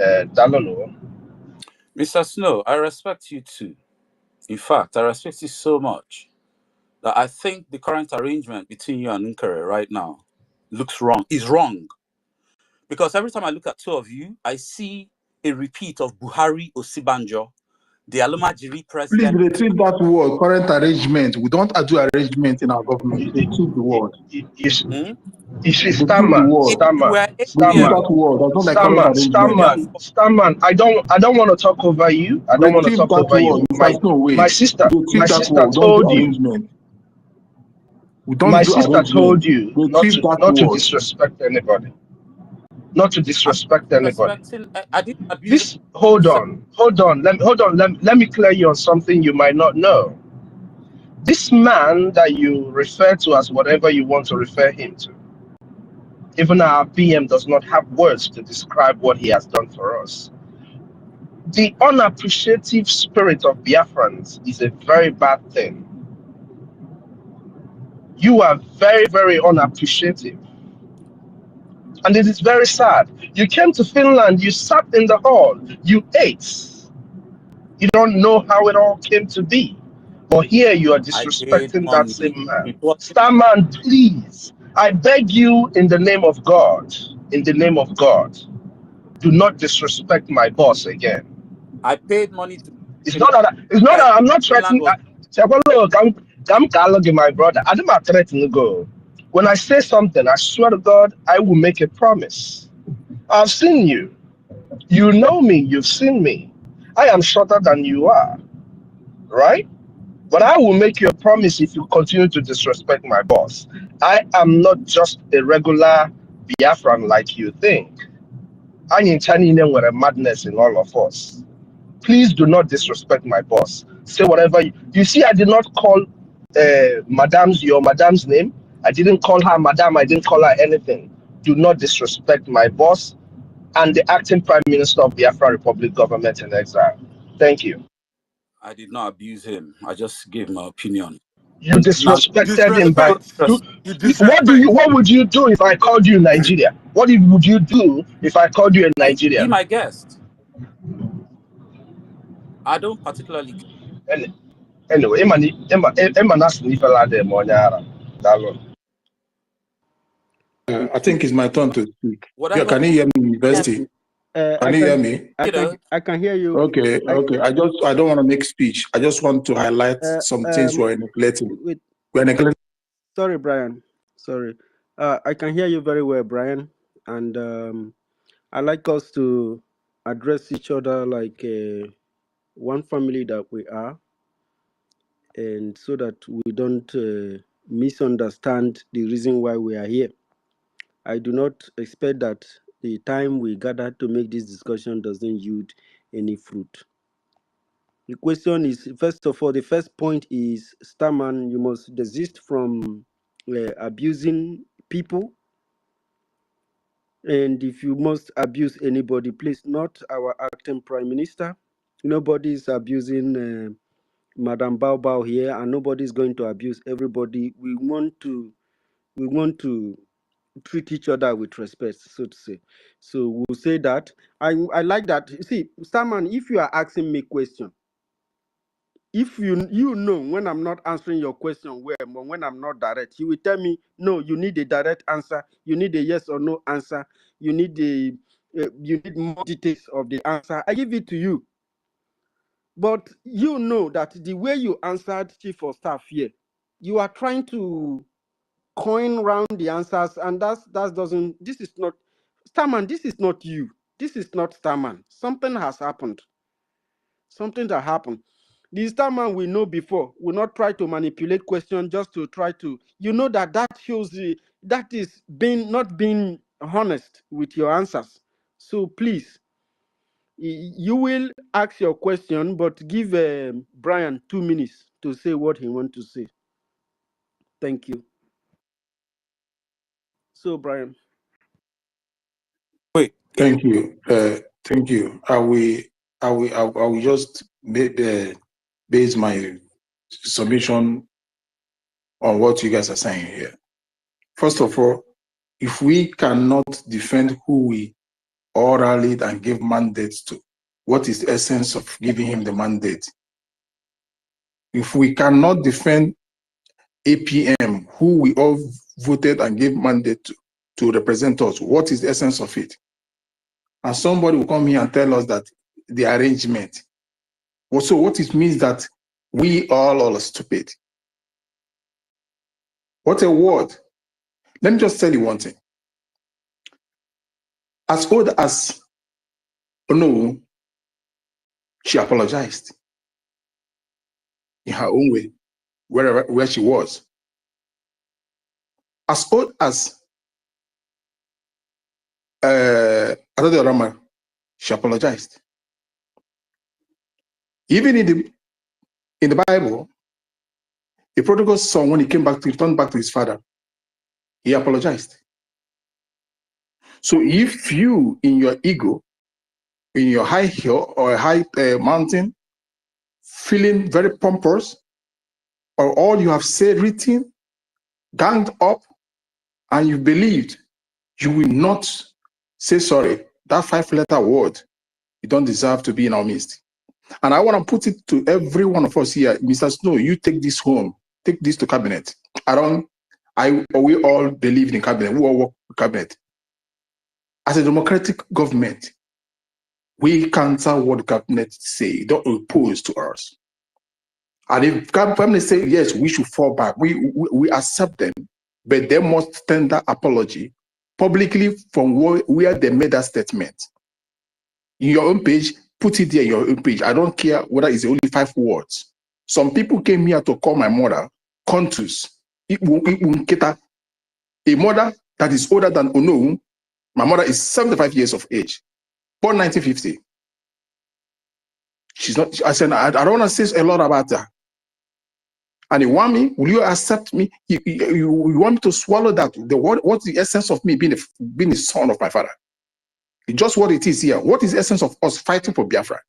Dalolo. Mr. Snow, I respect you too. In fact, I respect you so much that I think the current arrangement between you and Nkere right now looks wrong. Is wrong. Because every time I look at two of you, I see a repeat of Buhari Osibanjo, the Alumajiri president. Please retrieve that word, current arrangement. We don't do arrangement in our government. Retrieve the word. You see, Starman. I don't want to talk over you. I don't want to talk over you. My sister told you. My sister told you not to disrespect anybody. Not to disrespect anybody. I didn't abuse. Hold on. Let me clear you on something you might not know. This man that you refer to as whatever you want to refer him to, even our PM does not have words to describe what he has done for us. The unappreciative spirit of Biafrans is a very bad thing. You are very, very unappreciative. And it is very sad. You came to Finland, you sat in the hall, you ate. You don't know how it all came to be. But here you are disrespecting that same man. Starman, please, I beg you in the name of God, do not disrespect my boss again. I paid money to. It's not that I'm not threatening. My brother, I didn't threaten to go. When I say something, I swear to God, I will make a promise. I've seen you. You know me. You've seen me. I am shorter than you are, right? But I will make you a promise if you continue to disrespect my boss. I am not just a regular Biafran like you think. I intend with a madness in all of us. Please do not disrespect my boss. Say whatever you see. I did not call your madam's name. I didn't call her madam. I didn't call her anything. Do not disrespect my boss and the acting Prime Minister of Biafra Republic government in exile. Thank you. I did not abuse him. I just gave my opinion. You disrespected him by. What would you do if I called you in Nigeria? What would you do if I called you in Nigeria? Be my guest. I don't particularly. Anyway, I think it's my turn to speak. Yeah, can you hear me, University? Can you hear me? I can hear you. Okay. I don't want to make speech. I just want to highlight some things we're neglecting. Sorry, Brian. Sorry. I can hear you very well, Brian. And I like us to address each other like one family that we are, and so that we don't misunderstand the reason why we are here. I do not expect that the time we gather to make this discussion doesn't yield any fruit. The question is, first of all, the first point is, Starman, you must desist from abusing people. And if you must abuse anybody, please, not our acting Prime Minister. Nobody is abusing Madam Bao here, and nobody is going to abuse everybody. We want to treat each other with respect, so to say. So we'll say that. I like that. You see, Starman, if you are asking me question, if you know when I'm not answering your question well, but when I'm not direct, you will tell me, no, you need a direct answer, you need a yes or no answer, you need you need more details of the answer. I give it to you. But you know that the way you answered Chief of Staff here, you are trying to coin round the answers, and that doesn't. This is not Starman. This is not you. This is not Starman. Something has happened. Something that happened. The Starman we know before will not try to manipulate questions just to try to. You know that shows that is not being honest with your answers. So please, you will ask your question, but give Brian 2 minutes to say what he wants to say. Thank you. So, Brian. Wait. Thank you. Thank you. I will just base my submission on what you guys are saying here. First of all, if we cannot defend who we or rallied and gave mandates to? What is the essence of giving him the mandate? If we cannot defend APM, who we all voted and gave mandate to represent us, what is the essence of it? And somebody will come here and tell us that the arrangement. Also, what it means that we all are stupid. What a word. Let me just tell you one thing. As old as no, she apologized in her own way, where she was. As old as Adode Rama, she apologized. Even in the Bible, the prodigal son, when he returned back to his father, he apologized. So if you, in your ego, in your high hill or a high mountain, feeling very pompous, or all you have said, written, ganged up, and you believed, you will not say sorry. That 5-letter word, you don't deserve to be in our midst. And I want to put it to every one of us here, Mr. Snow, you take this home, take this to cabinet. We all believe in cabinet, we all work with cabinet. As a democratic government, we counter what the cabinet say, don't oppose to us. And if cabinet say, yes, we should fall back, we accept them, but they must tender apology publicly from where they made that statement. In your own page, put it there in your own page. I don't care whether it's only 5 words. Some people came here to call my mother Contus. A mother that is older than Ono. My mother is 75 years of age, born 1950. She's not, I said, I don't want to say a lot about her. And you want me, will you accept me? You want me to swallow that? What's the essence of me being the son of my father? It's just what it is here. What is the essence of us fighting for Biafra?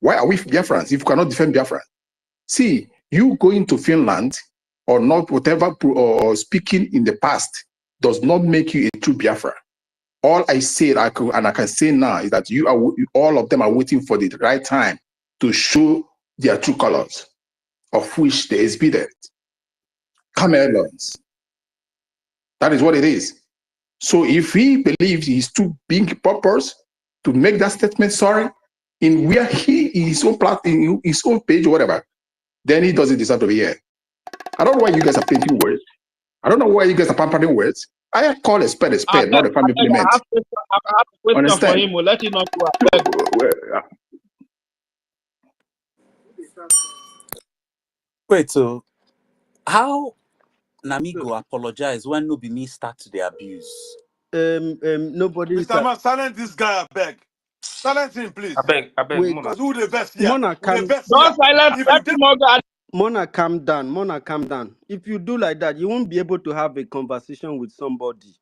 Why are we Biafrans if you cannot defend Biafra? See, you going to Finland or not, whatever, or speaking in the past does not make you a true Biafra. All I said, I can say now, is that all of them are waiting for the right time to show their true colors, of which they exhibit chameleons. That is what it is. So if he believes he's too big purpose to make that statement, sorry, in where he in his own platform, in his own page or whatever, then he doesn't deserve to be here. I don't know why you guys are painting words. I don't know why you guys are pampering words. I call a spade, not a family implement. I have a question Understand? for him. We'll let him know. Wait, so how Namigo apologize when no be me start to the abuse? Nobody. Mr. Man, silence this guy, I beg. Silence him, please. I beg, Wait, Mona. Who the best here? Mona, Who the best Don't here? silence. If Let you him know. Mona, calm down. Mona, calm down. If you do like that, you won't be able to have a conversation with somebody.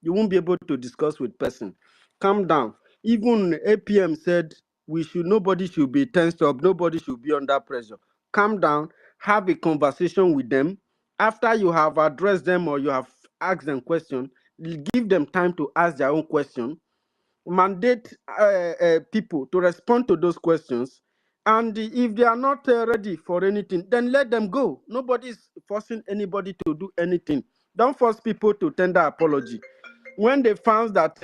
You won't be able to discuss with person. Calm down. Even APM said nobody should be tensed up. Nobody should be under pressure. Calm down. Have a conversation with them. After you have addressed them or you have asked them question, give them time to ask their own question. Mandate people to respond to those questions. And if they are not ready for anything, then let them go. Nobody is forcing anybody to do anything. Don't force people to tender apology. When they found that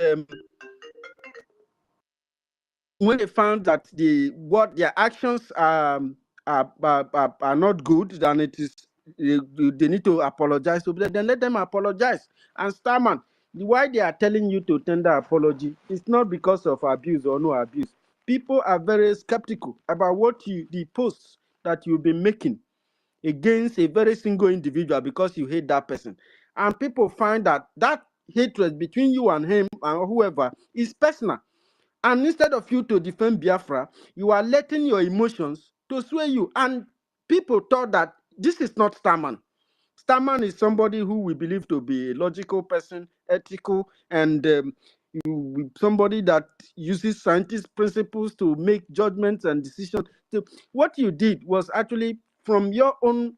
their actions are not good, then it is they need to apologize. So then let them apologize. And Starman, why they are telling you to tender apology, it's not because of abuse or no abuse. People are very skeptical about the posts that you've been making against a very single individual because you hate that person. And people find that hatred between you and him and whoever is personal. And instead of you to defend Biafra, you are letting your emotions to sway you. And people thought that this is not Starman. Starman is somebody who we believe to be a logical person, ethical, and somebody that uses scientist principles to make judgments and decisions. So what you did was actually from your own,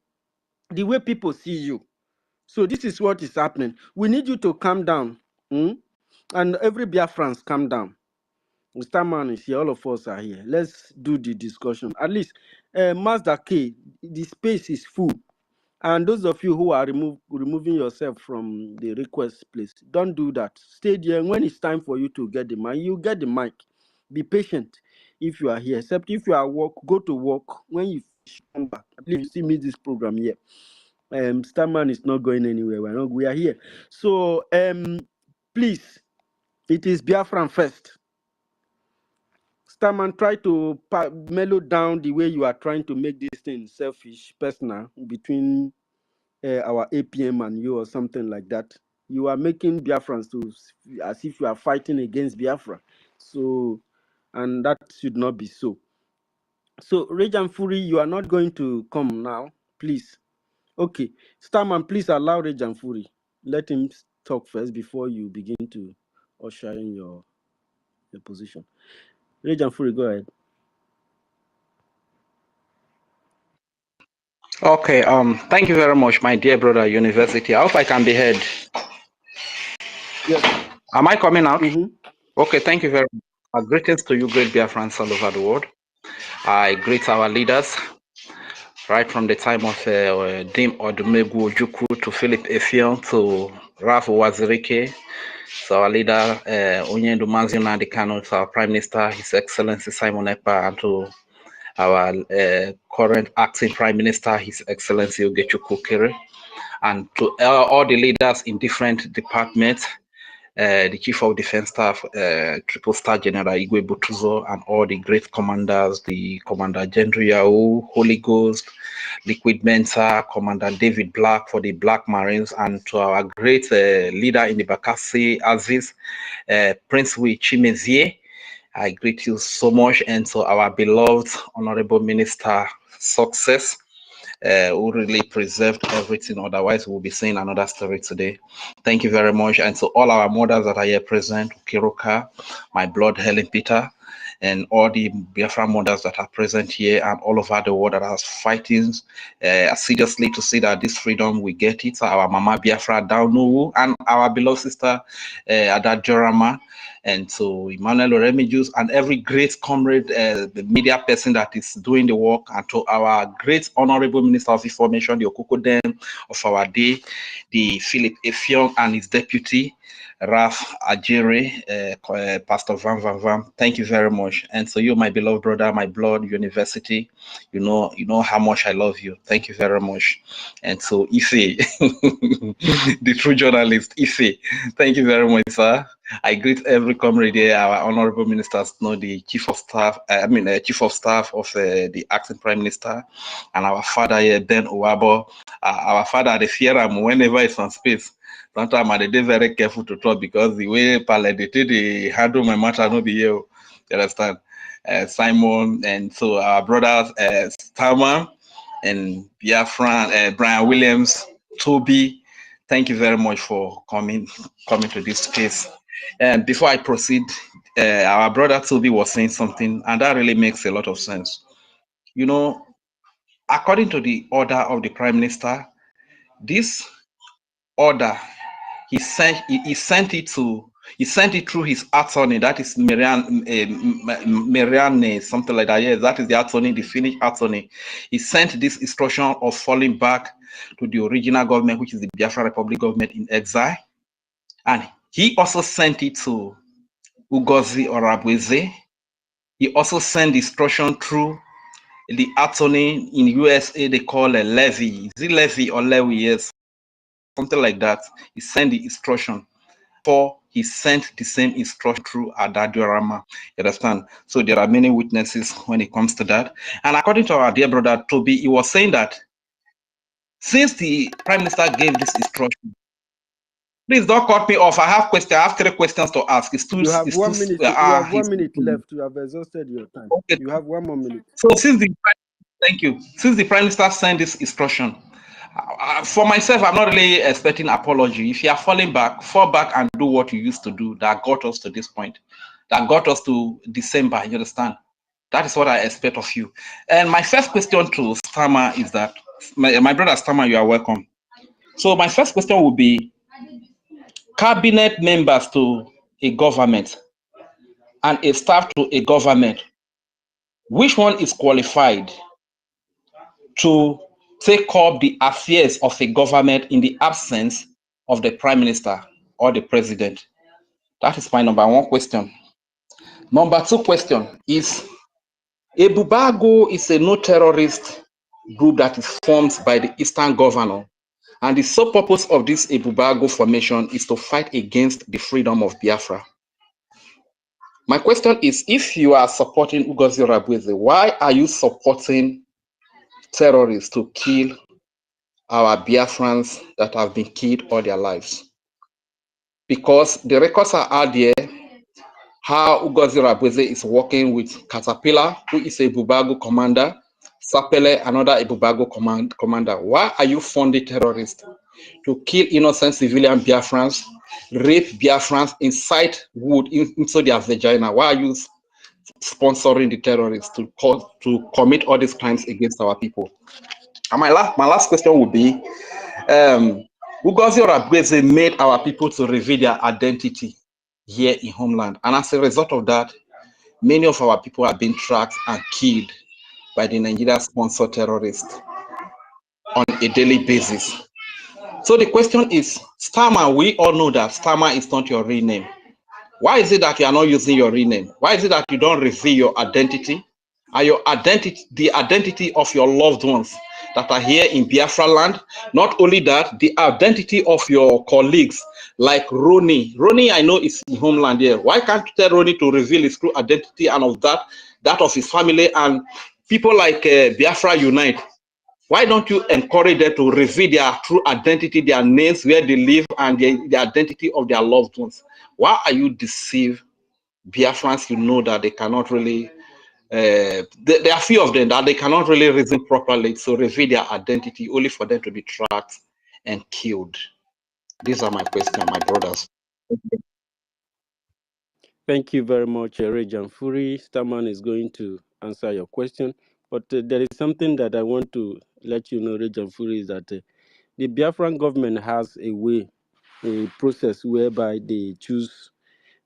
the way people see you. So this is what is happening. We need you to calm down. And every Biafrans calm down. Mr. Man is here. All of us are here. Let's do the discussion. At least, Master K, the space is full. And those of you who are removing yourself from the request, please don't do that. Stay there. When it's time for you to get the mic, you get the mic. Be patient if you are here. Except if you are at work, go to work. When you come back, at least you see me this program here. Starman is not going anywhere. We are here. So please, it is Biafran first. Starman, try to mellow down the way you are trying to make this thing selfish, personal, between our APM and you or something like that. You are making Biafrans to as if you are fighting against Biafra. So, and that should not be so. So, Rage and Fury, you are not going to come now, please. Okay, Starman, please allow Rage and Fury. Let him talk first before you begin to usher in your position. Rage and Fury, go ahead. Okay, thank you very much, my dear brother University. I hope I can be heard. Yes. Am I coming out? Mm-hmm. Okay, thank you very much. Greetings to you, great Biafrans all over the world. I greet our leaders, right from the time of Dim Odumegu Ojukwu to Philip Effiong to Ralph Wazirike, to our leader Onyendu Mazina Adikano, to our Prime Minister, His Excellency Simon Ekpa, and to our current acting Prime Minister, His Excellency Ogechukwu Kere, and to all the leaders in different departments, the Chief of Defense Staff, Triple Star General Igwe Butuzo, and all the great commanders, the Commander General Yahoo, Holy Ghost, Liquid Mensa, Commander David Black for the Black Marines, and to our great leader in the Bakassi, Aziz, Prince Wi Chimezie. I greet you so much, and to our beloved Honorable Minister Success, who really preserved everything. Otherwise, we'll be saying another story today. Thank you very much. And to all our mothers that are here present, Kiruka, my blood, Helen Peter, and all the Biafra mothers that are present here and all over the world that are fighting assiduously to see that this freedom, we get it. Our Mama Biafra Daunuwu, and our beloved sister Ada Jorama, and to Emmanuel Remedios and every great comrade, the media person that is doing the work, and to our great honorable Minister of Information, the Okukodem of our day, the Philip Effiong and his deputy, Raf Ajere, Pastor Van. Thank you very much. And so you, my beloved brother, my blood, University, you know how much I love you. Thank you very much. And so Ife, the true journalist, Ife, thank you very much, sir. I greet every comrade here, our honorable ministers, the chief of staff, chief of staff of the acting prime minister, and our father here, Ben Owabo, our father, the Fieram, whenever it's on space. Sometimes I dey very careful to talk because the way they handle my matter no be here. You understand? Simon, and so our brothers, Starman and Biafran, Brian Williams, Toby, thank you very much for coming to this space. And before I proceed, our brother Toby was saying something, and that really makes a lot of sense. You know, according to the order of the Prime Minister, this order, he sent it through his attorney, that is Marianne, something like that. Yes, that is the attorney, the Finnish attorney. He sent this instruction of falling back to the original government, which is the Biafra Republic government in exile. And he also sent it to OGOJA or Abweze. He also sent instruction through the attorney in USA, they call a Levy. Is it Levy or Lewy? Yes, something like that. He sent the instruction. He sent the same instruction through Adadiorama. You understand? So there are many witnesses when it comes to that. And according to our dear brother Toby, he was saying that since the Prime Minister gave this instruction, please don't cut me off. I have 3 questions to ask. You have 1 minute. You have 1 minute left. You have exhausted your time. Okay. You have 1 more minute. So since the Prime Minister sent this instruction, for myself, I'm not really expecting apology. If you are falling back, fall back and do what you used to do that got us to this point, that got us to December. You understand? That is what I expect of you. And my first question to Stammer is that, my brother Stammer, you are welcome. So my first question would be, cabinet members to a government, and a staff to a government, which one is qualified to take up the affairs of a government in the absence of the prime minister or the president? That is my number one question. Number two question is, Ebubago is a no-terrorist group that is formed by the Eastern Governor, and the sole purpose of this Ebubago formation is to fight against the freedom of Biafra. My question is, if you are supporting Ngozi Orabueze, why are you supporting terrorists to kill our Biafrans that have been killed all their lives? Because the records are out there, how Ngozi Orabueze is working with Caterpillar, who is a Ebubago commander, Sapele, another Ebubago commander. Why are you funding terrorists to kill innocent civilian Biafrans, rape Biafrans, incite wood into their vagina? Why are you sponsoring the terrorists to commit all these crimes against our people? And my last question would be, Ngozi Orabueze made our people to reveal their identity here in homeland, and as a result of that, many of our people have been tracked and killed by the Nigeria-sponsored terrorists on a daily basis. So the question is, Starmer, we all know that Starmer is not your real name. Why is it that you are not using your real name? Why is it that you don't reveal your identity? And your identity, the identity of your loved ones that are here in Biafra land? Not only that, the identity of your colleagues like Roni. Roni, I know, is in homeland here. Why can't you tell Roni to reveal his true identity and of that of his family, and people like Biafra Unite? Why don't you encourage them to reveal their true identity, their names, where they live, and the identity of their loved ones? Why are you deceive Biafrans? You know that they cannot really, there are few of them that they cannot really reason properly, so reveal their identity only for them to be tracked and killed. These are my questions, my brothers. Thank you very much, Rejan Furi. Starman is going to answer your question, but there is something that I want to let you know, Rejan Furi, is that the Biafran government has a process whereby they choose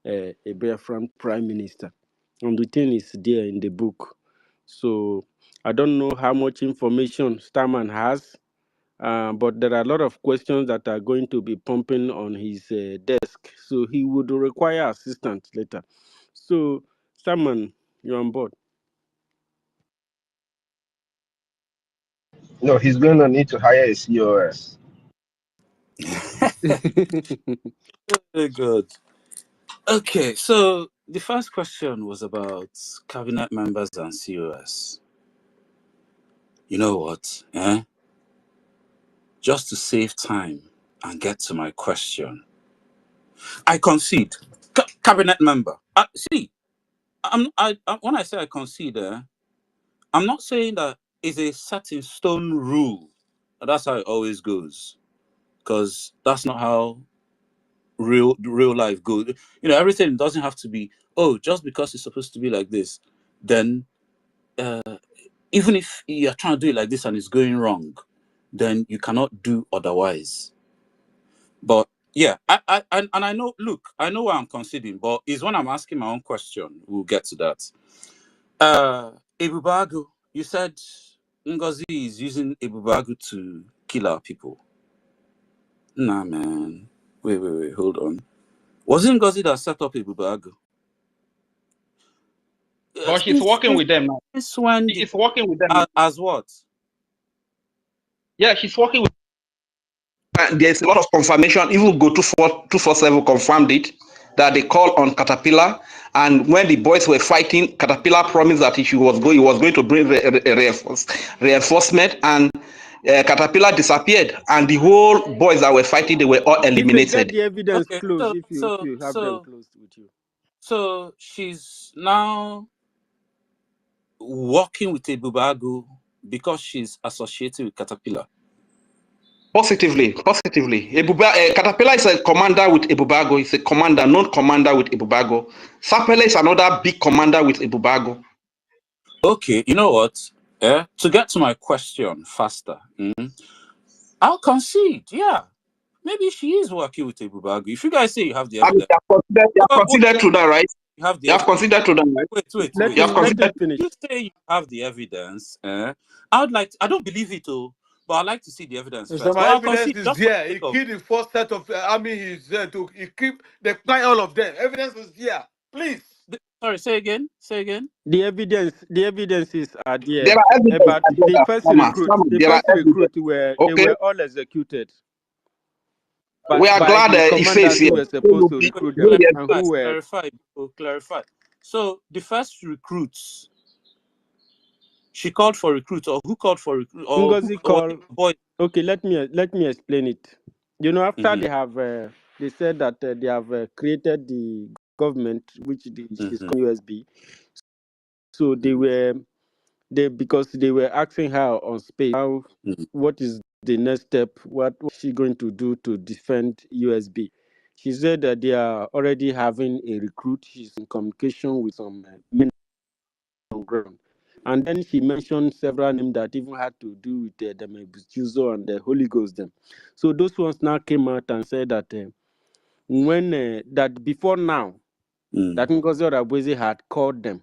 a Biafran prime minister, and the thing is there in the book. So I don't know how much information Starman has, but there are a lot of questions that are going to be pumping on his desk, so he would require assistance later. So, Starman, you're on board. No, he's going to need to hire a COS. Very good. Okay, so the first question was about cabinet members and COS. You know what? Just to save time and get to my question, I concede. Cabinet member. See, when I say I concede, I'm not saying that it's a set in stone rule. That's how it always goes, because that's not how real life goes. You know, everything doesn't have to be, oh, just because it's supposed to be like this, then even if you're trying to do it like this and it's going wrong, then you cannot do otherwise. But yeah, and I know, look, I know why I'm conceding, but it's when I'm asking my own question, we'll get to that. Ebubago, you said Ngozi is using Ebubago to kill our people. Nah, man. Wait, hold on. Was it Ngozi that set up Ebubago? But she's working with them now. She's working with them. As what? Yeah, she's working with them. There's a lot of confirmation. Even Go 247 confirmed it, that they called on Caterpillar, and when the boys were fighting, Caterpillar promised that he was going to bring reinforcement, and Caterpillar disappeared, and the whole boys that were fighting, they were all eliminated. If you get the evidence close, if you have them close with you. So she's now working with Ebubago because she's associated with Caterpillar. Positively. Caterpillar is a commander with Ebubago. He's a commander, non-commander with Ebubago. Sapele is another big commander with Ebubago. Okay, you know what? To get to my question faster, I'll concede. Yeah, maybe she is working with Ebubago. If you guys say you have the evidence, they are considered to that, right? You have the You have evidence. considered to them, right? Wait. You have Let considered. him finish. You say you have the evidence. I would like. I don't believe it, but I'd like to see the evidence So first. But my I'll evidence concede is just for the there. He sake of. killed the first set of army he's there to equip the client, all of them. Evidence is here. Please. Sorry, say again. Say again. The evidences are There there. are evidence, But my the brother. first Sama, there are evidence. were Okay, all executed we are by glad the he says commanders here. who were So supposed will to be recruit them very and evidence. who were Clarify. So the first recruits, she called for recruits, or who called for recruits, or who, Ngozi or was it call. the boy? Okay, let me explain it. You know, after Mm-hmm. they have they said that they have created the government, which is Mm-hmm. called USB. So because they were asking her on space how Mm-hmm. what is the next step, what was she going to do to defend USB. She said that they are already having a recruit. She's in communication with some men on ground. And then she mentioned several names that even had to do with the Mebujuzo and the Holy Ghost. Them. So those ones now came out and said that that before now, that Ngozi Orabueze had called them,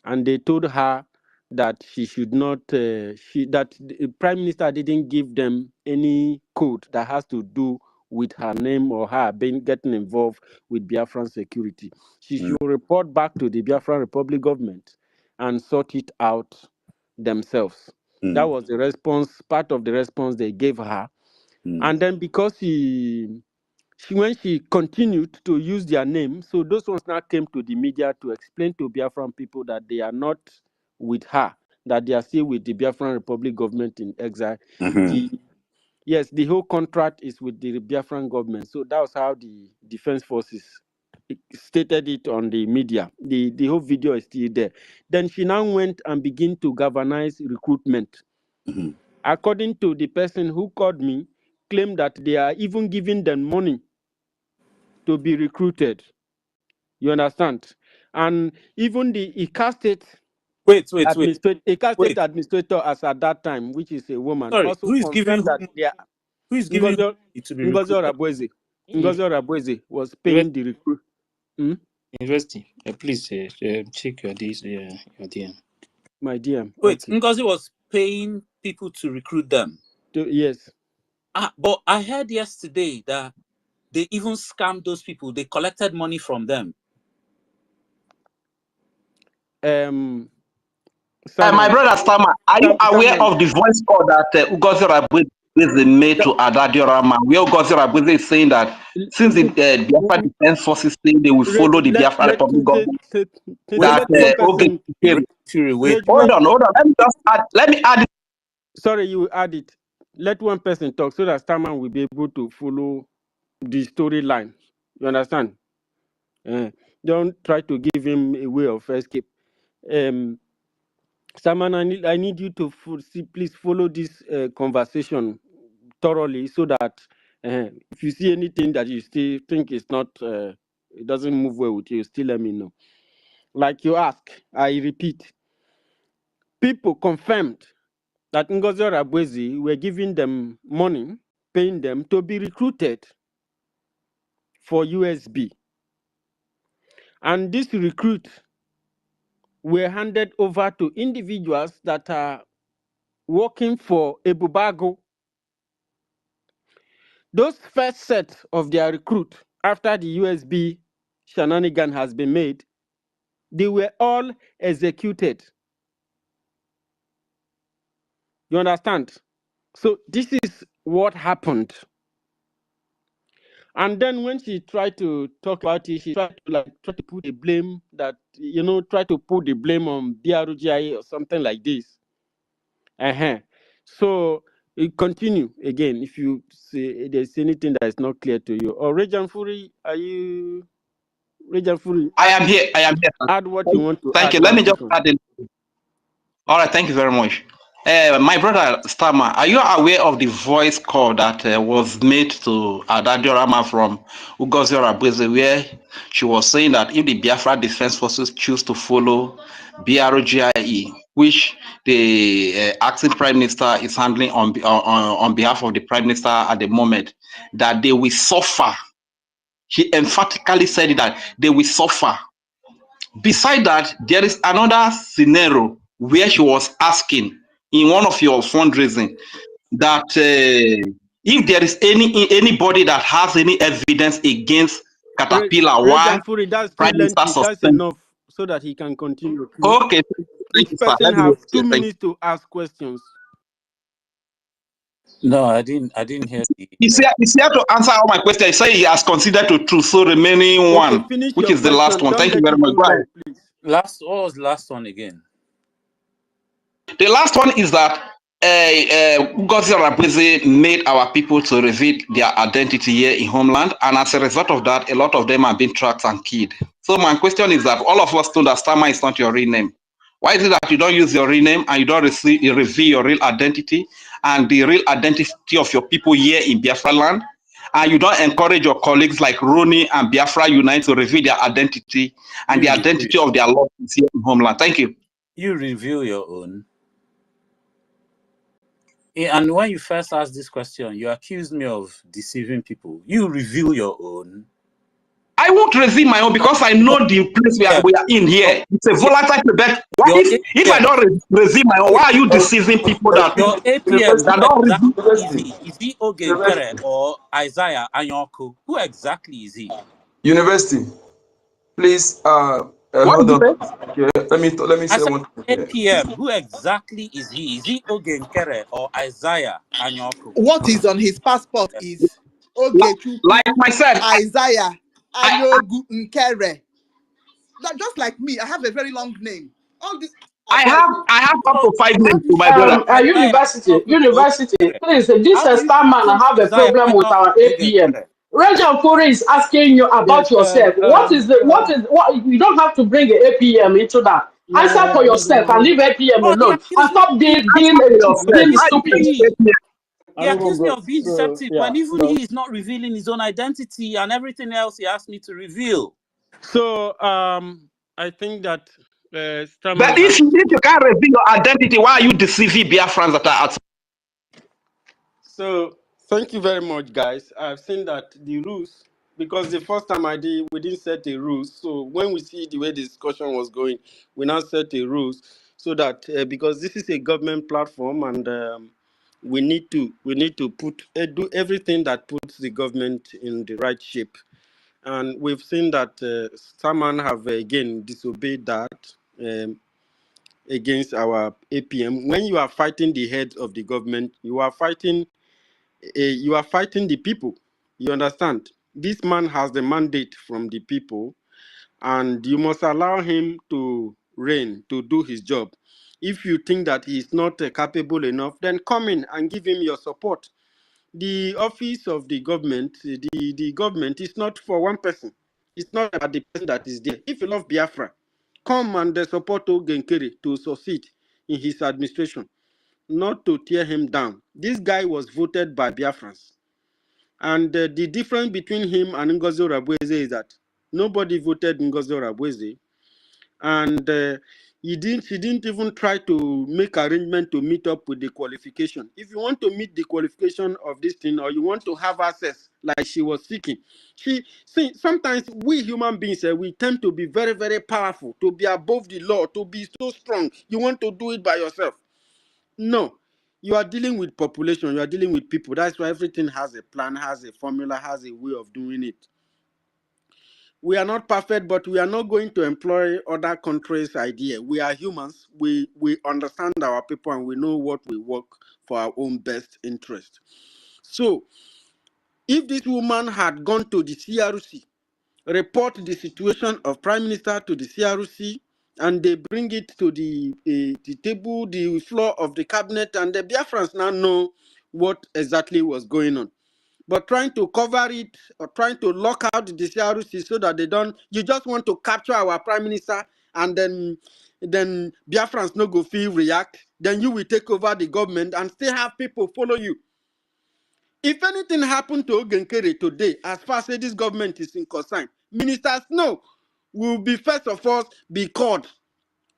and they told her that she should not. That the Prime Minister didn't give them any code that has to do with her name or her getting involved with Biafran security. She should report back to the Biafran Republic government and sort it out themselves. That was the response. Part of the response they gave her, and then because when she continued to use their name, so those ones now came to the media to explain to Biafran people that they are not with her, that they are still with the Biafran Republic government in exile. The whole contract is with the Biafran government. So that was how the defense forces stated it on the media. The whole video is still there. Then she now went and began to galvanize recruitment. According to the person who called me, claimed that they are even giving them money to be recruited. You understand? And even the IKA State Wait. administrator as at that time, which is a woman, Sorry, also who is giving confirmed who? that they are Who is giving Ngozi who to be recruited? Orabueze was paying the recruit. University. Please check your DM. My DM. Wait, Okay. Ngozi was paying people to recruit them. Yes. But I heard yesterday that they even scammed those people. They collected money from them. My brother Stama, are you aware of the voice call that Ngozi Orabueze made to Adadiorama? Where Ngozi Orabueze is saying that since the Biafra Defense Forces say they will follow the Biafra Republic government, that hold on. Let me add it. Sorry, you add it. Let one person talk so that Starman will be able to follow the storyline. You understand? Don't try to give him a way of escape. Starman, I need you to please follow this conversation thoroughly so that if you see anything that you still think is not, it doesn't move well with you, still let me know. Like you ask, I repeat, people confirmed that Ngozi Orabueze were giving them money, paying them to be recruited for USB. And these recruits were handed over to individuals that are working for Ebubago. Those first set of their recruit, after the USB shenanigan has been made, they were all executed. You understand? So this is what happened. And then when she tried to talk about it, she tried to put the blame that, try to put the blame on BRGIE or something like this. So it continue again if you see there's anything that is not clear to you. Or Rejan Furi, are you Rejan Furi? I am here. Add what you want to Thank add you. Let on me this just one. add in. All right, thank you very much. My brother Stama, are you aware of the voice call that was made to Adadiorama from Ngozi Orabueze, where she was saying that if the Biafra Defense Forces choose to follow BRGIE, which the acting Prime Minister is handling on behalf of the Prime Minister at the moment, that they will suffer. She emphatically said that they will suffer. beside that, there is another scenario where she was asking in one of your fundraising that if there is anybody that has any evidence against Caterpillar, why Furi, that's too Prime Minister lengthy. That's suspend? enough so that he can continue. Please. Okay, thank Each you, sir. person Let me have wait here. 2 Thank you. minutes to ask questions. No, I didn't hear the. He's here to answer all my questions. He said he has considered to true, so remaining Okay, one, finish which your is the last question. one. Don't Thank you let very it much. too Go ahead. long, please. What was the last one again? The last one is that Ngozi Rabweze made our people to reveal their identity here in homeland, and as a result of that, a lot of them have been tracked and killed. So my question is that all of us know that Stama is not your real name. Why is it that you don't use your real name and you don't reveal your real identity and the real identity of your people here in Biafra land? And you don't encourage your colleagues like Roni and Biafra Unite to reveal their identity and the identity of their loved ones here in homeland. Thank you. You reveal your own. And when you first asked this question, you accused me of deceiving people. You reveal your own. I won't reveal my own because I know the place we are in here. It's a volatile place. Why, if I don't reveal my own, why are you deceiving people that Your APM, that who don't exactly reveal? is he? Is he Oge Nkere or Isaiah Anyoko? Who exactly is he? University, please. What Hold did on. you say? Yeah, let me I say said one thing here. APM, who exactly is he? Is he Oge Nkere or Isaiah Anyoko? What is on his passport is Ogechukwu Like myself, Isaiah I Anyogu Nkere. Just like me, I have a very long name. All these are I very have up So to 5 how names do to you my brother. Isaiah Anyoko to Oge University, Nkere? please, this How do you star man change have a Isaiah problem with Anyoko our to Oge APM. Nkere? Rachel Corey is asking you about Yes. yourself. What you don't have to bring the APM into that. Answer for yourself and leave APM Oh, he alone. And accused me stop being Answer for yourself. being Why you stupid. deceptive. think He accused me of being So, deceptive yeah. when even he is not revealing his own identity and everything else he asked me to reveal. So, I think that But Starman if has. you can't reveal your identity, why are you deceiving Biafrans that are at? So, thank you very much, guys. I've seen that the rules, because the first time we didn't set the rules. So, when we see the way the discussion was going, we now set the rules so that because this is a government platform and we need to do everything that puts the government in the right shape. And we've seen that Starman have again disobeyed that. Against our APM. When you are fighting the heads of the government, you are fighting the people. You understand? This man has the mandate from the people, and you must allow him to reign, to do his job. If you think that he is not capable enough, then come in and give him your support. The office of the government, the government is not for one person. It's not about the person that is there. If you love Biafra, come and support Ogenkere to succeed in his administration, not to tear him down. This guy was voted by Biafrans. And the difference between him and Ngozi Rabweze is that nobody voted Ngozi Rabweze. And he didn't even try to make arrangement to meet up with the qualification. If you want to meet the qualification of this thing, or you want to have access like she was seeking, sometimes we human beings, we tend to be very, very powerful, to be above the law, to be so strong. You want to do it by yourself. No, you are dealing with population, you are dealing with people. That's why everything has a plan, has a formula, has a way of doing it. We are not perfect, but we are not going to employ other countries' idea. We are humans. We understand our people and we know what we work for our own best interest. So, if this woman had gone to the CRC, report the situation of Prime Minister to the CRC, and they bring it to the table, the floor of the cabinet, and the Biafrans now know what exactly was going on. But trying to cover it or trying to lock out the CRC so that you just want to capture our Prime Minister, and then Biafrans no go feel react, then you will take over the government and still have people follow you. If anything happened to Ogenkere today, as far as this government is in concern, ministers will be first of all be called.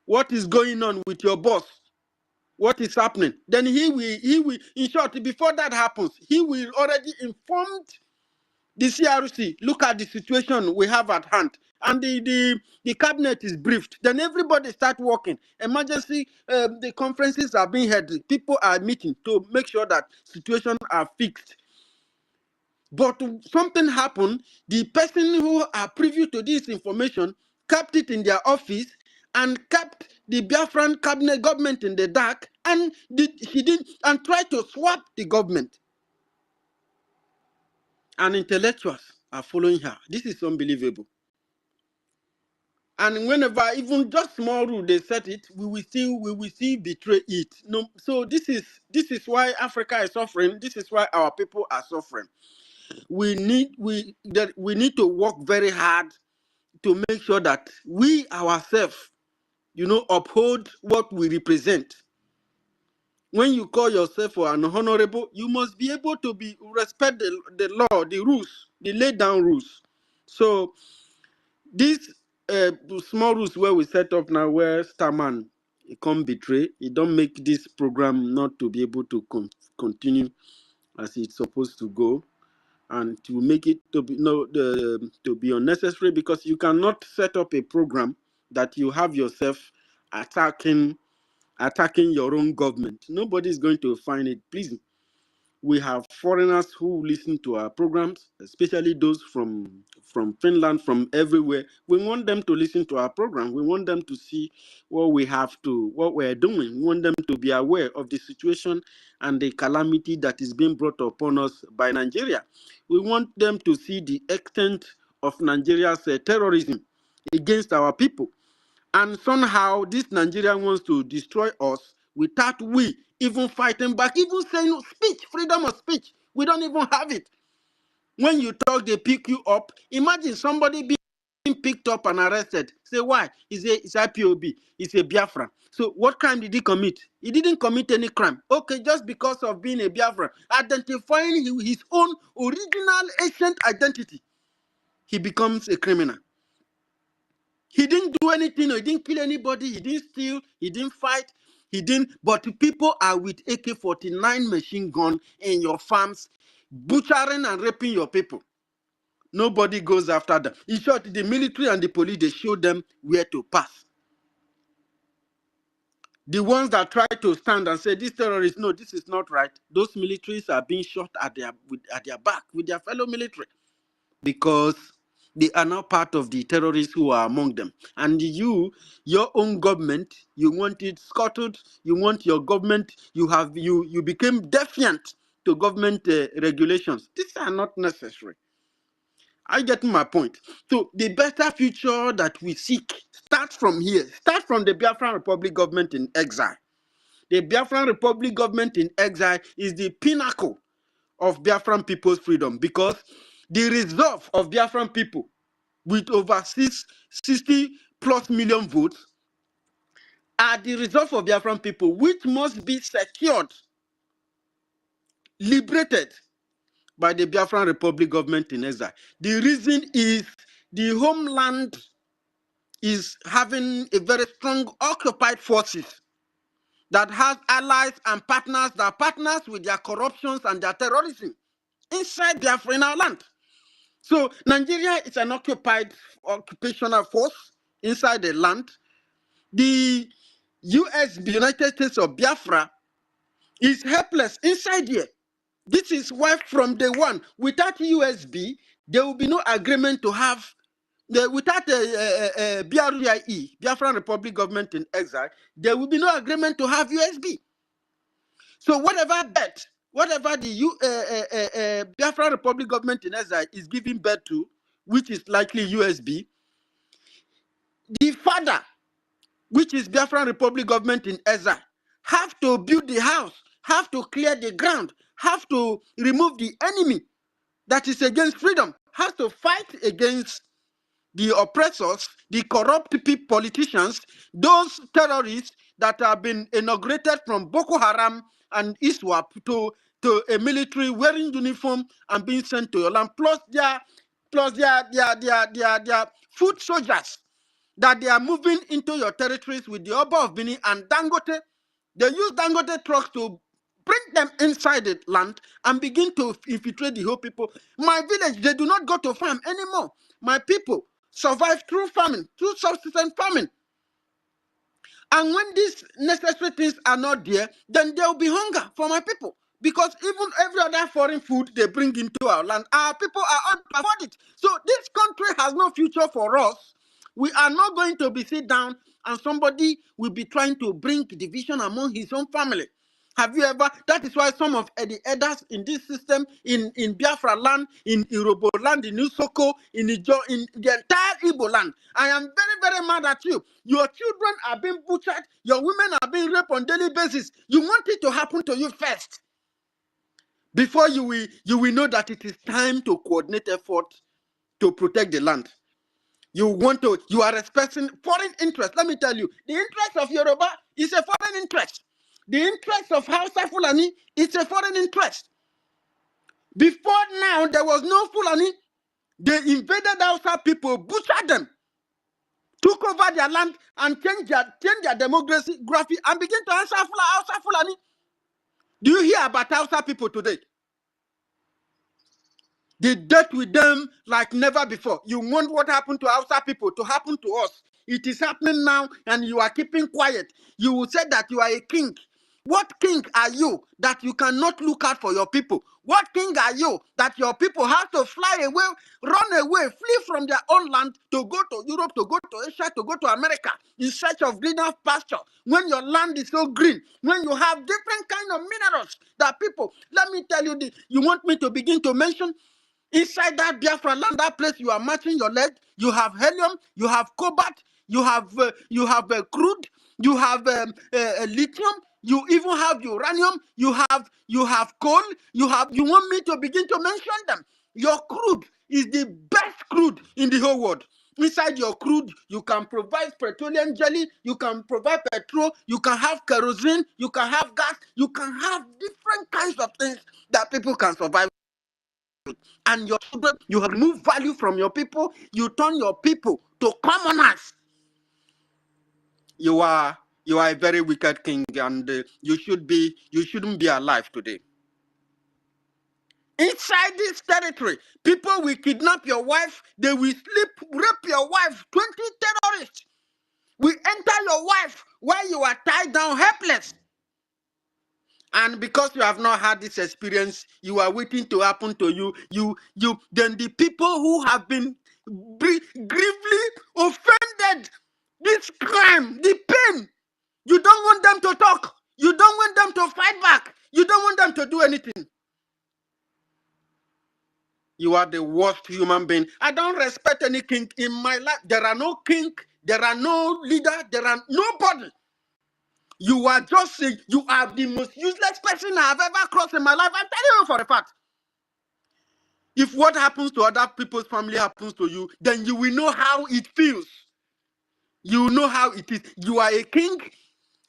What is going on with your boss? What is happening? Then he will, in short, before that happens, he will already informed The CRC, look at the situation we have at hand. And the cabinet is briefed. Then everybody start working. Emergency, the conferences are being held. People are meeting to make sure that situations are fixed. But something happened. The person who are privy to this information kept it in their office and kept the Biafran cabinet government in the dark, and he didn't and tried to swap the government. And intellectuals are following her. This is unbelievable. And whenever even just small rule they set it, we will still betray it. No, so this is why Africa is suffering. This is why our people are suffering. We need to work very hard to make sure that we ourselves, uphold what we represent. When you call yourself an honorable, you must be able to respect the law, the rules, the laid down rules. So these small rules where we set up now, where Starman can't betray, it don't make this program not to be able to continue as it's supposed to go, and to make it to be unnecessary, because you cannot set up a program that you have yourself attacking your own government. Nobody is going to find it pleasing. We have foreigners who listen to our programs, especially those from Finland, from everywhere. We want them to listen to our program. We want them to see what we're doing. We want them to be aware of the situation and the calamity that is being brought upon us by Nigeria. We want them to see the extent of Nigeria's terrorism against our people. And somehow this Nigeria wants to destroy us without we even fighting back, even saying speech, freedom of speech. We don't even have it. When you talk, they pick you up. Imagine somebody being picked up and arrested. Say, why? It's IPOB. It's a Biafra. So what crime did he commit? He didn't commit any crime. Okay, just because of being a Biafra, identifying his own original ancient identity, he becomes a criminal. He didn't do anything, he didn't kill anybody, he didn't steal, he didn't fight, but people are with AK-49 machine gun in your farms, butchering and raping your people. Nobody goes after them. In short, the military and the police, they show them where to pass. The ones that try to stand and say, this terrorist, no, this is not right, those militaries are being shot at their back with their fellow military, because they are now part of the terrorists who are among them. And your own government, you want it scuttled, you want your government, you became defiant to government regulations. These are not necessary. I get my point. So the better future that we seek starts from here. Start from the Biafran Republic government in exile. The Biafran Republic government in exile is the pinnacle of Biafran people's freedom, because the resolve of Biafran people with over 60 plus million votes are the resolve of Biafran people, which must be secured, liberated by the Biafran Republic government in exile. The reason is the homeland is having a very strong occupied forces that has allies and partners that are partners with their corruptions and their terrorism inside Biafran land. So Nigeria is an occupational force inside the land. The USB, United States of Biafra, is helpless inside here. This is why from day one, without USB, there will be no agreement to have, without the BRGIE, Biafran Republic Government in Exile, there will be no agreement to have USB. So whatever the Biafran Republic Government in Exile is giving birth to, which is likely USB, the father, which is Biafran Republic government in exile, have to build the house, have to clear the ground, have to remove the enemy that is against freedom, has to fight against the oppressors, the corrupt politicians, those terrorists that have been inaugurated from Boko Haram and ISWAP to a military wearing uniform and being sent to your land, plus their foot soldiers that they are moving into your territories with the Oba of Benin and Dangote. They use Dangote trucks to bring them inside the land and begin to infiltrate the whole people. My village, they do not go to farm anymore. My people survive through farming, through subsistence farming. And when these necessary things are not there, then there will be hunger for my people. Because even every other foreign food they bring into our land, our people are unable to afford it. So this country has no future for us. We are not going to be sit down and somebody will be trying to bring division among his own family. Have you ever? That is why some of the elders in this system, in Biafra land, in Irobo land, in Usoko, in the entire Igbo land, I am very, very mad at you. Your children are being butchered. Your women are being raped on daily basis. You want it to happen to you first before you will know that it is time to coordinate effort to protect the land. You are respecting foreign interest. Let me tell you, the interest of Yoruba is a foreign interest. The interest of Hausa Fulani is a foreign interest. Before now, there was no Fulani. They invaded Hausa people, butchered them, took over their land, and changed their demography and began to answer Hausa Fulani. Do you hear about Hausa people today? They dealt with them like never before. You want what happened to Hausa people to happen to us. It is happening now, and you are keeping quiet. You will say that you are a king. What king are you that you cannot look out for your people? What king are you that your people have to fly away, run away, flee from their own land to go to Europe, to go to Asia, to go to America in search of greener pasture? When your land is so green, when you have different kind of minerals that people, let me tell you this, you want me to begin to mention? Inside that Biafra land, that place you are matching your leg, you have helium, you have cobalt, you have crude, you have lithium, you even have uranium, you have coal, you want me to begin to mention them. Your crude is the best crude in the whole world. Inside your crude, you can provide petroleum jelly, you can provide petrol, you can have kerosene, you can have gas, you can have different kinds of things that people can survive. And your children, you have removed value from your people, you turn your people to commoners. You are a very wicked king, and you shouldn't be alive today. Inside this territory, people will kidnap your wife, they will rape your wife. 20 terrorists will enter your wife while you are tied down helpless. And because you have not had this experience, you are waiting to happen to you. Then the people who have been gravely offended, this crime, the pain, you don't want them to talk. You don't want them to fight back. You don't want them to do anything. You are the worst human being. I don't respect any king in my life. There are no king. There are no leader. There are nobody. You are you are the most useless person I have ever crossed in my life. I'm telling you for a fact. If what happens to other people's family happens to you, then you will know how it feels. You know how it is. You are a king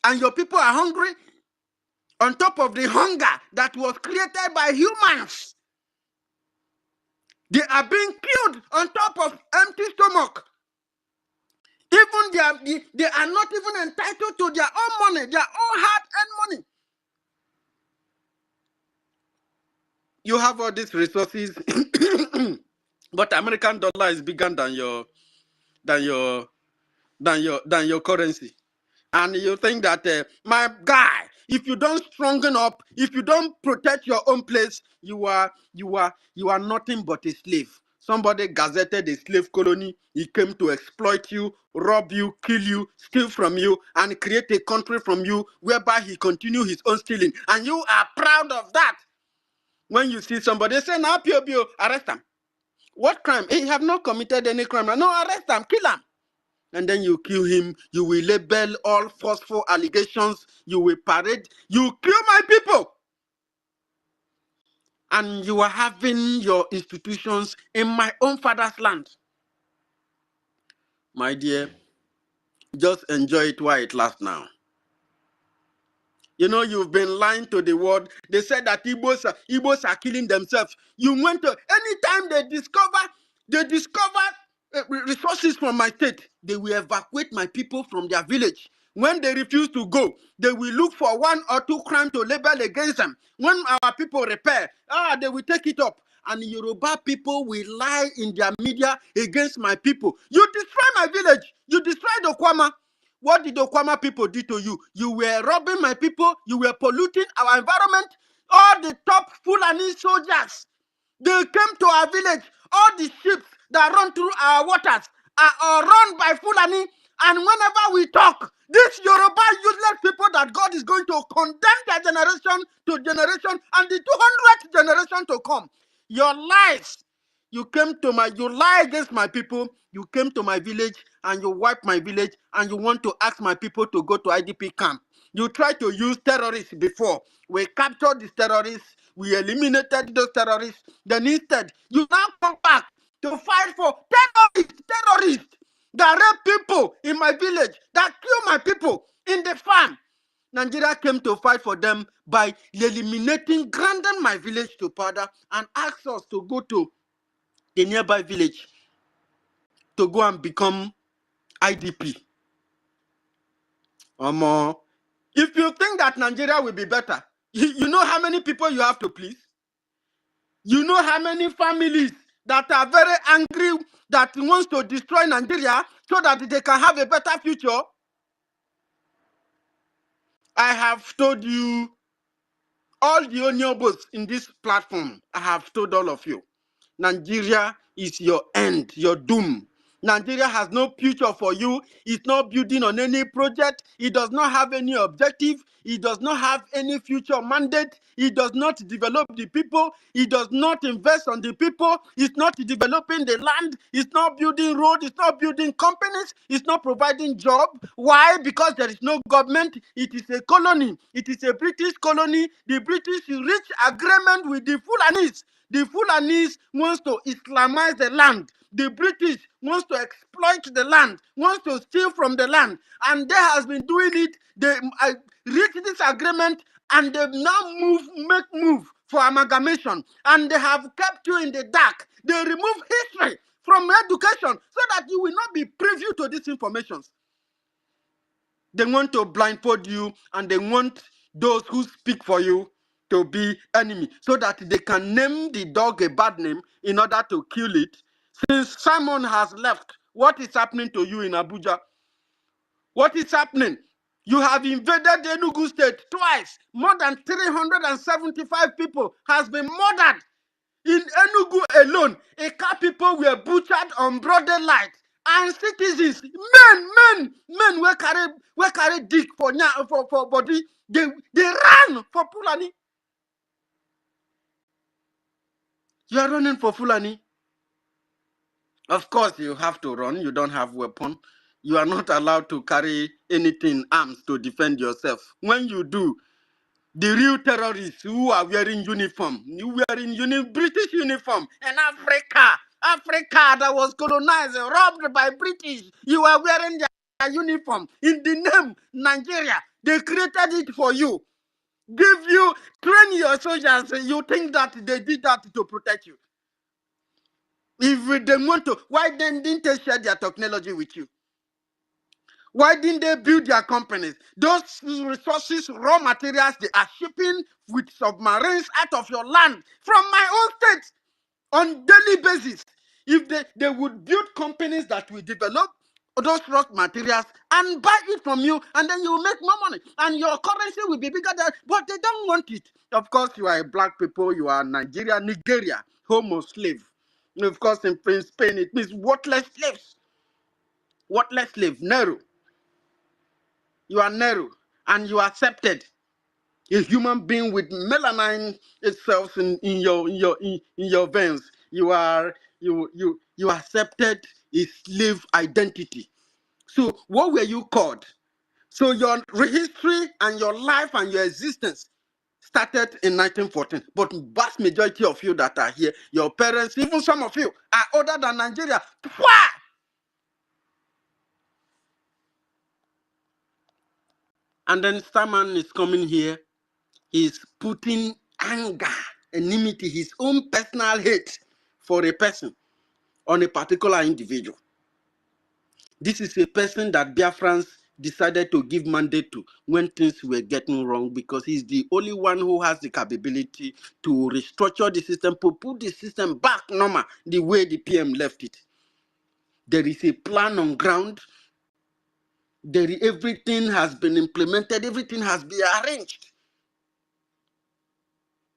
and your people are hungry on top of the hunger that was created by humans. They are being killed on top of empty stomach. Even they are not even entitled to their own money, their own hard-earned money. You have all these resources, but American dollar is bigger than your currency. And you think that my guy, if you don't strengthen up, if you don't protect your own place, you are nothing but a slave. Somebody gazetted a slave colony. He came to exploit you, rob you, kill you, steal from you, and create a country from you whereby he continue his own stealing. And you are proud of that. When you see somebody say, "Now, Pio, arrest him." What crime? He have not committed any crime. No, arrest him, kill him. And then you kill him. You will label all falseful allegations. You will parade. You kill my people. And you are having your institutions in my own father's land. My dear, just enjoy it while it lasts now. You know, you've been lying to the world. They said that Igbos are killing themselves. You went to, anytime they discover resources from my state, they will evacuate my people from their village. When they refuse to go, they will look for 1 or 2 crimes to label against them. When our people repair, they will take it up. And Yoruba people will lie in their media against my people. You destroy my village. You destroyed Okwama. What did Okwama people do to you? You were robbing my people. You were polluting our environment. All the top Fulani soldiers, they came to our village. All the ships that run through our waters are run by Fulani. And whenever we talk, this Yoruba useless people that God is going to condemn their generation to generation and the 200th generation to come. Your lies. You lie against my people. You came to my village and you wipe my village and you want to ask my people to go to IDP camp. You tried to use terrorists before. We captured these terrorists. We eliminated those terrorists. Then instead, you now come back to fight for terrorists that rape people in my village, that kill my people in the farm. Nigeria came to fight for them by eliminating, granting my village to powder and asked us to go to the nearby village to go and become IDP. If you think that Nigeria will be better, you know how many people you have to please? You know how many families that are very angry that wants to destroy Nigeria so that they can have a better future? I have told you, all the oniobos in this platform, I have told all of you, Nigeria is your end, your doom. Nigeria has no future for you. It's not building on any project. It does not have any objective. It does not have any future mandate. It does not develop the people. It does not invest on the people. It's not developing the land. It's not building roads. It's not building companies. It's not providing job. Why? Because there is no government. It is a colony. It is a British colony. The British reached agreement with the Fulanis. The Fulanis wants to Islamize the land. The British wants to exploit the land, wants to steal from the land. And they has been doing it. They reached this agreement and they now make move for amalgamation. And they have kept you in the dark. They remove history from education so that you will not be privy to these informations. They want to blindfold you and they want those who speak for you to be enemy so that they can name the dog a bad name in order to kill it. Since Simon has left, what is happening to you in Abuja? What is happening? You have invaded the Enugu state twice. More than 375 people has been murdered. In Enugu alone, Eka people were butchered on broad daylight. And citizens, men, we carry dick for body. They ran for Fulani. You are running for Fulani. Of course, you have to run. You don't have weapon. You are not allowed to carry anything, arms, to defend yourself. When you do, the real terrorists who are wearing uniform, British uniform, and Africa that was colonized, robbed by British, you are wearing their uniform in the name Nigeria. They created it for you. Train your soldiers. You think that they did that to protect you. If they want to, why then didn't they share their technology with you? Why didn't they build their companies? Those resources, raw materials, they are shipping with submarines out of your land from my own state on daily basis. If they would build companies that will develop those raw materials and buy it from you, and then you will make more money, and your currency will be bigger than, but they don't want it. Of course, you are a black people, you are Nigeria, homo slave. Of course, in Spain, it means worthless slaves. Worthless slave, Nero. You are narrow and you are accepted. A human being with melanin itself in your veins. You accepted a slave identity. So what were you called? So your history and your life and your existence started in 1914. But vast majority of you that are here, your parents, even some of you, are older than Nigeria. Why? And then Starman is coming here. He's putting anger, enmity, his own personal hate for a person on a particular individual. This is a person that Biafrans decided to give mandate to when things were getting wrong, because he's the only one who has the capability to restructure the system, to put the system back normal the way the PM left it. There is a plan on ground. Everything has been implemented. Everything has been arranged.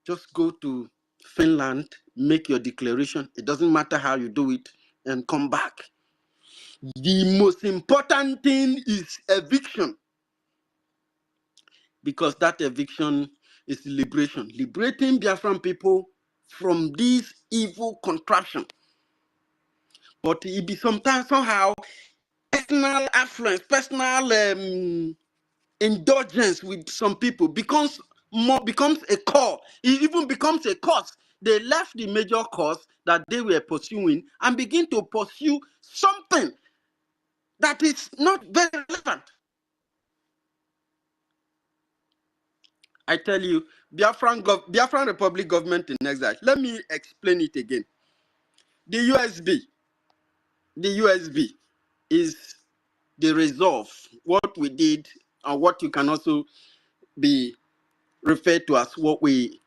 Just go to Finland, make your declaration. It doesn't matter how you do it, and come back. The most important thing is eviction, because that eviction is liberation, liberating Biafran people from this evil contraption. But it be sometimes somehow personal affluence, personal indulgence with some people becomes a core. It even becomes a cause. They left the major cause that they were pursuing and begin to pursue something that is not very relevant. I tell you, Biafran Republic government in exile. Let me explain it again. The USB is the resolve, what we did, and what you can also be referred to as what we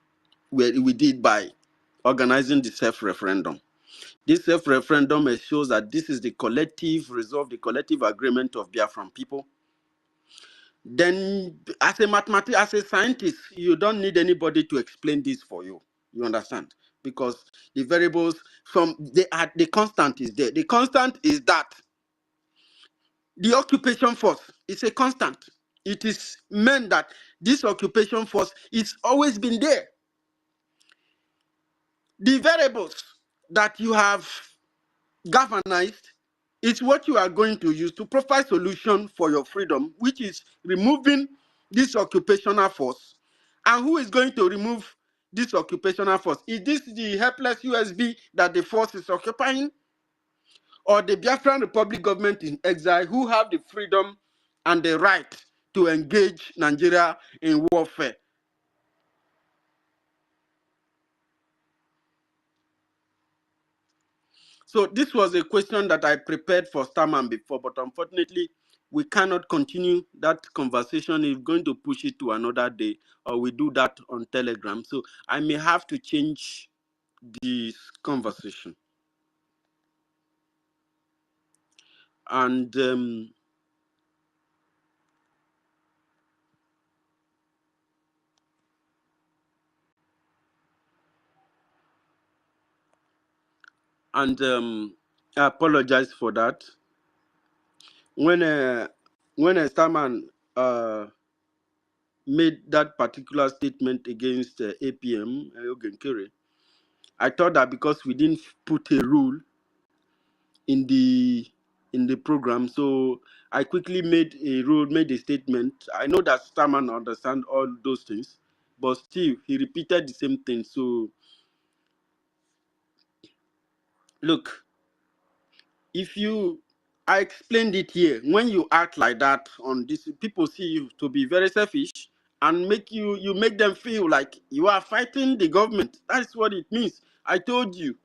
did by organizing the self-referendum. This self-referendum shows that this is the collective resolve, the collective agreement of Biafran people. Then, as a mathematician, as a scientist, you don't need anybody to explain this for you. You understand? Because the variables the constant is there. The constant is that the occupation force is a constant. It is meant that this occupation force is always been there. The variables that you have galvanized is what you are going to use to provide solution for your freedom, which is removing this occupational force. And who is going to remove this occupational force? Is this the helpless USB that the force is occupying? Or the Biafran Republic government in exile, who have the freedom and the right to engage Nigeria in warfare? So this was a question that I prepared for Starman before, but unfortunately, we cannot continue that conversation. If going to push it to another day, or we do that on Telegram. So I may have to change this conversation. And I apologize for that. When Starman made that particular statement against APM, I thought that because we didn't put a rule in the program, so I quickly made a statement. I know that Starman understands all those things, but still he repeated the same thing. So look, I explained it here. When you act like that on this, people see you to be very selfish and you make them feel like you are fighting the government. That's what it means. I told you.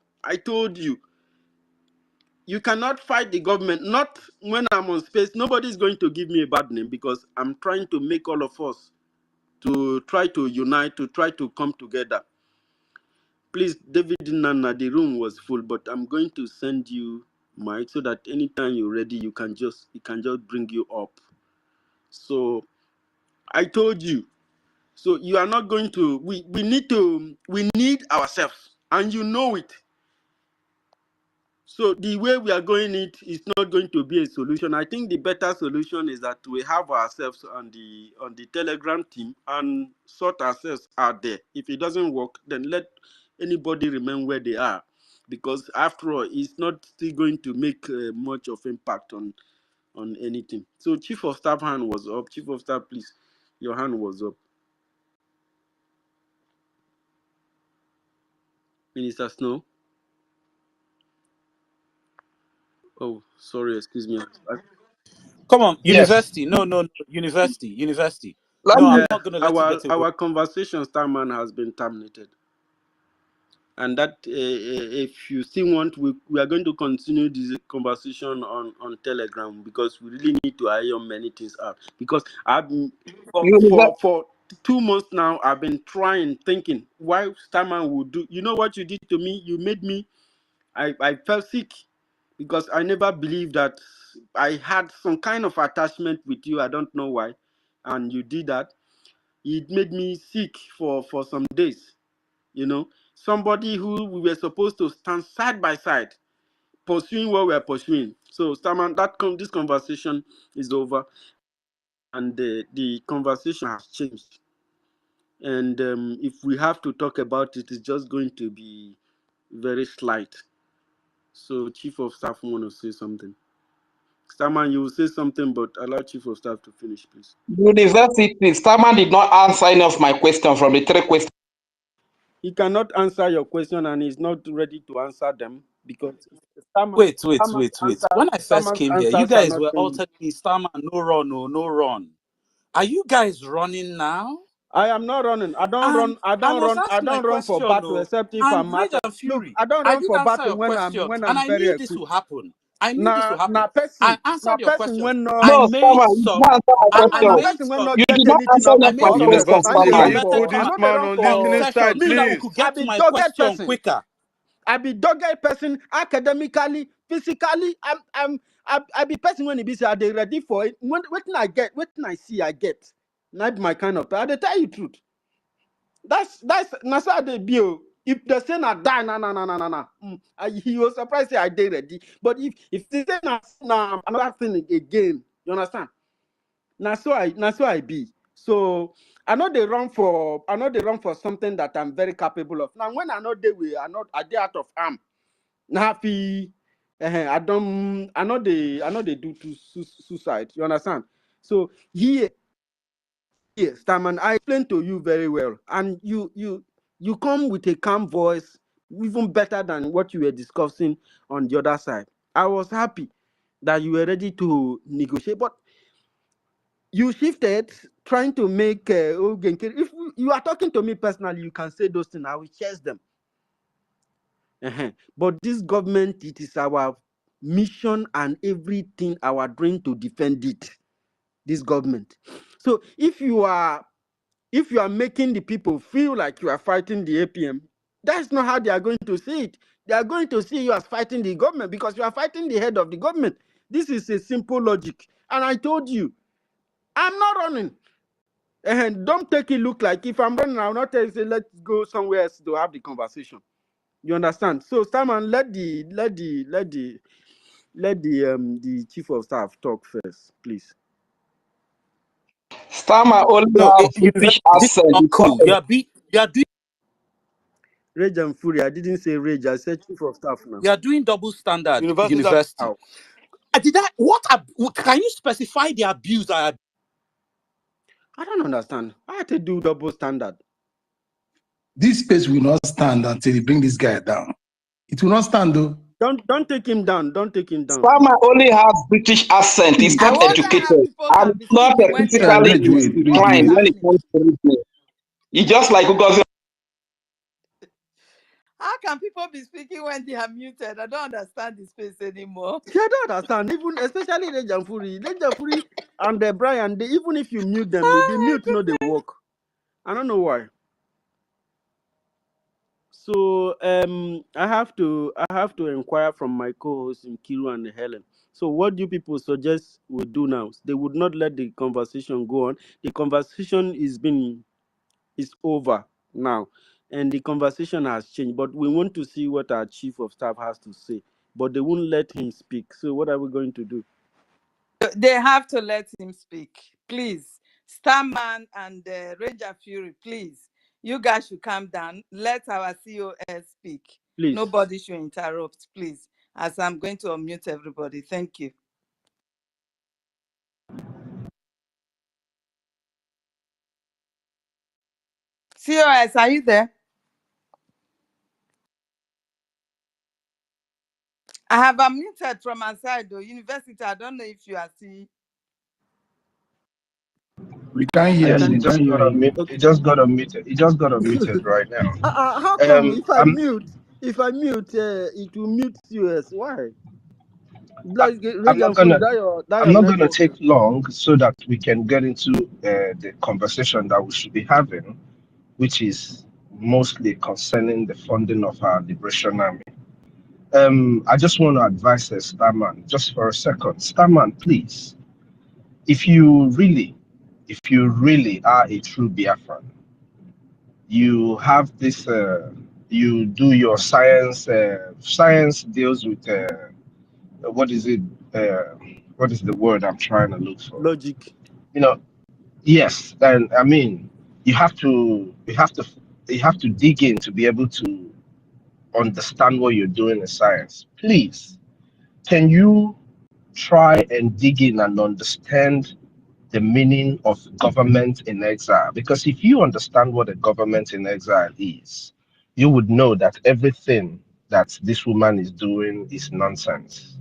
You cannot fight the government. Not when I'm on space. Nobody's going to give me a bad name, because I'm trying to make all of us to try to unite, to try to come together. Please, David Nana, the room was full, but I'm going to send you Mike so that anytime you're ready, it can just bring you up. So I told you. So you are not going to. We need ourselves, and you know it. So the way we are going it is not going to be a solution. I think the better solution is that we have ourselves on the Telegram team and sort ourselves out there. If it doesn't work, then let anybody remain where they are, because after all, it's not still going to make much of impact on anything. So Chief of Staff hand was up. Chief of Staff, please, your hand was up. Minister Snow. Oh, sorry, excuse me. Come on, Yes. university. No, university. Let No, me, I'm not going to let you get away. Our conversation, Starman, has been terminated. and that if you still want, we are going to continue this conversation on Telegram, because we really need to iron many things out. Because I've been for 2 months now, I've been thinking why Starman would do. You know what you did to me? You made me. I felt sick, because I never believed that I had some kind of attachment with you. I don't know why, and you did that. It made me sick for some days. You know, somebody who we were supposed to stand side by side, pursuing what we're pursuing. So, Starman, this conversation is over, and the conversation has changed. And if we have to talk about it, it's just going to be very slight. So, Chief of Staff want to say something. Starman, you will say something, but allow Chief of Staff to finish, please. University, Starman did not answer any of my question from the 3 questions. He cannot answer your question, and he's not ready to answer them, because Wait. When I first Starman's came here, you answers are guys not were all being. telling me, Starman, no run, no run. Are you guys running now? I am not running. I don't And run. I I don't must run. I ask my don't run for question, battle, no. except if I'm And Rage matter. and Look, Fury, I don't I run did for answer battle your when questions, and I'm I very knew this equipped. will happen. I knew this will happen. I Na answered your person questions. when I No, made Starman, you did not some. answer my I na question. made person when some. not You get did not anything answer up any I of to my made talk some first. questions, Na him University, dey can Starman. run you documented put for. I this not dey man run on talking listening for. side, sessions Me so that we please? could I get to be my dogged question person. quicker. I be dogged person academically, physically. I be person when he be say I dey ready for it. When I get, when I see I get. Not my kind of. I dey tell you truth. That's how they be. If the say na die, na. He was surprised say I dey ready. But if they say na another thing again, you understand? Na so I be. So I know they run for something that I'm very capable of. Now when I know they will, I dey out of arm. Na happy. I know they do to suicide. You understand? So here. Yes, Taman, I explained to you very well, and you come with a calm voice, even better than what you were discussing on the other side. I was happy that you were ready to negotiate, but you shifted, trying to make if you are talking to me personally, you can say those things. I will chase them. But this government, it is our mission and everything our dream to defend it. This government. So if you are making the people feel like you are fighting the APM, that's not how they are going to see it. They are going to see you as fighting the government, because you are fighting the head of the government. This is a simple logic. And I told you, I'm not running. And don't take it look like if I'm running, I'll not tell you, say, let's go somewhere else to have the conversation. You understand? So, Simon, let the chief of staff talk first, please. Starman only No, has British this is accent. not It's not cool. You are doing Rage and Fury. I didn't say rage. I said chief of staff now. double standard. University, University. Can you specify the abuse I don't understand. I had to do double standard. This space will not stand until you bring this guy down. It will not stand though. Don't take him down. Don't take him down, Starman please. only has British accent. He's I not wonder how educated people and can be it's not speaking when they are physically Rage, muted. What is inclined when it happening? comes to reading. He just like Ugozi. How can people be speaking when they are muted? I don't understand this space anymore. I don't understand. Even especially Rage and Fury and Brian. Even if you mute them, the Oh mute no they work. I don't know why. So I have to inquire from my co-hosts in Kiru and Helen. So what do people suggest we do now? They would not let the conversation go on. The conversation is over now, and the conversation has changed. But we want to see what our chief of staff has to say. But they won't let him speak. So what are we going to do? They have to let him speak, please. Starman and Ranger Fury, please. You guys should calm down. Let our COS speak. Please. Nobody should interrupt, please. As I'm going to unmute everybody. Thank you. COS, are you there? I have unmuted from my side, though. University, I don't know if you are seeing. We can't hear Yes, you. it We just can't got hear you. unmuted. Okay. It just got unmuted. It just got unmuted right now. How come I'm if I mute, it will mute US? Why? Like I'm not Radiant Fury, gonna that I'm your not gonna network. take long so that we can get into the conversation that we should be having, which is mostly concerning the funding of our Liberation Army. I just want to advise Starman just for a second. Starman, please, if you really are a true Biafran, you have this. You do your science. Science deals with what is it? Uh, what is the word I'm trying to look for? Logic. You know, yes, and I mean, you have to, you have to, you have to dig in to be able to understand what you're doing in science. Please, can you try and dig in and understand the meaning of government in exile? Because if you understand what a government in exile is, you would know that everything that this woman is doing is nonsense.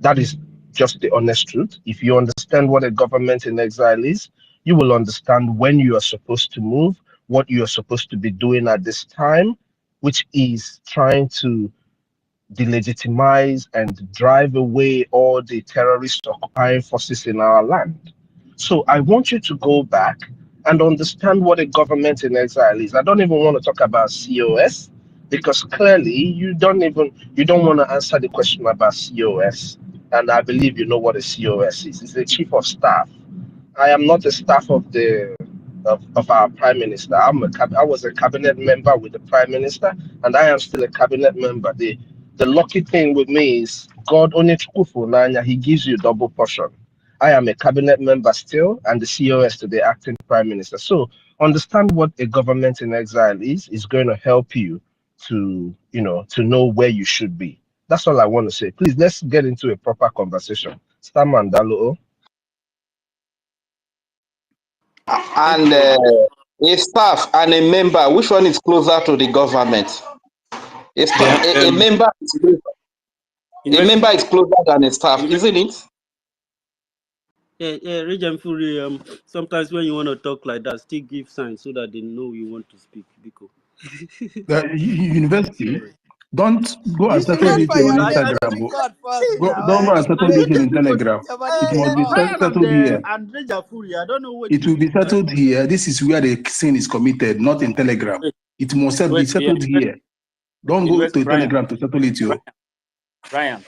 That is just the honest truth. If you understand what a government in exile is, you will understand when you are supposed to move, what you are supposed to be doing at this time, which is trying to delegitimize and drive away all the terrorist occupying forces in our land. So I want you to go back and understand what a government in exile is. I don't even want to talk about COS because clearly you don't want to answer the question about COS. And I believe you know what a COS is. It's the chief of staff. I am not a staff of of our prime minister. I was a cabinet member with the prime minister, and I am still a cabinet member. The lucky thing with me is God only Nanya, He gives you double portion. I am a cabinet member still, and the COS to the acting prime minister. So understand what a government in exile is going to help you to to know where you should be. That's all I want to say. Please let's get into a proper conversation. Stamandalo. And Okay. a staff and a member, which one is closer to the government? Yeah. A member Investing. is closer than a staff, isn't it? Yeah, Radiant Fury, sometimes when you want to talk like that, still give signs so that they know you want to speak. Biko. The university, don't go and You settle wait this for on your I name Instagram. to Oh. record first now. Don't go and I settle this don't in take people. Telegram. Your body It they must be hot. Ryan settled here. and Radiant Fury, I don't know what It will be settled here. This is where the sin is committed, not in Telegram. Wait, It must be wait. Yeah, settled here. Don't go to Brian. Telegram to settle it, yo. Brian.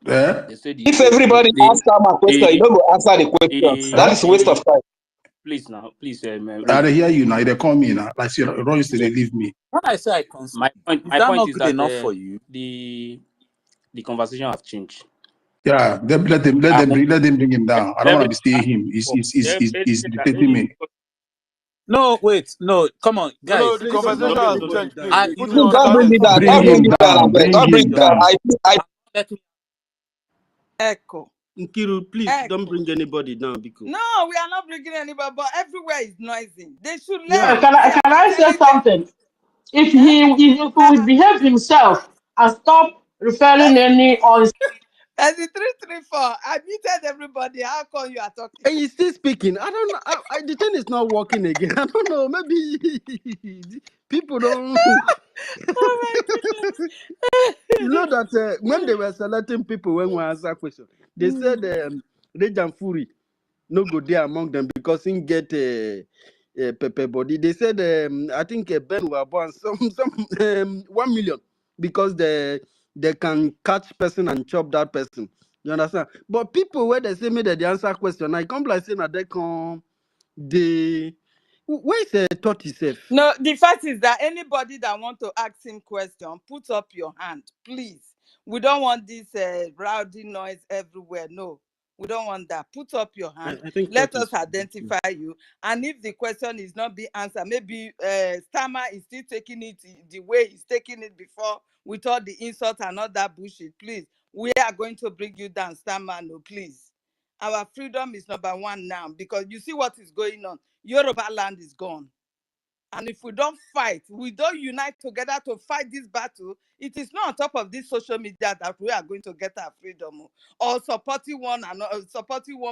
Eh? They said If everybody asks them a question, you don't go answer the questions. That is a waste of time. Please now, please, I Radiant. hear you now. They call me now. Like, you know, used to Yeah. they leave me. When I say I concede, is My that point not is good that enough for you? the conversation have changed. Yeah, let them bring him down. I don't want to be staying him. He's dictating me. No, wait, no, come on, No, guys. the Please This is don't conversation not bring has good. anybody changed. down. Please, I, we you put you know, Please on don't under bring me arrest. down. Bring Don't bring him me down. down. Bring Don't bring him me down. down. I Echo. Nkiru, please don't Echo. bring anybody down because No, we are not bringing anybody, but everywhere is noisy. They should yeah. learn. I Can have been I say telling them. something? If Eh? he will behave himself and stop referring any on As the 334, I muted everybody. How come you are talking? And he's still speaking. I don't know. The thing is not working again. I don't know. Maybe people don't. Oh my goodness. You know that when they were selecting people when we answer questions, they said Rage and Fury no go there among them because he get a pepper body. They said I think Ben will born some 1 million because they can catch person and chop that person. You understand? But people where they say me that they answer question, I come like saying that they come they where is the thought itself? No, the fact is that anybody that want to ask him question, put up your hand, please. We don't want this rowdy noise everywhere. No, we don't want that. Put up your hand. I think Let thought us is identify you. And if the question is not being answered, maybe Stammer is still taking it the way he's taking it before with all the insult and all that bullshit. Please, we are going to bring you down, Stammer. No, please. Our freedom is number one now because you see what is going on. Yoruba land is gone. And if we don't fight, we don't unite together to fight this battle, it is not on top of this social media that we are going to get our freedom, or supporting one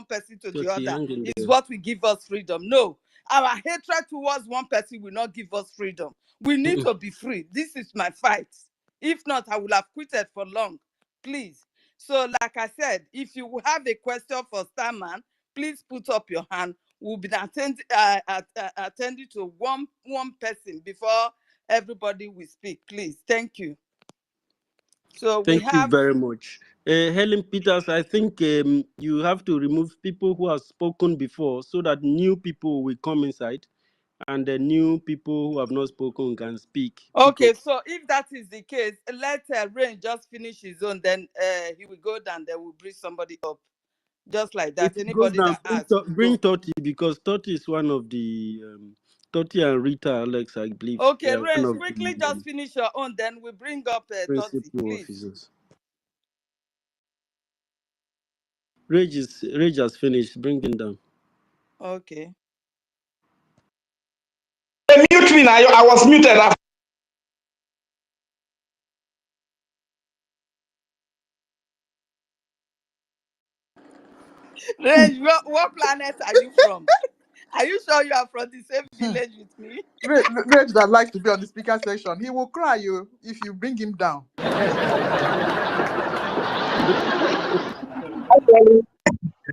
person to the other is what will give us freedom. No, our hatred towards one person will not give us freedom. We need to be free. This is my fight. If not, I will have quitted for long. Please. So, like I said, if you have a question for Starman, please put up your hand. We'll be attending to one person before everybody will speak. Please. Thank you. So Thank you very much. Helen Peters, I think you have to remove people who have spoken before so that new people will come inside and the new people who have not spoken can speak. Okay, so if that is the case, let Rain just finish his own, then he will go down, then we'll bring somebody up. Just like that. Anybody that asks. Bring Toti, because Toti is one of the Toti and Rita Alex, I believe. Okay, Rain, quickly just finish your own, then we bring up Toti, please. Officers. Rage has finished. Bring him down. Okay. Mute me now. I was muted. Rage, what planet are you from? Are you sure you are from the same village with me? Rage that likes to be on the speaker section. He will cry you if you bring him down.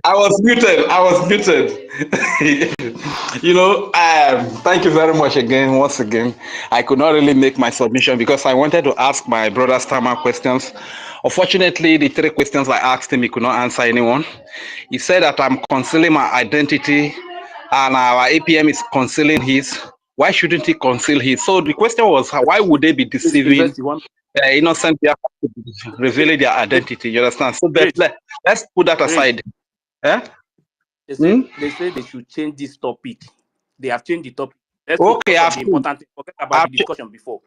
I was muted. Thank you very much again. Once again, I could not really make my submission because I wanted to ask my brother Starman questions. Unfortunately, the 3 questions I asked him, he could not answer anyone. He said that I'm concealing my identity and our APM is concealing his. Why shouldn't he conceal his? So the question was, why would they be deceiving innocent Biafrans, revealing their identity? You understand? So let's put that aside. They say they should change this topic. They have changed the topic. Let's okay, the important thing. Forget about the discussion before.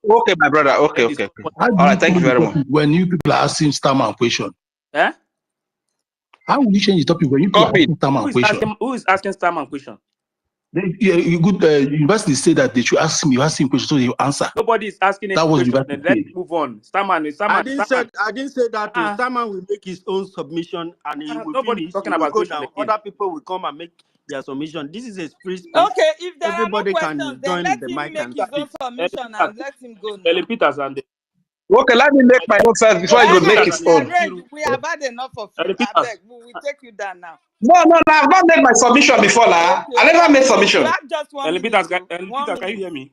Okay, my brother. Okay. All right, thank you very much. When you people are asking Starman question, how will you change the topic when you people are asking Starman question? Who is asking Starman question? University say that they should ask him. You ask him question so he will answer. Nobody is asking any question. Let's move on. Starman. I didn't say that. Starman will make his own submission and he will finish. Talking about go down. Other people will come and make their submission. This is a free space. Okay, if there everybody are no questions, then let him make his own submission and let him go now. Helen Peters and okay, let me make my own first before I go make his own. We have had enough of you. We will take you down now. No, I've not made my submission before now. Okay. I never made submission. You have just 1 minute. Helen Peters, can you hear me?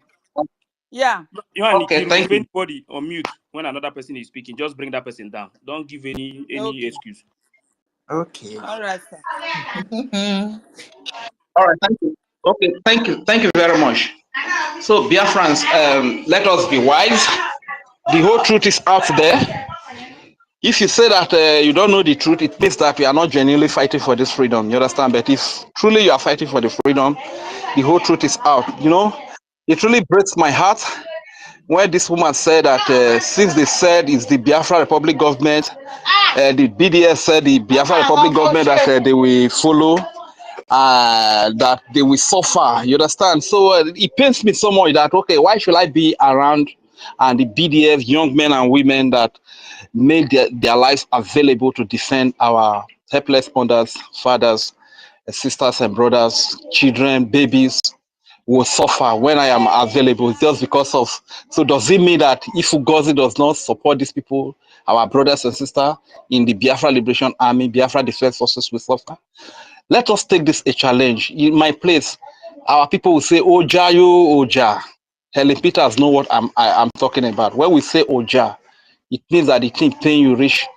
Yeah. You and okay, thank you. Anybody on mute when another person is speaking, just bring that person down. Don't give any excuse. Okay. All right, sir. All right, thank you. Okay, thank you very much. So, Biafrans, let us be wise. The whole truth is out there. If you say that you don't know the truth, it means that we are not genuinely fighting for this freedom. You understand? But if truly you are fighting for the freedom, the whole truth is out. You know, it really breaks my heart when this woman said that since they said it's the Biafra Republic government, the BDS said the Biafra Republic government that they will follow, that they will suffer. You understand? So it pains me so much that, okay, why should I be around and the BDF young men and women that made their lives available to defend our helpless mothers, fathers, sisters and brothers, children, babies will suffer when I am available just because of. So does it mean that if OGOJA does not support these people, our brothers and sisters in the Biafra Liberation Army, Biafra Defense Forces will suffer? Let us take this a challenge. In my place, our people will say, "Oja, you Oja." Helen Peters know what I'm talking about. When we say Oja, it means that the thing pain you reach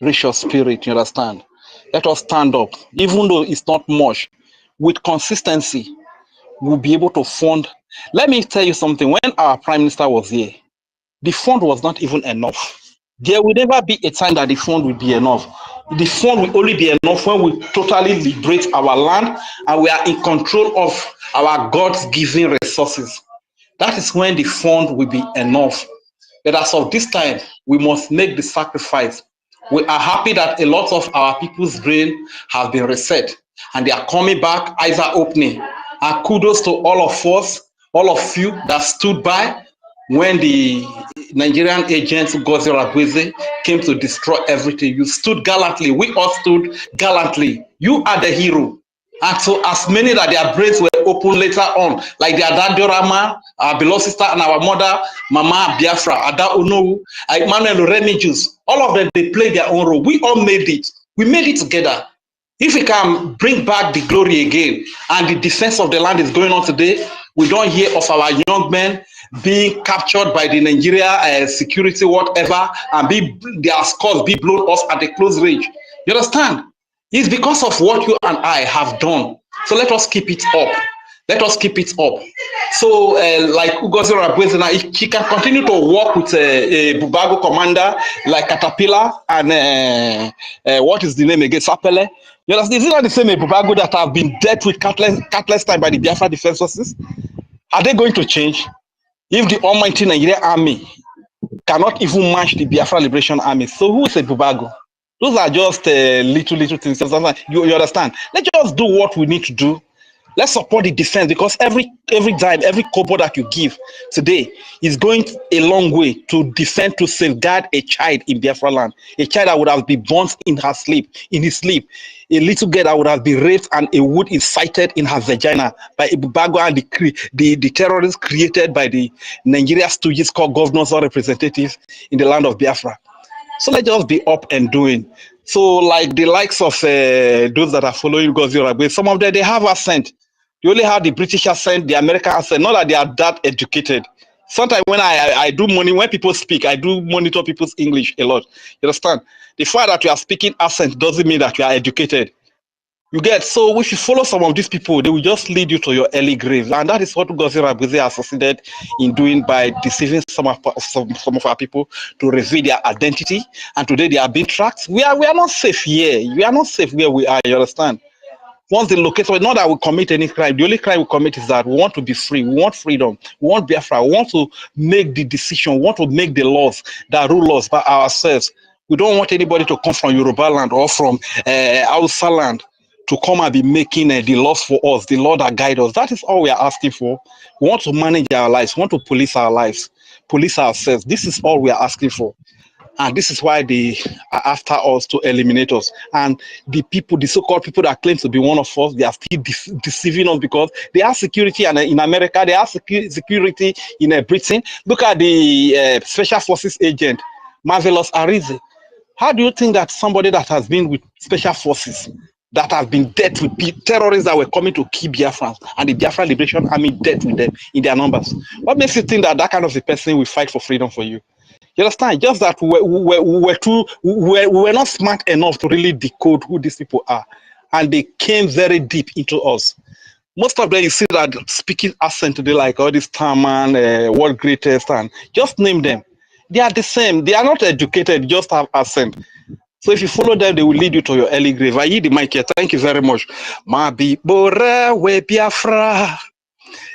your spirit. You understand? Let us stand up, even though it's not much, with consistency. We'll be able to fund. Let me tell you something. When our prime minister was here, the fund was not even enough. There will never be a time that the fund will be enough. The fund will only be enough when we totally liberate our land and we are in control of our God's given resources. That is when the fund will be enough. But as of this time, we must make the sacrifice. We are happy that a lot of our people's brain have been reset and they are coming back, eyes are opening. Kudos to all of us, all of you that stood by when the Nigerian agent Ngozi Rabweze came to destroy everything. You stood gallantly. We all stood gallantly. You are the hero. And so as many that their brains were open later on, like their dad Diorama, our beloved sister, and our mother, Mama Biafra, Ada Onowu, Emmanuel Remigius, all of them, they played their own role. We all made it. We made it together. If we can bring back the glory again, and the defense of the land is going on today, we don't hear of our young men being captured by the Nigeria security, whatever, and their scores be blown off at a close range. You understand? It's because of what you and I have done. So let us keep it up. Let us keep it up. So, like Ngozi Rabweze, he can continue to work with a Bubago commander like Caterpillar and what is the name again? Sapele. You understand? Is it not the same Bubago that have been dealt with countless times by the Biafra Defense Forces? Are they going to change? If the almighty Nigerian army cannot even match the Biafra Liberation Army, so who is a Bubago? Those are just little things. You understand? Let's just do what we need to do. Let's support the defense, because every dime, every kobo that you give today is going a long way to defend, to safeguard a child in Biafra land, a child that would have been born in his sleep, a little girl that would have been raped and a wood incited in her vagina by a Bubago and the terrorists created by the Nigeria stooges called governors or representatives in the land of Biafra. So let's just be up and doing. So like the likes of those that are following Ngozi Rabweze, some of them, they have accent. You only have the British accent, the American accent, not that they are that educated. Sometimes when I do when people speak, I do monitor people's English a lot. You understand? The fact that you are speaking accent doesn't mean that you are educated. You get? So if you follow some of these people, they will just lead you to your early grave. And that is what Ngozi Rabweze has succeeded in doing by deceiving some of our people to reveal their identity. And today they are being tracked. We are not safe here. We are not safe where we are, you understand? Once they locate, not that we commit any crime. The only crime we commit is that we want to be free. We want freedom. We want Biafra. We want to make the decision. We want to make the laws that rule us by ourselves. We don't want anybody to come from Yoruba land or from Hausa land to come and be making the laws for us, the law that guide us. That is all we are asking for. We want to manage our lives. We want to police our lives, police ourselves. This is all we are asking for. And this is why they are after us to eliminate us. And the people, the so-called people that claim to be one of us, they are still deceiving us because they have security in America, they have security in Britain. Look at the Special Forces agent, Marvelous Arize. How do you think that somebody that has been with Special Forces, that have been dealt with terrorists that were coming to kill Biafrans, and the Biafra Liberation Army dealt with them in their numbers? What makes you think that that kind of a person will fight for freedom for you? You understand? Just that we were not smart enough to really decode who these people are. And they came very deep into us. Most of them, you see that speaking accent today, like all this Taman, world greatest, and just name them. They are the same. They are not educated, just have accent. So if you follow them, they will lead you to your early grave. I yield the mic here. Thank you very much. Mabi bora we Biafra.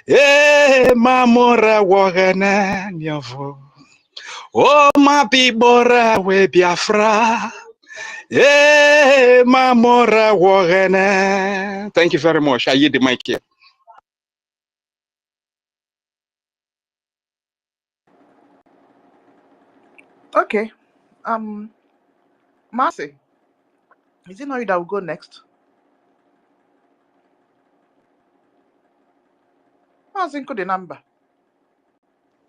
Mamora wagana nyavo. Oh, my people, we Biafra. Mamora wagana. Thank you very much. I yield the mic here. Okay. Marcy, is it not you that will go next? Marcy, include the number.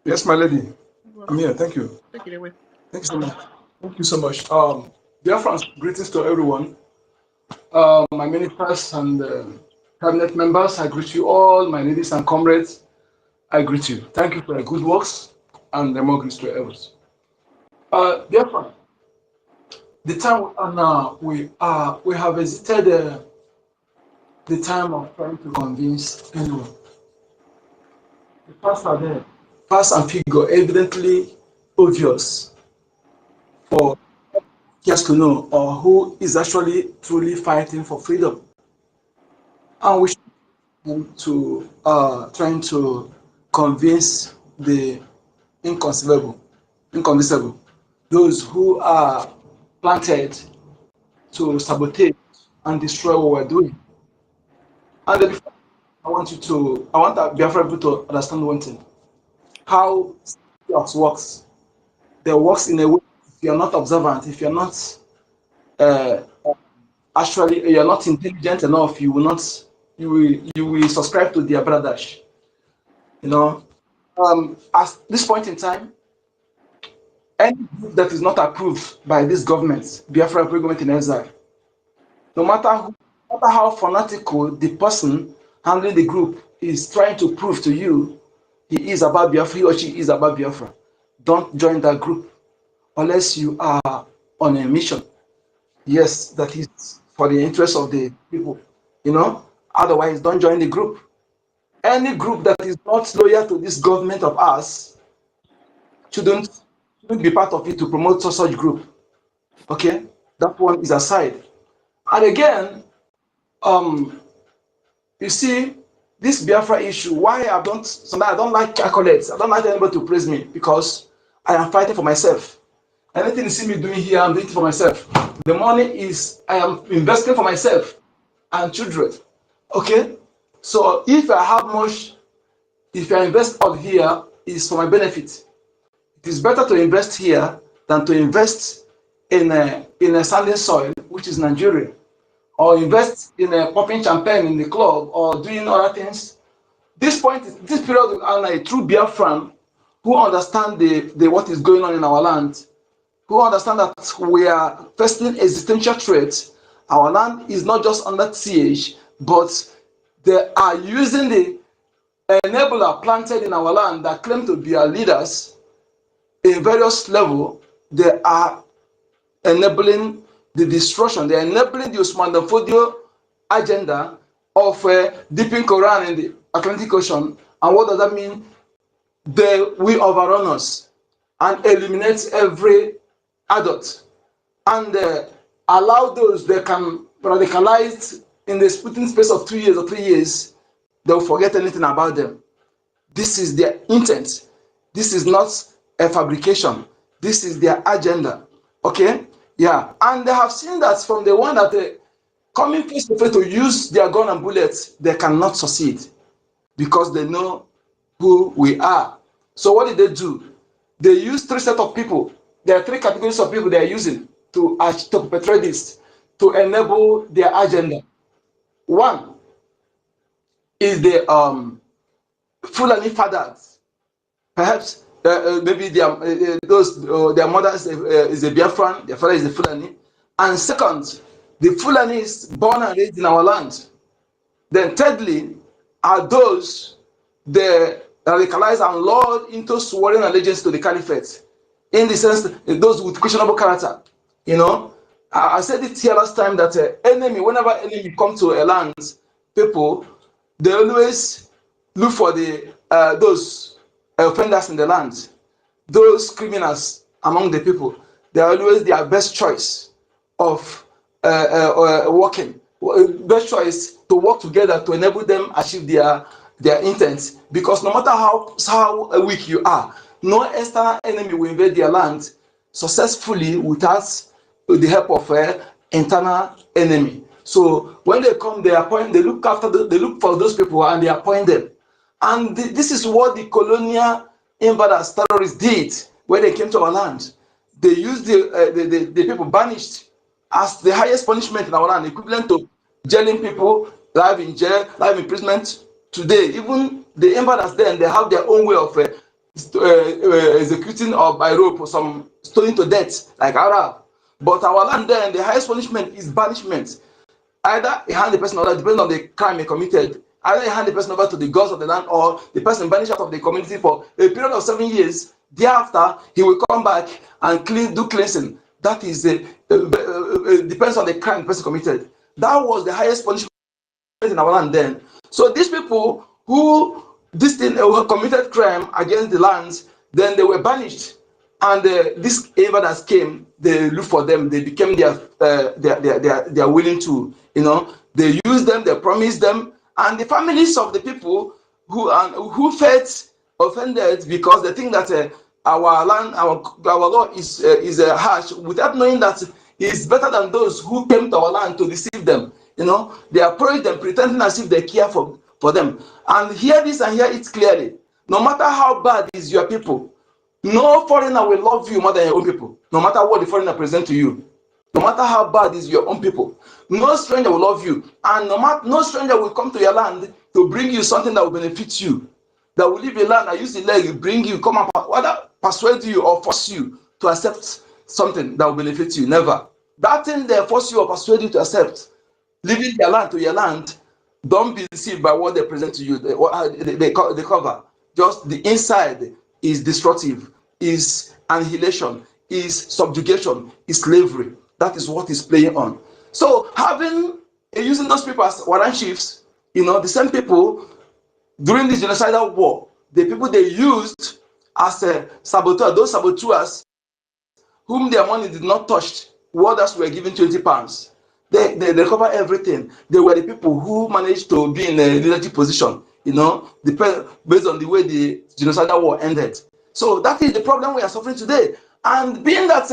Yes, my lady. I'm here. Thank you. Take it away. Thank you so much. Thank you so much. Biafrans, greetings to everyone. My ministers and cabinet members, I greet you all. My ladies and comrades, I greet you. Thank you for your good works and more greetings to others. Biafra, the time we have visited the time of trying to convince anyone. The facts are there. Facts and figure evidently obvious for just to know who is actually truly fighting for freedom. And we should to trying to convince the inconceivable, those who are planted to sabotage and destroy what we're doing. And I want Biafra people to understand one thing. How chaos works. They works in a way, if you're not observant, if you're not actually you're not intelligent enough, you will subscribe to their bradash. You know, at this point in time, any group that is not approved by this government, Biafra government in exile, no matter how fanatical the person handling the group is trying to prove to you, he is about Biafra, he or she is about Biafra. Don't join that group unless you are on a mission. Yes, that is for the interest of the people. You know, otherwise, don't join the group. Any group that is not loyal to this government of ours shouldn't be part of it to promote such group. Okay, that one is aside. And again, you see, this Biafra issue, why I don't like accolades. I don't like anybody to praise me because I am fighting for myself. Anything you see me doing here, I'm doing it for myself. The money is, I am investing for myself and children. Okay? So if I have much, if I invest out here, it's for my benefit. It is better to invest here than to invest in a sandy soil, which is Nigeria, or invest in a popping champagne in the club or doing other things. This period, and a true Biafran who understand the what is going on in our land, who understand that we are facing existential threats. Our land is not just under siege, but they are using the enabler planted in our land that claim to be our leaders in various levels. They are enabling the destruction. They are enabling the Usman Dan Fodio agenda of dipping Quran in the Atlantic Ocean. And what does that mean? They will overrun us and eliminate every adult and allow those that can radicalize in the splitting space of 2 years or 3 years, they'll forget anything about them. This is their intent. This is not a fabrication. This is their agenda. Okay? Yeah. And they have seen that from the one that they coming face to face to use their gun and bullets, they cannot succeed because they know who we are. So what did they do? They use 3 sets of people. There are 3 categories of people they are using to perpetrate this, to enable their agenda. One is the Fulani fathers. Perhaps maybe their mother is a Biafran, their father is a Fulani. And second, the Fulanis born and raised in our land. Then thirdly are those they radicalize and lured into sworn allegiance to the caliphate. In the sense, those with questionable character. You know, I said it here last time that whenever enemy come to a land, people, they always look for those offenders in the land, those criminals among the people. They are always their best choice of working, best choice to work together to enable them achieve their intent. Because no matter how weak you are, no external enemy will invade their land successfully without the help of an internal enemy. So when they come, they look for those people and they appoint them. And this is what the colonial invaders, terrorists did when they came to our land. They used the people banished as the highest punishment in our land, equivalent to jailing people, life in jail, life imprisonment. Today, even the invaders then, they have their own way of executing or by rope or some stoning to death, like Arab. But our land then, the highest punishment is banishment. Either you hand the person over, depending on the crime he committed, either you hand the person over to the gods of the land or the person banished out of the community for a period of 7 years. Thereafter, he will come back and do cleansing. That is depends on the crime the person committed. That was the highest punishment in our land then. So these people who committed crime against the lands, then they were banished. And these invaders came, they looked for them, they became their willing to, they used them, they promised them, and the families of the people who felt offended because they think that our land, our law is harsh, without knowing that it's better than those who came to our land to deceive them. They approach them pretending as if they care for for them. And hear this and hear it clearly. No matter how bad is your people, no foreigner will love you more than your own people, no matter what the foreigner present to you. No matter how bad is your own people, no stranger will love you, and no stranger will come to your land to bring you something that will benefit you, that will leave your land and use the leg, bring you, come and whether persuade you or force you to accept something that will benefit you. Never. That thing they force you or persuade you to accept, leaving their land to your land, don't be deceived by what they present to you. They cover. Just the inside is destructive, is annihilation, is subjugation, is slavery. That is what is playing on. So using those people as warrant chiefs, the same people during this genocidal war, the people they used as a saboteur, those saboteurs whom their money did not touch, others were given 20 pounds. They recover everything. They were the people who managed to be in a leadership position, based on the way the genocidal war ended. So that is the problem we are suffering today. And being that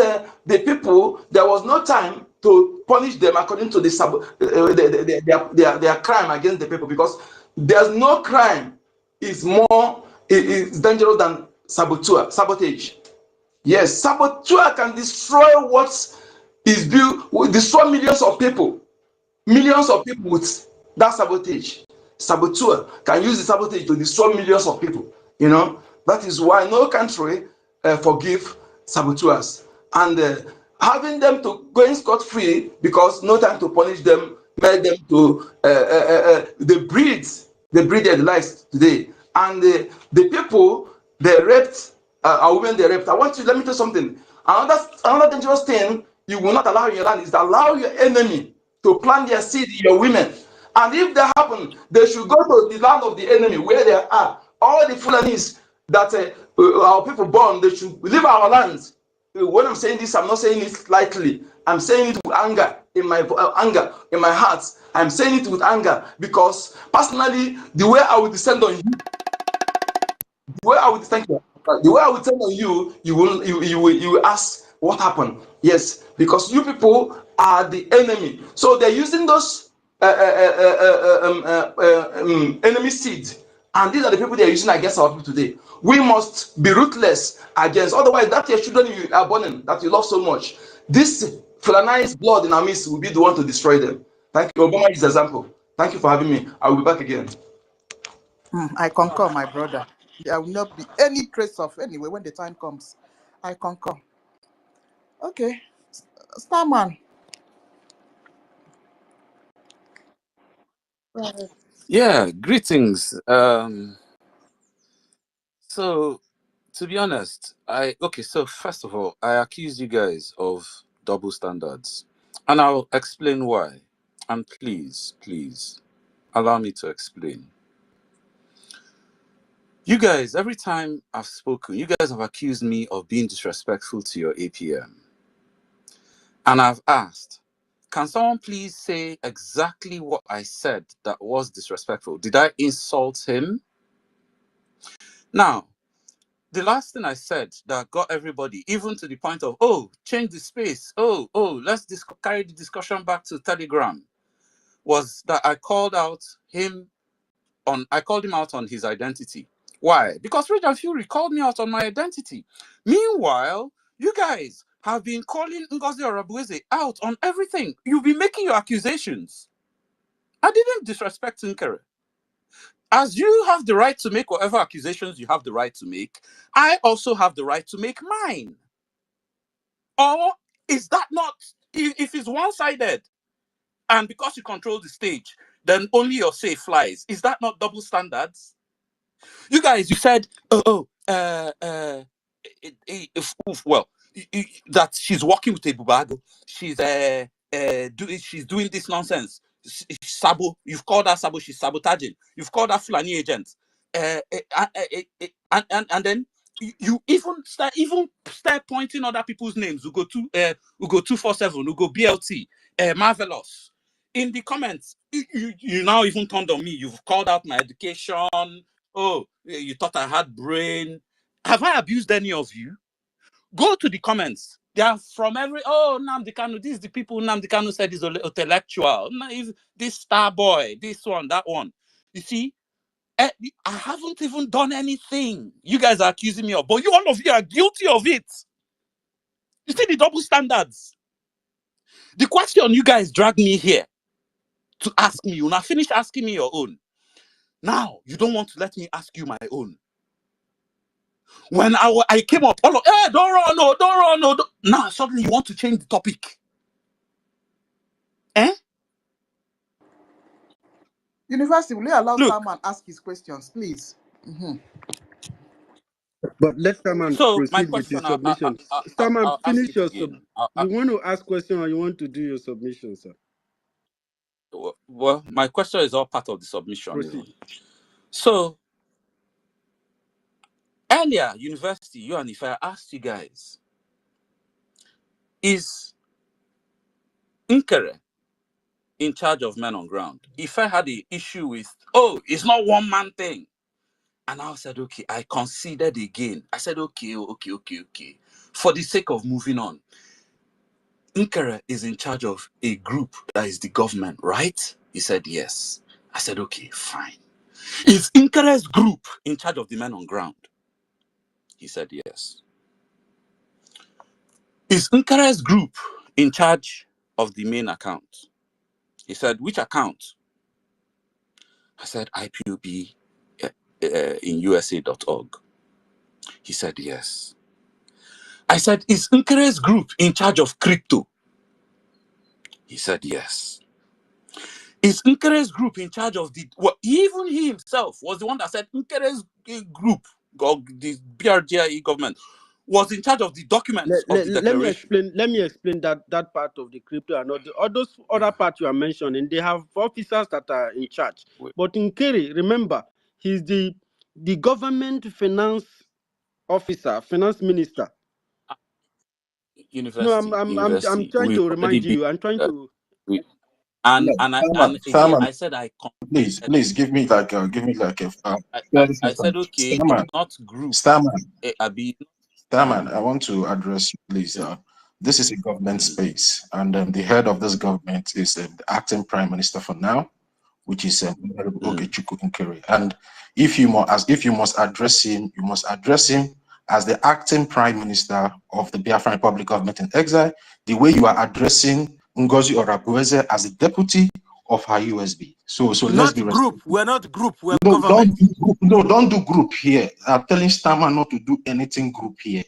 the people, there was no time to punish them according to their crime against the people, because there's no crime is dangerous than sabotage. Yes, saboteur can destroy what is built, will destroy millions of people with that sabotage. Saboteur can use the sabotage to destroy millions of people. That is why no country forgive saboteurs, and having them to going scot-free because no time to punish them made them to they breed their lives today. And the people they raped, our women they raped. Let me tell you something. Another dangerous thing you will not allow in your land is to allow your enemy to plant their seed in your women. And if that happen, they should go to the land of the enemy where they are. All the Fulanis that our people born, they should leave our lands. When I'm saying this, I'm not saying it lightly. I'm saying it with anger in my heart. I'm saying it with anger because personally, the way I will descend on you, the way I will descend on you, you will ask what happened. Yes, because you people are the enemy. So they're using those enemy seeds, and these are the people they are using against our people today. We must be ruthless against, otherwise that your children you are born that you love so much, this Fulanized blood in our midst will be the one to destroy them. Thank you. Obama is the example. Thank you for having me. I will be back again. I concur, my brother. There will not be any trace of anyway when the time comes. I concur. Okay, Starman. Yeah, greetings. So to be honest, so first of all, I accuse you guys of double standards. And I'll explain why. And please allow me to explain. You guys, every time I've spoken, you guys have accused me of being disrespectful to your APM. And I've asked, can someone please say exactly what I said that was disrespectful? Did I insult him? Now, the last thing I said that got everybody, even to the point of, change the space. Let's carry the discussion back to Telegram, was that I called him out on his identity. Why? Because Rich Fury called me out on my identity. Meanwhile, you guys have been calling NGOZI Orabueze out on everything. You've been making your accusations. I didn't disrespect Nkere. As you have the right to make whatever accusations you have the right to make, I also have the right to make mine. Or is that not, if it's one-sided, and because you control the stage, then only your say flies, is that not double standards? You guys, you said, that she's working with a bubago. She's doing this nonsense. Sabo, you've called her Sabo, she's sabotaging. You've called her Fulani agent. And then you even start pointing other people's names. Ugo 247, Ugo BLT, Marvelous. In the comments, you now even turned on me. You've called out my education. Oh, you thought I had brain. Have I abused any of you? Go to the comments. They are from Nnamdi Kanu. These are the people Nnamdi Kanu said is intellectual. This star boy, this one, that one. You see, I haven't even done anything. You guys are accusing me of, but all of you are guilty of it. You see the double standards. The question you guys dragged me here to ask me, you now finish asking me your own. Now you don't want to let me ask you my own. When I came up, all of, hey, don't run, no, don't run, no. Now suddenly you want to change the topic. Eh? University, will you allow Look, Starman ask his questions, please? But let Starman so my proceed with his question, submission. Starman, I'll ask finish it your again. you want to ask question or you want to do your submission, sir? Well, my question is all part of the submission. Proceed. So earlier, University, you and if I asked you guys, is Nkere in charge of men on ground? If I had an issue with, oh, it's not one man thing. And I said, okay, I considered again. I said, okay. For the sake of moving on, Nkere is in charge of a group that is the government, right? He said, yes. I said, okay, fine. Is Nkere's group in charge of the men on ground? He said, yes. Is Nkere's group in charge of the main account? He said, which account? I said, IPOB in USA.org. He said, yes. I said, is Nkere's group in charge of crypto? He said, yes. Is Nkere's group in charge of the, well, even he himself was the one that said Nkere's group, or the BRGIE government, was in charge of the documents of the declaration. Let me explain that part of the crypto and all those other parts you are mentioning. They have officers that are in charge. Wait. But in Nkere, remember, he's the government finance officer, finance minister. University. No, I'm trying We've to already remind been, you. I'm trying to. and again, Starman, I said I please give me like a 30 I said, seconds. okay, it's not group. Starman, Starman, I want to address you, please. This is a government space, and the head of this government is the acting prime minister for now, which is Honorable Ogechukwu Nkere. And if you must address him, you must address him as the acting prime minister of the Biafran Republic government in exile, the way you are addressing NGOZI or Rabueze as the deputy of her USB. So let's be group. respectful. We're not group. We're No, government. don't do group here. I'm telling Starman not to do anything group here.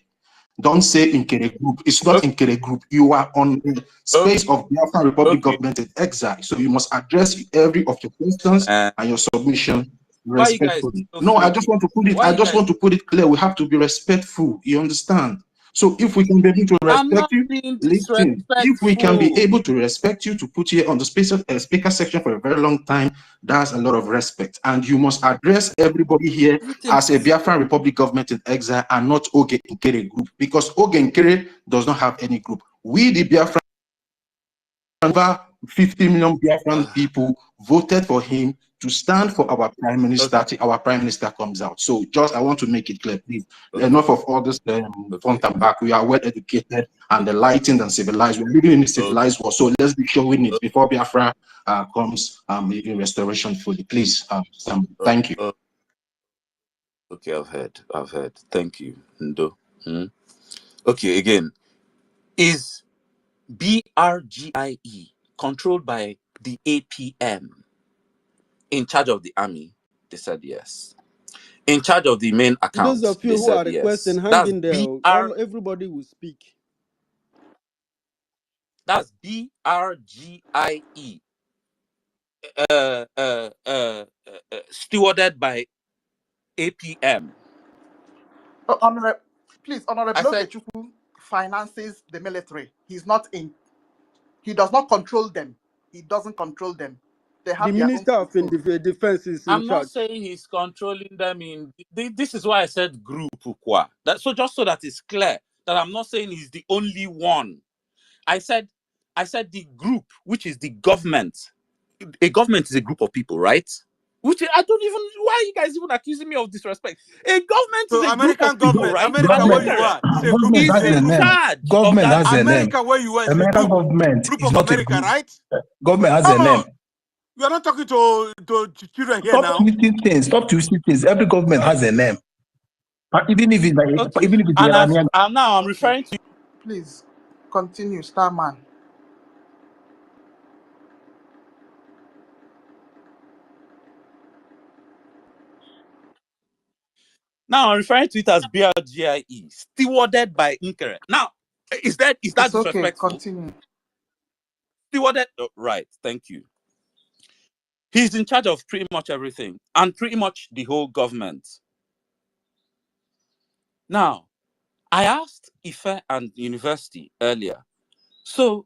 Don't say Nkere group. It's not Nkere group. You are on the space of Biafran Republic government in exile. So you must address every of your questions and your submission respectfully. No, I just want to put it. I just want to put it clear. We have to be respectful. You understand? So if we can be able to respect you, listen. If we can be able to respect you, to put you on the speaker section for a very long time, that's a lot of respect. And you must address everybody here as a Biafran Republic government in exile and not Oge Nkere group, because Oge Nkere does not have any group. We, the Biafran, over 50 million Biafran people voted for him to stand for our prime minister till our prime minister comes out. So I want to make it clear, please. Enough of all this front and back. We are well educated and enlightened and civilized. We're living in a civilized world. So let's be showing it before Biafra comes in restoration fully. Please, thank you. Okay, I've heard. Thank you, Ndo. Okay, again, is BRGIE controlled by the APM in charge of the army? They said yes. In charge of the main account? Those of you who are requesting, hang in there. Everybody will speak. That's BRGIE. Stewarded by APM. Please, Honorable Ogechukwu finances the military. He does not control them. He doesn't control them. They have the Minister of Defense is in charge. I'm not saying he's controlling them this is why I said group. So just so that it's clear that I'm not saying he's the only one. I said the group, which is the government. A government is a group of people, right? Which I don't even, why are you guys even accusing me of disrespect? A government is a American group of people, government, right? America where you are. He's in charge. Government has a name. America where you are. American government group is of not America, a group. right? Government has a name. We are not talking to children here Stop now. twisting things. Stop twisting things. Every government has a name. Even if it's like, Okay. even if it's And Iranian. now I'm Okay. referring to Please continue, Starman. it as BRGIE, stewarded by Nkere. Now, is that It's okay. disrespectful? Continue. Stewarded, oh, right? Thank you. He's in charge of pretty much everything and pretty much the whole government. Now, I asked Ife and university earlier. So,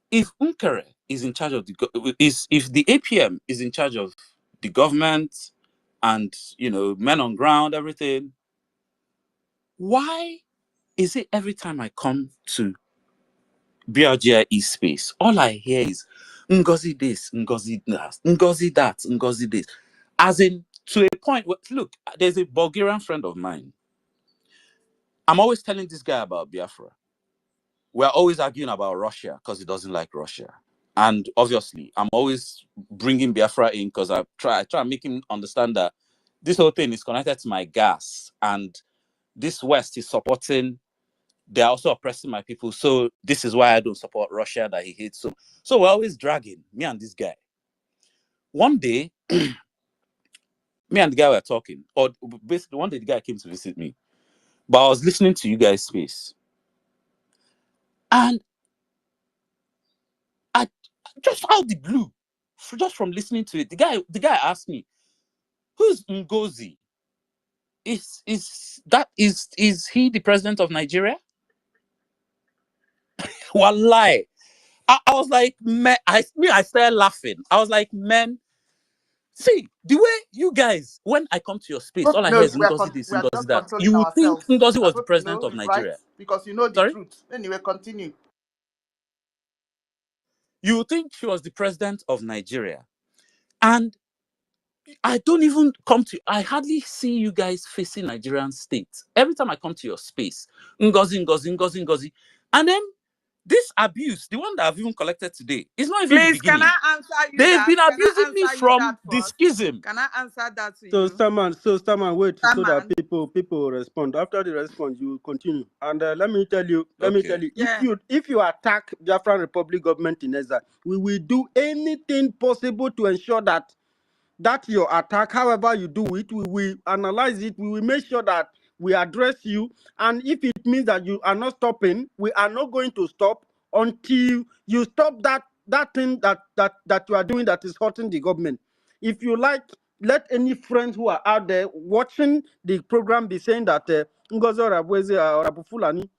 if Nkere is in charge of if the APM is in charge of the government and men on ground, everything, why is it every time I come to BRGIE space, all I hear is Ngozi this, Ngozi that, Ngozi that, Ngozi this. As in, to a point where, look, there's a Bulgarian friend of mine. I'm always telling this guy about Biafra. We're always arguing about Russia because he doesn't like Russia. And obviously, I'm always bringing Biafra in because I try and make him understand that this whole thing is connected to my gas. And this West is supporting, they're also oppressing my people. So this is why I don't support Russia that he hates. So we're always dragging, me and this guy. One day, me and the guy were talking, or basically one day the guy came to visit me. But I was listening to you guys' space. And I just out the blue, just from listening to it, the guy asked me, who's Ngozi? Is he the president of Nigeria? Wallahi. I was like, man, I started laughing. I was like, man, see, the way you guys, when I come to your space, Hope all you I hear know is we are, Ngozi this, we are Ngozi just that. controlling You would think ourselves. Ngozi I was the hope you president know, of right? Nigeria. Because you know the Sorry? truth. Anyway, continue. You would think she was the president of Nigeria. And I don't even I hardly see you guys facing Nigerian state. Every time I come to your space, Ngozi, Ngozi, Ngozi, Ngozi. And then this abuse, the one that I've even collected today, is not even the Please, can beginning. I answer you They've that? been Can I abusing me answer you that from the first? schism. Can I answer that to So you? Starman, wait so that Starman. people will respond. After the response, you continue. And let me tell you, Okay. if Yeah. you attack Biafran Republic government in Ezra, we will do anything possible to ensure that your attack, however you do it, we will analyze it. We will make sure that we address you. And if it means that you are not stopping, we are not going to stop until you stop that thing that you are doing that is hurting the government. If you like, let any friends who are out there watching the program be saying that Ngozi Orabweze or Abu Fulani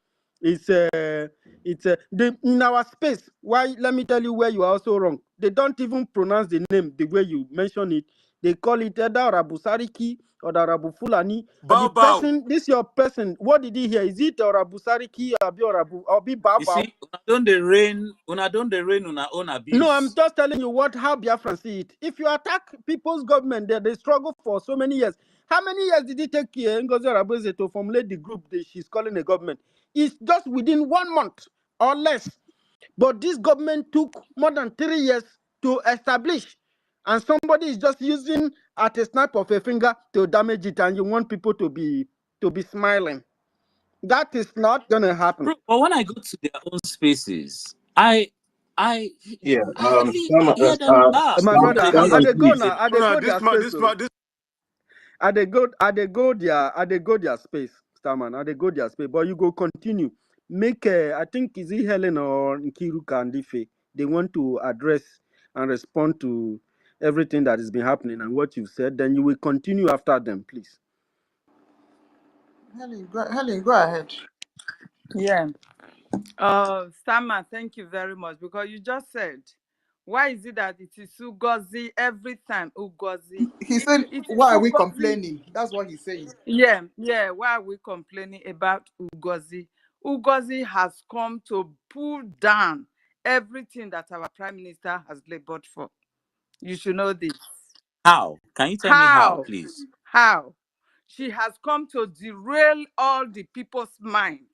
is in our space. Why? Let me tell you where you are also wrong. They don't even pronounce the name the way you mention it. They call it either Rabu Sariki or the Rabu Fulani. And the Bow. person, this your person, what did he hear? Is it Rabu Sariki or Rabu or be You Bao? see, una don't they rain una own No, I'm abuse. just telling you how Biafra see it. If you attack people's government, they struggle for so many years. How many years did it take Ngozi Arabuse to formulate the group that she's calling a government? It's just within 1 month or less. But this government took more than 3 years to establish. And somebody is just using at a snap of a finger to damage it, and you want people to be smiling. That is not gonna happen. Bro, but when I go to their own spaces, I Yeah. hardly hear them laugh My when brother, they say I Starman, they go please. now, I they No, go this their man, space. this So. man, this. I they go their space, Starman. I they go their space, but you go continue. Make I think is it Helen or Nkiruka and Ife? They want to address and respond to everything that has been happening and what you said. Then you will continue after them, please. Helen, go ahead. Yeah. Starman, thank you very much because you just said, why is it that it is Ugozi every time? Ugozi. He said, It is why are we Ugozi. complaining? That's what he's saying. Yeah. Why are we complaining about Ugozi? Ugozi has come to pull down everything that our prime minister has labored for. You should know this. how? Can you tell me how, How? please? How? She has come to derail all the people's mind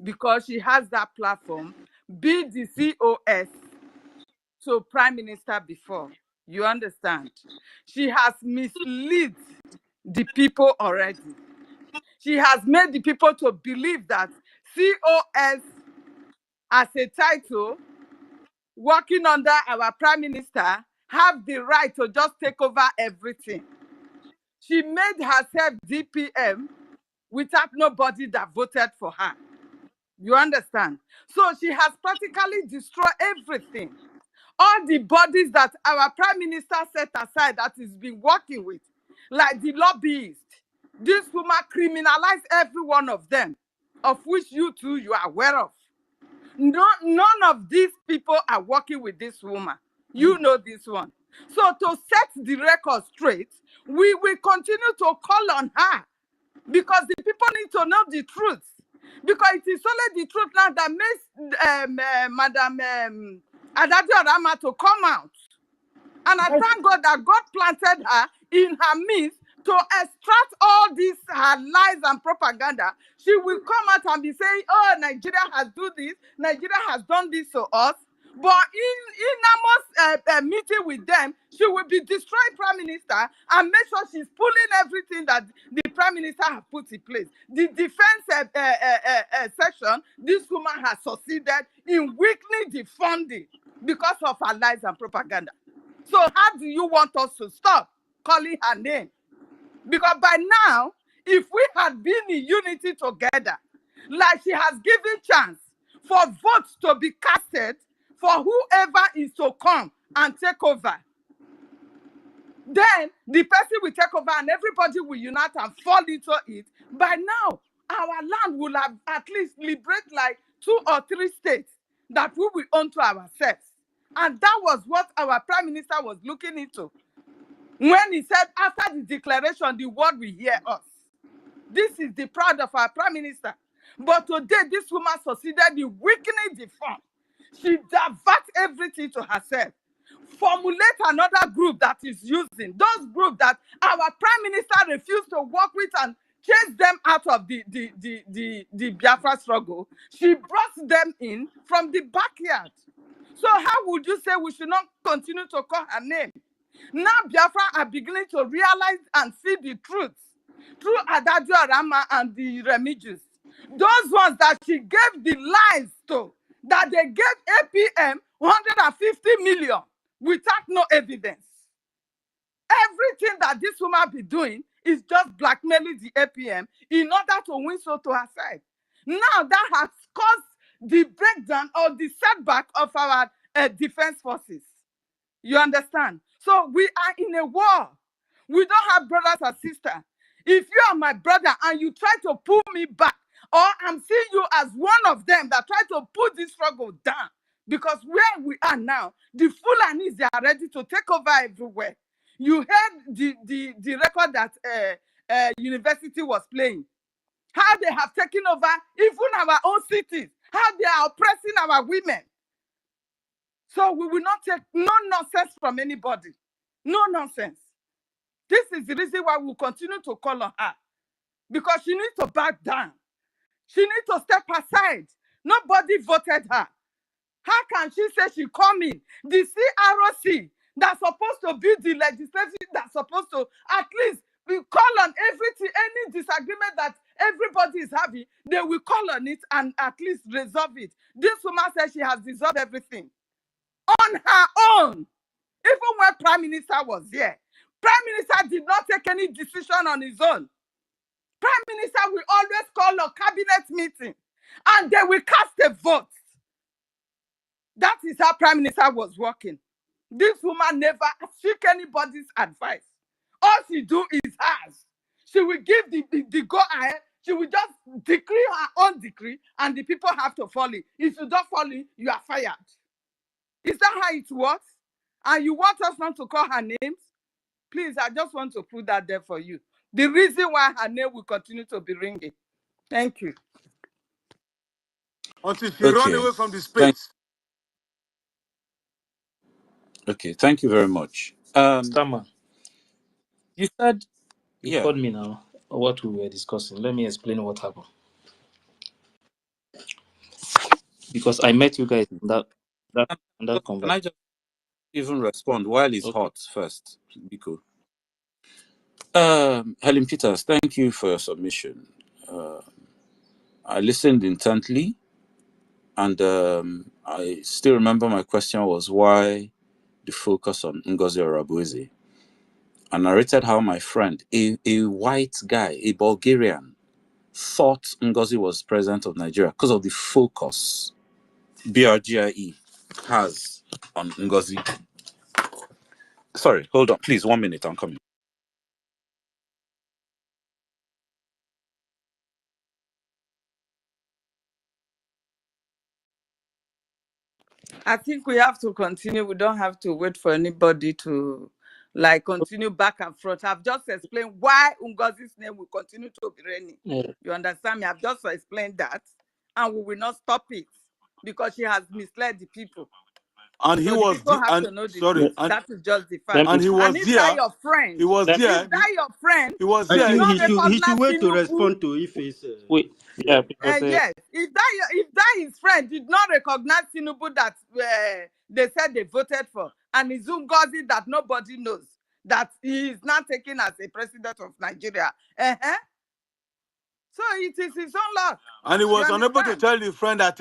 because she has that platform. Be the COS to prime minister before. You understand? She has misled the people already. She has made the people to believe that COS as a title, working under our prime minister, have the right to just take over everything. She made herself DPM without nobody that voted for her. You understand? So she has practically destroyed everything. All the bodies that our prime minister set aside that he's been working with, like the lobbyists, this woman criminalized every one of them, of which you two, you are aware of. No, none of these people are working with this woman. You know this one. So to set the record straight, we will continue to call on her because the people need to know the truth. Because it is only the truth now that makes Madam Adadio Rama to come out. And I thank God that God planted her in her midst to extract all these her lies and propaganda. She will come out and be saying, oh, Nigeria has done this, Nigeria has done this to us. But in Amos' meeting with them, she will be destroying Prime Minister and make sure she's pulling everything that the Prime Minister has put in place. The defense section, this woman has succeeded in weakening the funding because of her lies and propaganda. So how do you want us to stop calling her name? Because by now, if we had been in unity together, like she has given chance for votes to be casted for whoever is to come and take over, then the person will take over and everybody will unite and fall into it. By now, our land will have at least liberate like 2 or 3 states that we will own to ourselves. And that was what our prime minister was looking into when he said, after the declaration, the world will hear us. This is the pride of our prime minister. But today, this woman succeeded in weakening the fund. She diverts everything to herself. Formulate another group that is using those groups that our prime minister refused to work with and chase them out of the Biafra struggle. She brought them in from the backyard. So how would you say we should not continue to call her name? Now Biafra are beginning to realize and see the truth through Adadio Rama and the Remigius. Those ones that she gave the lies to, that they gave APM 150 million without no evidence. Everything that this woman be doing is just blackmailing the APM in order to win so to herself. Now that has caused the breakdown or the setback of our defense forces. You understand? So we are in a war. We don't have brothers and sisters. If you are my brother and you try to pull me back, or I'm seeing you as one of them that try to put this struggle down, because where we are now, the Fulanis, they are ready to take over everywhere. You heard the record that university was playing. How they have taken over even our own cities. How they are oppressing our women. So we will not take no nonsense from anybody. No nonsense. This is the reason why we'll continue to call on her. Because she needs to back down. She needs to step aside. Nobody voted her. How can she say she come in? The CROC that's supposed to be the legislation that's supposed to at least we call on everything, any disagreement that everybody is having, they will call on it and at least resolve it. This woman says she has resolved everything on her own. Even when Prime Minister was here, Prime Minister did not take any decision on his own. Prime Minister will always call a cabinet meeting and they will cast a vote. That is how Prime Minister was working. This woman never seek anybody's advice. All she do is hers. She will give the go ahead. She will just decree her own decree and the people have to follow it. If you don't follow it, you are fired. Is that how it works? And you want us not to call her names? Please, I just want to put that there for you. The reason why her name will continue to be ringing. Thank you. Until she run away from the space. Okay, thank you very much. Stammer, You said, you yeah. called me now. What we were discussing. Let me explain what happened. Because I met you guys in that Can I conversation. even respond while it's Okay. hot first, Biko. Helen Peters, thank you for your submission. I listened intently, and I still remember my question was why the focus on NGOZI Orabueze. I narrated how my friend, a white guy, a Bulgarian, thought NGOZI was president of Nigeria because of the focus BRGIE has on NGOZI. Sorry, hold on, please, 1 minute, I'm coming. I think we have to continue. We don't have to wait for anybody to like continue back and forth. I've just explained why Ngozi's name will continue to be reigning. Yeah. You understand me? I've just explained that, and we will not stop it because she has misled the people. And he So the was people the, have and to know the sorry, truth. That is just the Let fact. me and he was And if that there. your friend, He was let, there. if that your friend He was I did there. think not he should recognize wait to Tinubu, respond to if it's. yeah, because yes, if that his friend did not recognize Tinubu that they said they voted for, and it's Ngozi that nobody knows that he is not taken as a president of Nigeria. So it is his own loss. And he You was unable to understand? tell his friend that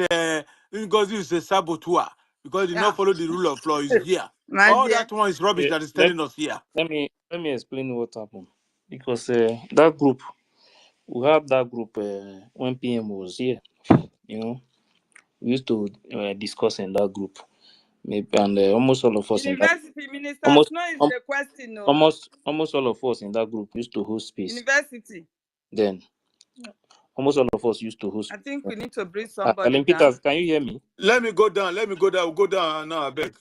Ngozi is a saboteur because he did not Yeah, follow the rule of law. He's here. my All dear. that one is rubbish yeah, that is telling us here. let me explain what happened. Because that group, we have that group when PM was here. You know, we used to discuss in that group. Maybe, and almost all of us in that University Minister almost Snow is um, the question, no. almost all of us in that group used to host space. University. Then almost all of us used to host. I think we need to bring somebody Alan down. Peters, can you hear me? Let me go down. Let me go down. We'll go down now, I beg.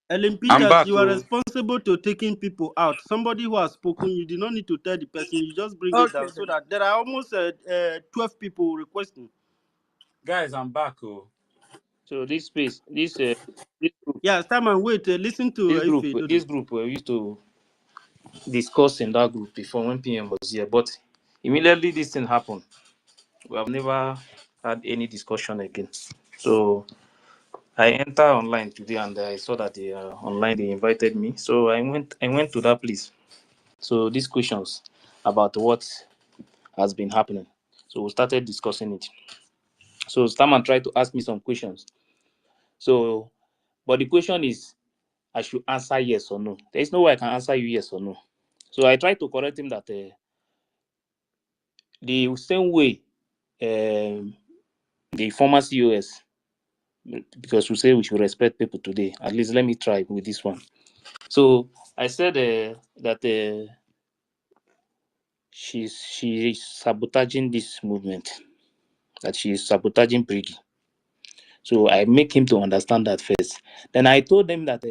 Ellen I'm Peters, back. you are responsible to taking people out. Somebody who has spoken, you did not need to tell the person. You just bring it Okay, down so then. that there are almost 12 people requesting. Guys, I'm back. So this space, this group, Yeah, time and wait. Listen to Ife Dodo. this group we used to discuss in that group before when PM was here, but immediately this thing happened. We have never had any discussion again. So I enter online today and I saw that they are online. They invited me, so I went to that place. So these questions about what has been happening. So we started discussing it. So Starman tried to ask me some questions. So, but the question is, I should answer yes or no. There is no way I can answer you yes or no. So I tried to correct him that the same way the former COS, because we say we should respect people today. At least let me try with this one. So I said that she's sabotaging this movement, that she is sabotaging BRGIE. So I make him to understand that first. Then I told him that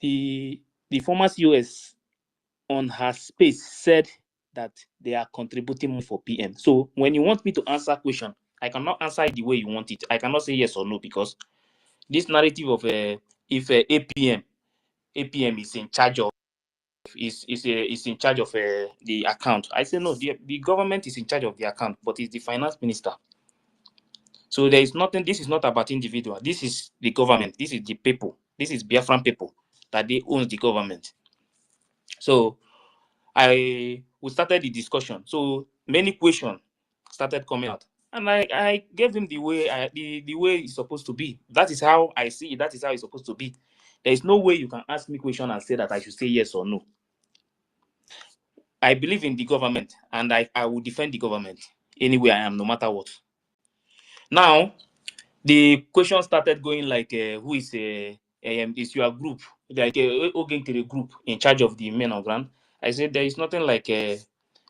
the former COS on her space said that they are contributing more for PM. So when you want me to answer question, I cannot answer it the way you want it. I cannot say yes or no because this narrative of if APM is in charge of is in charge of the account. I say no, the government is in charge of the account, but it's the finance minister. So there is nothing. This is not about individual. This is the government. This is the people. This is Biafran people that they own the government. So we started the discussion. So many questions started coming out, and I gave him the way the way it's supposed to be. That is how I see it. That is how it's supposed to be. There is no way you can ask me question and say that I should say yes or no. I believe in the government, and I will defend the government anywhere I am, no matter what. Now the question started going like, who is is your group, like Ogenkere group in charge of the men on ground? I said there is nothing like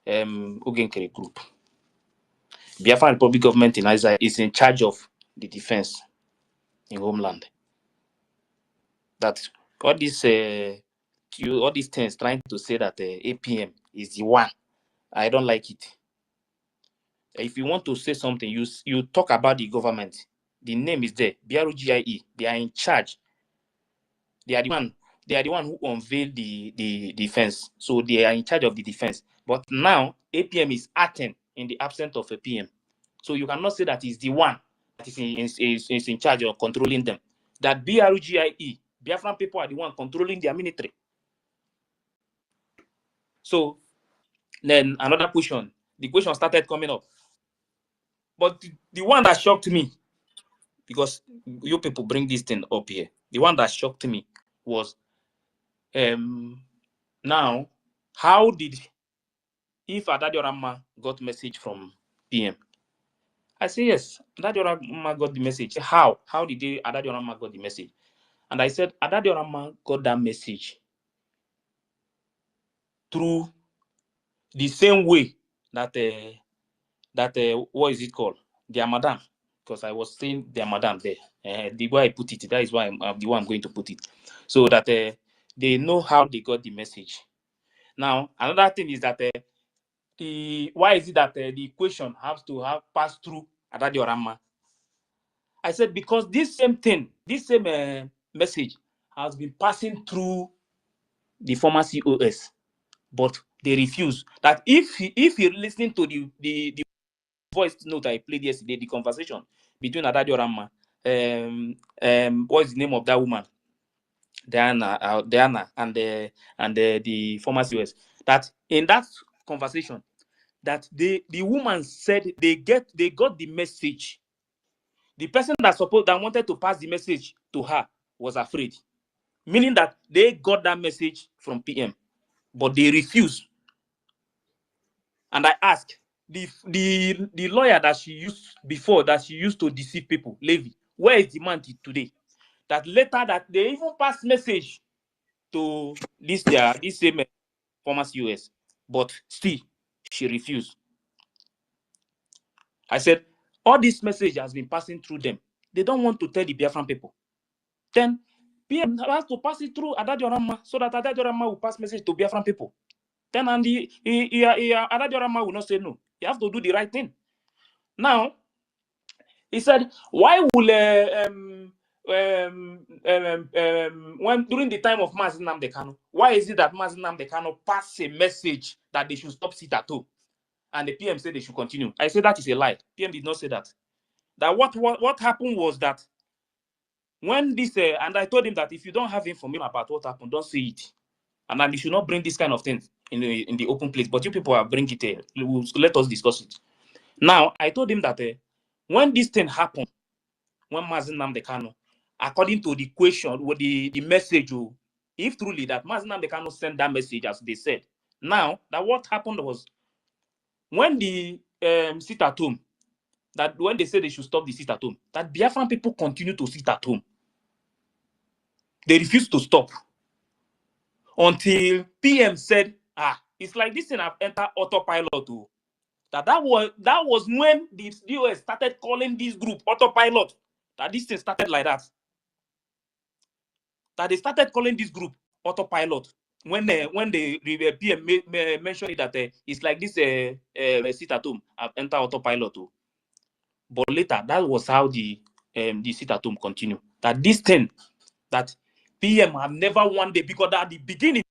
Ogenkere group. Biafran Republic government in Isaiah is in charge of the defense in homeland. That all these all these things trying to say that APM is the one, I don't like it. If you want to say something, you talk about the government. The name is there. BRGIE. They are in charge. They are the one. They are the one who unveiled the defense. So they are in charge of the defense. But now APM is acting in the absence of a PM. So you cannot say that he's the one that is in charge of controlling them. That BRGIE Biafran people are the one controlling their military. So then another question, the question started coming up. But the one that shocked me, because you people bring this thing up here, the one that shocked me was now, how did, if Adadiorama got message from PM? I say yes, Adadiorama got the message. How? How did Adadiorama got the message? And I said Adadiorama got that message through the same way that what is it called? Their madam, because I was saying their madam there. The way I put it, that is why I'm the one I'm going to put it. So that they know how they got the message. Now, another thing is that why is it that the equation has to have passed through Adadiorama? I said because this same thing, this same message has been passing through the former COS, but they refuse. That if you're listening to the voice note I played yesterday, the conversation between Adadiorama, what is the name of that woman? Diana and the former COS. That in that conversation, that the woman said they got the message. The person that wanted to pass the message to her was afraid, meaning that they got that message from PM, but they refused. And I asked the lawyer that she used before, that she used to deceive people, Levy, where is the man today? That later that they even passed message to this same former COS, but still she refused. I said, all this message has been passing through them. They don't want to tell the Biafran people. Then PM has to pass it through Adadiorama so that Adadiorama will pass message to Biafran people. Then and Adadiorama will not say no. You have to do the right thing. Now, he said, why will when during the time of Mazi Nnamdi Kanu, why is it that Mazi Nnamdi Kanu passed a message that they should stop sit at home, and the PM said they should continue? I said that is a lie. PM did not say that. That what happened was that when this and I told him that if you don't have information about what happened, don't say it, and then you should not bring this kind of things in the open place. But you people are bringing it here. Let us discuss it. Now I told him that when this thing happened, when Mazi Nnamdi Kanu, according to the question with the message, if truly that Mazi Nnamdi Kanu sent that message as they said, now that what happened was when the sit at home, that when they said they should stop the sit at home, that Biafran people continue to sit at home. They refused to stop until PM said, it's like this thing have entered autopilot too. That was when the US started calling this group autopilot. That this thing started like that. That they started calling this group autopilot when the PM mentioned that it's like this sit at home have entered autopilot too. But later, that was how the sit at home continued. That this thing that PM have never one day, because at the beginning,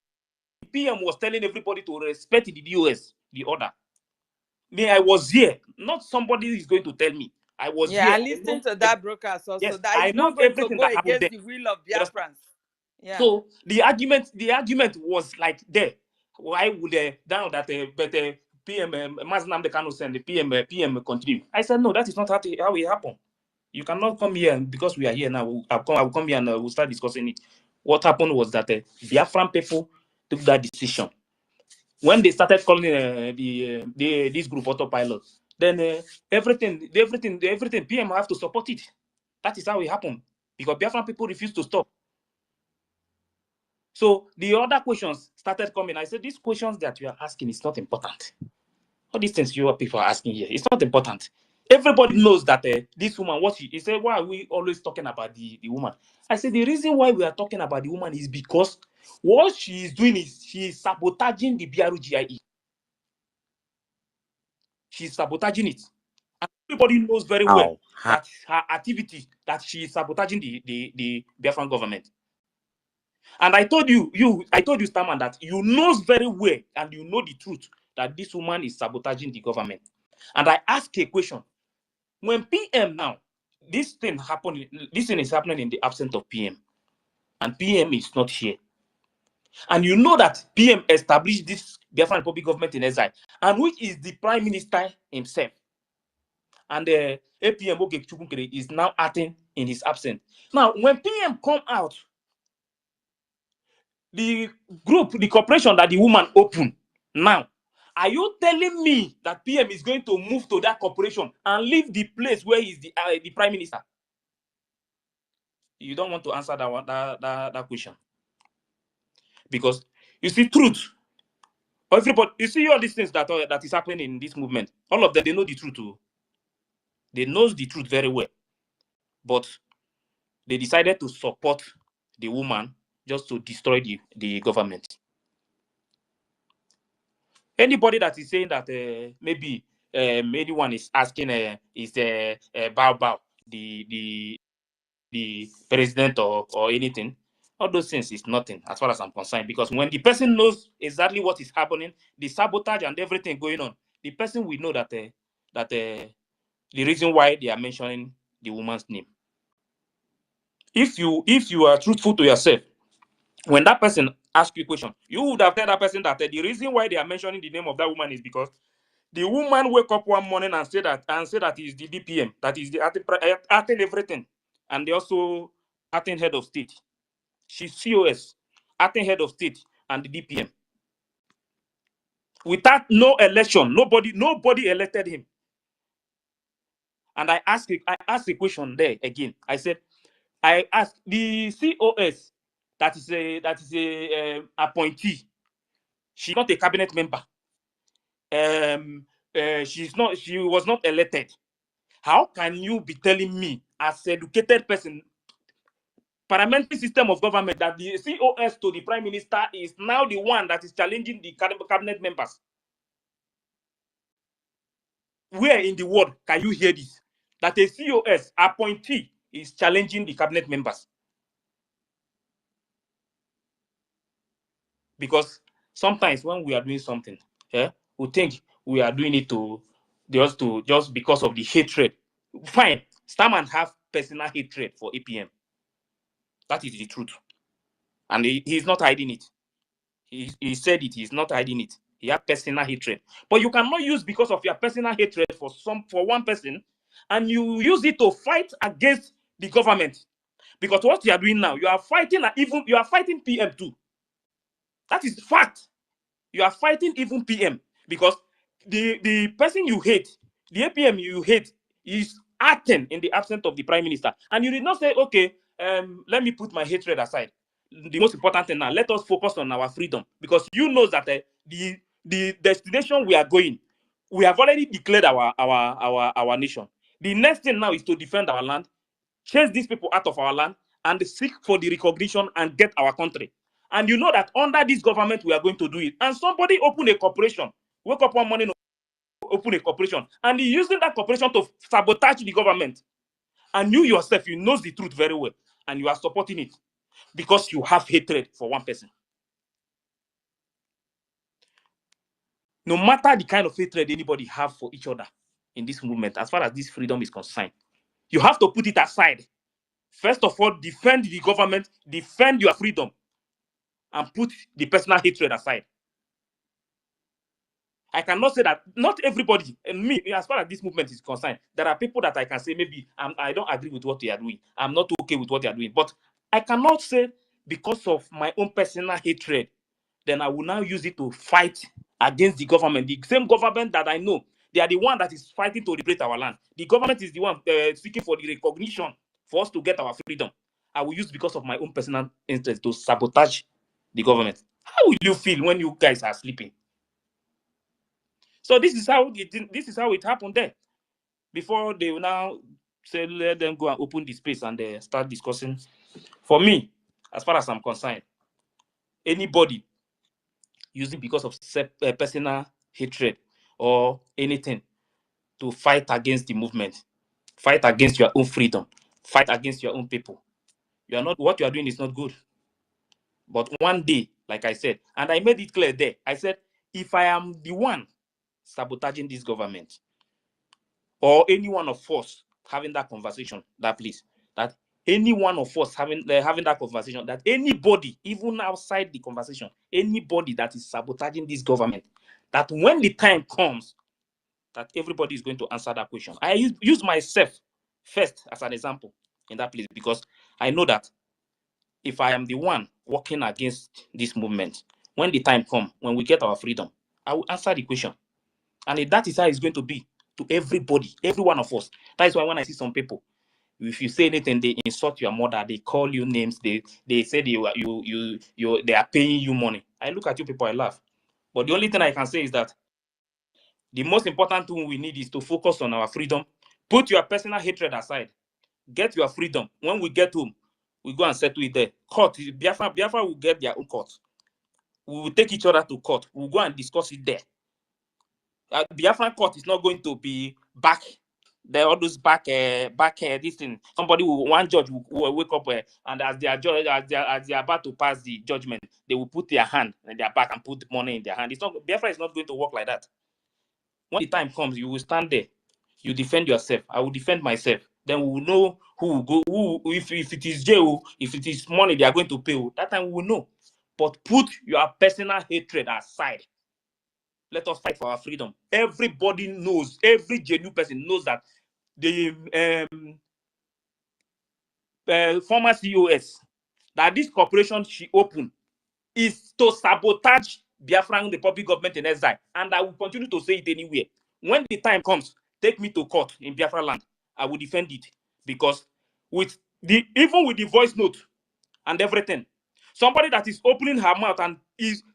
PM was telling everybody to respect the US, the order. Me, I was here. Not somebody is going to tell me. I was here. I listened to that broadcast also. Yes, That I is not know going to everything go that happened there. against the will of Biafrans. Yeah. So the argument was like there. Why would now that PM Mazi Nnamdi Kanu send the PM continue? I said no, that is not how it happened. You cannot come here because we are here now. I'll come here and we'll start discussing it. What happened was that Biafran people took that decision when they started calling this group autopilot. Then everything PM have to support it. That is how it happened because Biafran people refused to stop. So the other questions started coming. I said, these questions that you are asking is not important. All these things you people are asking here, it's not important. Everybody knows that this woman, he said, why are we always talking about the woman? I said, the reason why we are talking about the woman is because what she is doing is she is sabotaging the BRGIE. She's sabotaging it. And everybody knows very well that her activity, that she is sabotaging the Biafran government. And I told you, Starman, that you knows very well and you know the truth that this woman is sabotaging the government. And I ask a question. When PM now, this thing is happening in the absence of PM. and PM is not here. And you know that PM established this Biafran Republic government in exile, and which is the Prime Minister himself. And the APM Oge Chukwukere is now acting in his absence. Now, when PM come out, the group, the corporation that the woman opened, now, are you telling me that PM is going to move to that corporation and leave the place where he's the Prime Minister? You don't want to answer that one, that question. Because you see, truth. Everybody, you see all these things that is happening in this movement. All of them, they know the truth too. They know the truth very well. But they decided to support the woman just to destroy the government. Anybody that is saying that maybe anyone is asking is Bao the president or anything, all those things is nothing as far as I'm concerned. Because when the person knows exactly what is happening, the sabotage and everything going on, the person will know that the reason why they are mentioning the woman's name. If you are truthful to yourself, when that person asks you a question, you would have told that person that the reason why they are mentioning the name of that woman is because the woman wake up one morning and say that is the DPM, that is the acting everything, and they also acting head of state. She's COS, acting head of state, and the DPM. Without no election, nobody elected him. And I asked a question there again. I asked the COS that is a appointee. She's not a cabinet member. She was not elected. How can you be telling me, as an educated person, parliamentary system of government, that the COS to the prime minister is now the one that is challenging the cabinet members? Where in the world can you hear this? That a COS appointee is challenging the cabinet members? Because sometimes when we are doing something, we think we are doing it just because of the hatred. Fine, Starman have personal hatred for APM. That is the truth, and he's not hiding it. He said it. He's not hiding it. He has personal hatred, but you cannot use because of your personal hatred for one person, and you use it to fight against the government. Because what you are doing now, you are fighting PM too. That is fact. You are fighting even PM, because the person you hate, the APM you hate, is acting in the absence of the prime minister, and you did not say, okay, let me put my hatred aside. The most important thing now, let us focus on our freedom, because you know that the destination we are going, we have already declared our nation. The next thing now is to defend our land, chase these people out of our land, and seek for the recognition and get our country. And you know that under this government, we are going to do it. And somebody open a corporation, wake up one morning, open a corporation, and he's using that corporation to sabotage the government. And you yourself, you know the truth very well, and you are supporting it because you have hatred for one person. No matter the kind of hatred anybody have for each other in this movement, as far as this freedom is concerned, you have to put it aside. First of all, defend the government, defend your freedom, and put the personal hatred aside. I cannot say that not everybody, and me, as far as this movement is concerned, there are people that I can say maybe I don't agree with what they are doing. I'm not okay with what they are doing. But I cannot say because of my own personal hatred, then I will now use it to fight against the government. The same government that I know, they are the one that is fighting to liberate our land. The government is the one seeking for the recognition for us to get our freedom. I will use because of my own personal interest to sabotage the government. How will you feel when you guys are sleeping? So this is how it happened there. Before they will now say, let them go and open the space and start discussing. For me, as far as I'm concerned, anybody using because of personal hatred or anything to fight against the movement, fight against your own freedom, fight against your own people, what you are doing is not good. But one day, like I said, and I made it clear there, I said, if I am the one sabotaging this government, or any one of us having that conversation, that please, that any one of us having that conversation, that anybody, even outside the conversation, anybody that is sabotaging this government, that when the time comes, that everybody is going to answer that question. I use myself first as an example in that place, because I know that if I am the one working against this movement, when the time comes, when we get our freedom, I will answer the question. And that is how it's going to be to everybody, every one of us. That is why when I see some people, if you say anything, they insult your mother, they call you names, they say they are paying you money. I look at you people, I laugh. But the only thing I can say is that the most important thing we need is to focus on our freedom. Put your personal hatred aside. Get your freedom. When we get home, we go and settle it there. Court, Biafra will get their own court. We will take each other to court. We'll go and discuss it there. Biafran court is not going to be back. There all those back this thing. Somebody one judge will wake up and as they are about to pass the judgment, they will put their hand in their back and put money in their hand. It's not, Biafra is not going to work like that. When the time comes, you will stand there. You defend yourself. I will defend myself. Then we will know who will go. If it is jail, if it is money they are going to pay. That time we will know. But put your personal hatred aside. Let us fight for our freedom. Everybody knows, every genuine person knows that the former COS, that this corporation she opened is to sabotage Biafran Republic government in exile. And I will continue to say it anywhere. When the time comes, take me to court in Biafra land. I will defend it. Because even with the voice note and everything, somebody that is opening her mouth and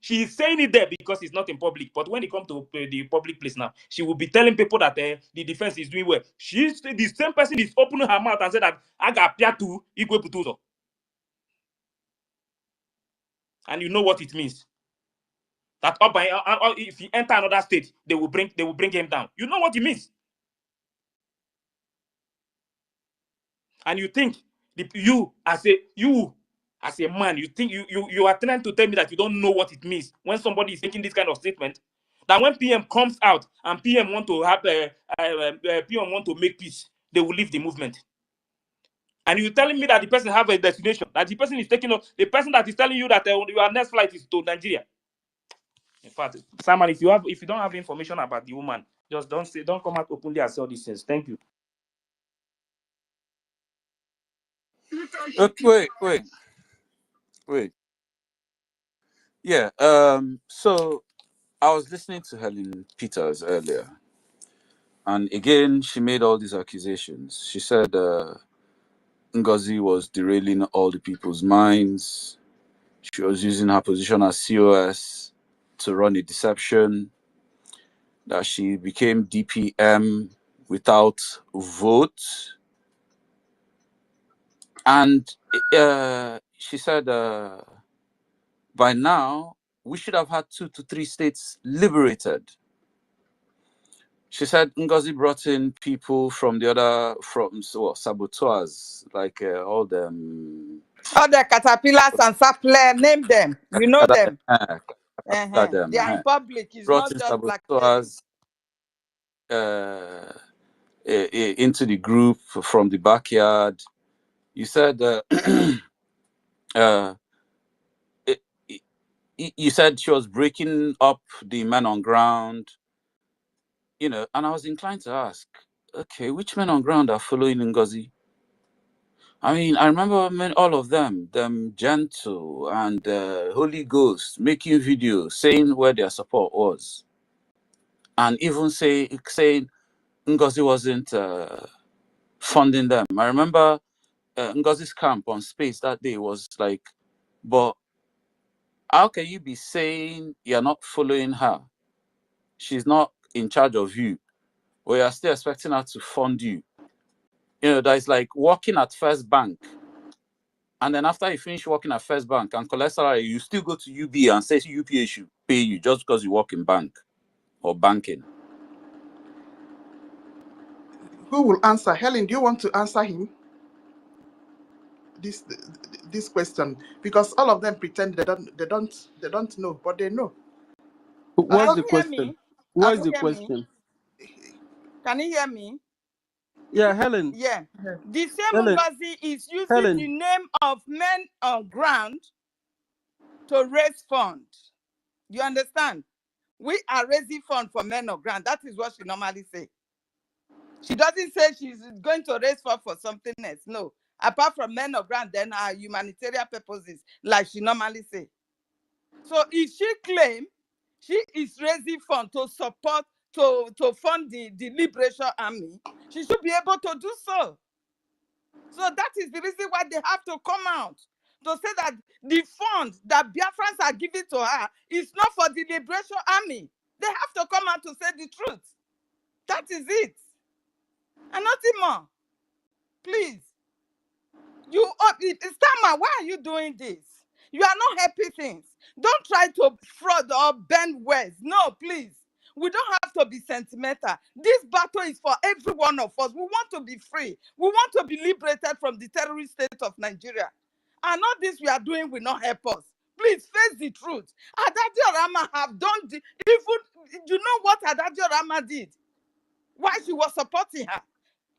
she is saying it there because it's not in public. But when it comes to the public place now, she will be telling people that the defense is doing well. The same person is opening her mouth and said that I got to Igwe Putuzo. And you know what it means. That if he enter another state, they will bring him down. You know what it means. And you think you as a man, you think you are trying to tell me that you don't know what it means when somebody is making this kind of statement. That when PM comes out and PM want to have PM want to make peace, they will leave the movement. And you're telling me that the person have a destination, that the person is taking off, the person that is telling you that your next flight is to Nigeria. In fact, Simon, if you don't have information about the woman, just don't come out openly and say all these things. Thank you. Wait. Yeah. So I was listening to Helen Peters earlier, and again she made all these accusations. She said NGOZI was derailing all the people's minds. She was using her position as COS to run a deception. That she became DPM without vote. And she said by now, we should have had 2 to 3 states liberated. She said NGOZI brought in people from saboteurs, like all them. All the caterpillars and sapler, name them. You know them. They are in public. It's brought not in just black saboteurs into the group from the backyard. You said you said she was breaking up the men on ground, and I was inclined to ask, okay, which men on ground are following NGOZI? I mean, I remember all of them Gentle and Holy Ghost making videos saying where their support was, and even saying NGOZI wasn't funding them. I remember NGOZI's camp on Space that day was like, but how can you be saying you're not following her? She's not in charge of you, but you're still expecting her to fund you. That is like working at First Bank. And then after you finish working at First Bank and collect salary, you still go to UBA and say UPA should pay you just because you work in bank or banking. Who will answer? Helen, do you want to answer him? This question, because all of them pretend they don't know, but they know. What's the question? What is the question? Can you hear me? Yeah, Helen. Yeah. The same Helen. NGOZI is using Helen. the name of men on ground to raise funds. You understand? We are raising funds for men on ground. That is what she normally say. She doesn't say she's going to raise funds for something else. No. Apart from men on ground, then her humanitarian purposes, like she normally say. So if she claim she is raising funds to support, to fund the Liberation Army, she should be able to do so. So that is the reason why they have to come out to say that the fund that Biafrans are giving to her is not for the Liberation Army. They have to come out to say the truth. That is it. And nothing more. Please. You, Stammer, why are you doing this? You are not happy things. Don't try to fraud or bend words. No, please. We don't have to be sentimental. This battle is for every one of us. We want to be free. We want to be liberated from the terrorist state of Nigeria. And all this we are doing will not help us. Please face the truth. Adadio Rama have done even, you know what Adadio Rama did? Why she was supporting her?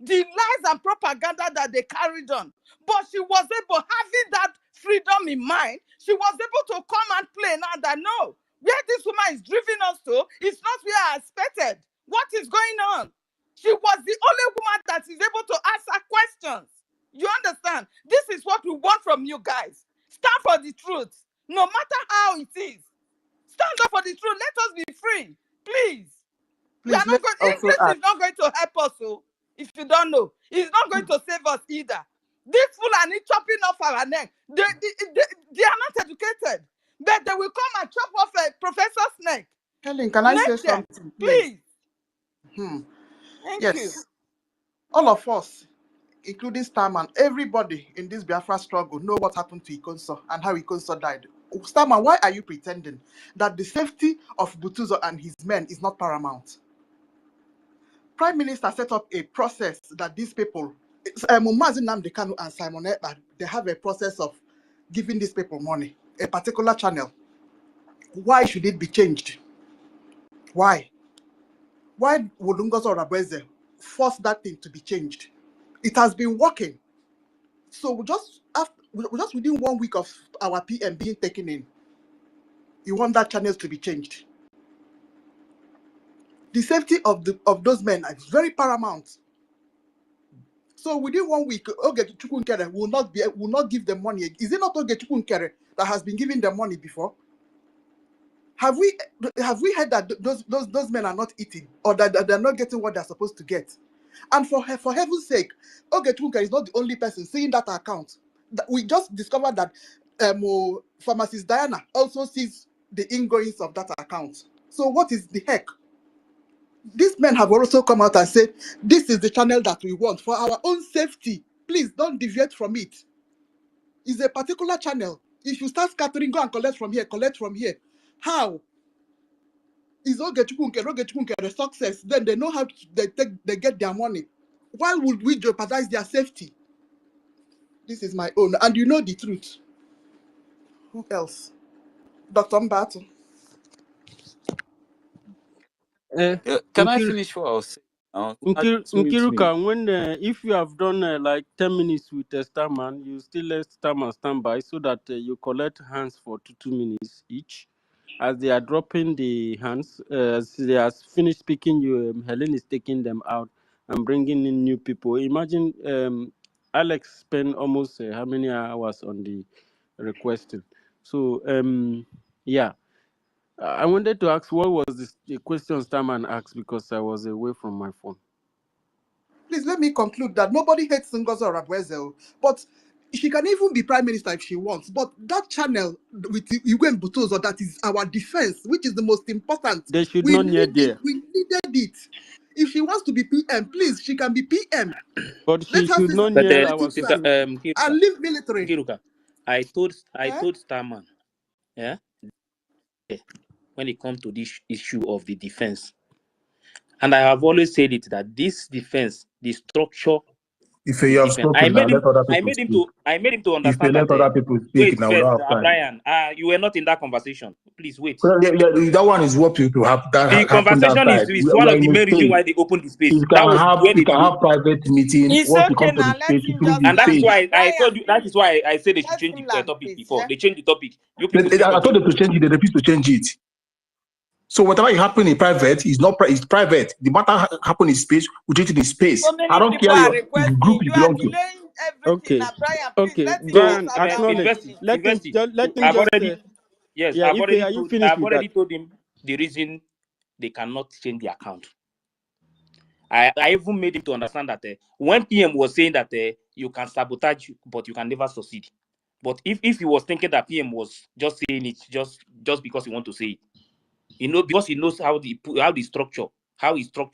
The lies and propaganda that they carried on. But she was able, having that freedom in mind, she was able to come and play now that no, where this woman is driving us to is not where I expected. What is going on? She was the only woman that is able to answer questions. You understand? This is what we want from you guys. Stand for the truth, no matter how it is. Stand up for the truth. Let us be free, please. We are Please not let going. me also English add. is not going to help us. So, if you don't know, it's not going to save us either. This Fulani chopping off our neck. They are not educated, but they will come and chop off a professor's neck. Helen, can I say Neck them, something, please? please. Thank you. Yes. All of us, including Starman, everybody in this Biafra struggle know what happened to Ikonso and how Ikonso died. Starman, why are you pretending that the safety of Butuzo and his men is not paramount? Prime Minister set up a process that these people, Mazin Nnamdi Kanu and Simon Ekpa, they have a process of giving these people money, a particular channel. Why should it be changed? Why? Why would Ngozi Orabeze force that thing to be changed? It has been working. So just within 1 week of our PM being taken in, you want that channel to be changed. The safety of those men is very paramount. So within 1 week, Oge Chukwunkere will not give them money. Is it not Oge Chukwunkere that has been giving them money before? Have we heard that those men are not eating, or that they're not getting what they're supposed to get? And for heaven's sake, Oge Chukwunkere is not the only person seeing that account. We just discovered that Pharmacist Diana also sees the ingoings of that account. So what is the heck? These men have also come out and said, this is the channel that we want for our own safety. Please don't deviate from it. It's a particular channel. If you start scattering, go and collect from here, collect from here. How? Is Oge Chukwunkere success? Then they know how they get their money. Why would we jeopardize their safety? This is my own. And you know the truth. Who else? Dr. Mbato. Can I finish what I was saying? Just mute me. Nkiruka, when if you have done like 10 minutes with Starman, you still let Starman stand by so that you collect hands for 2 minutes each. As they are dropping the hands, as they are finished speaking, Helen is taking them out and bringing in new people. Imagine Alex spent almost how many hours on the requesting. So yeah. I wanted to ask, what was the question Starman asked, because I was away from my phone. Please let me conclude that nobody hates Ngozi Orabweze, but she can even be prime minister if she wants. But that channel with Igwe Butozo, that is our defense, which is the most important. They should We not near need it. there. We needed it. If she wants to be PM, please, she can be PM. But Let she her should say not some But near positive our sister, side security. and leave military. Nkiruka, I told Eh? Starman, yeah, when it comes to this issue of the defense, and I have always said it that this defense, the structure If you have defense. I spoken now, made him. let other I people made him speak. to. I made him to If you understand let that. other people speak Wait now, we first, don't have time. Brian. You were not in that conversation. Please wait. Well, yeah, that one is what people have The that happened conversation outside. is We one are of in the a main reasons space. why they opened the space. That was where You they can did, have private meeting. It's Once you okay come to the now. Let space, it him will just be and that land. is space. why I told Brian, you. That is why I said they should let change him the land, topic please. before Yeah. they change the topic. You people still I told continue. them to change it. They refuse to change it. So whatever happen in private is not. It's private. The matter happen in space. We treat it in space. So I many don't people care are the group requesting. you You are belong to. delaying everything Okay, now, Brian. Please okay, let him So Brian, answer that one acknowledge. invest, minute. Let him invest. let him I've just already yes. yeah. If are you finished I've with that? already told him the reason they cannot change the account. I even made him to understand that when PM was saying that you can sabotage, but you can never succeed. But if he was thinking that PM was just saying it just because he want to say it, because he knows how he structure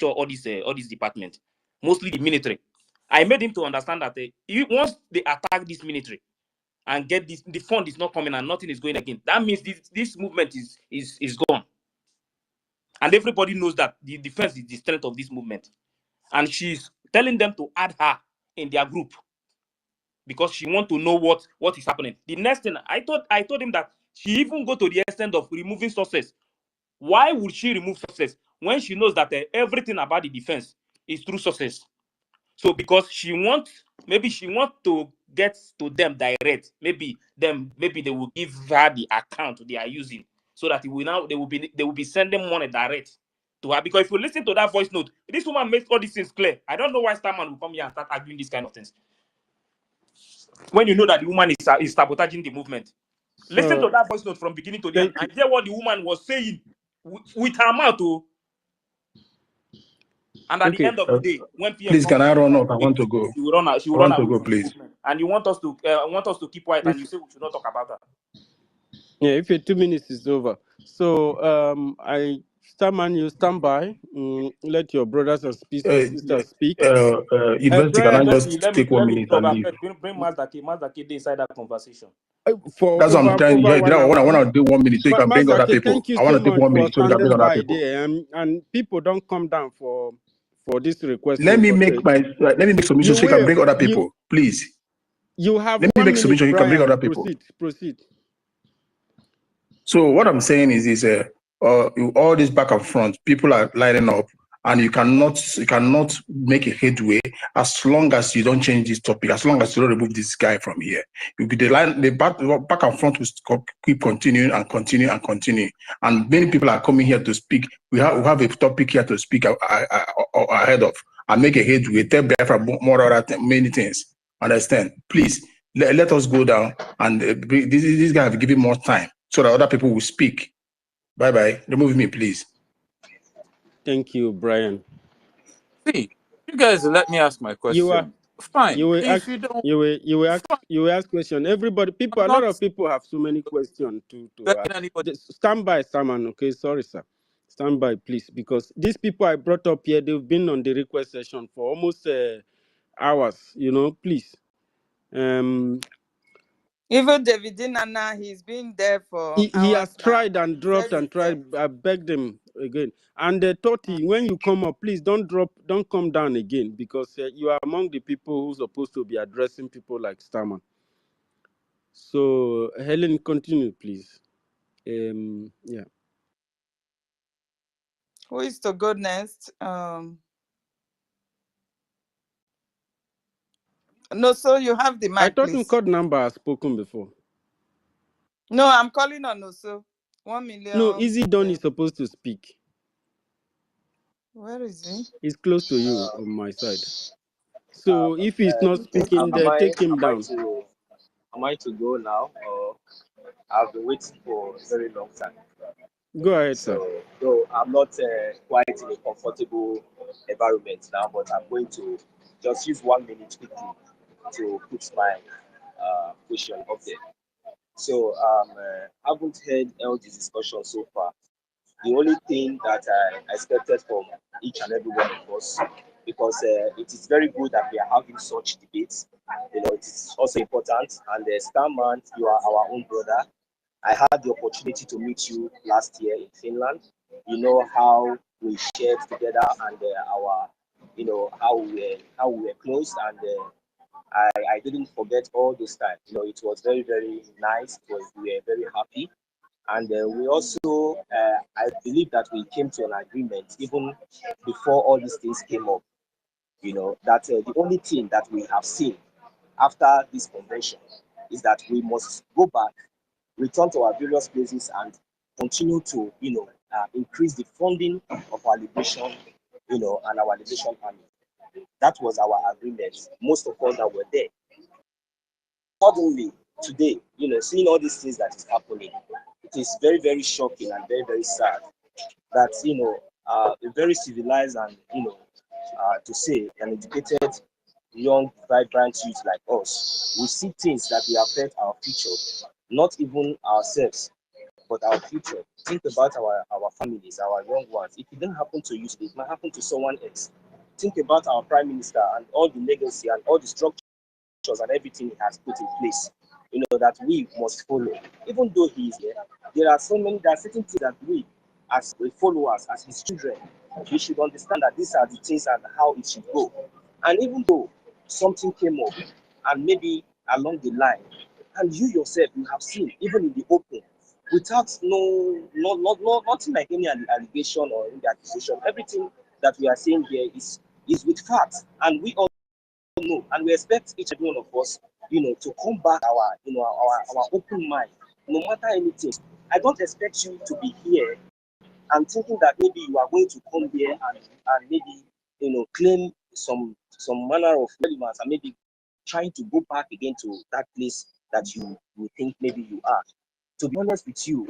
all these departments, mostly the military. I made him to understand that once they attack this military and get this, the fund is not coming and nothing is going again. That means this movement is gone, and everybody knows that the defense is the strength of this movement. And she's telling them to add her in their group because she want to know what is happening. The next thing I told him that she even go to the extent of removing sources. Why would she remove sources when she knows that everything about the defense is through sources? So because maybe she want to get to them direct. Maybe they will give her the account they are using so that they will be sending money direct to her. Because if you listen to that voice note, this woman makes all these things clear. I don't know why Starman will come here and start arguing these kind of things when you know that the woman is sabotaging the movement. Listen to So that voice note from beginning to the end thank you. and hear what the woman was saying with her mouth. Oh. And at the Okay, end of the day, when PM Please, comes can to I run try up? to I make want to it, go. she will I run want to away go, from the please. movement. And you want us to keep quiet, and if you say we should not talk about her. yeah, if your 2 minutes is over, so Starman, you stand by. Let your brothers and sisters speak. University, can Brian, I Firstly, just take 1 let me minute talk and about leave? first. Bring Mazdake inside that conversation. For That's what I'm trying. over Yeah, one I hour. want to do 1 minute so you can bring other Mazake, people. thank you I want so to take much 1 for minute so you can bring standing other by people. there. And people don't come down for this Let requesting. me But let me make submission you so you can will bring other people, please. you have Let me 1 make minute, submission. You can bring Brian. other people. Proceed. So what I'm saying is all this back and front, people are lining up, and you cannot make a headway as long as you don't change this topic, as long as you don't remove this guy from here. The back and front will keep continuing and continue and continue. And many people are coming here to speak. We have a topic here to speak ahead of and make a headway. Tell Biafra more other many things. Understand? Please let us go down and this guy have given more time so that other people will speak. Bye. Remove me, please. Thank you, Brian. See, you guys let me ask my You are question. Fine. you will If ask you don't, you will ask question. Everybody, I'm a lot not of people have so many questions to begging ask. anybody. Stand by, Saman. Okay, sorry, sir. Stand by, please, because these people I brought up here, they've been on the request session for almost hours. Please. Even David Nana, he's been there for He has hours now. tried and He said dropped he's and there. tried. I begged him again. And Toti, when you come up, please don't come down again, because you are among the people who's supposed to be addressing people like Starman. So Helen, continue, please. Yeah. Who is to go next? No, so you have the I mic, thought please. Code Number has spoken before. No, I'm calling on Oso. 1 No, million. Easy Don is supposed to speak. Where is he? He's close to you on my side. So if he's not speaking, Am then take him down. am I to go now, or I've been waiting for a very long time? Go ahead, sir. So though I'm not quite in a comfortable environment now, but I'm going to just use 1 minute quickly to put my question up there. So I haven't heard all the discussion so far. The only thing that I expected from each and every one of us, because it is very good that we are having such debates. It is also important. And Starman, you are our own brother. I had the opportunity to meet you last year in Finland. You know how we shared together and how we were close, and I didn't forget all those times. You know, it was very, very nice. We were very happy. And we also, I believe that we came to an agreement even before all these things came up, you know, that the only thing that we have seen after this convention is that we must go back, return to our various places and continue to, you know, increase the funding of our liberation, you know, and our liberation army. That was our agreement, most of us that were there. Suddenly, today, you know, seeing all these things that is happening, it is very, very shocking and very, very sad that, you know, a very civilized and, you know, to say an educated, young, vibrant youth like us, we see things that will affect our future, not even ourselves, but our future. Think about our families, our young ones. If it didn't happen to you today, it might happen to someone else. Think about our prime minister and all the legacy and all the structures and everything he has put in place, you know, that we must follow. Even though he is here, there are certain things that we, as followers, as his children, we should understand that these are the things and how it should go. And even though something came up, and maybe along the line, and you yourself, you have seen, even in the open, without nothing like any allegation or any accusation, everything that we are saying here is with facts, and we all know, and we expect each and one of us, you know, to come back our, you know, our open mind, no matter anything. I don't expect you to be here and thinking that maybe you are going to come here and maybe, you know, claim some manner of relevance and maybe trying to go back again to that place that you think maybe you are. To be honest with you,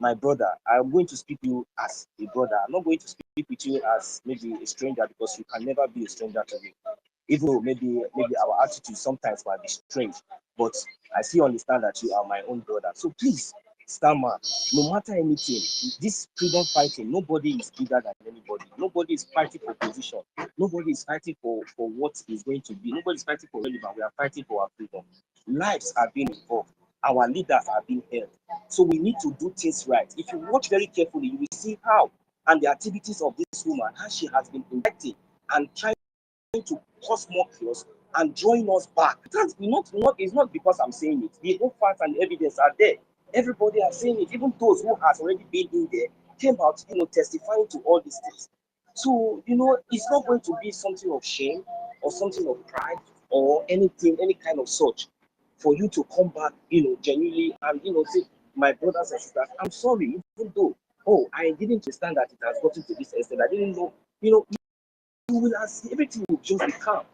my brother, I'm going to speak to you as a brother. I'm not going to speak with you as maybe a stranger, because you can never be a stranger to me. Even though maybe our attitude sometimes might be strange, but I still understand that you are my own brother. So please, Stammer, no matter anything, this freedom fighting, nobody is bigger than anybody. Nobody is fighting for position. Nobody is fighting for what is going to be. Nobody is fighting for relevance. We are fighting for our freedom. Lives are being involved. Our leaders are being held. So we need to do things right. If you watch very carefully, you will see how and the activities of this woman, how she has been impacting and trying to cause more chaos and drawing us back. It's not because I'm saying it. The whole facts and evidence are there. Everybody are saying it. Even those who has already been in there came out, you know, testifying to all these things. So, you know, it's not going to be something of shame or something of pride or anything, any kind of such, for you to come back, you know, genuinely and, you know, say, my brothers and sisters, I'm sorry, even though, I didn't understand that it has gotten to this extent. I didn't know, you know, you will as everything will just be calm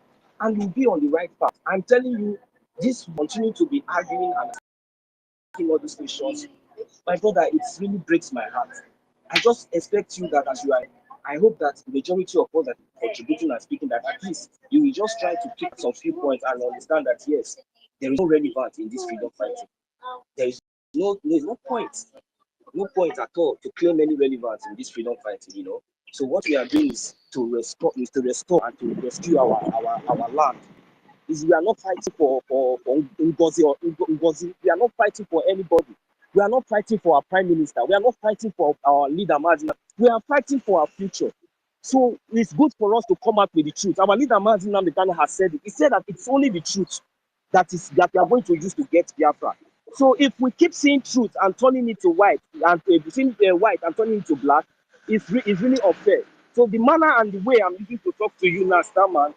and you'll be on the right path. I'm telling you, this continue to be arguing and asking all these questions, my brother, it really breaks my heart. I just expect you that as you are, I hope that the majority of us that are contributing and speaking, that at least you will just try to pick some few points and understand that yes, there is no relevance in this freedom fighting. There's no point at all to claim any relevance in this freedom fighting, you know. So what we are doing is to restore and to rescue our land. We are not fighting for NGOZI or NGOZI. We are not fighting for anybody. We are not fighting for our prime minister. We are not fighting for our leader Mazina. We are fighting for our future. So it's good for us to come out with the truth. Our leader Mazina Mekane has said it. He said that it's only the truth that we are going to use to get Biafra. So if we keep seeing truth and turning it to white and white and turning it to black, it's really unfair. So the manner and the way I'm using to talk to you now, Starman,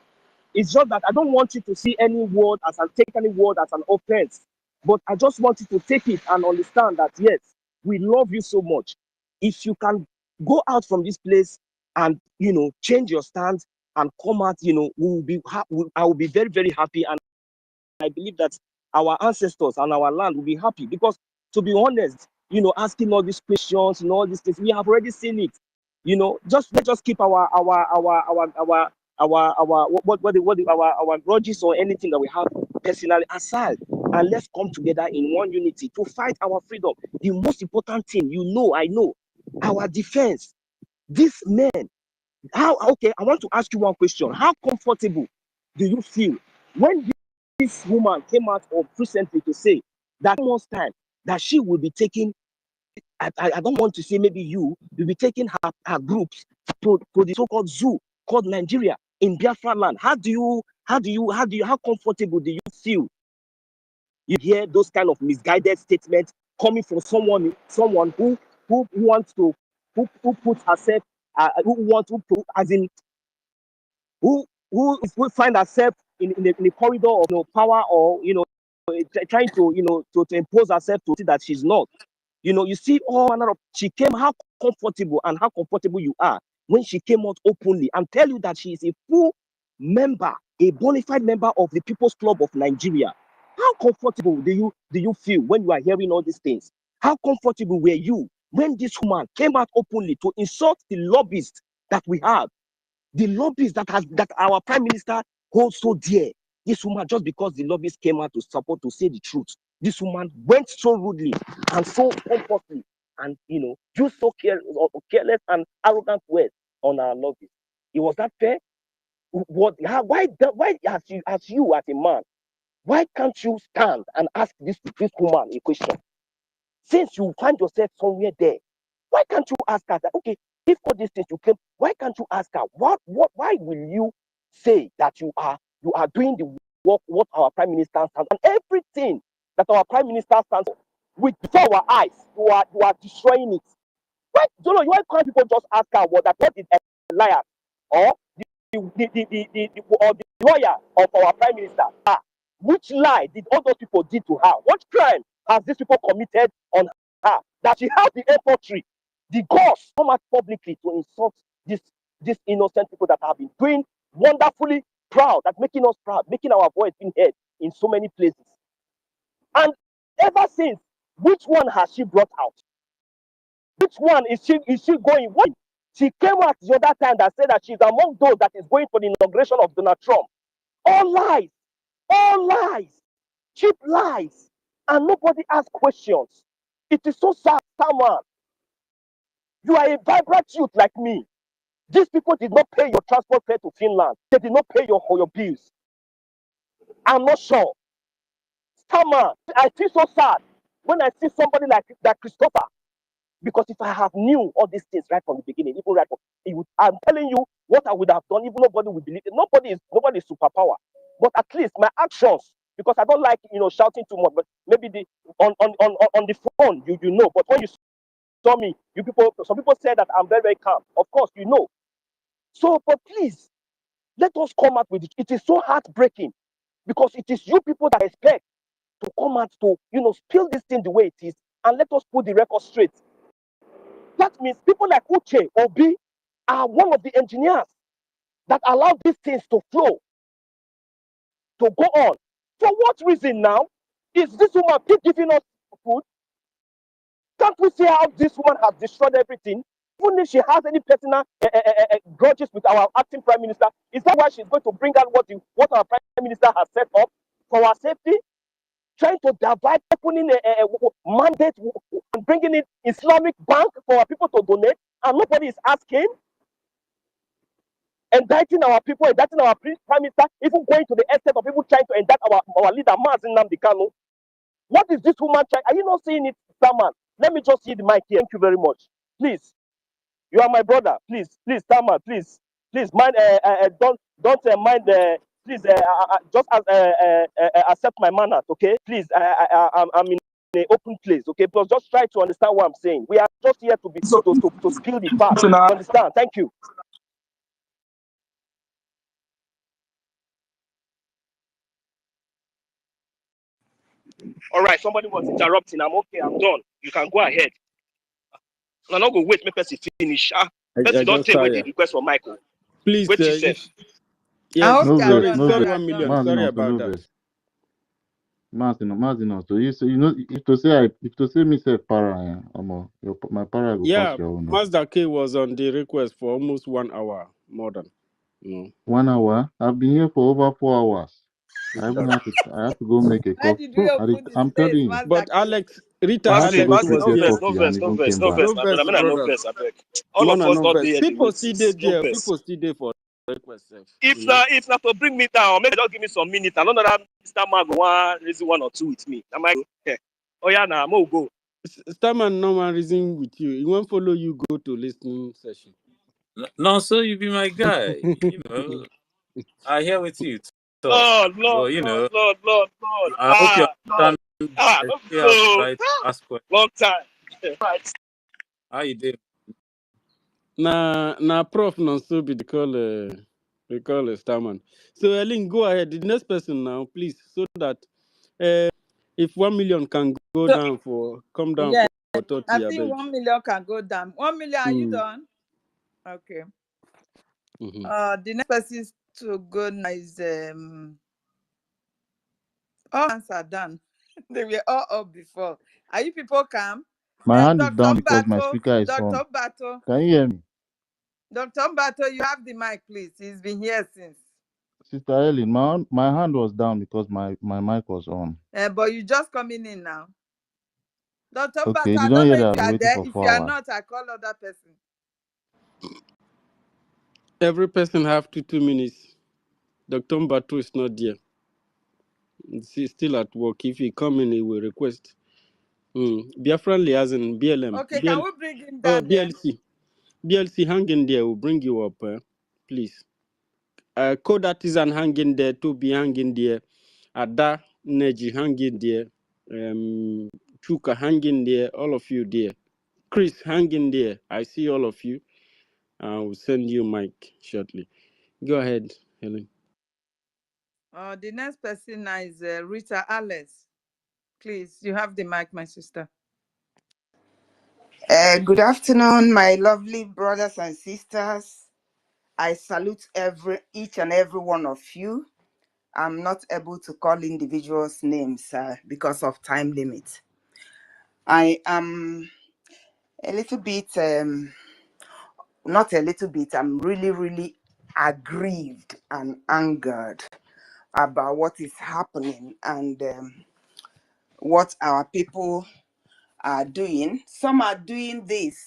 it's just that I don't want you to see any word take any word as an offense. But I just want you to take it and understand that, yes, we love you so much. If you can go out from this place and, you know, change your stance and come out, you know, I will be very, very happy. And I believe that our ancestors and our land will be happy. Because, to be honest, you know, asking all these questions and all these things, we have already seen it. You know, let's just keep our grudges or anything that we have personally aside, and let's come together in one unity to fight our freedom. The most important thing, you know, I know, our defense. These men, I want to ask you one question. How comfortable do you feel when this woman came out of recently to say that most time that she will be taking, I don't want to say maybe you'll be taking her groups to the so-called zoo called Nigeria in Biafra land. How do How comfortable do you feel? You hear those kind of misguided statements coming from someone who wants to who puts herself who wants to as in who find herself in the corridor of power, or trying to to impose herself to see that she's not. You see all manner of. She came, how comfortable you are when she came out openly and tell you that she is a full member, a bona fide member of the People's Club of Nigeria. How comfortable do you feel when you are hearing all these things? How comfortable were you when this woman came out openly to insult the lobbyists that we have, the lobbyists that our prime minister holds so dear? This woman, just because the lobbyists came out to support, to say the truth, this woman went so rudely and so pompously and used so careless and arrogant words on our lobbyists. Was that fair? Why as you as a man, why can't you stand and ask this woman a question? Since you find yourself somewhere there, why can't you ask her that, okay, if all these things you came, why can't you ask her why will you say that you are doing the work what our prime minister stands and everything that our prime minister stands for with before our eyes, you are destroying it? Why can't people just ask her what is a liar or the lawyer of our prime minister? Which lie did all those people did to her? What crime has these people committed on her that she has the infantry, the guts, come out publicly to insult these innocent people that have been doing wonderfully proud, that making us proud, making our voice being heard in so many places? And ever since, which one has she brought out? Which one is she going? What? She came out the other time that said that she's among those that is going for the inauguration of Donald Trump. All lies, cheap lies, and nobody asks questions. It is so sad, man. You are a vibrant youth like me. These people did not pay your transport fare to Finland. They did not pay your bills. I'm not sure. Man, I feel so sad when I see somebody like that, Christopher. Because if I have knew all these things right from the beginning, even right from I'm telling you what I would have done, even nobody would believe it. Nobody is superpower. But at least my actions, because I don't like shouting too much, but maybe on the phone you know. But when you saw me, some people said that I'm very, very calm. Of course, you know. So, but please, let us come out with it. It is so heartbreaking because it is you people that expect to come out to spill this thing the way it is, and let us put the record straight. That means people like Uche, Obi are one of the engineers that allow these things to flow, to go on. For what reason now? Is this woman keep giving us food? Can't we see how this woman has destroyed everything? Even if she has any personal grudges with our acting prime minister, is that why she's going to bring out what our prime minister has set up for our safety? Trying to divide, opening a mandate and bringing in Islamic bank for our people to donate, and nobody is asking. Indicting our people, indicting our prime minister, even going to the extent of people trying to indict our leader, Mazin Nnamdi Kanu. What is this woman trying? Are you not seeing it, Starman? Let me just see the mic here. Thank you very much. Please, you are my brother. Please, Starman, please, mind. Don't mind. Please, just accept my manners, okay? Please, I'm in an open place, okay? But just try to understand what I'm saying. We are just here to spill the facts. Understand? Thank you. All right, somebody was interrupting. I'm okay. I'm done. You can go ahead. I'm not going to wait. Make person finish. Person don't take away the request from Michael. Please, wait yourself. Yes, sorry, 1 million. Sorry about that. Martin, so if to say me say para, my para go pass your own. Mazda K was on the request for almost 1 hour, more than. 1 hour? I've been here for over 4 hours. I have to go make a call. I'm telling you. But Alex, Rita, Alex was here. No verse. All of us not there. People still there. People still there for request. If not to bring me down, maybe just give me some minutes. I don't know that Starman go raise 1 or 2 with me. Am I okay? Oh yeah, now I'm go. Starman no one reason with you. He won't follow you go to listening session. No, so you be my guy. I hear with you. Talk. Lord, Lord, But you Lord, know, Lord, Lord, Lord. I hope you Lord. understand. I Not still have the so. right to ask questions. Long time. Right. How you doing? Na prof no so be they call Starman. So Ellen, go ahead. The next person now, please, so that if 1 million can go So, down for come down yeah, for I 30, I think beg. 1 million can go down. 1 million, are you Mm. done? Okay. Mm-hmm. The next person to go now is all hands are done. They were all up before. Are you people calm? My hand is Dr. down because my Mbato, speaker is on. Dr. Mbato, Can you hear me? Dr. Mbato, you have the mic, please. He's been here since. Sister Ellen, my hand was down because my mic was on. But you just coming in now. Dr. Okay, Mbato, you I don't don't know hear if that I've you been are waiting there. for If 4 you are hours. not, I call other person. Every person have 2 minutes. Dr. Mbatu is not there. He's still at work. If he come in, he will request. Biafran liaison, BLM. Okay, can we bring him Oh, down then? BLC. BLC, hang in there. We'll bring you up, please. Code artisan hang in there. To be hanging there. Ada Neji hang in there. Chuka hang in there. All of you there. Chris hang in there. I see all of you. I will send you mic shortly. Go ahead, Helen. The next person now is Rita Alice. Please, you have the mic, my sister. Good afternoon, my lovely brothers and sisters. I salute each and every one of you. I'm not able to call individuals' names because of time limit. I am a little bit, not a little bit, I'm really, really aggrieved and angered about what is happening and what our people are doing. Some are doing this,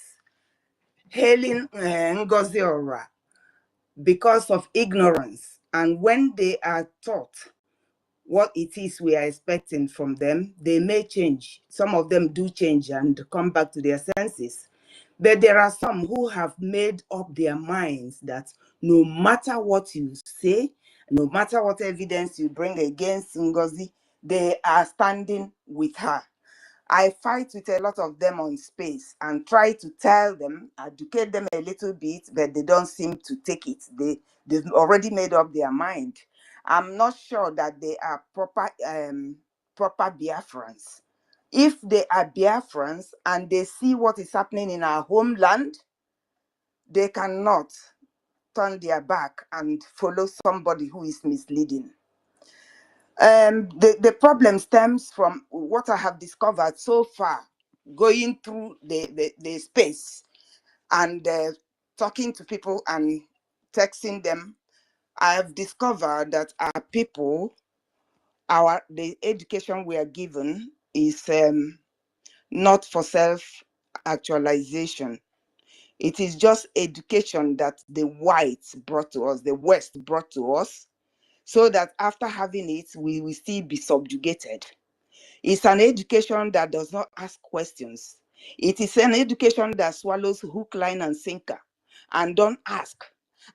hailing Ngozi Ora because of ignorance. And when they are taught what it is we are expecting from them, they may change. Some of them do change and come back to their senses. But there are some who have made up their minds that no matter what you say, no matter what evidence you bring against Ngozi, they are standing with her. I fight with a lot of them on space and try to tell them, educate them a little bit, but they don't seem to take it. They've already made up their mind. I'm not sure that they are proper Biafrans. If they are Biafrans and they see what is happening in our homeland, they cannot turn their back and follow somebody who is misleading. The problem stems from what I have discovered so far, going through the space and talking to people and texting them. I have discovered that our people, the education we are given is not for self-actualization. It is just education that the whites brought to us, the West brought to us, so that after having it, we will still be subjugated. It's an education that does not ask questions. It is an education that swallows hook, line, and sinker and don't ask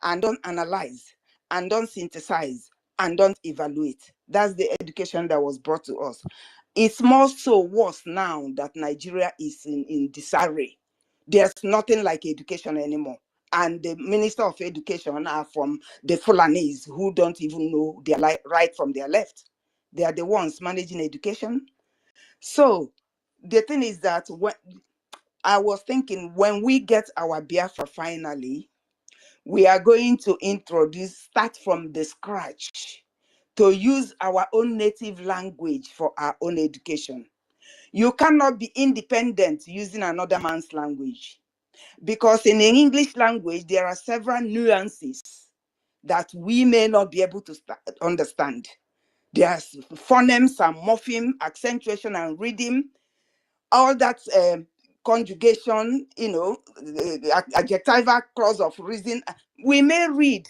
and don't analyze and don't synthesize and don't evaluate. That's the education that was brought to us. It's more so worse now that Nigeria is in disarray. There's nothing like education anymore. And the Minister of Education are from the Fulanese who don't even know their right from their left. They are the ones managing education. So the thing is that when I was thinking, when we get our Biafra finally, we are going to start from the scratch to use our own native language for our own education. You cannot be independent using another man's language, because in the English language, there are several nuances that we may not be able to understand. There's phonemes and morpheme, accentuation and rhythm, all that conjugation, adjectival clause of reason. We may read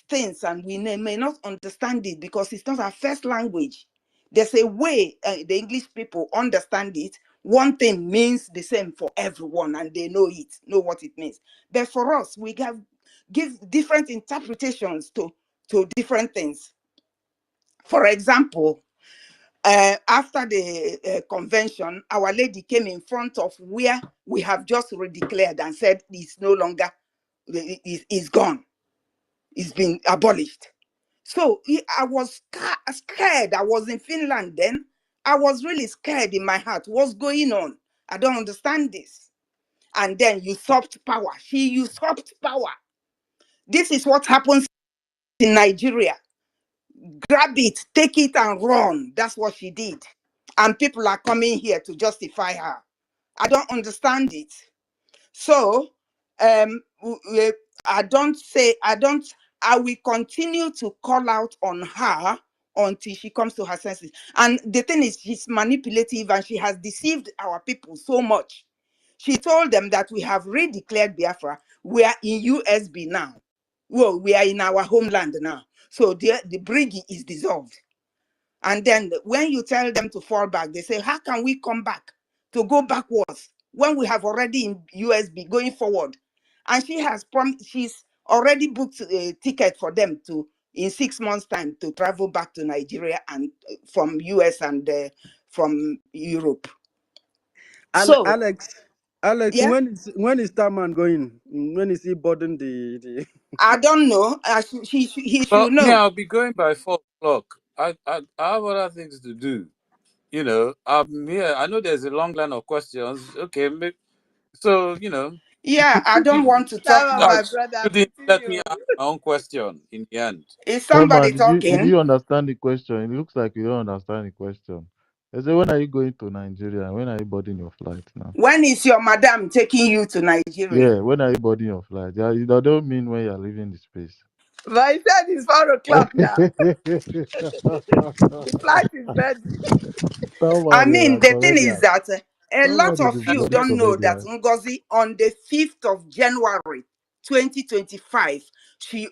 things and we may not understand it because it's not our first language. There's a way the English people understand it. One thing means the same for everyone and they know what it means. But for us, we give different interpretations to different things. For example, after the convention, Our Lady came in front of where we have just redeclared and said it's no longer, it's gone. It's been abolished. So I was scared. I was in Finland then. I was really scared in my heart. What's going on? I don't understand this. And then usurped power. She usurped power. This is what happens in Nigeria. Grab it, take it and run. That's what she did. And people are coming here to justify her. I don't understand it. So I will continue to call out on her until she comes to her senses. And the thing is, she's manipulative and she has deceived our people so much. She told them that we have redeclared Biafra. We are in USB now. Well, we are in our homeland now. So the BRGIE is dissolved. And then when you tell them to fall back, they say, how can we come back to go backwards when we have already in USB going forward? And she has she's already booked a ticket for them to, in 6 months' time, to travel back to Nigeria and from US and from Europe. So, Alex, yeah, when is that man going? When is he boarding the... I don't know. He Well, should me, know. I'll be going by 4 o'clock. I have other things to do. You know, I'm here. I know there's a long line of questions. Okay, so Yeah, I don't want to talk Sama, I my much. brother, you didn't meeting let me you. ask my own question in the end. Is Thelma, somebody did talking? you understand the question? It looks like you don't understand the question. They say, when are you going to Nigeria? When are you boarding your flight now? When is your madam taking you to Nigeria? Yeah, when are you boarding your flight? Yeah, you don't mean when you're leaving the space. But I said it's 4 o'clock now. The flight is ready. I Somebody, mean, a the thing is comedian. that a lot Somebody, of the you bloody don't know that comedian. Ngozi, on the 5th of January 2025, she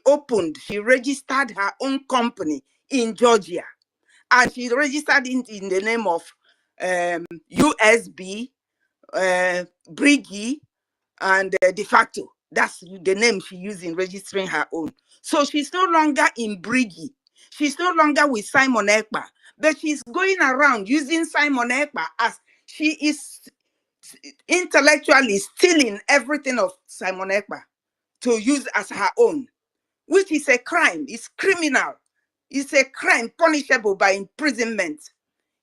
registered her own company in Georgia. And she registered it in the name of USB, BRGIE, and de facto. That's the name she used in registering her own. So she's no longer in BRGIE. She's no longer with Simon Ekpa, but she's going around using Simon Ekpa as she is intellectually stealing everything of Simon Ekpa to use as her own, which is a crime. It's criminal. It's a crime punishable by imprisonment,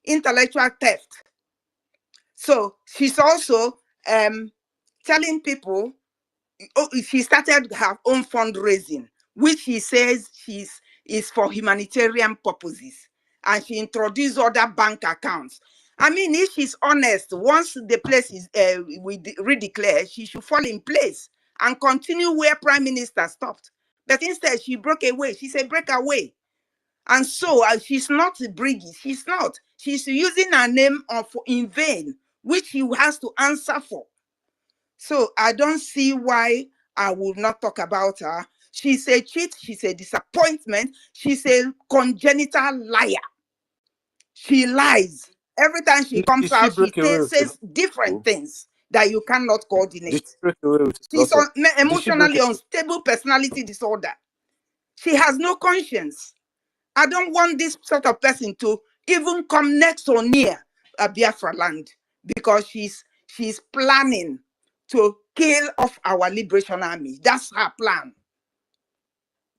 intellectual theft. So she's also telling people, she started her own fundraising, which she says is for humanitarian purposes. And she introduced other bank accounts. I mean, if she's honest, once the place is we redeclare, she should fall in place and continue where Prime Minister stopped. But instead, she broke away. She's a breakaway. And so she's not a BRGIE. She's not. She's using her name in vain, which she has to answer for. So I don't see why I will not talk about her. She's a cheat. She's a disappointment. She's a congenital liar. She lies. Every time she Did comes she out, she break away with a lot says of different people? things that you cannot Did coordinate. she break away with a She's lot of? on Did she break emotionally away? unstable personality disorder. She has no conscience. I don't want this sort of person to even come next or near a Biafra land, because she's planning to kill off our liberation army. That's her plan.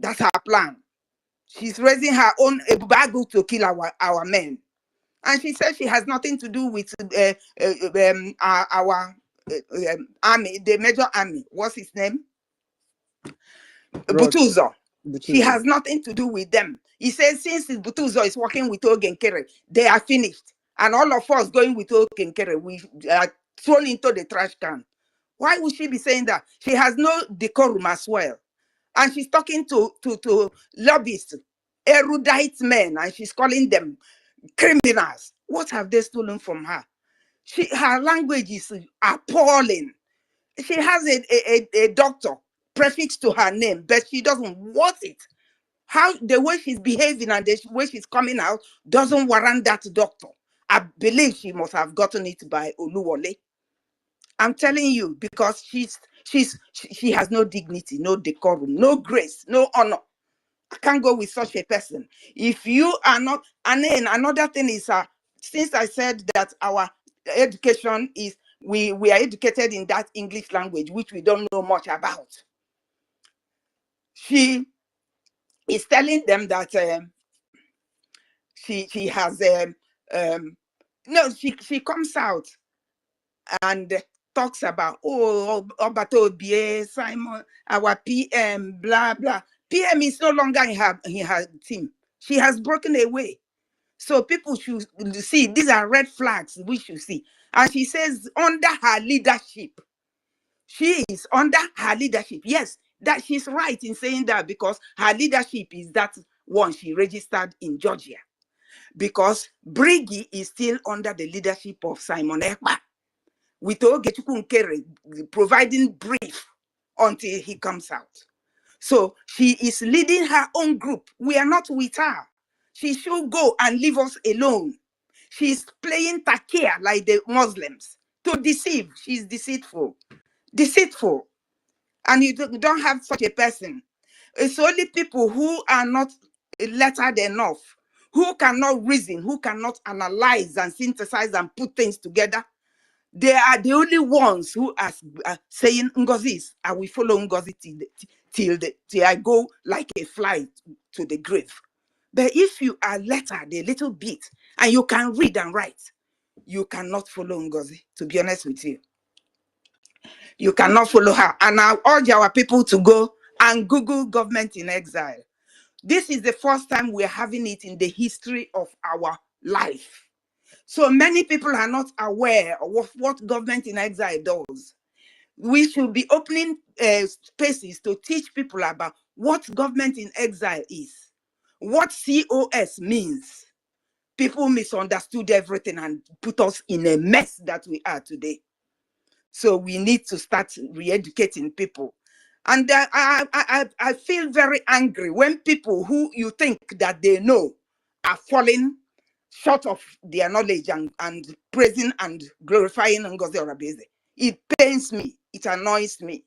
That's her plan. She's raising her own Ebubagu to kill our men. And she said she has nothing to do with our army, the major army. What's his name? Rock, Butuzo. She Butuzo. has nothing to do with them. He says since Butuzo is working with Ogenkere, they are finished. And all of us going with Ogenkere, we are thrown into the trash can. Why would she be saying that? She has no decorum as well. And she's talking to lobbyists, erudite men, and she's calling them criminals. What have they stolen from her? Her language is appalling. She has a doctor prefix to her name, but she doesn't want it. How the way she's behaving and the way she's coming out doesn't warrant that doctor. I believe she must have gotten it by Oluwole. I'm telling you, because she has no dignity, no decorum, no grace, no honor. I can't go with such a person. If you are not, and then another thing is, since I said that our education is, we are educated in that English language, which we don't know much about. She is telling them that she has no, she comes out and talks about, oh, Obato BA, Simon, our PM, blah blah. PM is no longer in her team. She has broken away. So people should see, these are red flags we should see. And she says under her leadership, she is under her leadership. Yes, that she's right in saying that, because her leadership is that one she registered in Georgia. Because BRGIE is still under the leadership of Simon Ekpa, with Ogechukwu Nkere providing brief until he comes out. So she is leading her own group. We are not with her. She should go and leave us alone. She's playing takia like the Muslims to deceive. She's deceitful. Deceitful. And you don't have such a person. It's only people who are not lettered enough, who cannot reason, who cannot analyze and synthesize and put things together. They are the only ones who are saying Ngozis. I will follow Ngozi till I go like a fly to the grave. But if you are lettered a little bit and you can read and write, you cannot follow Ngozi, to be honest with you. You cannot follow her. And I urge our people to go and Google government in exile. This is the first time we're having it in the history of our life. So many people are not aware of what government in exile does. We should be opening spaces to teach people about what government in exile is, what COS means. People misunderstood everything and put us in a mess that we are today. So we need to start re-educating people. And I feel very angry when people who you think that they know are falling short of their knowledge and praising and glorifying Ngozi Orabeze. It pains me. It annoys me.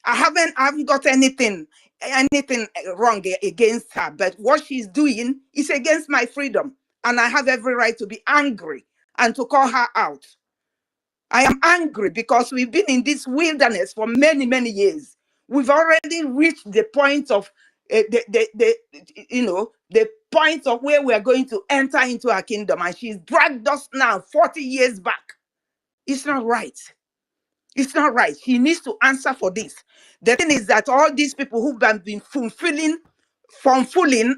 I haven't got anything wrong against her, but what she's doing is against my freedom. And I have every right to be angry and to call her out. I am angry because we've been in this wilderness for many, many years. We've already reached the point of the point of where we are going to enter into our kingdom, and she's dragged us now 40 years back. It's not right. It's not right. She needs to answer for this. The thing is that all these people who've been fooling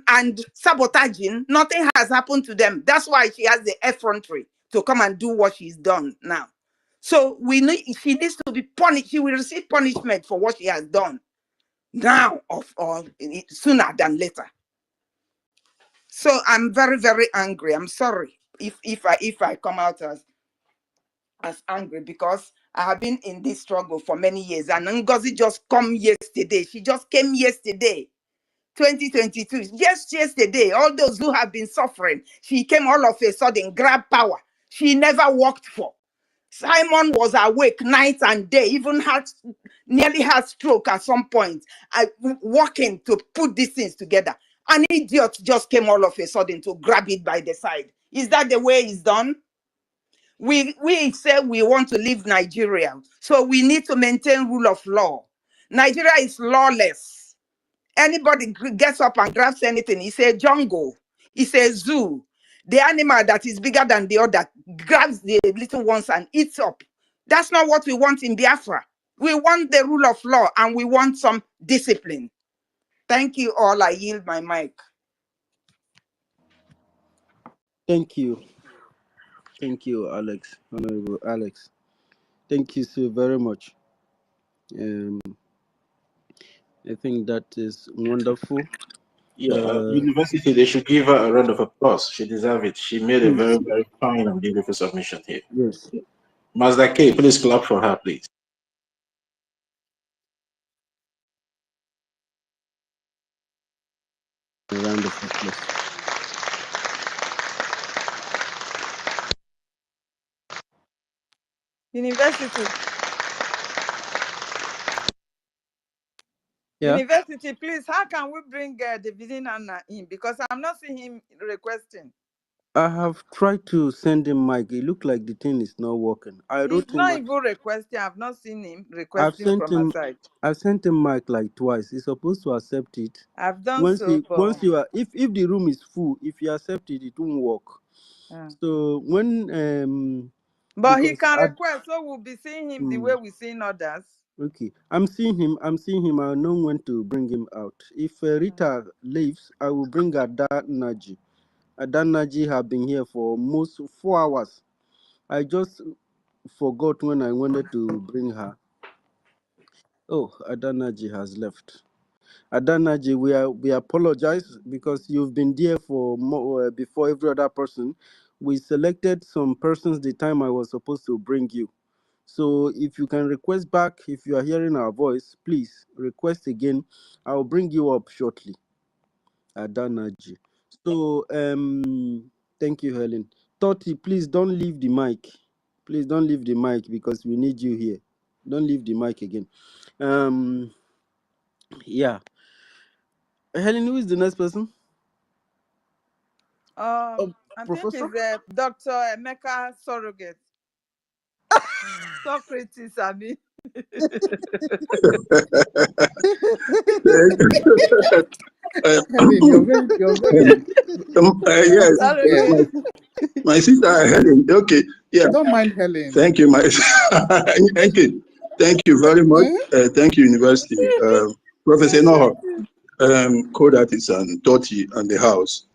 and sabotaging, nothing has happened to them. That's why she has the effrontery to come and do what she's done now. So she needs to be punished. She will receive punishment for what she has done now or sooner than later. So I'm very, very angry. I'm sorry if I come out as angry, because I have been in this struggle for many years. And Ngozi just come yesterday. She just came yesterday, 2022. Just yesterday, all those who have been suffering, she came all of a sudden, grabbed power. She never worked for. Simon was awake night and day, even nearly had stroke at some point, working to put these things together. An idiot just came all of a sudden to grab it by the side. Is that the way it's done? We say we want to leave Nigeria, so we need to maintain rule of law. Nigeria is lawless. Anybody gets up and grabs anything, it's a jungle, it's a zoo. The animal that is bigger than the other grabs the little ones and eats up. That's not what we want in Biafra. We want the rule of law and we want some discipline. Thank you all. I yield my mic. Thank you. Thank you, Alex. Honorable Alex. Thank you so very much. I think that is wonderful. Yeah, university, they should give her a round of applause. She deserves it. She made a very, very fine and beautiful submission here. Yes. Mazda K, please clap for her, please. A round of applause. University. Yeah. University, please, how can we bring the visiting Anna in? Because I'm not seeing him requesting. I have tried to send him mic. It looked like the thing is not working. I He's wrote him. not even requesting. I've not seen him I've requesting sent from my him. side. I've sent him mic like twice. He's supposed to accept it. I've done Once so, he, but once you are, if the room is full, if you accept it, it won't work. So when but he because can request, so we'll be seeing him the way we're seeing others. Okay, I'm seeing him. I know when to bring him out. If Rita leaves, I will bring Adanaji. Adanaji have been here for almost 4 hours. I just forgot when I wanted to bring her. Oh, Adanaji has left. Adanaji, we apologize because you've been there for more, before every other person. We selected some persons the time I was supposed to bring you. So if you can request back, if you are hearing our voice, please request again. I'll bring you up shortly. Adanaji. So thank you, Helen. Toti, please don't leave the mic. Please don't leave the mic because we need you here. Don't leave the mic again. Yeah. Helen, who is the next person? I think it's Dr. Emeka Surrogate. Socrates, I mean. Helen, you're very yes, my sister Helen. Okay, yeah. Don't mind Helen. Thank you, my thank you very much. Thank you, University. Professor Noho, Kodatis and Toti and the house.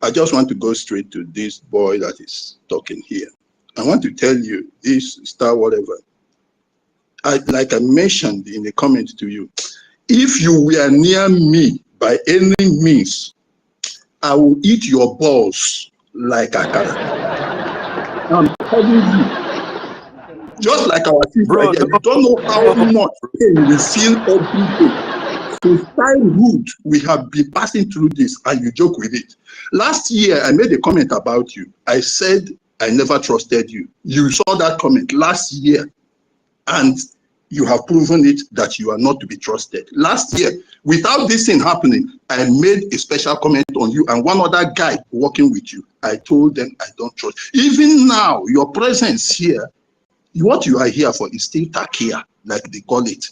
I just want to go straight to this boy that is talking here. I want to tell you this star whatever. Like I mentioned in the comment to you, if you were near me by any means, I will eat your balls like a cat. I'm telling you, just like our sister, Bro, you don't know how much pain we feel every day. Since childhood, we have been passing through this, and you joke with it. Last year, I made a comment about you. I said I never trusted you. You saw that comment last year, and you have proven it that you are not to be trusted. Last year, without this thing happening, I made a special comment on you and one other guy working with you. I told them I don't trust. Even now, your presence here, what you are here for is still takia, like they call it.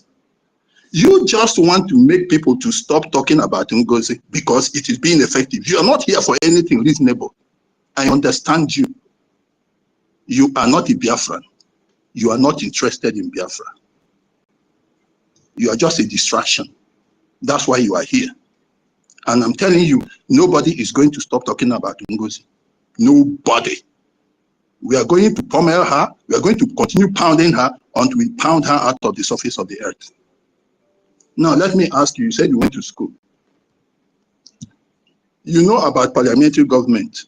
You just want to make people to stop talking about NGOZI because it is being effective. You are not here for anything reasonable. I understand you. You are not a Biafran. You are not interested in Biafra. You are just a distraction. That's why you are here. And I'm telling you, nobody is going to stop talking about NGOZI. Nobody. We are going to pummel her. We are going to continue pounding her until we pound her out of the surface of the earth. Now, let me ask you, you said you went to school. You know about parliamentary government.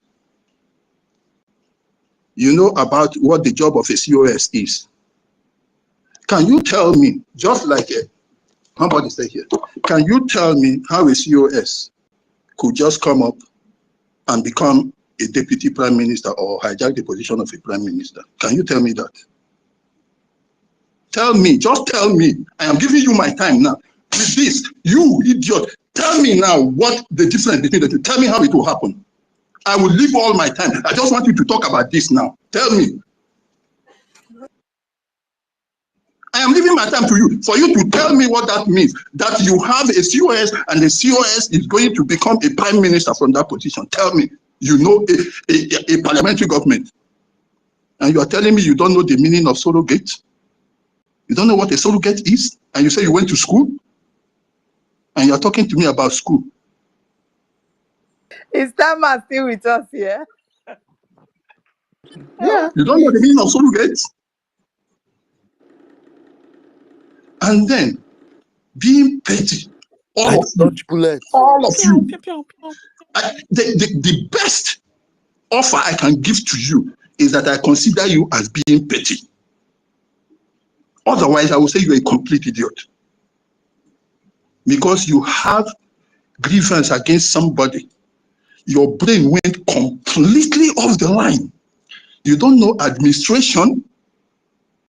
You know about what the job of a COS is. Can you tell me, just like somebody say here, can you tell me how a COS could just come up and become a deputy prime minister or hijack the position of a prime minister? Can you tell me that? Tell me, just tell me. I am giving you my time now. With this, you idiot, tell me now what the difference between the two. Tell me how it will happen. I will leave all my time. I just want you to talk about this now. Tell me. I am leaving my time to you for you to tell me what that means. That you have a COS and the COS is going to become a prime minister from that position. Tell me. You know a parliamentary government. And you are telling me you don't know the meaning of surrogate? You don't know what a surrogate is? And you say you went to school? And you're talking to me about school. Is that man still with us here? Yeah. You don't know the meaning of surrogate? And then being petty, all of you, all of you. The best offer I can give to you is that I consider you as being petty. Otherwise, I will say you're a complete idiot. Because you have grievance against somebody. Your brain went completely off the line. You don't know administration.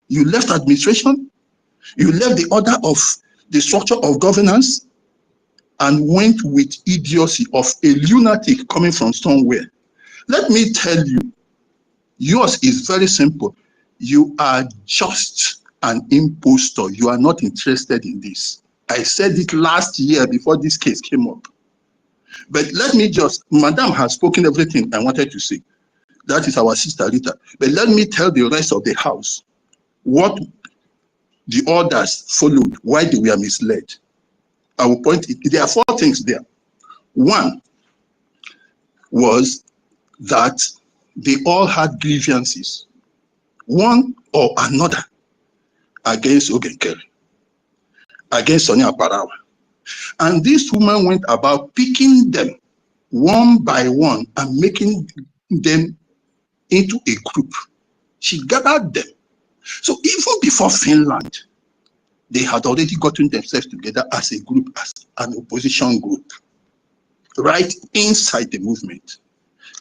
You left administration. You left the order of the structure of governance, and went with idiocy of a lunatic coming from somewhere. Let me tell you, yours is very simple. You are just an impostor. You are not interested in this. I said it last year before this case came up. But let me just, Madam has spoken everything I wanted to say. That is our sister Rita. But let me tell the rest of the house what the others followed, why they were misled. I will point it. There are 4 things there. One was that they all had grievances, one or another, against Ogenkere, against Sonia Parawa. And this woman went about picking them one by one and making them into a group. She gathered them. So even before Finland, they had already gotten themselves together as a group, as an opposition group, right inside the movement.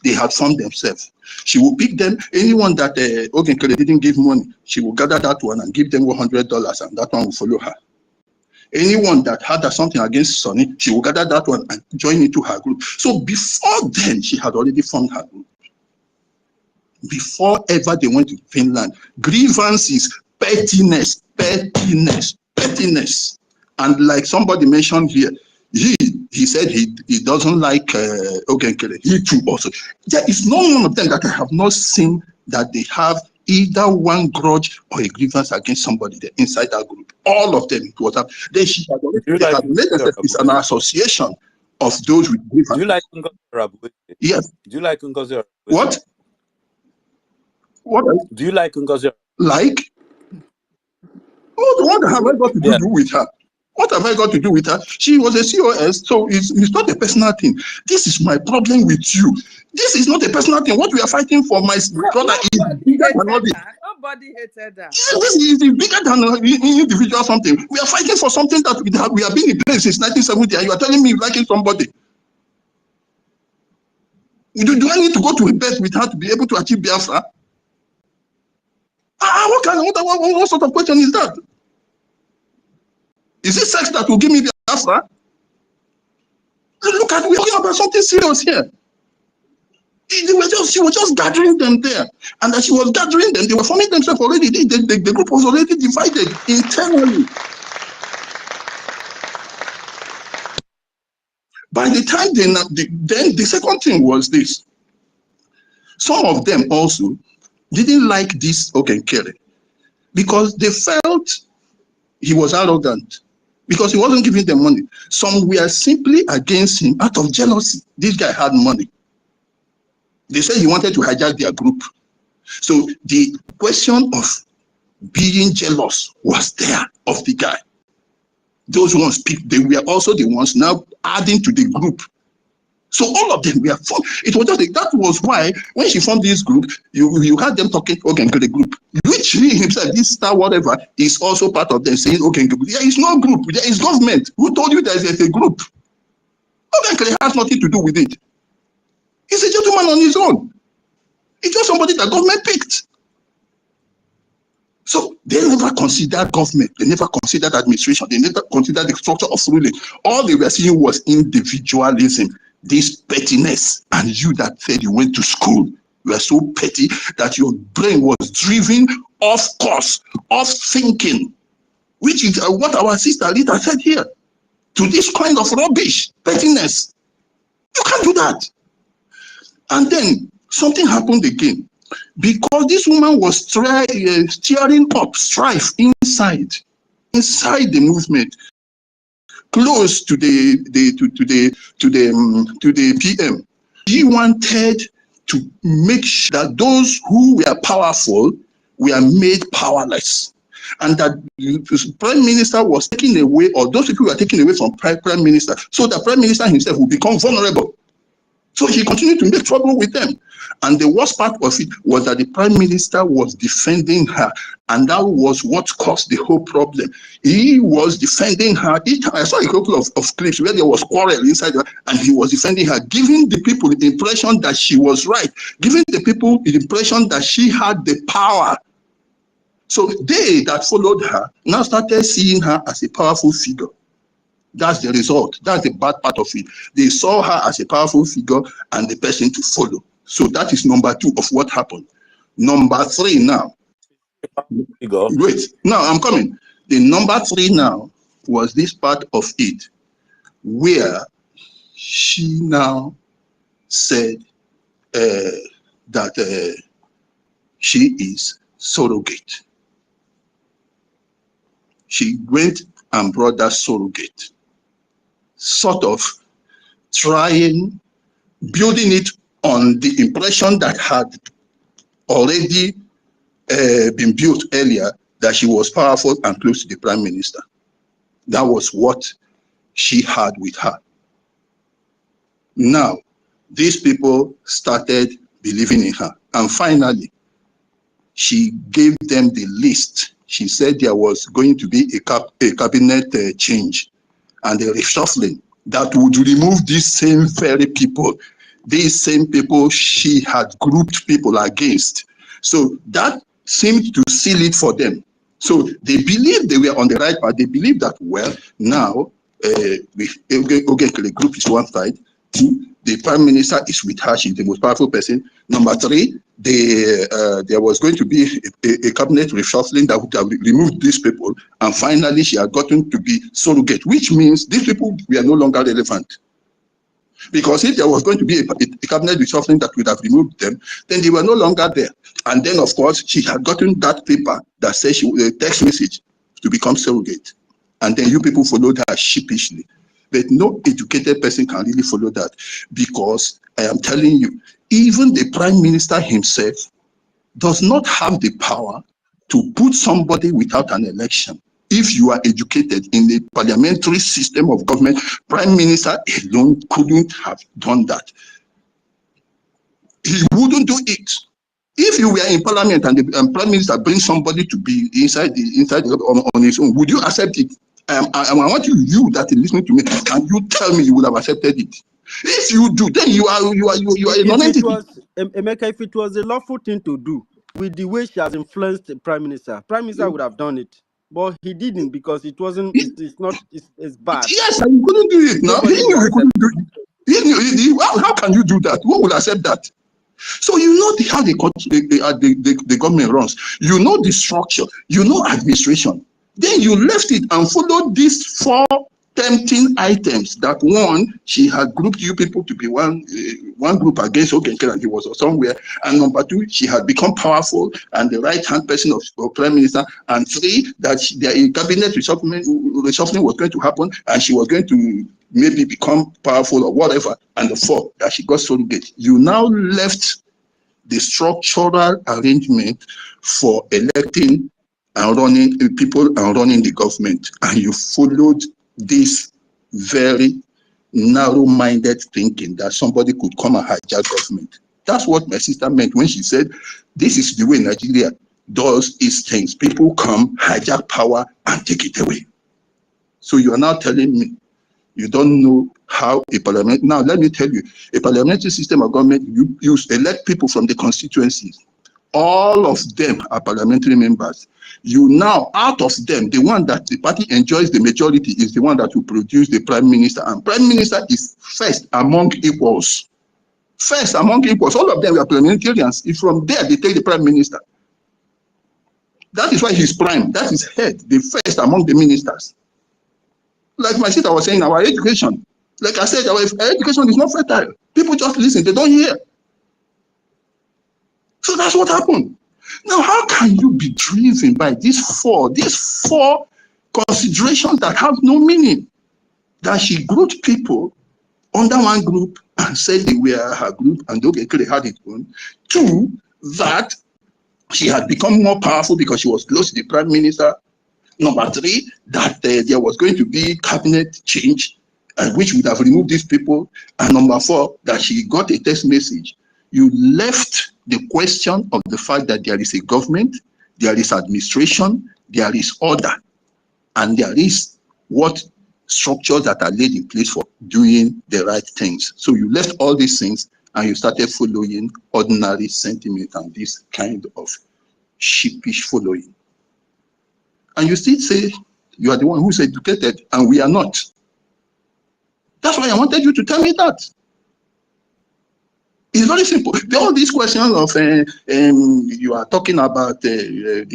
They had formed themselves. She will pick them, anyone that Ogenkere didn't give money, she will gather that one and give them $100, and that one will follow her. Anyone that had something against Sonny, she will gather that one and join into her group. So before then, she had already formed her group. Before ever they went to Finland, grievances, pettiness. And like somebody mentioned here, he said he doesn't like Ogenkere. He too also. There is no one of them that I have not seen that they have either one grudge or a grievance against somebody there inside that group. All of them, it was up. Then she had already made it's an association of those with grievances. Do you like Ngozi? Yes. Do you like Ngozi? What? What? Do you like Ngozi? Like? What have I got to do with her? What have I got to do with her? She was a COS, so it's not a personal thing. This is my problem with you. This is not a personal thing. What we are fighting for, my brother, is bigger than all this. Nobody hated her. This is bigger than individual something. We are fighting for something that we have been in place since 1970, and you are telling me you liking somebody. Do I need to go to a bed with her to be able to achieve Biafra? What sort of question is that? Is it sex that will give me Biafra? Look at, we're talking about something serious here. She was just gathering them there. And as she was gathering them, they were forming themselves already. The group was already divided internally. By the time then the second thing was this. Some of them also didn't like this Ogenkere because they felt he was arrogant, because he wasn't giving them money. Some were simply against him out of jealousy. This guy had money. They said he wanted to hijack their group. So the question of being jealous was there of the guy. Those ones, they were also the ones now adding to the group. So all of them were formed. It was just that was why when she formed this group, you had them talking Ogenkere group, which he himself, this star whatever, is also part of them saying Ogenkere group. There is no group. There is government. Who told you there is a group? Ogenkere has nothing to do with it. He's a gentleman on his own. It's just somebody that government picked. So they never considered government. They never considered administration. They never considered the structure of ruling. All they were seeing was individualism, this pettiness. And you that said you went to school, you were so petty that your brain was driven off course, off thinking, which is what our sister Rita said here. To this kind of rubbish, pettiness. You can't do that. And then something happened again. Because this woman was stirring up strife inside the movement, close to the PM. She wanted to make sure that those who were powerful were made powerless, and that the prime minister was taken away, or those people were taken away from prime minister, so the prime minister himself will become vulnerable. So he continued to make trouble with them. And the worst part of it was that the prime minister was defending her. And that was what caused the whole problem. He was defending her. I saw a couple of clips where there was quarrel inside her, and he was defending her, giving the people the impression that she was right, giving the people the impression that she had the power. So they that followed her now started seeing her as a powerful figure. That's the result. That's the bad part of it. They saw her as a powerful figure and the person to follow. So that is number 2 of what happened. Number 3 now. Wait, now I'm coming. The number 3 now was this part of it where she now said that she is surrogate. She went and brought that surrogate, sort of trying, building it on the impression that had already been built earlier, that she was powerful and close to the prime minister. That was what she had with her. Now, these people started believing in her. And finally, she gave them the list. She said there was going to be a cabinet change and a reshuffling that would remove these same very people, these same people she had grouped people against. So that seemed to seal it for them. So they believed they were on the right path. They believed that, well, now the group is one side. 2, the prime minister is with her. She's the most powerful person. Number 3, there was going to be a cabinet reshuffling that would have removed these people. And finally, she had gotten to be surrogate, which means these people were no longer relevant. Because if there was going to be a cabinet reshuffling that would have removed them, then they were no longer there. And then, of course, she had gotten that paper that says she a text message to become surrogate. And then you people followed her sheepishly. But no educated person can really follow that, because I am telling you, even the prime minister himself does not have the power to put somebody without an election. If you are educated in the parliamentary system of government, prime minister alone couldn't have done that. He wouldn't do it. If you were in parliament and the prime minister brings somebody to be inside on his own, would you accept it? I want you that is listening to me. Can you tell me you would have accepted it? If you do, then you are a non-entity. Emeka, if it was a lawful thing to do, with the way she has influenced the prime minister would have done it, but he didn't, because it wasn't. It's bad. Yes, and you couldn't do it. Now he knew he couldn't do it. He knew, how can you do that? Who will accept that? So you know how the government runs. You know the structure. You know administration. Then you left it and followed these 4 tempting items. That one, she had grouped you people to be one group against Ogenkere, and he was somewhere. And number 2, she had become powerful and the right-hand person of prime minister. And 3, that the cabinet reshuffling was going to happen and she was going to maybe become powerful or whatever. And the 4, that she got surrogate. You now left the structural arrangement for electing and running people and running the government, and you followed this very narrow-minded thinking that somebody could come and hijack government. That's what my sister meant when she said, this is the way Nigeria does its things. People come, hijack power, and take it away. So you are now telling me you don't know how a parliament. Now, let me tell you, a parliamentary system of government, you elect people from the constituencies. All of them are parliamentary members. You now, out of them, the one that the party enjoys the majority is the one that will produce the prime minister. And prime minister is first among equals. First among equals. All of them were parliamentarians. If from there they take the prime minister. That is why he's prime. That is head, the first among the ministers. Like my sister was saying, our education. Like I said, our education is not fertile. People just listen, they don't hear. So that's what happened. Now, how can you be driven by these four considerations that have no meaning? That she grouped people under one group and said they were her group and they had it on. 2, that she had become more powerful because she was close to the prime minister. Number 3, that there was going to be cabinet change, which would have removed these people. And number 4, that she got a text message. You left the question of the fact that there is a government, there is administration, there is order, and there is what structures that are laid in place for doing the right things. So you left all these things and you started following ordinary sentiment and this kind of sheepish following. And you still say you are the one who's educated and we are not. That's why I wanted you to tell me that. It's very simple. All these questions of you are talking about the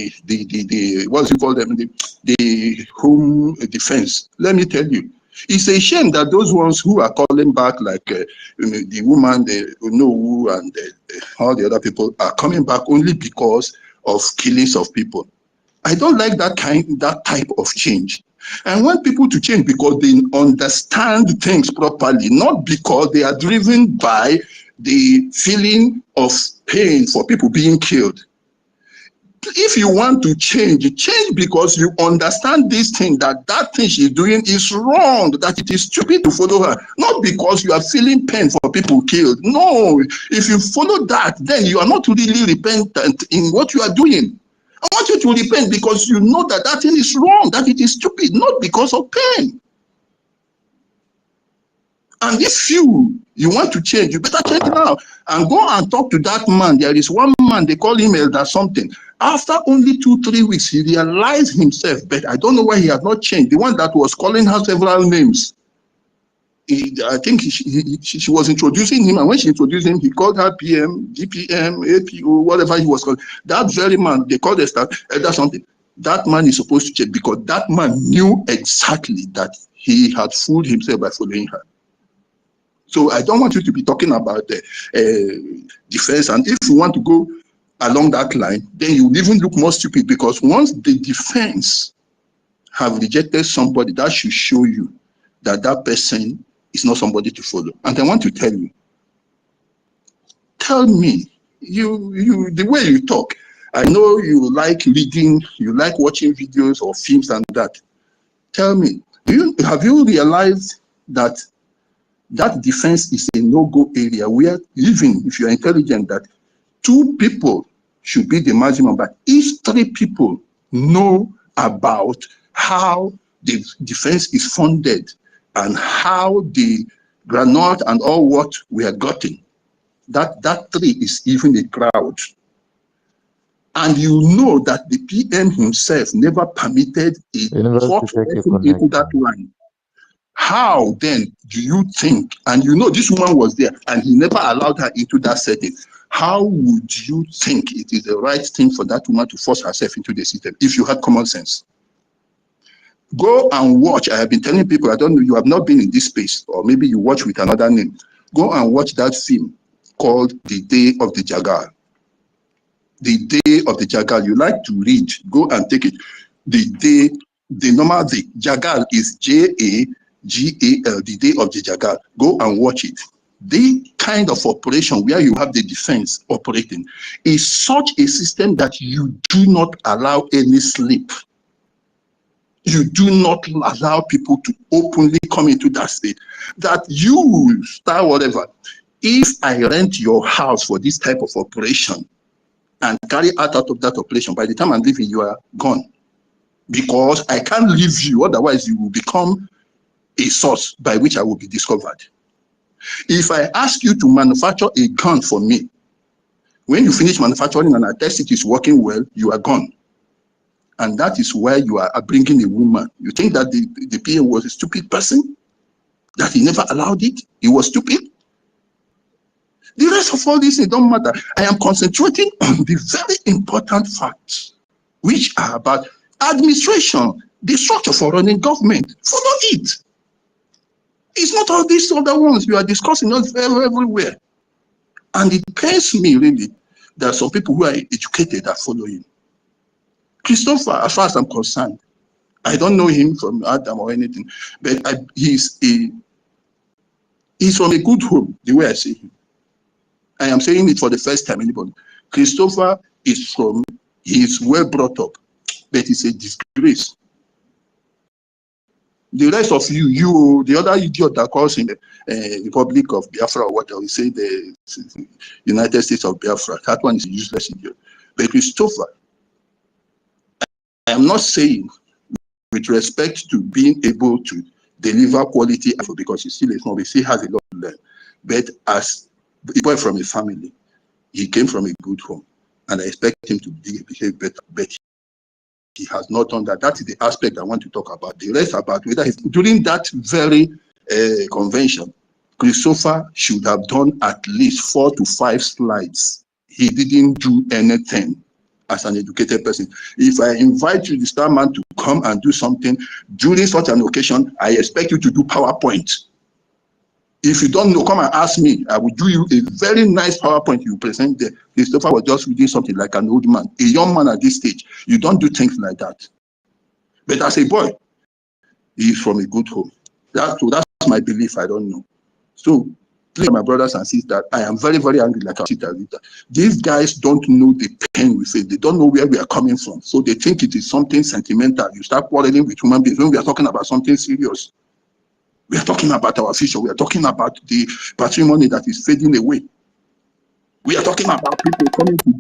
what do you call them, the home defense. Let me tell you, it's a shame that those ones who are calling back, like the woman, the Unowu, and all the other people are coming back only because of killings of people. I don't like that type of change. I want people to change because they understand things properly, not because they are driven by the feeling of pain for people being killed. If you want to change because you understand this thing, that thing she's doing is wrong, that it is stupid to follow her, not because you are feeling pain for people killed. No, if you follow that, then you are not really repentant in what you are doing. I want you to repent because you know that thing is wrong, that it is stupid, not because of pain. And if you want to change, you better change now and go and talk to that man. There is one man, they call him Elder something. After only 2-3 weeks, he realized himself, but I don't know why he has not changed. The one that was calling her several names. I think she was introducing him, and when she introduced him, he called her PM, DPM, APO, whatever he was called. That very man, they called Elder something. That man is supposed to change because that man knew exactly that he had fooled himself by following her. So I don't want you to be talking about the defense. And if you want to go along that line, then you will even look more stupid, because once the defense have rejected somebody, that should show you that that person is not somebody to follow. And I want to tell you, tell me, the way you talk, I know you like reading, you like watching videos or films and that. Tell me, have you realized that defense is a no-go area where, even if you're intelligent, that 2 people should be the maximum, but if 3 people know about how the defense is funded and how the granite and all what we are getting, that 3 is even a crowd. And you know that the PM himself never permitted a hot person into that line. How then do you think, and you know this woman was there and he never allowed her into that setting, how would you think it is the right thing for that woman to force herself into the system if you had common sense? Go and watch. I have been telling people, I don't know, you have not been in this space, or maybe you watch with another name. Go and watch that film called The Day of the Jagal. The Day of the Jagal. You like to read, go and take it. The Jagal is JAGAL, the Day of the Jagal. Go and watch it. The kind of operation where you have the defense operating is such a system that you do not allow any slip. You do not allow people to openly come into that state. That you start whatever. If I rent your house for this type of operation and carry out of that operation, by the time I'm leaving, you are gone. Because I can't leave you, otherwise you will become a source by which I will be discovered. If I ask you to manufacture a gun for me, when you finish manufacturing and I test it is working well, you are gone. And that is where you are bringing a woman. You think that the PM was a stupid person? That he never allowed it? He was stupid? The rest of all this, it don't matter. I am concentrating on the very important facts, which are about administration, the structure for running government. Follow it. It's not all these other ones you are discussing everywhere. And it pains me really that some people who are educated are following. Christopher, as far as I'm concerned, I don't know him from Adam or anything, but he's from a good home, the way I see him. I am saying it for the first time, anybody. Christopher is well brought up, but it's a disgrace. The rest of you, the other idiot that calls him the Republic of Biafra or whatever, we say the United States of Biafra, that one is a useless idiot. But Christopher, I am not saying with respect to being able to deliver quality info, because he still is not, he still has a lot to learn. But as a boy from a family, he came from a good home, and I expect him to behave better. But he has not done that. That is the aspect I want to talk about. The rest about whether during that very convention, Christopher should have done at least 4 to 5 slides. He didn't do anything as an educated person. If I invite you, the star man, to come and do something during such an occasion, I expect you to do PowerPoint. If you don't know, come and ask me. I will do you a very nice PowerPoint you present there. Christopher was just reading something like an old man, a young man at this stage. You don't do things like that. But as a boy, he is from a good home. That's my belief. I don't know. So, please, my brothers and sisters, I am very, very angry. Like I said, these guys don't know the pain we face. They don't know where we are coming from. So they think it is something sentimental. You start quarreling with human beings when we are talking about something serious. We are talking about our future. We are talking about the patrimony that is fading away. We are talking about people coming to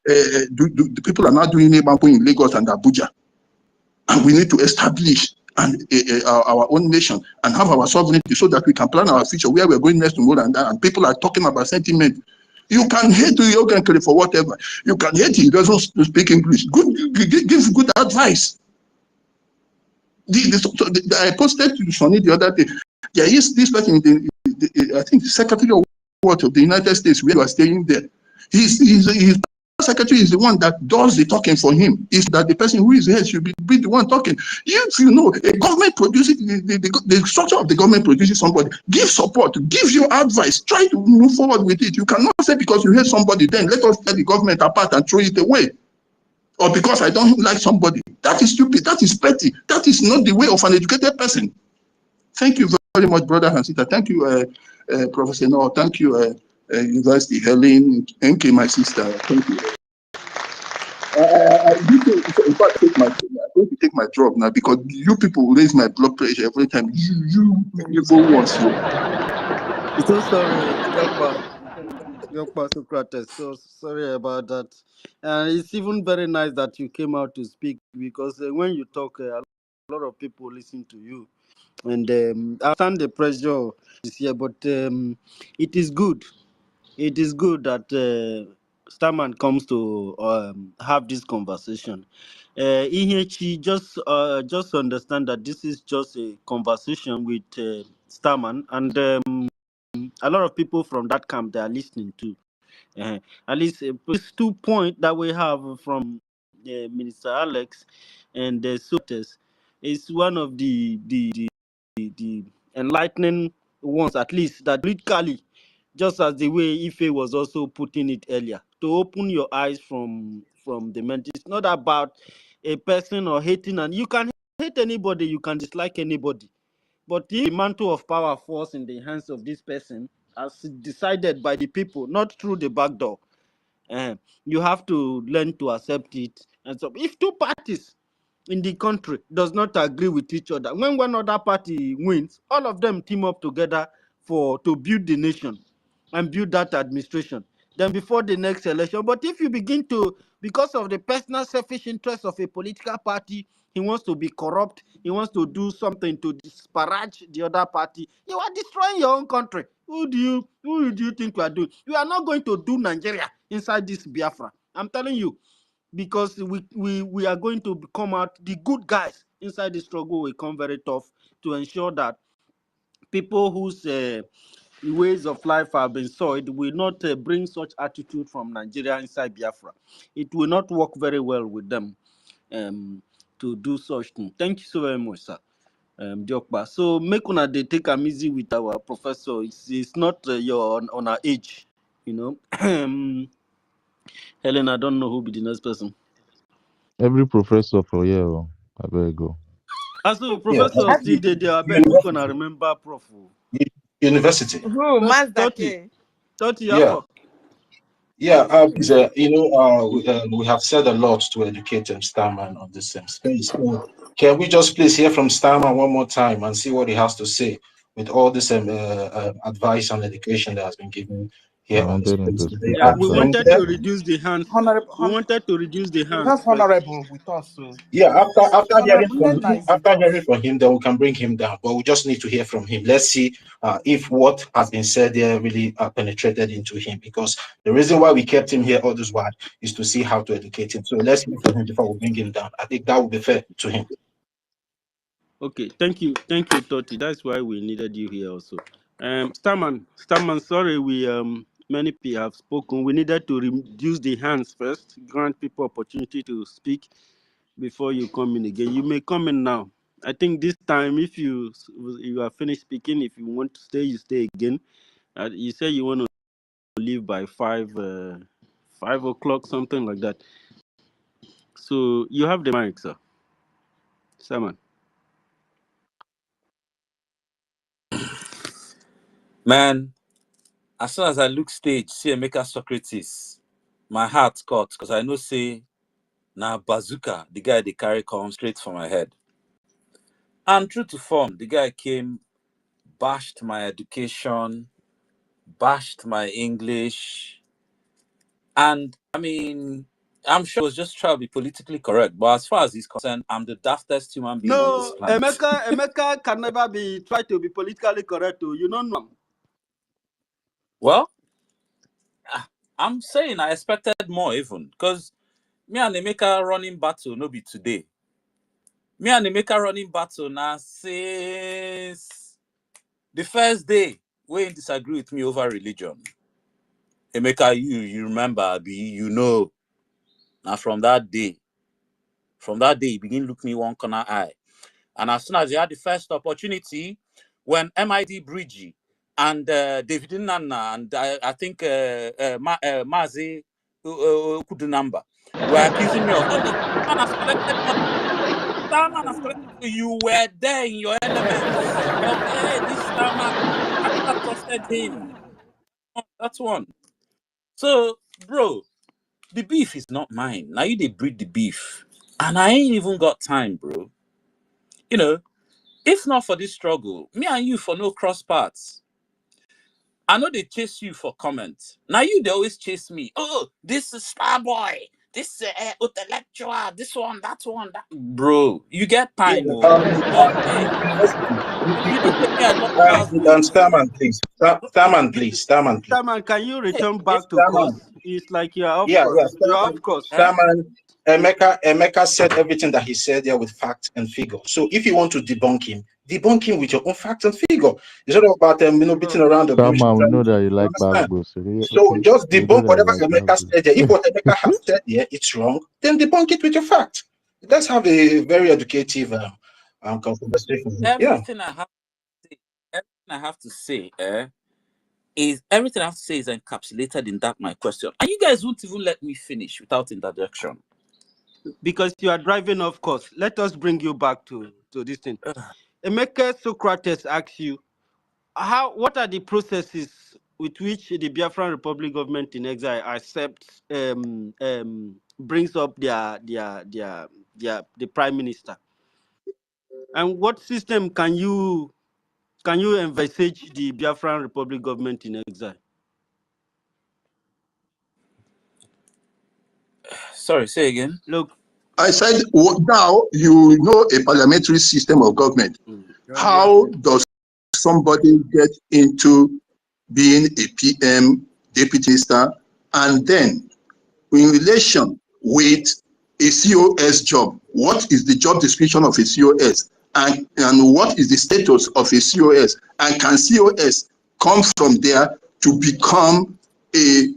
the people are now doing Nebampo in Lagos and Abuja. And we need to establish our own nation and have our sovereignty so that we can plan our future, where we're going next to more than that. And people are talking about sentiment. You can hate Yogan for whatever. You can hate he doesn't speak English. Give good advice. I posted to Sonny the other day. There is this person, I think the Secretary of War of the United States, where you are staying there. His secretary is the one that does the talking for him. Is that the person who is here should be the one talking. If you know a government produces the structure of the government produces somebody, give support, give your advice, try to move forward with it. You cannot say because you hate somebody, then let us tear the government apart and throw it away. Or because I don't like somebody. That is stupid. That is petty. That is not the way of an educated person. Thank you very much, brother and sister. Thank you, Professor Noah. Thank you, University Helen. Thank you, my sister. Thank you. In fact, I'm going to take my drug now because you people raise my blood pressure every time. You go once. So sorry, Dr. Socrates. So sorry about that. And it's even very nice that you came out to speak because when you talk, a lot of people listen to you. And I understand the pressure this year, but it is good. It is good that Starman comes to have this conversation. EHE just understand that this is just a conversation with Starman, and a lot of people from that camp they are listening to. At least these 2 points that we have from Minister Alex and the Sotes is one of the enlightening ones, at least that politically, just as the way Ife was also putting it earlier, to open your eyes from the mental. It's not about a person or hating, and you can hate anybody, you can dislike anybody. But if the mantle of power falls in the hands of this person, as decided by the people, not through the back door, you have to learn to accept it. And so, if 2 parties in the country does not agree with each other, when one other party wins, all of them team up together to build the nation and build that administration. Then before the next election, but if you begin to, because of the personal selfish interest of a political party, he wants to be corrupt, he wants to do something to disparage the other party, you are destroying your own country. Who do you think you are doing? You are not going to do Nigeria inside this Biafra. I'm telling you, because we are going to come out, the good guys inside the struggle will come very tough to ensure that people whose ways of life have been soiled will not bring such attitude from Nigeria inside Biafra. It will not work very well with them to do such thing. Thank you so very much, sir. Diokba. So make una they take am easy with our professor. It's not your on our age, you know. Helen, I don't know who be the next person. Every professor for here, I better go. Also, Yeah, professor still they I beg we gonna remember prof. university. Who? Mazda 30 K. Yeah, Alpha. yeah. We have said a lot to educate Starman on this same space. So can we just please hear from Starman one more time and see what he has to say with all this advice on education that has been given I here on the wanted him to stage. They speak Yeah, are we also. 20. wanted to reduce the hands. Honorable, We wanted to reduce the we hands, have but honorable with us, so Yeah, after hearing honorable from Nnenna him, is with us. then we can bring him down. But we just need to hear from him. Let's see if what has been said there really penetrated into him. Because the reason why we kept him here all this while is to see how to educate him. So let's hear from him before we bring him down. I think that would be fair to him. okay. Thank you, Totti. That's why we needed you here also. Starman, sorry, we many people have spoken. We needed to reduce the hands first, grant people opportunity to speak before you come in again. You may come in now. I think this time, if you are finished speaking, if you want to stay, you stay again. You say you want to leave by 5 o'clock, something like that. So you have the mic, sir. Starman. Man, as soon as I look stage, see Emeka Socrates, my heart caught because I know say now bazooka, the guy they carry come straight for my head. And true to form, the guy came, bashed my education, bashed my English, and I mean, I'm sure it was just trying to be politically correct, but as far as he's concerned, I'm the daftest human being on this No, planet. Emeka can never be tried to be politically correct. You don't know. Well, I'm saying I expected more even, because me and Emeka running battle no be today. Me and Emeka running battle now since the first day when he disagree with me over religion. Emeka, you remember, you know. Now from that day, he begin look me one corner eye. And as soon as he had the first opportunity, when BRGIE and David Nana and I think Mazi Kudunamba were accusing me of, oh, man has collected money. Starman has collected. You were there in your elements. Okay, hey, this Starman, I never trusted him. That's one. So, bro, the beef is not mine. Now you they breed the beef. And I ain't even got time, bro. You know, if not for this struggle, me and you for no cross paths. I know they chase you for comments. Now you they always chase me. Oh, this is Starboy. This intellectual. This one, that one, that. Bro, you get Yeah, time, oh. But hey, you know say me I love pass and books. Starman, please. Starman, please. Starman, please. Starman, can you Hey, return hey, back to Starman. course? It's like you're off Yeah, course. You're Starman. off course. eh? Starman. Emeka said everything that he said there with fact and figure. So if you want to debunk him with your own fact and figure. It's not about beating Bro, around the bush. Starman, we know that you You like understand? basketball, so So just we know debunk that you whatever like Emeka basketball. said there. If what Emeka has said there it's wrong, then debunk it with your fact. Let's have a very educative conversation here. Yeah. Everything I have to say, everything I have to say is encapsulated in that my question. And you guys won't even let me finish without interjection. because you are driving off course. Let us bring you back to this thing. Emeka Socrates asks you, what are the processes with which the Biafran Republic government in exile accepts brings up the prime minister, and what system can you envisage the Biafran Republic government in exile? Sorry, say again. Look, I said, now you know a parliamentary system of government. How does somebody get into being a PM, deputy minister, and then in relation with a COS job? What is the job description of a COS? And what is the status of a COS? And can COS come from there to become a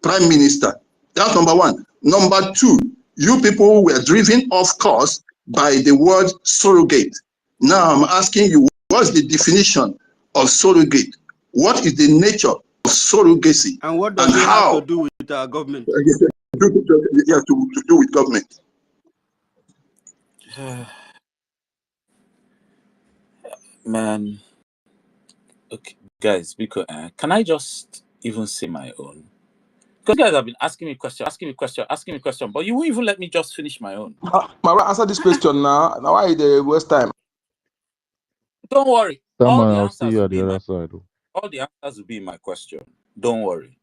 prime minister? That's number one. Number two, you people were driven off course by the word surrogate. Now I'm asking you, what's the definition of surrogate? What is the nature of surrogacy? and what does And it have to how do with our government? to do with government? Man, okay, guys, because can I just even say my own? Because you guys have been asking me question, but you won't even let me just finish my own. Mara, answer this question now. Now why the waste time? Don't worry. Starman, I'll see you at the other side. All the answers will be in my question. Don't worry.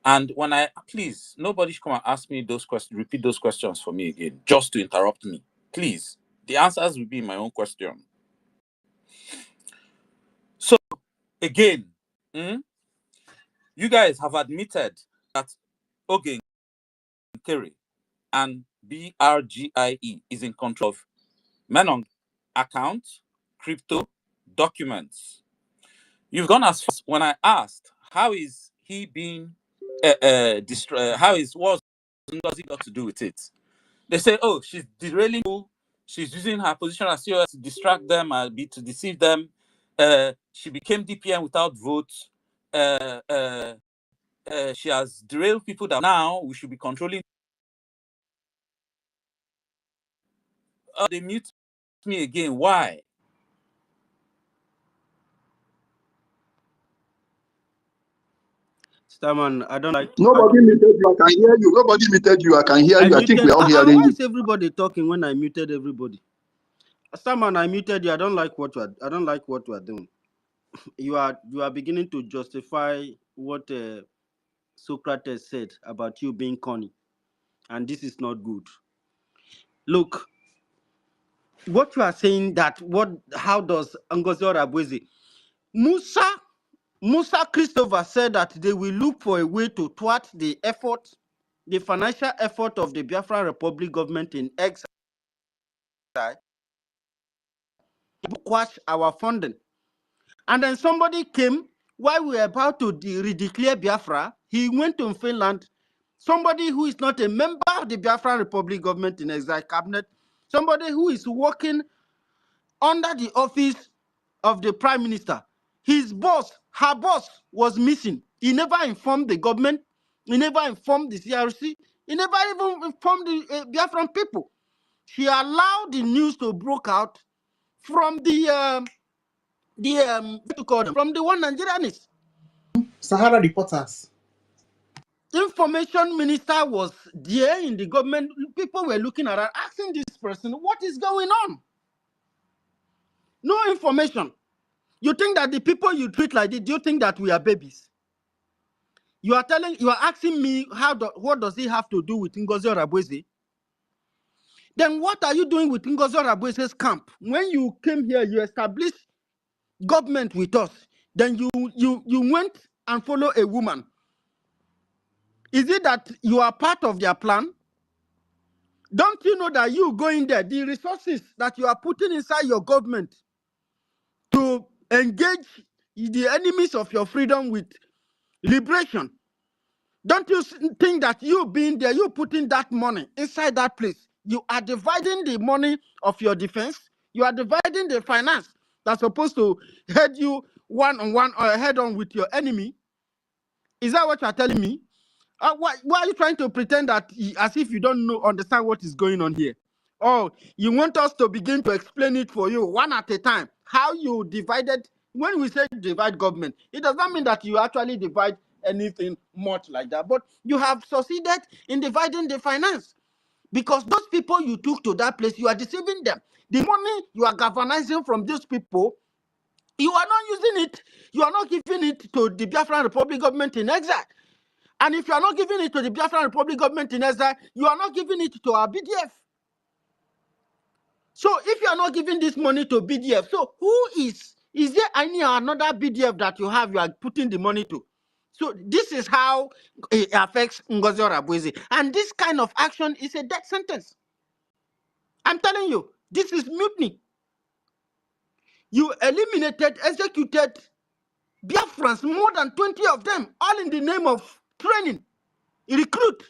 And when please, nobody should come and ask me those questions, repeat those questions for me again, just to interrupt me. Please. The answers will be in my own question. So, again, you guys have admitted that Oge Nkere and BRGIE is in control of Menong account, crypto, documents. You've gone as far as when I asked, how is he being what's NGOZI got to do with it? They say, oh, she's derailing people. She's using her position as CEO to distract them, to deceive them. She became DPM without votes. She has derailed people that now we should be controlling. They mute me again. Why? Starman, I don't like. Nobody muted you. I can hear you. Nobody muted you. I can hear I you. I think we muted. are all Why hearing you. is everybody talking when I muted everybody? Starman, I muted you. I don't like what you are. I don't like what you are doing. You are beginning to justify what Socrates said about you being corny, and this is not good. Look, what you are saying that how does Ngozi Orabweze Musa Christopher said that they will look for a way to thwart the financial effort of the Biafran Republic government in exile to quash our funding. And then somebody came while we were about to redeclare Biafra. He went to Finland. Somebody who is not a member of the Biafran Republic government in exile cabinet, somebody who is working under the office of the prime minister. His boss, her boss, was missing. He never informed the government. He never informed the CRC. He never even informed the Biafran people. She allowed the news to break out from the what to call them, from the one Nigerians. Sahara reporters. Information minister was there in the government. People were looking around, asking this person, what is going on? No information. You think that the people you treat like this, do you think that we are babies? You are asking me what does it have to do with Ngozi Orabweze? Then what are you doing with Ngozi Orabweze's camp? When you came here, you established government with us. Then you went and follow a woman. Is it that you are part of their plan? Don't you know that you going there, the resources that you are putting inside your government to engage the enemies of your freedom with liberation? Don't you think that you being there, you putting that money inside that place, you are dividing the money of your defense, you are dividing the finance that's supposed to head you one-on-one or head-on with your enemy? Is that what you are telling me? Why are you trying to pretend that as if you don't understand what is going on here? Oh, you want us to begin to explain it for you one at a time. How you divided, when we say divide government, it does not mean that you actually divide anything much like that, but you have succeeded in dividing the finance. Because those people you took to that place, you are deceiving them. The money you are galvanizing from these people, you are not using it, you are not giving it to the Biafran Republic government in exile. And if you are not giving it to the Biafran Republic government in exile, you are not giving it to our BDF. So if you are not giving this money to BDF, so who is there any another BDF that you have you are putting the money to? So this is how it affects Ngozi Orabweze. And this kind of action is a death sentence. I'm telling you, this is mutiny. You executed Biafrans, more than 20 of them, all in the name of training, recruit.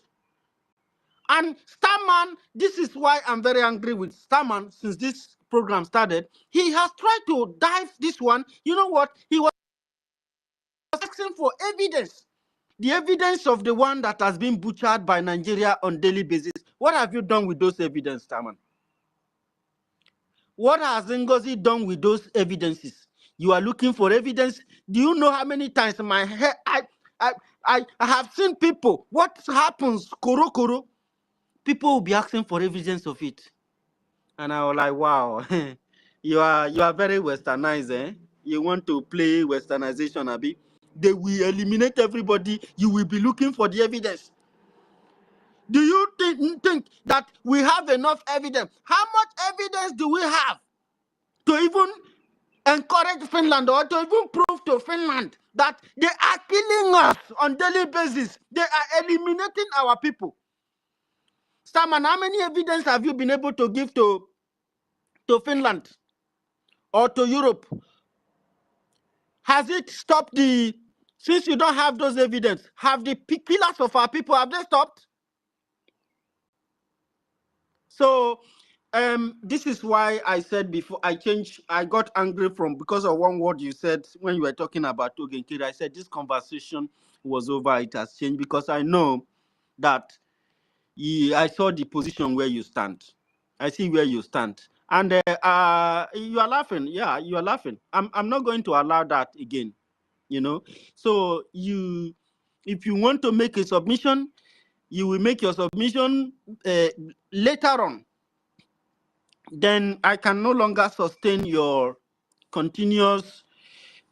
And Starman, this is why I'm very angry with Starman since this program started. He has tried to dive this one. You know what? He was asking for evidence. The evidence of the one that has been butchered by Nigeria on daily basis. What have you done with those evidence, Starman? What has Ngozi done with those evidences? You are looking for evidence. Do you know how many times in my head I have seen people? What happens, Koro? People will be asking for evidence of it. And I was like, wow, you are very westernized, eh? You want to play westernization, Abi? they will eliminate everybody. You will be looking for the evidence. Do you think that we have enough evidence? How much evidence do we have to even encourage Finland or to even prove to Finland that they are killing us on daily basis? They are eliminating our people. Starman, how many evidence have you been able to give to Finland or to Europe? Has it stopped the, since you don't have those evidence, have the killers of our people, have they stopped? So this is why I said before I got angry because of one word you said when you were talking about Ogenkiri. I said this conversation was over, it has changed, because I know that I saw the position where you stand. I see where you stand. And you are laughing. Yeah, you are laughing. I'm not going to allow that again. You know, so if you want to make a submission, you will make your submission later on. Then I can no longer sustain your continuous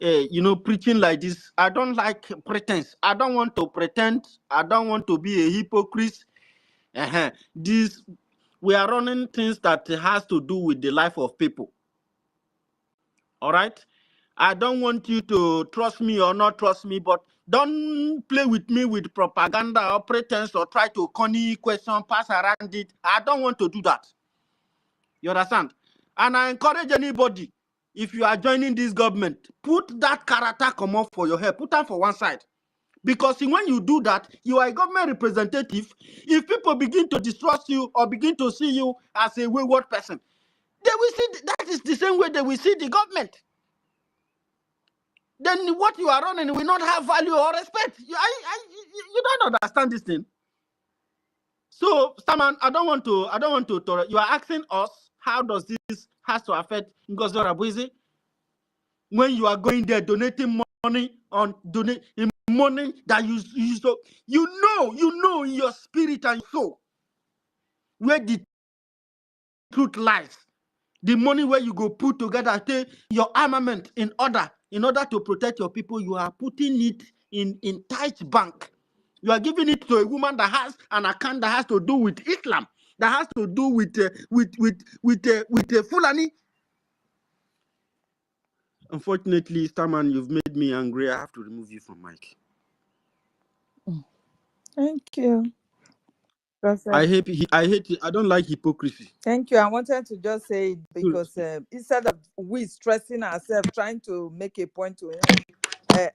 preaching like this. I don't like pretense. I don't want to pretend. I don't want to be a hypocrite. We are running things that has to do with the life of people. All right. I don't want you to trust me or not trust me, but don't play with me with propaganda or pretense or try to corny question, pass around it. I don't want to do that. You understand? And I encourage anybody, if you are joining this government, put that character come off for your head. Put that for one side. Because when you do that, you are a government representative. If people begin to distrust you or begin to see you as a wayward person, they will see that is the same way they will see the government. Then what you are running will not have value or respect. You don't understand this thing. So, Staman, I don't want to. You are asking us, how does this has to affect NGOZI Rabuizi? When you are going there donating money money that you know in your spirit and soul where the truth lies. The money where you go put together, take your armament in order to protect your people, you are putting it in tight bank. You are giving it to a woman that has an account that has to do with Islam, that has to do with Fulani. Unfortunately, Starman, you've made me angry. I have to remove you from mic. Thank you. I hate it. I don't like hypocrisy. Thank you. I wanted to just say it because instead of we stressing ourselves trying to make a point to him,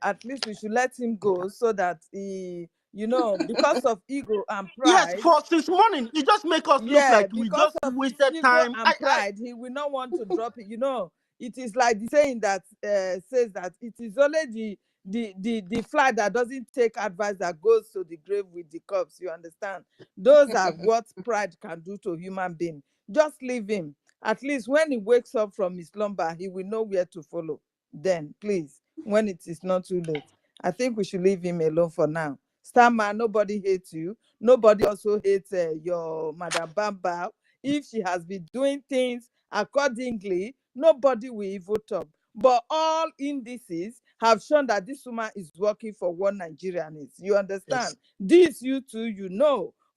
at least we should let him go so that he, because of ego and pride. Yes, for since morning, it just make us look like we just wasted time. And pride, he will not want to drop it. It is like the saying that says that it is only the fly that doesn't take advice that goes to the grave with the corpse. You understand? Those are what pride can do to a human being. Just leave him. At least when he wakes up from his slumber, he will know where to follow. Then, please, when it is not too late, I think we should leave him alone for now. Starman, nobody hates you. Nobody also hates your Madam Bamba. If she has been doing things accordingly, nobody will even talk. But all indices have shown that this woman is working for what Nigerian is. You understand? Yes. This you too,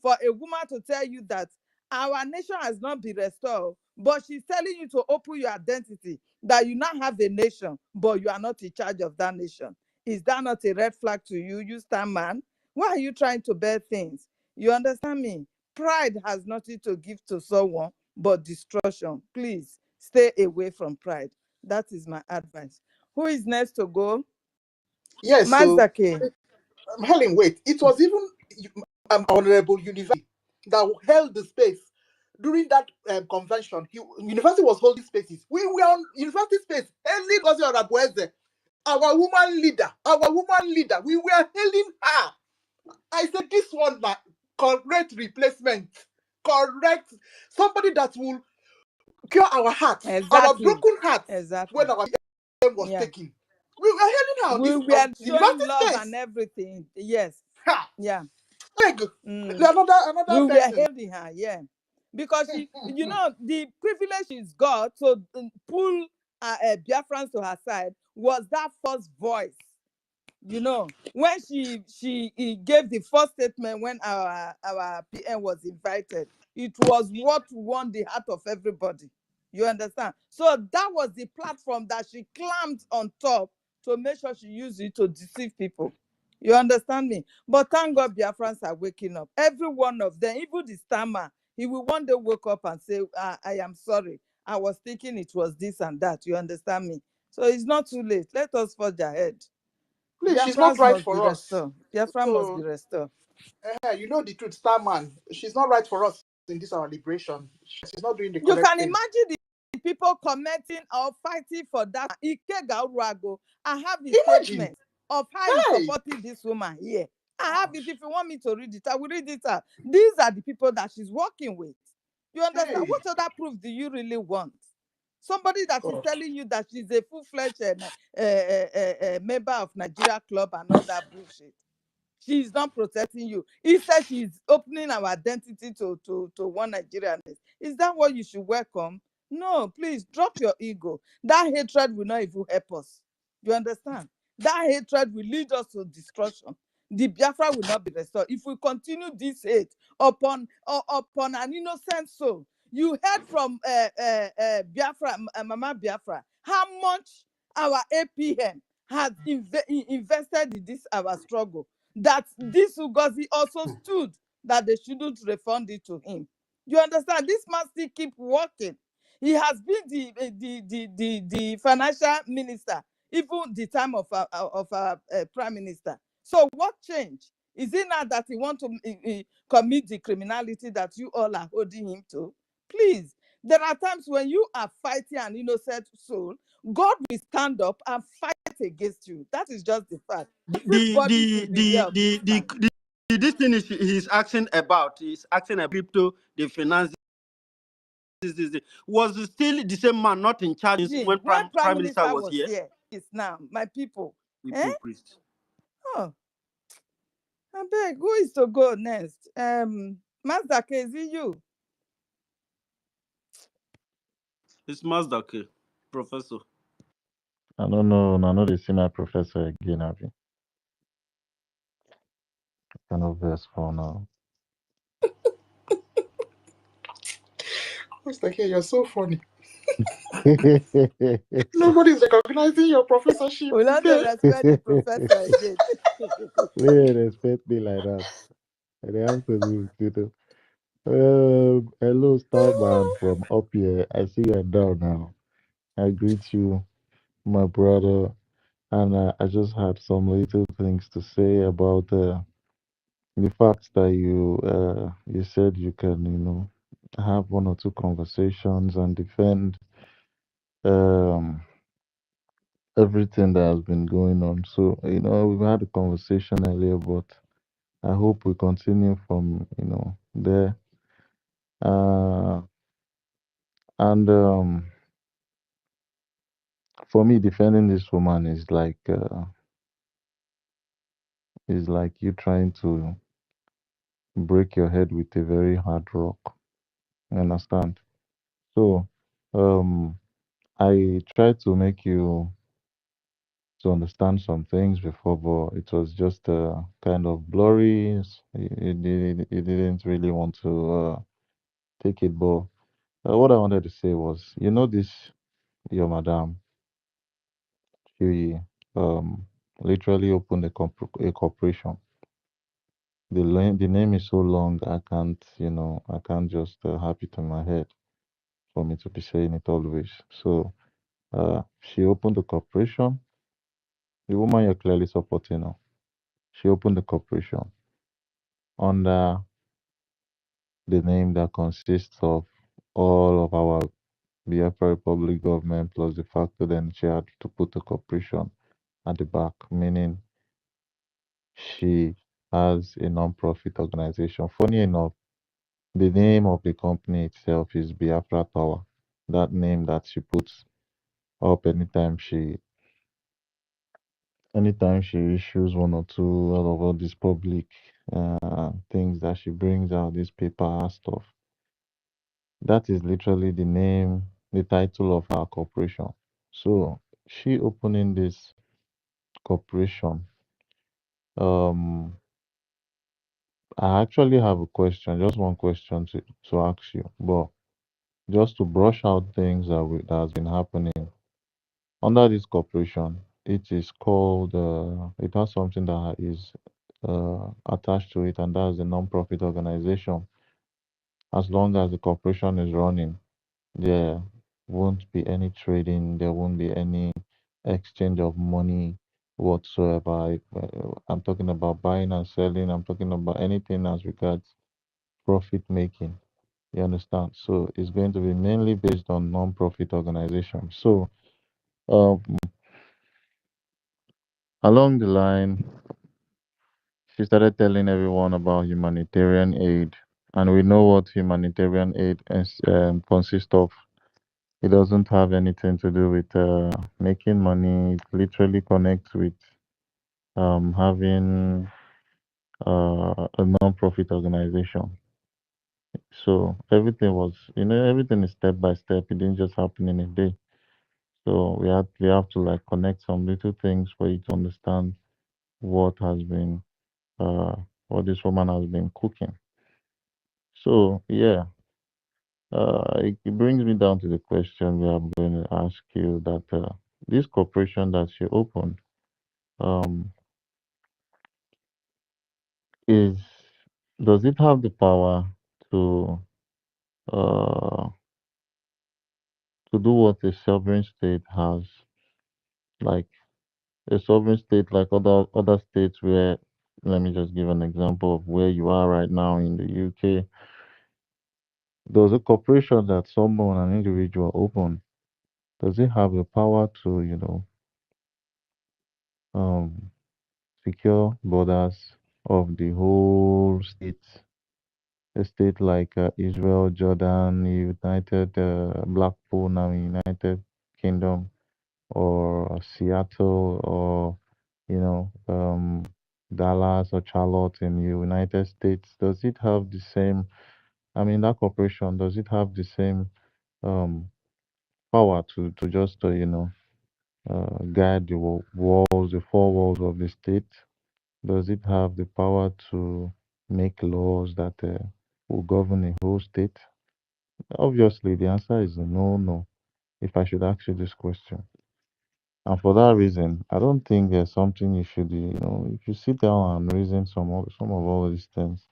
for a woman to tell you that our nation has not been restored, but she's telling you to open your identity, that you now have a nation, but you are not in charge of that nation. Is that not a red flag to you, you Starman? Why are you trying to bear things? You understand me? Pride has nothing to give to someone but destruction. Please stay away from pride. That is my advice. Who is next to go? Yes, Mazake. So Helen, wait. It was even Honorable University that held the space during that convention. University was holding spaces. We were on university space. Hailing Ngozi Orabueze, our woman leader. We were hailing her. I said, this one, correct replacement, correct somebody that will cure our hearts, our broken hearts. When our PM was taken, we were hailing her. We were showing love and everything. Yes. Ha. Yeah. Another we person. were hailing her. Yeah. Because she, the privilege she's got to pull Biafrans to her side was that first voice You know, when she gave the first statement when our PM was invited, it was what won the heart of everybody. You understand? So that was the platform that she climbed on top to make sure she used it to deceive people. You understand me? But thank God Biafrans are waking up. Every one of them, even the stammer, he will one day wake up and say, I am sorry. I was thinking it was this and that. You understand me? So it's not too late. Let us forge ahead. Please, she's not Biafrans right must be for us. restored. Biafra must be So, restored. you know the truth, Starman. She's not right for us in this our liberation. She's not doing the You correct can thing. imagine the people commenting or fighting for that. I have the Imagine. statement of how he's Hey, supporting this woman here. I have it. gosh. If you want me to read it, I will read it out. These are the people that she's working with. You understand? Hey, What other proof do you really want? Somebody that is God. telling you that she's a full-fledged member of Nigeria Club and all that bullshit. She's not protecting you. Instead, she's opening our identity to one Nigerianness. Is that what you should welcome? No, please drop your ego. That hatred will not even help us. You understand? That hatred will lead us to destruction. The Biafra will not be restored. If we continue this hate upon an innocent soul, you heard from Biafra, Mama Biafra, how much our APM has invested in this our struggle, that this Ugozi also stood that they shouldn't refund it to him. You understand? This man still keep working. He has been the financial minister, even the time of our prime minister. So what changed? Is it now that he want to commit the criminality that you all are holding him to? Please, there are times when you are fighting an innocent soul, God will stand up and fight against you. That is just the fact. Everybody should be aware of this fact. This thing he's asking about. He's asking about crypto, the finances. Was still the same man not in charge when When prime prime minister minister was was here? here, it's now my people. Hypocrite. Oh, I beg, who is to go next? Master K, is it you? It's Mazdake, professor. I don't know. I know they see my professor again. Abi. Kind of verse for now. Mr. K, you're so funny. Nobody's recognizing your professorship We don't today. respect the professor again. They didn't respect me like that. They have to do, hello, Starman from up here. I see you're down now. I greet you, my brother. And I just had some little things to say about the fact that you said you can, have one or two conversations and defend um, everything that has been going on. So, we've had a conversation earlier, but I hope we continue from, there. Uh, and for me, defending this woman is like you trying to break your head with a very hard rock. You understand? So, I tried to make you to understand some things before, but it was just kind of blurry. You didn't really want to take it. But what I wanted to say was, this your madam, she literally opened a corporation. The name is so long, I can't just have it in my head for me to be saying it always. So she opened a corporation. The woman you're clearly supporting her. She opened the corporation under the name that consists of all of our Biafra Republic government plus the fact that then she had to put the corporation at the back, meaning she has a non-profit organization. Funny enough, the name of the company itself is Biafra Tower. That name that she puts up anytime she issues one or two out of all these public things that she brings out, this paper stuff. That is literally the name, the title of our corporation. So she opening this corporation Um, I actually have a question, just one question to ask you, but just to brush out things that has been happening under this corporation. It is called. It has something that is attached to it, and that's a non-profit organization. As long as the corporation is running, there won't be any trading. There won't be any exchange of money whatsoever. I'm talking about buying and selling. I'm talking about anything as regards profit making. You understand? So it's going to be mainly based on non-profit organizations. So um, along the line, she started telling everyone about humanitarian aid, and we know what humanitarian aid consists of. It doesn't have anything to do with making money. It literally connects with having a non-profit organization. So everything was, everything is step by step. It didn't just happen in a day. So we have to like connect some little things for you to understand what has been uh what this woman has been cooking. So yeah, it brings me down to the question we are going to ask you that this corporation that she opened um is does it have the power to uh to do what a sovereign state has, like a sovereign state like other states where, let me just give an example of where you are right now in the UK. Does a corporation that someone, an individual open, does it have the power to, um, secure borders of the whole state? A state like Israel, Jordan, United, Blackpool, now United Kingdom, or Seattle, or Dallas or Charlotte in the United States. Does it have the same? I mean, that corporation, does it have the same um, power to just guide the walls, the four walls of the state? Does it have the power to make laws that will govern a whole state? Obviously, the answer is no, no. If I should ask you this question, and for that reason, I don't think there's something you should, if you sit down and reason some of all these things,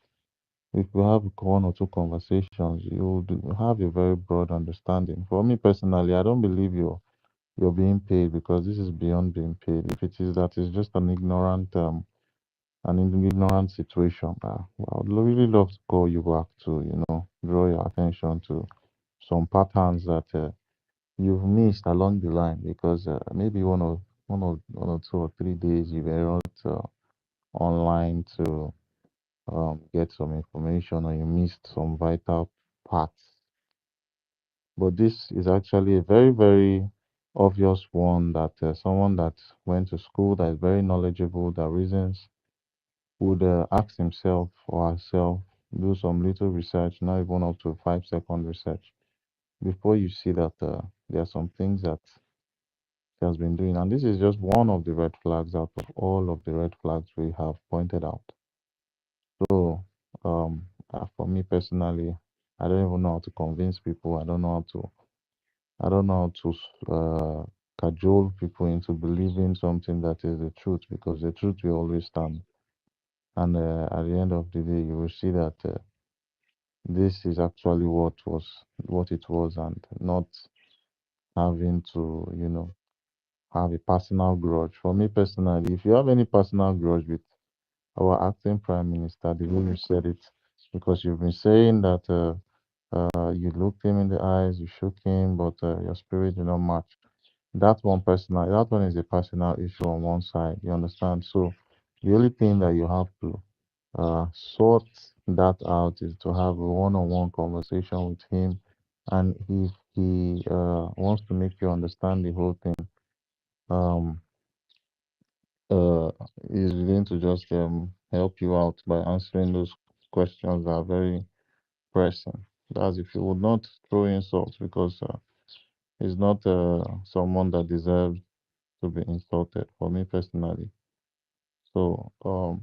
if you have one or two conversations, you would have a very broad understanding. For me personally, I don't believe you're being paid, because this is beyond being paid. If it is that, it's just an ignorant situation. I would really love to call you back to, draw your attention to some patterns that you've missed along the line, because maybe one or 2 or 3 days you were not online to get some information, or you missed some vital parts. But this is actually a very, very obvious one that someone that went to school, that is very knowledgeable, that reasons, would ask himself or herself, do some little research, not even up to 5 second research, before you see that there are some things that she has been doing. And this is just one of the red flags out of all of the red flags we have pointed out. So, for me personally, I don't even know how to convince people. I don't know how to cajole people into believing something that is the truth, because the truth will always stand. And at the end of the day, you will see that this is actually what it was, and not having to, have a personal grudge. For me personally, if you have any personal grudge with our acting prime minister, the way you said it, because you've been saying that you looked him in the eyes, you shook him, but your spirit did not match. That one is a personal issue on one side. You understand? So the only thing that you have to sort that out is to have a one-on-one conversation with him, and if he wants to make you understand the whole thing, um, uh, is going to just help you out by answering those questions that are very pressing. That's if you would not throw insults, because he's not someone that deserves to be insulted, for me personally. So, for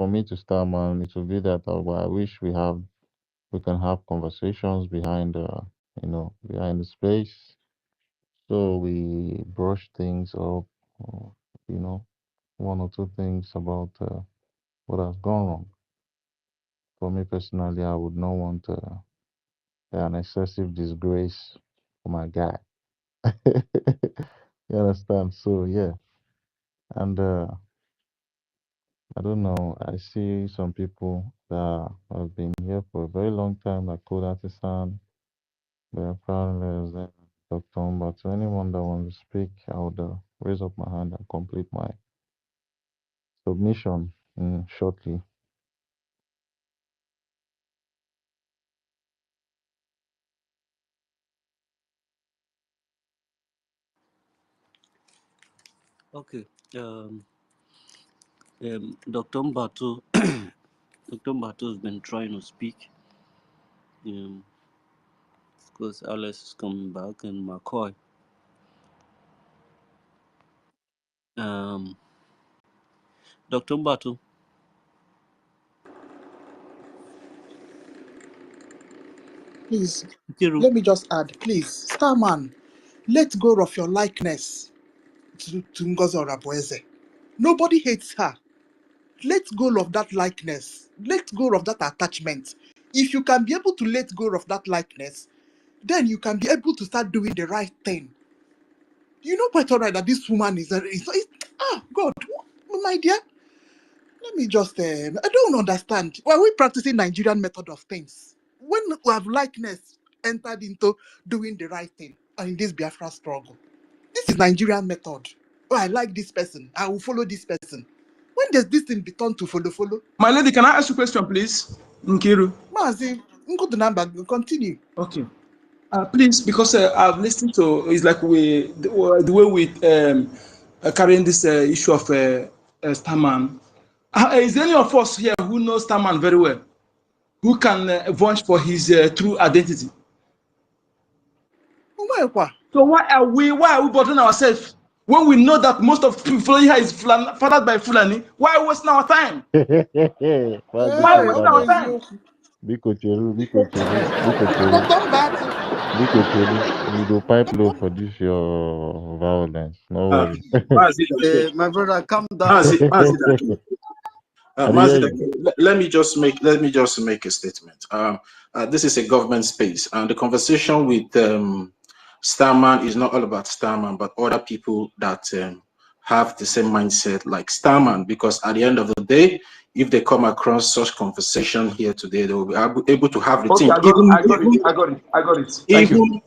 me to start, man, it will be that I wish we can have conversations behind, behind the space. So we brush things up, uh, you know, one or two things about what has gone wrong. For me personally, I would not want an excessive disgrace for my guy. You understand? So yeah, and I don't know. I see some people that have been here for a very long time, like Code Artisan, Biafrans, Dr. But to anyone that wants to speak, I would raise up my hand and complete my submission shortly. Okay. Dr. Mbato, Dr. Mbato has been trying to speak. Of course, Alice is coming back and McCoy. Dr. Mbato. Please, Kiru. let me just add, please, Starman, let go of your likeness to Ngozi Orabueze. Nobody hates her. Let go of that likeness. Let go of that attachment. If you can be able to let go of that likeness, then you can be able to start doing the right thing. You know quite all right that this woman God, my dear. Let me just, I don't understand. Why are we practicing Nigerian method of things? When we have likeness entered into doing the right thing and in this Biafra struggle, this is Nigerian method. Oh, I like this person. I will follow this person. When does this thing be turned to follow? My lady, can I ask you a question, please? Nkiru. Mazi, go to number, continue. Okay. Please, because I've listened to, it's like the way we carrying this issue of Starman. Is there any of us here who knows Starman very well, who can vouch for his true identity? So why are we bothering ourselves when we know that most of people here is fathered by Fulani? Why wasting our time? Why Hey, wasting okay, our Brother. time? you. Biko Cheru, Biko Cheru, Biko Cheru, Dr. Mbatu. Biko Cheru. We do pipe low for this your violence. No worry. Mazi Dake, My brother, calm down. Mazi Dake. I hear Mazi you. Dake, let me just make a statement. This is a government space, and the conversation with Starman is not all about Starman, but other people that have the same mindset like Starman. Because at the end of the day, if they come across such conversation here today, they will be able to have the Okay, thing. I got it. Thank you.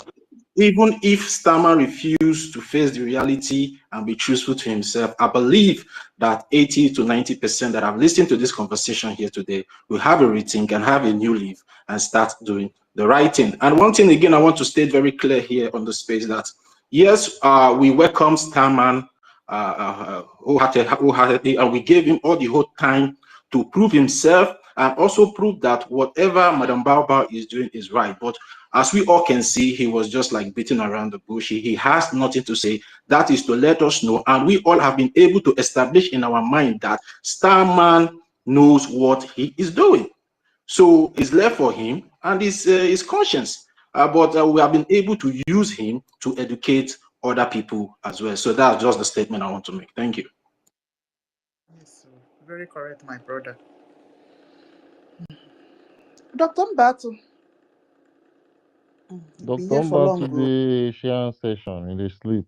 Even if Starmer refused to face the reality and be truthful to himself, I believe that 80 to 90% that have listened to this conversation here today will have a rethink and have a new leaf and start doing the right thing. And one thing again, I want to state very clear here on the space that yes, we welcome Starman wholeheartedly, and we gave him all the whole time to prove himself and also prove that whatever Madam Baobab is doing is right. But as we all can see, he was just like beating around the bush. He has nothing to say. That is to let us know. And we all have been able to establish in our mind that Starman knows what he is doing. So it's left for him and his conscience. But we have been able to use him to educate other people as well. So that's just the statement I want to make. Thank you. Yes, sir. Very correct, my brother. Dr. Mbatu. You've been Dr. here for Mba long, to ago. the Shian session in the sleep.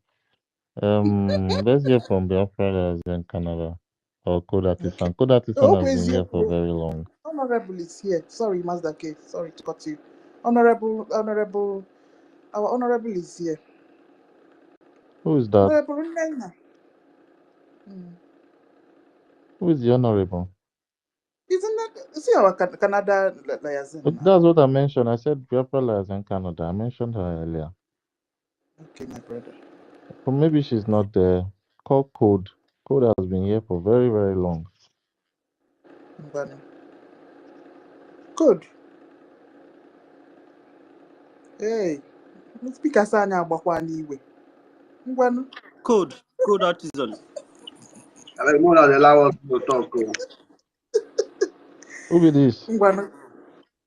Let's hear from Biafra in Canada or Code Okay. Artisan. Code Artisan Oh, has been is here you. for very long. Honorable is here. Sorry, Mazda K. Sorry to cut you. Honorable, our honorable is here. Who is that? Honorable Nena. Who is the honorable? Isn't that, see our Canada liaison now? That's what I mentioned. I said Biafra in Canada. I mentioned her earlier. Okay, my brother. But maybe she's not there. Call Code. Code has been here for very, very long. Ngwanu. Good. Hey, speaker Sanya Agbakwa Niwe. Ngwanu. Code artisan. like more than allow us to talk. Who be this?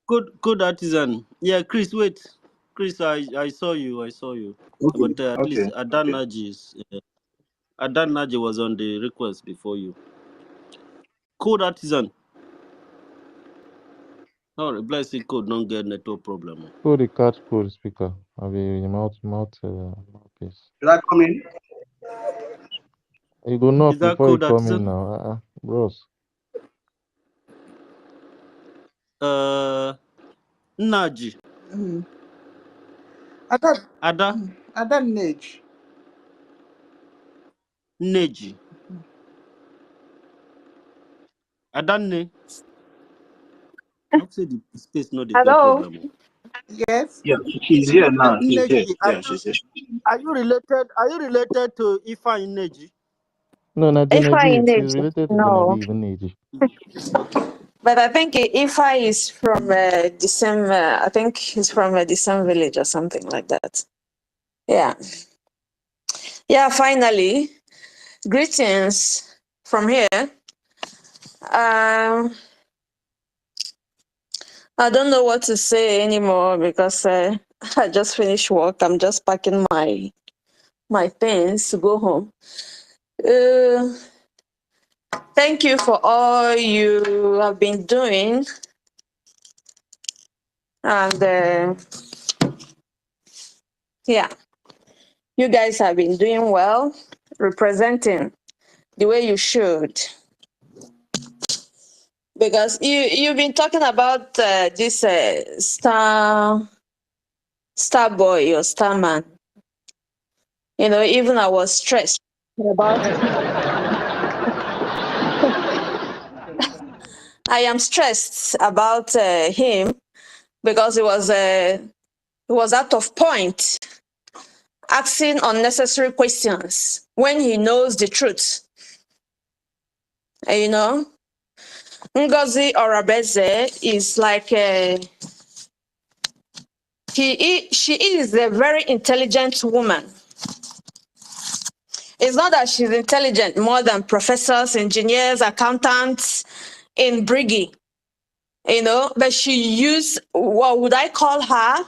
Good artisan. Yeah, Chris, wait. Chris, I saw you. I saw you. Okay, But at okay, least Adan okay. Naji Adan Naji was on the request before you. Code artisan. Sorry, blessing code don't get network problem. Who the catch code speaker? I be mouthpiece. Should I come in? You go Is knock that before you code come in artisan? now. Bros. Naji. Ada Adan Nage. Neji. Adanne. Not say the space no dey get Hello. problem. Yes. Yeah, she's here now. She's here. Neji, Yeah, she's here. are you related? Are you related to Ifa Neji? No, na Ifa Genevieve. She's Ineji. related to No. Genevieve Nneji. But I think Ifa is from the same, I think he's from the same village or something like that. Yeah. Yeah, finally. Greetings from here. I don't know what to say anymore because I just finished work. I'm just packing my things to go home. Thank you for all you have been doing. And yeah, you guys have been doing well, representing the way you should. Because you've been talking about this star boy or star man. You know, even I was stressed about. I am stressed about him because he was out of point, asking unnecessary questions when he knows the truth. You know, Ngozi Orabeze is like she is a very intelligent woman. It's not that she's intelligent more than professors, engineers, accountants in BRGIE, you know, but she used, what would I call her?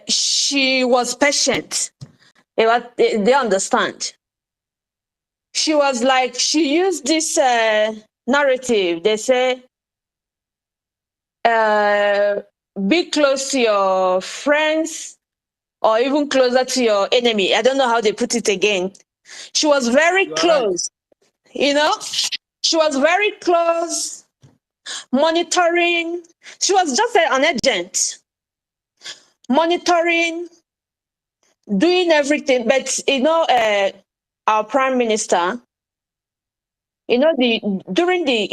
She was patient. They understand. She was like, she used this narrative. They say, be close to your friends or even closer to your enemy. I don't know how they put it again. She was very You are right. close, you know? She was very close, monitoring. She was just an agent, monitoring, doing everything. But, you know, our prime minister, you know, during the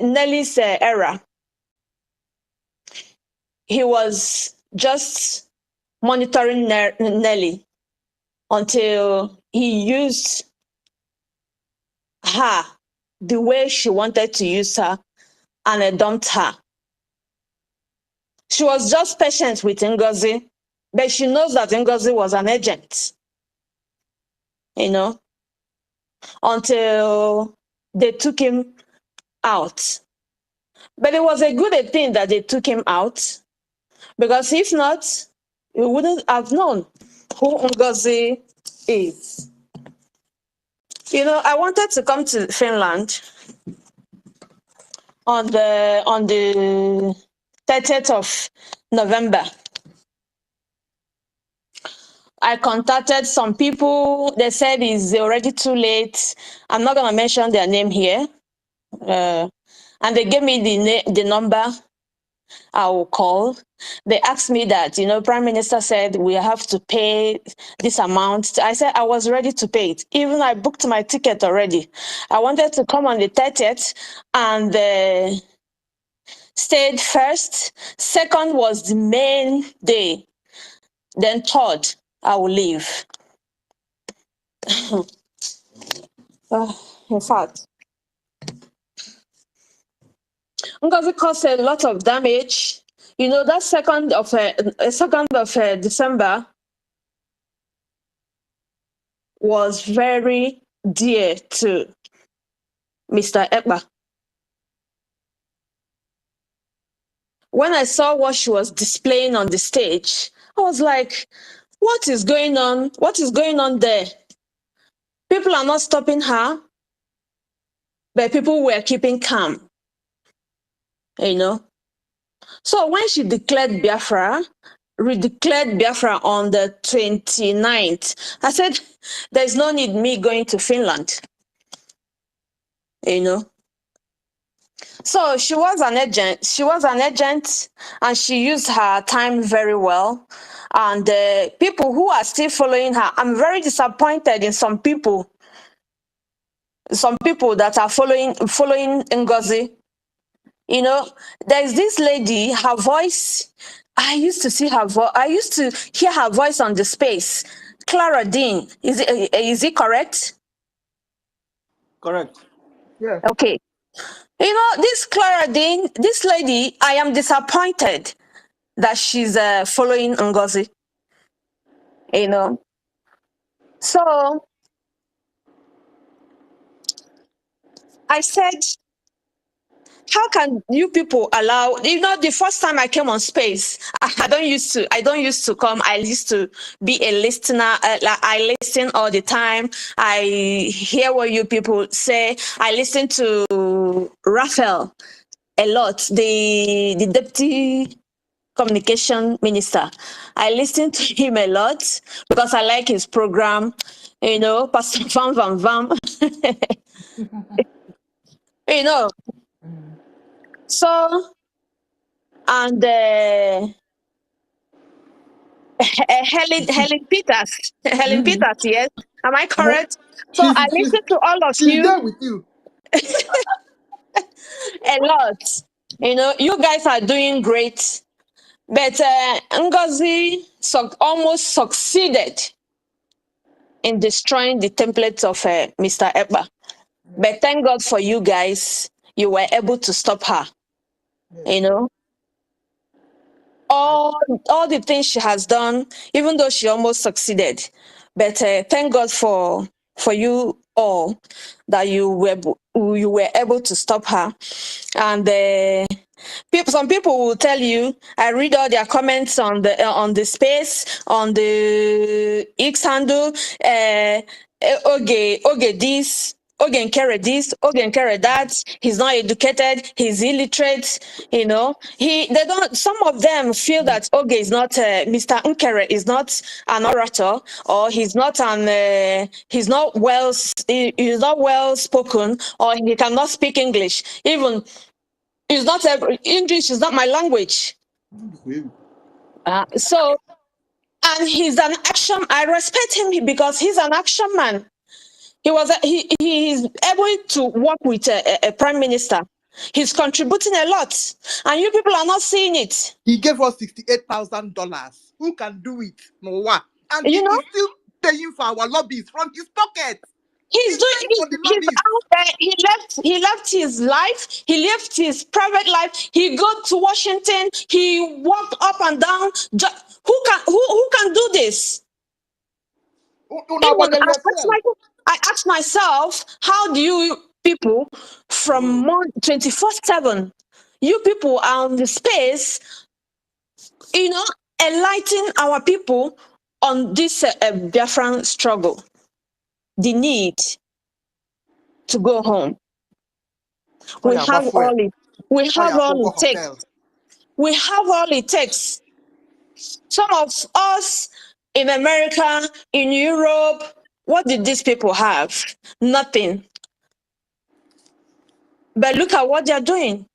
Nelly's era, he was just monitoring Nelly until he used her the way she wanted to use her and dumped her. She was just patient with Ngozi, but she knows that Ngozi was an agent, you know, until they took him out. But it was a good thing that they took him out, because if not, we wouldn't have known who Ngozi is. You know, I wanted to come to Finland on the 30th of November. I contacted some people. They said it's already too late. I'm not going to mention their name here. And they gave me the number I will call. They asked me that, you know, Prime Minister said we have to pay this amount. I said I was ready to pay it. Even I booked my ticket already. I wanted to come on the 30th and stayed first. Second was the main day. Then third, I will leave. In fact, Ngozi caused a lot of damage. You know, that 2nd of December was very, dear to Mr. Ekpa. When I saw what she was displaying on the stage, I was like, what is going on? What is going on there? People are not stopping her, but people were keeping calm, you know. So when she declared Biafra, redeclared Biafra on the 29th, I said, there's no need me going to Finland, you know. So she was an agent. She was an agent, and she used her time very well. And people who are still following her, I'm very disappointed in some people that are following NGOZI. You know, there's this lady, her voice, I used to see her voice, I used to hear her voice on the space. Clara Dean, is it correct? Correct. Yeah. Okay. You know, this Clara Dean, this lady, I am disappointed that she's following NGOZI. You know. So I said, how can you people allow, you know, the first time I came on space, I don't used to come. I used to be a listener. Like I listen all the time. I hear what you people say. I listen to Raphael a lot, the deputy communication minister. I listen to him a lot because I like his program, you know, Pastor Vam Vam Vam. You know, so, and Helen Peters, Helen Peters, yes, am I Uh-huh. correct? So I listen to all of She's you there with you. a lot. You know, you guys are doing great, but Ngozi almost succeeded in destroying the template of Mr. Ekpa. But thank God for you guys, you were able to stop her. Yes. You know, all the things she has done, even though she almost succeeded. But thank God for you all that you were able to stop her. And some people will tell you. I read all their comments on the space, on the X handle. Okay, this. Ogen carry this, Ogen carry that. He's not educated, he's illiterate, you know. They don't, some of them feel that Oge is not, Mr. Nkere is not an orator, or he's not he's not he's not well spoken, or he cannot speak English. Even, English is not my language. So, and he's an action, I respect him because he's an action man. He is able to work with a prime minister. He's contributing a lot, and you people are not seeing it. He gave us $68,000. Who can do it? No one. And he You know, is still paying for our lobbies from his pocket. he's He's paying for the he's lobbies. out there. He left his life. He left his private life. He go to Washington. He walked up and down. Who can do this? Even I ask myself, how do you people from 24/7, you people are on the space, you know, enlighten our people on this Biafran struggle, the need to go home. We have all it. We have all it takes. We have all it takes. Some of us in America, in Europe, what did these people have? Nothing. But look at what they are doing.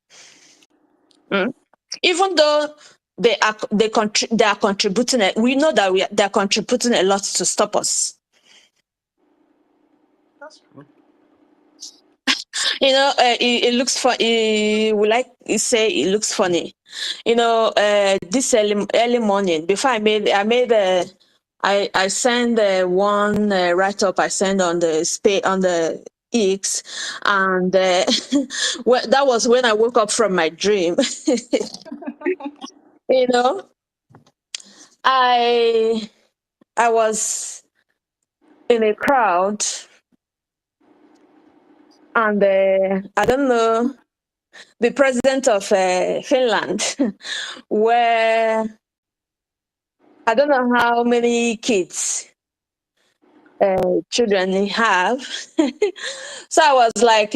Even though they are contributing, we know that they are contributing a lot to stop us. That's true. You know, it looks funny. We like to say it looks funny. You know, this early morning before I send one write up I send on the X, and that was when I woke up from my dream. You know, I was in a crowd And I don't know, the president of Finland, where I don't know how many kids, children he have. So I was like,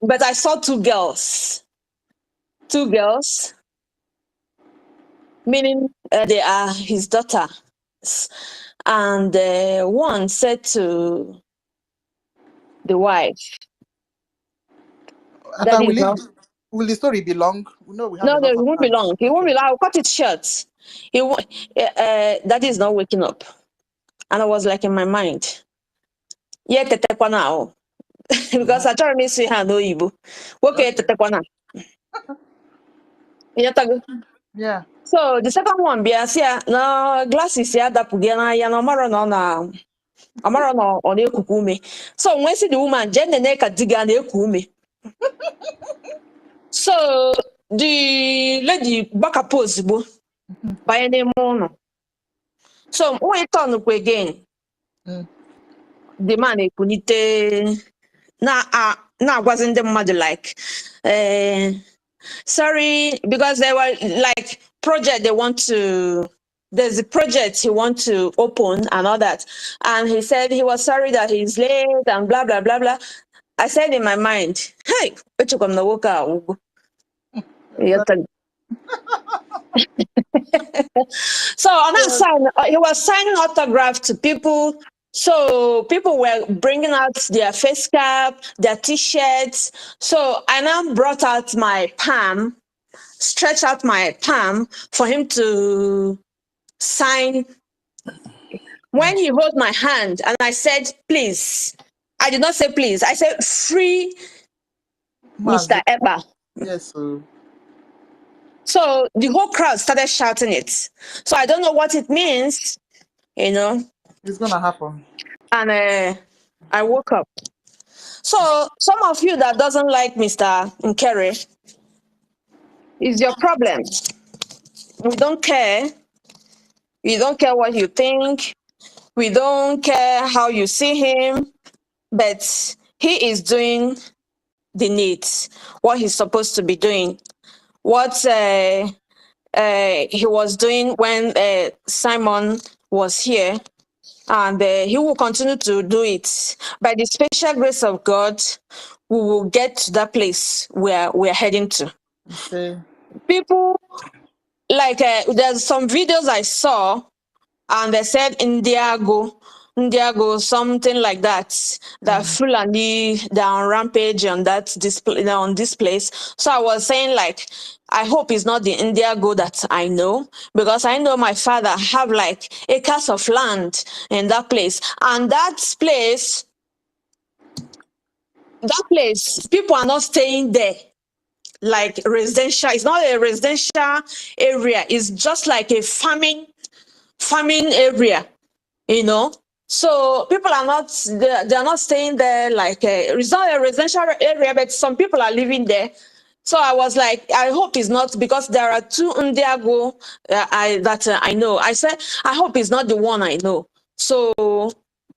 but I saw two girls, meaning they are his daughters. And one said to the wife, And that then is not, will the story be long? We know we have no, enough it of won't be time. long. It won't Okay. be long. I'll cut it short. It won't, that is not waking up. And I was like in my mind, yeah, tetekwa now. Because I try to see her no Igbo. Okay, Okay. tetekwa now. Yeah, Yeah. so the second one, Biasia, no glasses, yeah, that Pugana, ya no Marano na. Amara no on ekukume. So when see the woman, Jen the neck at diga ekume. So the lady back a pose by any mono. So when it turn up again, Mm. the man ekunite na wasn't the mother like sorry, because they were like project they want to, there's a project he want to open and all that, and he said he was sorry that he's late and blah blah blah blah. I said in my mind, hey, what you come to work out? So on that Yeah. side, he was signing autograph to people. So people were bringing out their face cap, their t-shirts. So I now brought out my palm, stretched out my palm for him to sign. When he held my hand and I said, please, I did not say please. I said, free Mr. Mazi. Eba. Yes. So So the whole crowd started shouting it. So I don't know what it means, you know. it's gonna happen. And I woke up. So some of you that doesn't like Mr. Nkere is your problem. We don't care. We don't care what you think. We don't care how you see him. But he is doing the needs, what he's supposed to be doing. What he was doing when Simon was here, and he will continue to do it. By the special grace of God, we will get to that place where we're heading to. Okay. People, like, there's some videos I saw, and they said Indiago, something like that. That Fulani, they're on rampage on that display, on this place. So I was saying, like, I hope it's not the Indiago that I know, because I know my father have like acres of land in that place, and that place, people are not staying there like residential. It's not a residential area. It's just like a farming area, you know. So people are not, they're not staying there like it's not a residential area, but some people are living there. So I was like, I hope it's not, because there are two Ndiago I know. I said, I hope it's not the one I know. So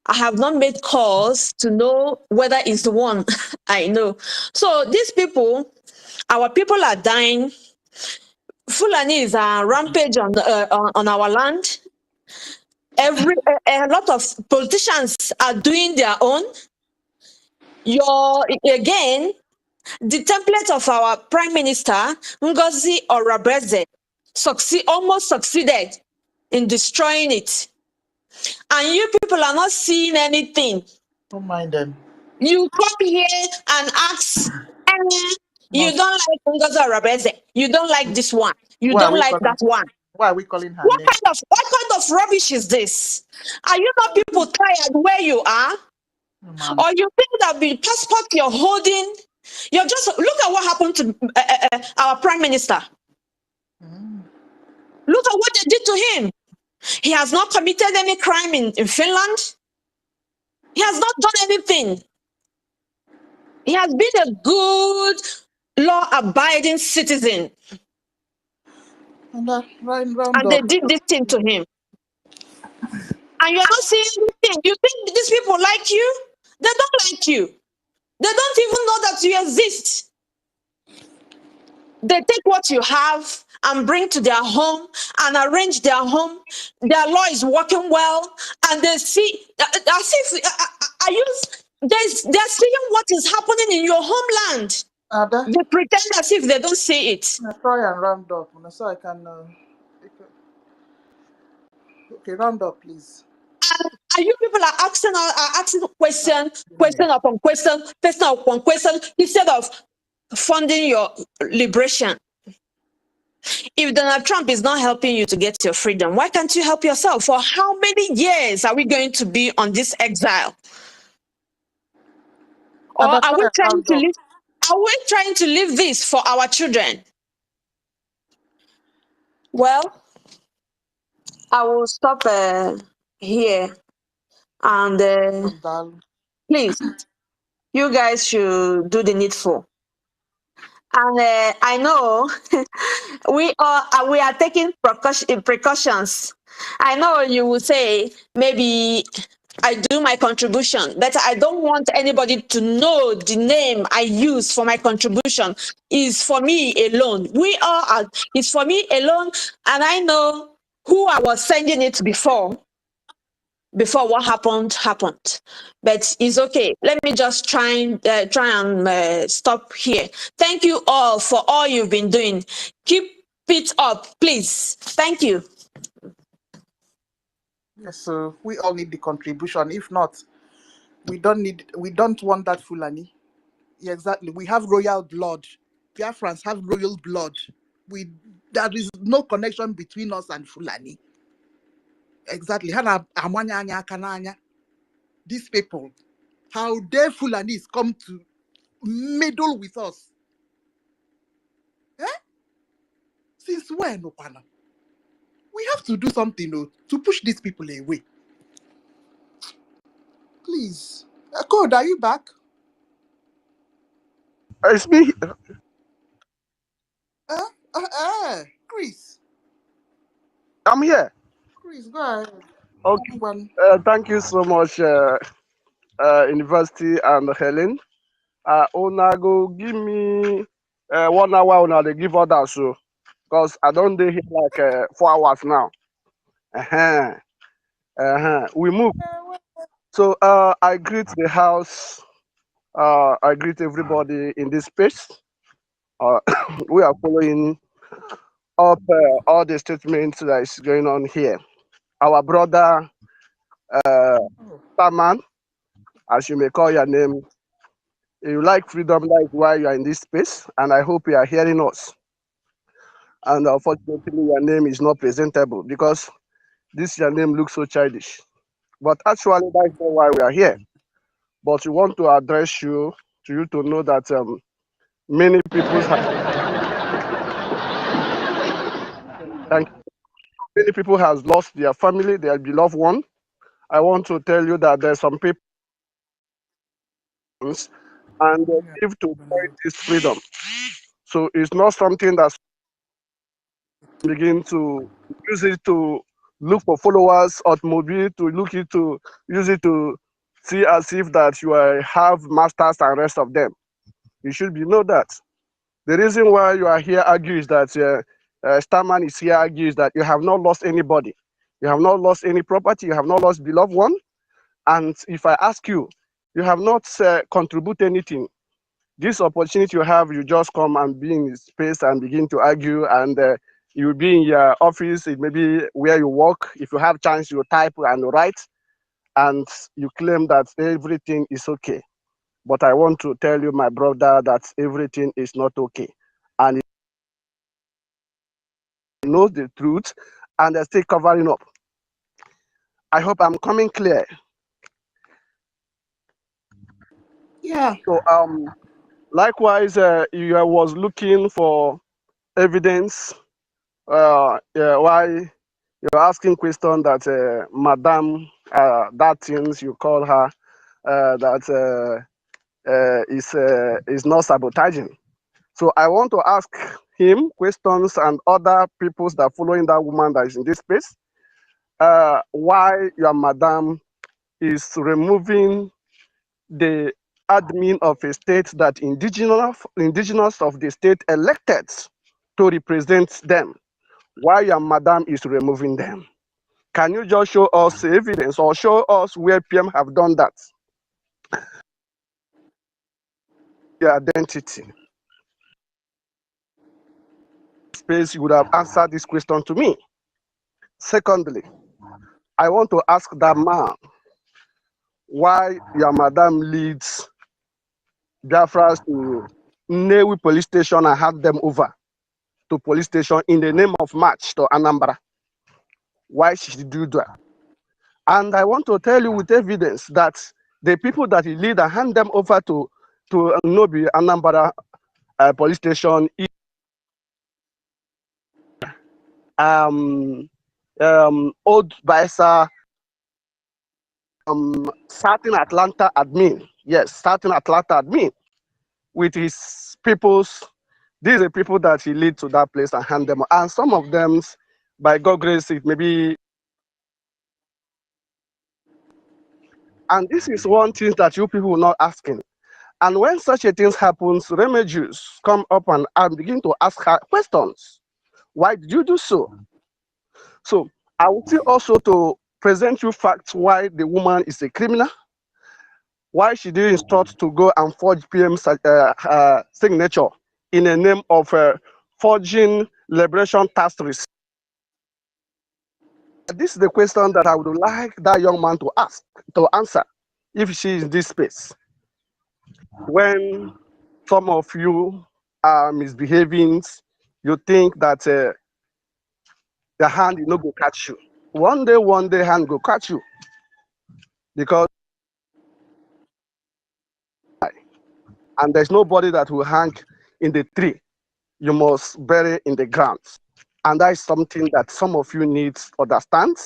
I have not made calls to know whether it's the one I know. So these people, our people are dying. Fulani is a rampage on our land. A lot of politicians are doing their own. Again, the template of our prime minister Ngozi Orabeze almost succeeded in destroying it, and you people are not seeing anything. Don't mind them. You come here and ask, you Not. don't like Ngozi Orabeze, you don't like this one, you Why are don't we like that calling? one. Why are we calling her What name? kind of rubbish is this? Are you not people tired where you are? Oh, man. Or you think that the passport you're holding, you're just, look at what happened to our prime minister. Look at what they did to him. He has not committed any crime in Finland. He has not done anything. He has been a good, law-abiding citizen. And round And they up. did this thing to him. and you're not saying anything. You think these people like you? They don't like you. They don't even know that you exist. They take what you have and bring to their home and arrange their home. Their law is working well, and they see as if they're seeing what is happening in your homeland. Ada, They pretend as if they don't see it. try and round up so I can. Okay, round up, please. And you people are asking question upon question instead of funding your liberation. If Donald Trump is not helping you to get your freedom, why can't you help yourself? For how many years are we going to be on this exile? Or Ada, are try we and trying round to up. live? Are we trying to leave this for our children? Well, I will stop here, and please, you guys should do the needful. And I know we are taking precautions. I know you will say maybe I do my contribution, but I don't want anybody to know the name I use for my contribution is for me alone. We all are, it's for me alone, and I know who I was sending it before what happened. But it's okay. Let me just try and stop here. Thank you all for all you've been doing. Keep it up, please. Thank you. Yes, so we all need the contribution. If not, we don't want that Fulani. Yeah, exactly. We have royal blood. Biafrans have royal blood. There is no connection between us and Fulani. Exactly. These people, how dare Fulanis come to meddle with us? Eh? Since when, Opana? We have to do something to push these people away. Please. Code, are you back? It's me. Chris. I'm here. Chris, go ahead. Okay. Thank you so much, University and Helen. Una go give me 1 hour. Una they give others so, because I don't dey here like 4 hours now. We move. So I greet the house. I greet everybody in this space. We are following up all the statements that is going on here. Our brother Taman, as you may call your name, you like freedom, that is why you are in this space, and I hope you are hearing us. And unfortunately, your name is not presentable because your name looks so childish. But actually, that's not why we are here. But we want to address you, to you to know that many people many people has lost their family, their beloved one. I want to tell you that there's some people and they live to fight this freedom. So it's not something that's begin to use it to look for followers or maybe to use it to see as if that you have masters and rest of them. You should know that. The reason why you are here argues that Starman is here argues that you have not lost anybody. You have not lost any property. You have not lost beloved one. And if I ask you, you have not contributed anything. This opportunity you have, you just come and be in space and begin to argue, and you'll be in your office, it may be where you work. If you have chance, you type and write, and you claim that everything is okay. But I want to tell you, my brother, that everything is not okay. And he knows the truth, and they're still covering up. I hope I'm coming clear. Yeah. So likewise, you was looking for evidence. Why you're asking question that Madam, that things you call her, that is not sabotaging. So I want to ask him questions and other peoples that are following that woman that is in this space. why your madam is removing the admin of a state that indigenous of the state elected to represent them. Why your madam is removing them? Can you just show us evidence or show us where PM have done that? Your identity. Space, you would have answered this question to me. Secondly, I want to ask that man why your madam leads Biafrans to Nnewi police station and hand them over to police station in the name of march to Anambra. Why should she do that? And I want to tell you with evidence that the people that he lead and hand them over to Nobi Anambra police station, Old Baisa, certain Atlanta admin, yes, certain Atlanta admin with his peoples. These are the people that he lead to that place and hand them. And some of them, by God grace, it may be. And this is one thing that you people will not asking. And when such a thing happens, Remedios come up and begin to ask her questions. Why did you do so? So I will still also to present you facts why the woman is a criminal, why she did instruct to go and forge PM's signature in the name of forging liberation task receipt. This is the question that I would like that young man to answer if she is in this space. When some of you are misbehaving, you think that the hand will not go catch you. One day hand go catch you, because and there's nobody that will hang in the tree. You must bury in the ground. And that is something that some of you need to understand.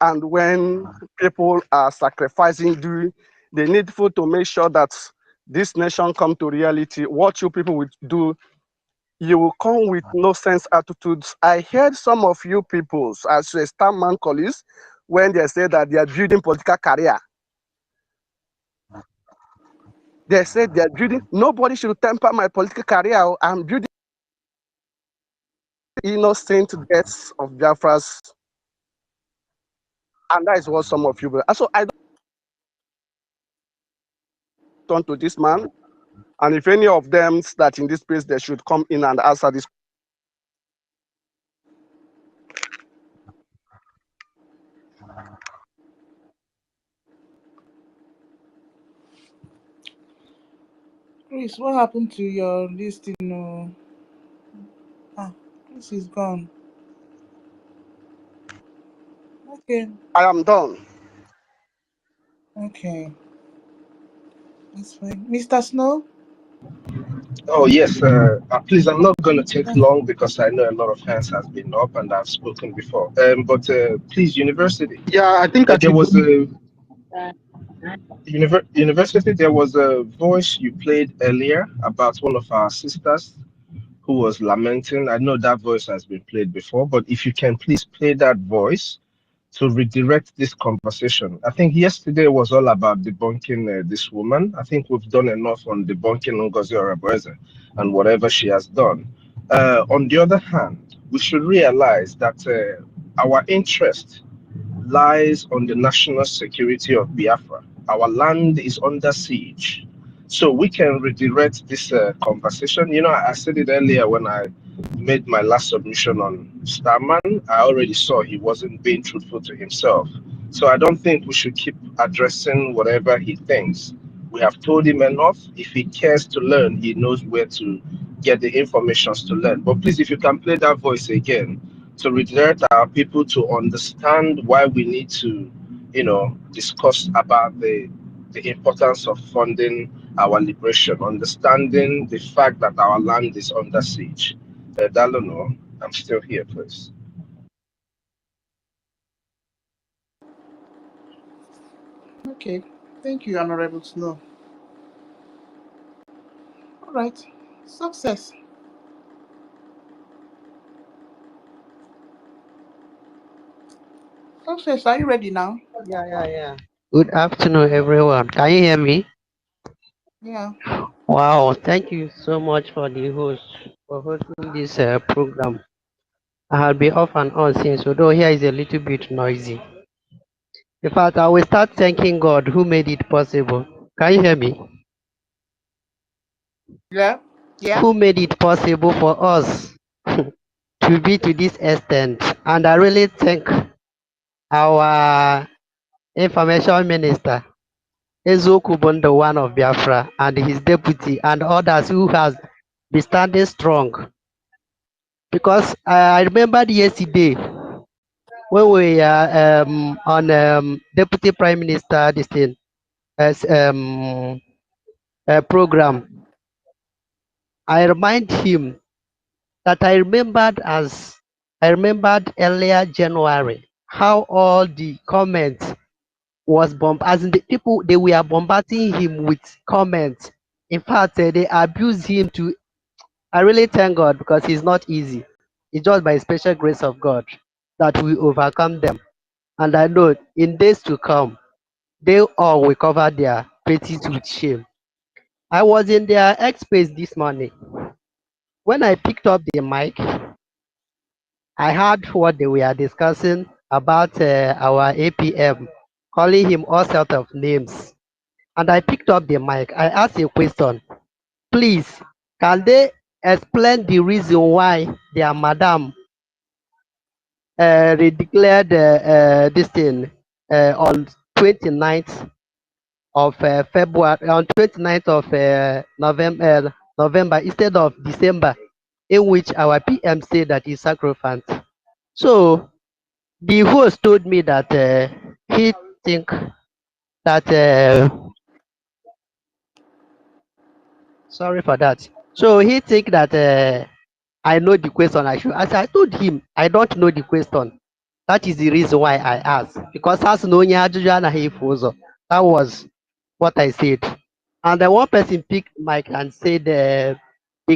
And when people are sacrificing, they needful to make sure that this nation come to reality. What you people will do, you will come with no sense attitudes. I heard some of you people, as a Starman colleagues, when they say that they are building political career. They said they are building, nobody should temper my political career. I'm building innocent deaths of Biafras. And that is what some of you will. So I don't turn to this man. And if any of them that in this space, they should come in and answer this. Chris, what happened to your listing? Chris is gone. Okay. I am done. Okay. That's fine. Mr. Snow? Oh, yes. Please, I'm not going to take long because I know a lot of hands has been up and I've spoken before. But please, university. Yeah, I think There was a university. There was a voice you played earlier about one of our sisters who was lamenting. I know that voice has been played before, but if you can please play that voice to redirect this conversation. I think yesterday was all about debunking this woman. I think we've done enough on debunking NGOZI or and whatever she has done. On the other hand, we should realize that our interest lies on the national security of Biafra. Our land is under siege. So we can redirect this conversation. You know, I said it earlier when I made my last submission on Starman. I already saw he wasn't being truthful to himself. So I don't think we should keep addressing whatever he thinks. We have told him enough. If he cares to learn, he knows where to get the information to learn. But please, if you can play that voice again, to redirect our people to understand why we need to, discuss about the importance of funding our liberation, understanding the fact that our land is under siege. Dalono, I'm still here, please. Okay. Thank you, Honorable Snow. All right. Success. Success, are you ready now? Yeah. Good afternoon, everyone. Can you hear me? Yeah. Wow, thank you so much for the host for hosting this program. I have been off and on since, although here is a little bit noisy. In fact, I will start thanking God who made it possible. Can you hear me? Yeah. Yeah. Who made it possible for us to be to this extent. And I really thank our information minister, Ezoku Bondo, one of Biafra, and his deputy, and others who has been standing strong. Because I remembered yesterday when we are on Deputy Prime Minister this thing, as program, I remind him that I remembered earlier January how all the comments was as in the people they were bombarding him with comments. In fact, they abused him to. I really thank God because it's not easy. It's just by special grace of God that we overcome them. And I know in days to come, they all will cover their faces with shame. I was in their X space this morning. When I picked up the mic, I heard what they were discussing about our APM, calling him all sorts of names. And I picked up the mic. I asked a question. Please, can they explain the reason why their madam declared this thing on 29th of February, on 29th of November instead of December, in which our PM said that he sacrificed. So the host told me that he think that sorry for that. So he think that I know the question I should answer. I told him I don't know the question. That is the reason why I asked. Because as no that was what I said. And then one person picked mic and said the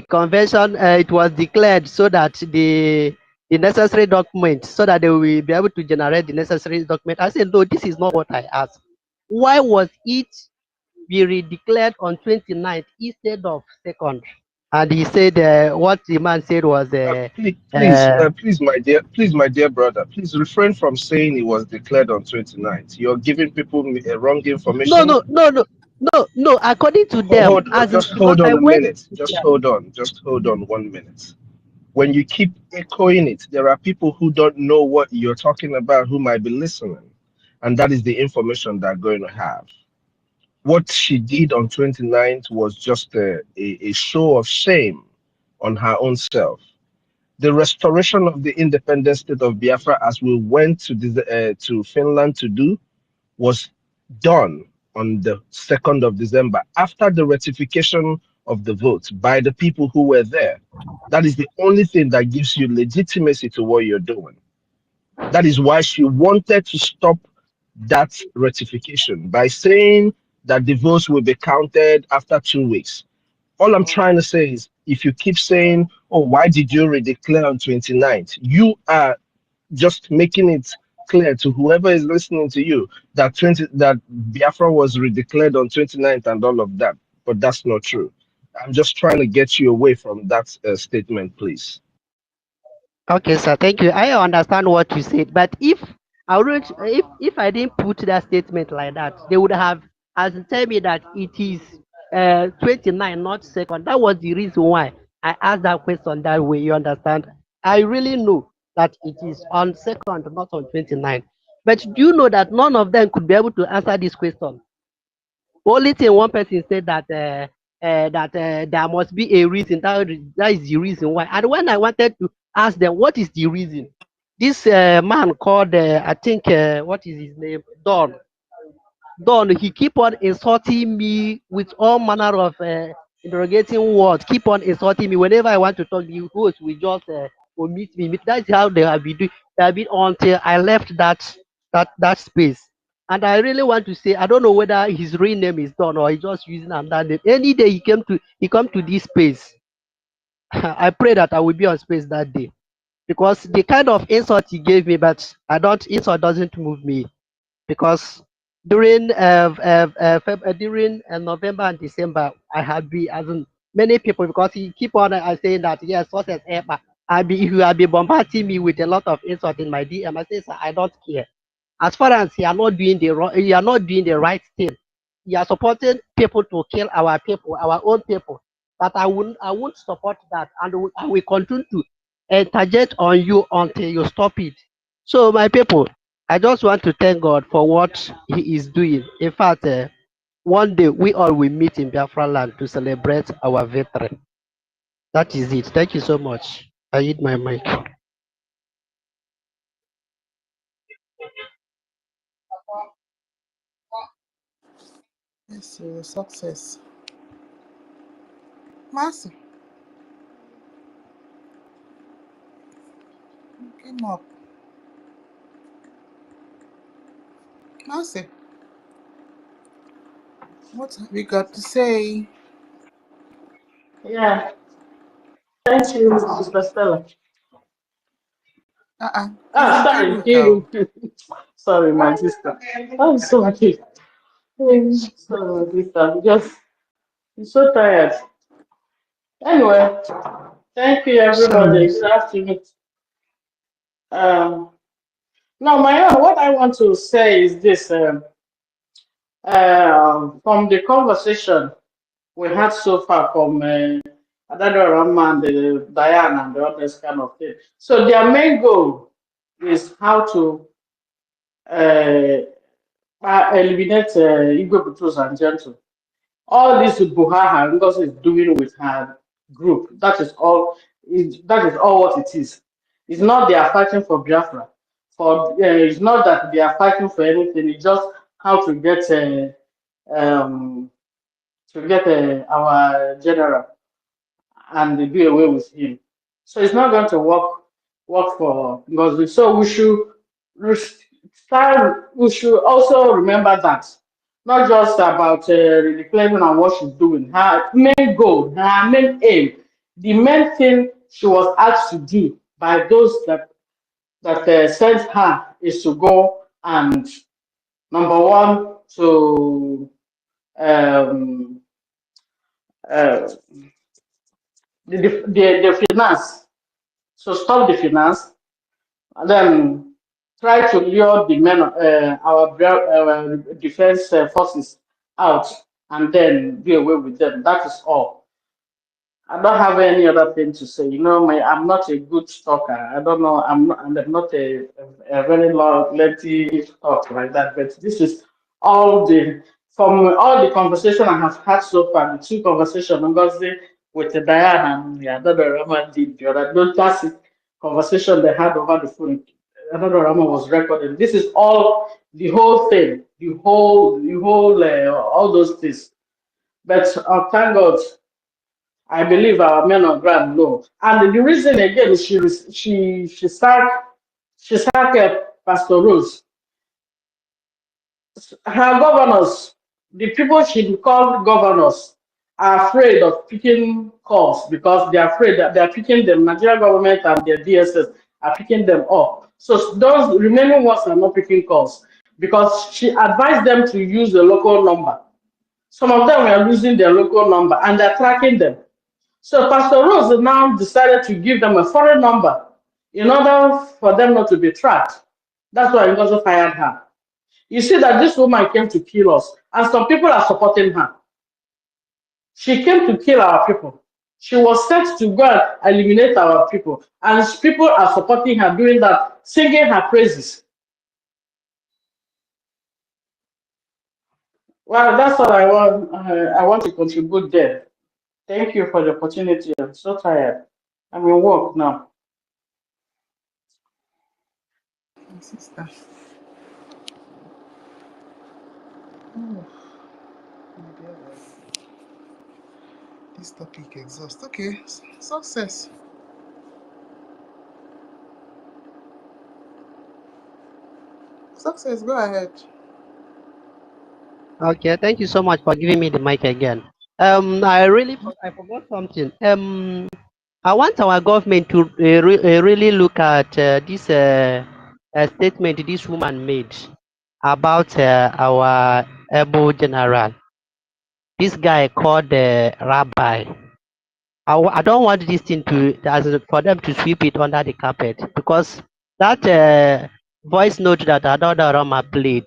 convention it was declared so that the necessary document so that they will be able to generate the necessary document. I said no, this is not what I asked. Why was it be redeclared on 29th instead of 2nd? And he said what the man said was Please, my dear brother, please refrain from saying it was declared on 29th. You're giving people wrong no information. no no no no no according to them as in Just because hold I on a went minute. Just hold on. Just hold on 1 minute. When you keep echoing it, there are people who don't know what you're talking about who might be listening. And that is the information they're going to have. What she did on 29th was just a show of shame on her own self. The restoration of the independent state of Biafra, as we went to Finland to do, was done on the 2nd of December after the ratification of the vote by the people who were there. That is the only thing that gives you legitimacy to what you're doing. That is why she wanted to stop that ratification by saying that the votes will be counted after 2 weeks. All I'm trying to say is if you keep saying, oh, why did you redeclare on 29th? You are just making it clear to whoever is listening to you that that Biafra was redeclared on 29th and all of that. But that's not true. I'm just trying to get you away from that statement, please. okay, sir. Thank you. I understand what you said, but if I wouldn't, if I didn't put that statement like that, they would have as tell me that it is 29, not 2nd. That was the reason why I asked that question that way. You understand? I really know that it is on 2nd, not on 29. But do you know that none of them could be able to answer this question? Only thing one person said that there must be a reason. That is the reason why. And when I wanted to ask them what is the reason, this man called I think what is his name, Don. He keep on insulting me with all manner of interrogating words. Keep on insulting me whenever I want to talk. The host will just omit me. That's how they have been doing. They have been until I left that space. And I really want to say I don't know whether his real name is Don or he's just using another name. Any day he come to this space, I pray that I will be on space that day. because the kind of insult he gave me, but insult doesn't move me, because during during November and December, I had been, as in many people, because he keep on saying that yes, what is ever, you have been bombarding me with a lot of insult in my DM. I say, sir, I don't care. As far as you are not doing the wrong, you are not doing the right thing. You are supporting people to kill our people, our own people. But I won't support that, and I will continue to interject on you until you stop it. So my people, I just want to thank God for what He is doing. In fact, one day we all will meet in Biafra land to celebrate our victory. That is it. Thank you so much. I hit my mic. Yes, success. Master, came up. Master, what have we got to say? Yeah, thank you, Sister Stella. It's in Sorry, Kiruka. sorry, my sister. I'm sorry. Sorry, my sister. I'm so tired. Anyway, thank you, everybody. Sorry. Good afternoon. Um, now, my own, what I want to say is this. From the conversation we had so far from Adado Rahman, the Diane, and the others kind of thing. So their main goal is how to uh, eliminate Igbo Patrols and Gentle. All this Buhaha because is doing with her group. That is all. That is all what it is. It's not they are fighting for Biafra. It's not that they are fighting for anything. It's just how um, to get our general and do away with him. So it's not going to work for NGOZI. So we should also remember that. Not just about reclaiming and what she's doing. Her main goal, her main aim, the main thing she was asked to do by those that sent her is to go and number one to um, uh, the finance, so stop the finance, and then try to lure the men, our defense forces out, and then do away with them. That is all. I don't have any other thing to say. You know, I'm not a good talker. I don't know. I'm not a very long, lengthy talk like that. But this is all the from all the conversation I have had so far. The two conversations, Ngozi with Diana and the other Rama did the other. That's it. Conversation they had over the phone. Another Rama was recorded. This is all the whole thing, all those things. But thank God. I believe our men on ground know. And the reason again is she sacked Pastor Rose. Her governors, the people she called governors, are afraid of picking calls because they are afraid that they are picking them. Nigerian government and their DSS are picking them up. So those remaining ones are not picking calls because she advised them to use the local number. Some of them were losing their local number and they're tracking them. So Pastor Rose now decided to give them a foreign number in order for them not to be tracked. That's why he also fired her. You see that this woman came to kill us, and some people are supporting her. She came to kill our people. She was sent to go and eliminate our people, and people are supporting her doing that, singing her praises. Well, that's all I want. I want to contribute there. Thank you for the opportunity. I'm so tired. I'm in work now. My sister. Oh, this topic exhaust. Okay, success. Success, go ahead. Okay, thank you so much for giving me the mic again. I forgot something. I want our government to really look at this statement this woman made about our able general. This guy called the rabbi. I don't want this thing for them to sweep it under the carpet, because that voice note that Adada Rama played,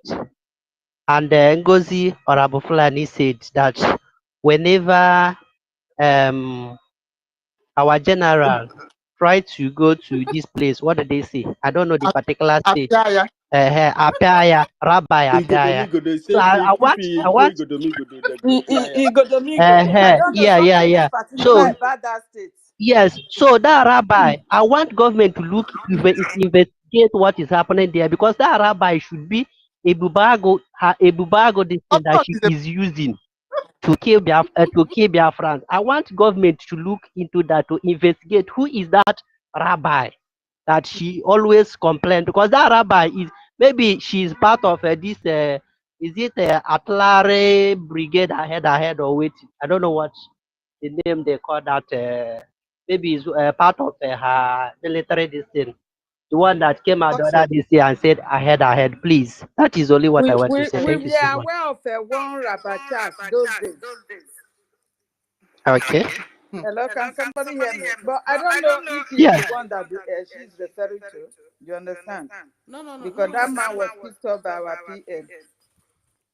and NGOZI or Abu Fulani said that whenever our general try to go to this place, what did they say? I don't know the particular state. Apiaya. Apiaya, Rabbi Apiaya. Igodomi, So say I if want, he I go want, Igodomi, they go Piaya. Igodomigo. I don't know, yeah, yeah, something yeah. is particular So about that state. yes, so that rabbi, I want government to investigate what is happening there, because that rabbi should be a bubago this thing Of that course, she it's a is using to kill Biafrans. I want government to look into that, to investigate who is that rabbi that she always complain, because that rabbi is, maybe she's part of this is it artillery brigade ahead or wait, I don't know what the name they call that, maybe it's part of her military this thing, the one that came out the other success. this year and said ahead, please. That is only what I want to say. We Thank you so were much. aware of one Rabbi Charles those days. Okay. Hello, can somebody hear me? But I don't know if he's Yeah. the one that she's referring to. You understand? Because that man was picked up by our PM.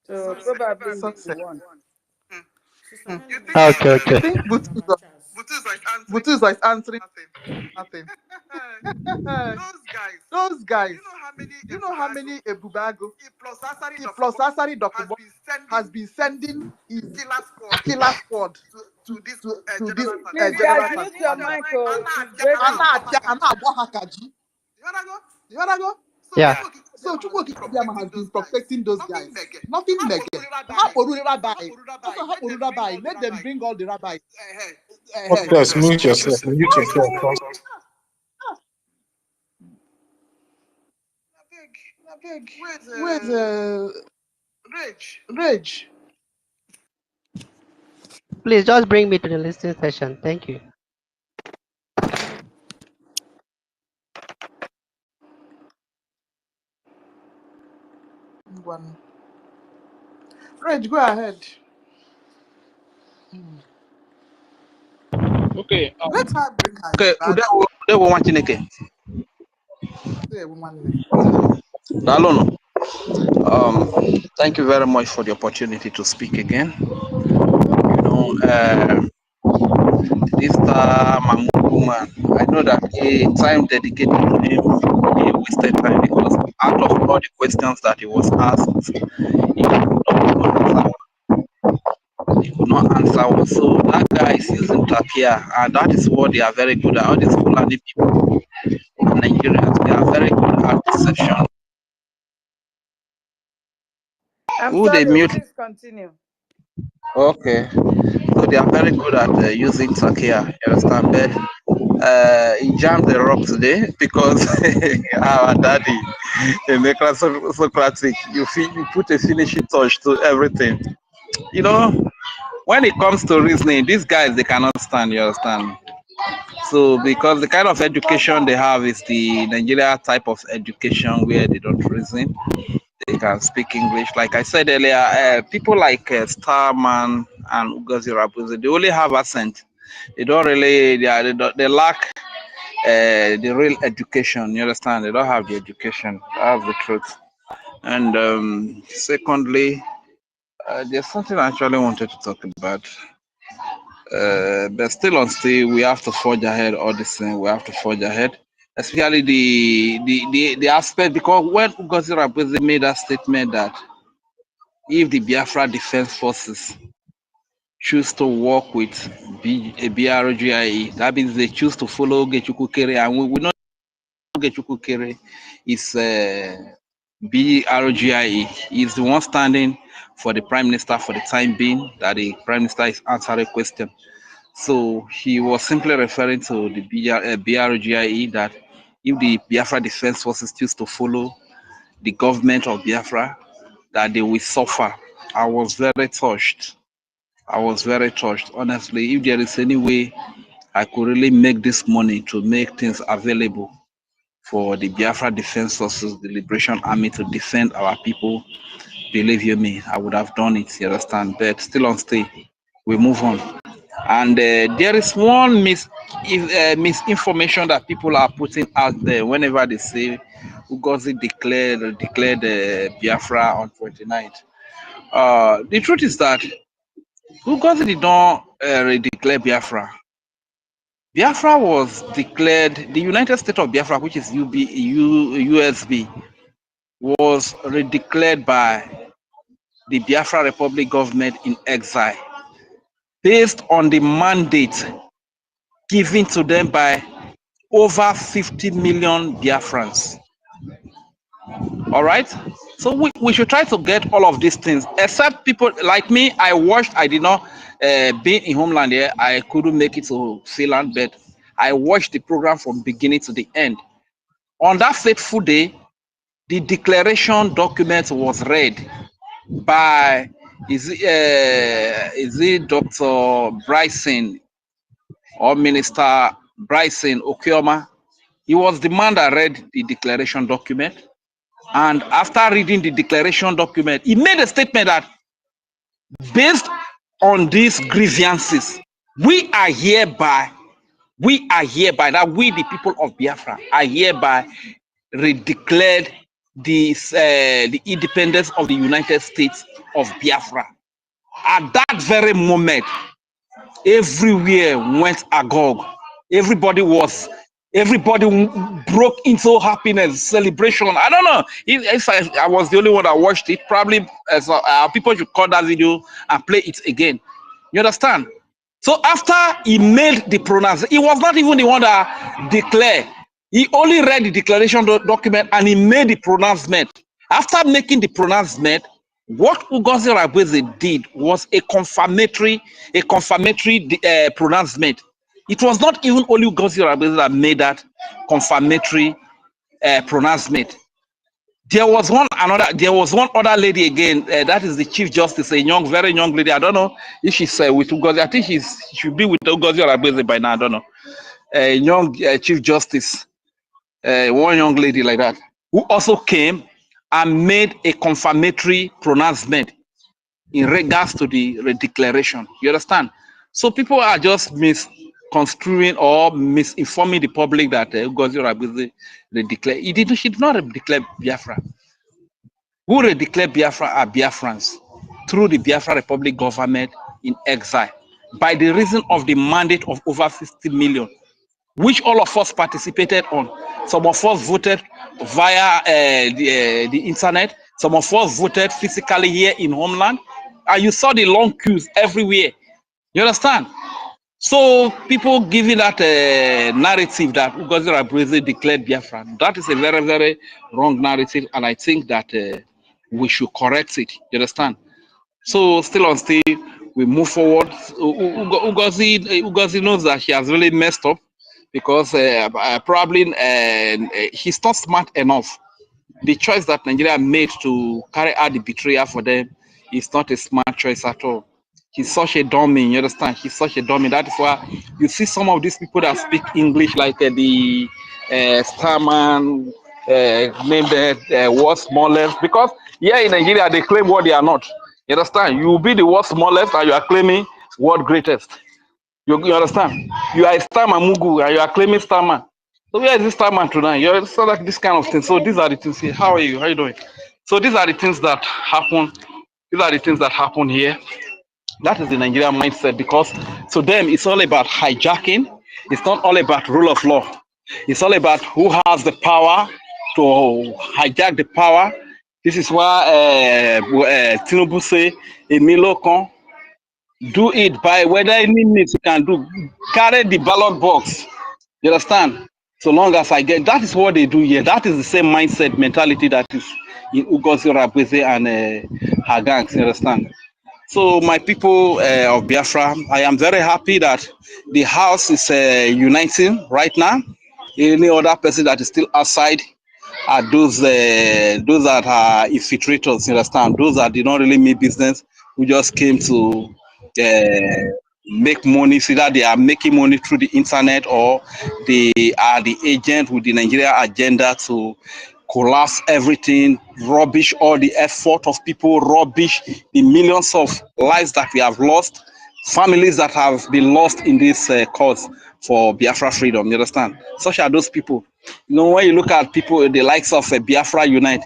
So probably he's the Success. one. Okay. You think Butu is like answering nothing. Those guys, you know how many Ebubago plus Asari Dokubo has been sending his killer squad to this Please, guys, general mute your transmission. mic. Oh, it's breaking. Anna Wahakaji. You wanna go? Yeah. So Chukwu Okikabiyama has been protecting those guys. Nothing negative. How Oru Rabbi? Also, how Oru Rabbi? Let them bring all the rabbis. Just mute yourself. Mute yourself. Where's Rage? Please just bring me to the listening session. Thank you. One. Rage, go ahead. Okay. Let her bring her Okay. bag. Ude wo want Chineke. Say, woman. Dalono. Thank you very much for the opportunity to speak again. You know, this Mahmoud woman, I know that a time dedicated to him, he wasted time, because out of all the questions that he was asked, he could not answer one. So that guy is using Takia, and that is what they are very good at. All these Fulani people in Nigeria, they are very good at deception. I'm Who they sorry, mute? please continue. Okay, so they are very good at using Takia. You understand? But he jammed the rock today because our daddy, Emeka Socratic, you put a finishing touch to everything. You know, when it comes to reasoning, these guys they cannot stand. You understand? So because the kind of education they have is the Nigeria type of education where they don't reason, they can speak English. Like I said earlier, people like Starman and Ugozi Rabuzi, they only have accent. They don't really, they lack the real education. You understand? They don't have the education. That's the truth. And secondly, there's something I actually wanted to talk about. But still, we have to forge ahead. All this thing, we have to forge ahead. Especially the aspect, because when Ugozi Rabuzi made that statement that if the Biafra Defense Forces choose to work with BRGIE, that means they choose to follow Ogechukwu Kere, and we know Ogechukwu Kere is BRGIE. He's the one standing for the Prime Minister for the time being, that the Prime Minister is answering a question. So he was simply referring to the BRGIE, that if the Biafra Defense Forces choose to follow the government of Biafra, that they will suffer. I was very touched. Honestly. If there is any way I could really make this money to make things available for the Biafra Defense Forces, the Liberation Army, to defend our people, believe you me, I would have done it, you understand? But still on stay, we move on. And there is one misinformation that people are putting out there whenever they say Ugozi declared Biafra on 29th. The truth is that Ugozi did not declare Biafra. Biafra was declared, the United States of Biafra, which is USB, was redeclared by the Biafra Republic government in exile, based on the mandate given to them by over 50 million Biafrans. All right? So we should try to get all of these things, except people like me. I did not be in homeland here. I couldn't make it to Finland, but I watched the program from beginning to the end. On that fateful day, the declaration document was read by, is it Dr. Bryson or Minister Bryson Okioma? He was the man that read the declaration document. And after reading the declaration document, he made a statement that based on these grievances, we are hereby, that we the people of Biafra are hereby redeclared the independence of the United States of Biafra. At that very moment, everywhere went agog. Everybody broke into happiness, celebration. I don't know if I was the only one that watched it. Probably people should call that video and play it again. You understand? So after he made the pronunciation, he was not even the one that declared. He only read the declaration document and he made the pronouncement. After making the pronouncement, what Ugozi Rabweze did was a confirmatory pronouncement. It was not even only Ugozi Rabweze that made that confirmatory pronouncement. There was one other lady again. That is the Chief Justice, a very young lady. I don't know if she's with Ugozi. I think she should be with Ugozi Rabweze by now. I don't know. A young Chief Justice, one young lady like that, who also came and made a confirmatory pronouncement in regards to the declaration. You understand? So people are just misconstruing or misinforming the public that Ugozi Rabweze declared. She did not declare Biafra. Who declared Biafra are Biafrans through the Biafra Republic government in exile by the reason of the mandate of over 50 million, which all of us participated on. Some of us voted via the internet. Some of us voted physically here in homeland. And you saw the long queues everywhere. You understand? So people giving that narrative that Ugozi Rabweze declared Biafra, that is a very, very wrong narrative. And I think that we should correct it. You understand? So still on stage, we move forward. Ugozi knows that she has really messed up, because probably he's not smart enough. The choice that Nigeria made to carry out the betrayal for them is not a smart choice at all. He's such a dummy, you understand? He's such a dummy. That is why you see some of these people that speak English, like the Starman, named world smallest, because here in Nigeria they claim what they are not. You understand? You will be the world smallest and you are claiming world greatest. You understand? You are a Starman Mugu and you are claiming Starman. So where is this Starman tonight? You understand, like this kind of thing. So these are the things here. How are you? How are you doing? So these are the things that happen. These are the things that happen here. That is the Nigerian mindset, because to them it's all about hijacking. It's not all about rule of law. It's all about who has the power to hijack the power. This is why Tinubu say, Emilio Con, do it by whether any means you can do. Carry the ballot box. You understand? So long as I get, that is what they do here. That is the same mindset mentality that is in Ugozi Rabweze and her gangs. You understand? So my people of Biafra, I am very happy that the house is uniting right now. Any other person that is still outside are those that are infiltrators. You understand? Those that did not really mean business, who just came to make money. See that they are making money through the internet, or they are the agent with the Nigeria agenda to collapse everything, rubbish all the effort of people, rubbish the millions of lives that we have lost, families that have been lost in this cause for Biafra freedom. You understand? Such are those people. You know, when you look at people, the likes of Biafra Unite,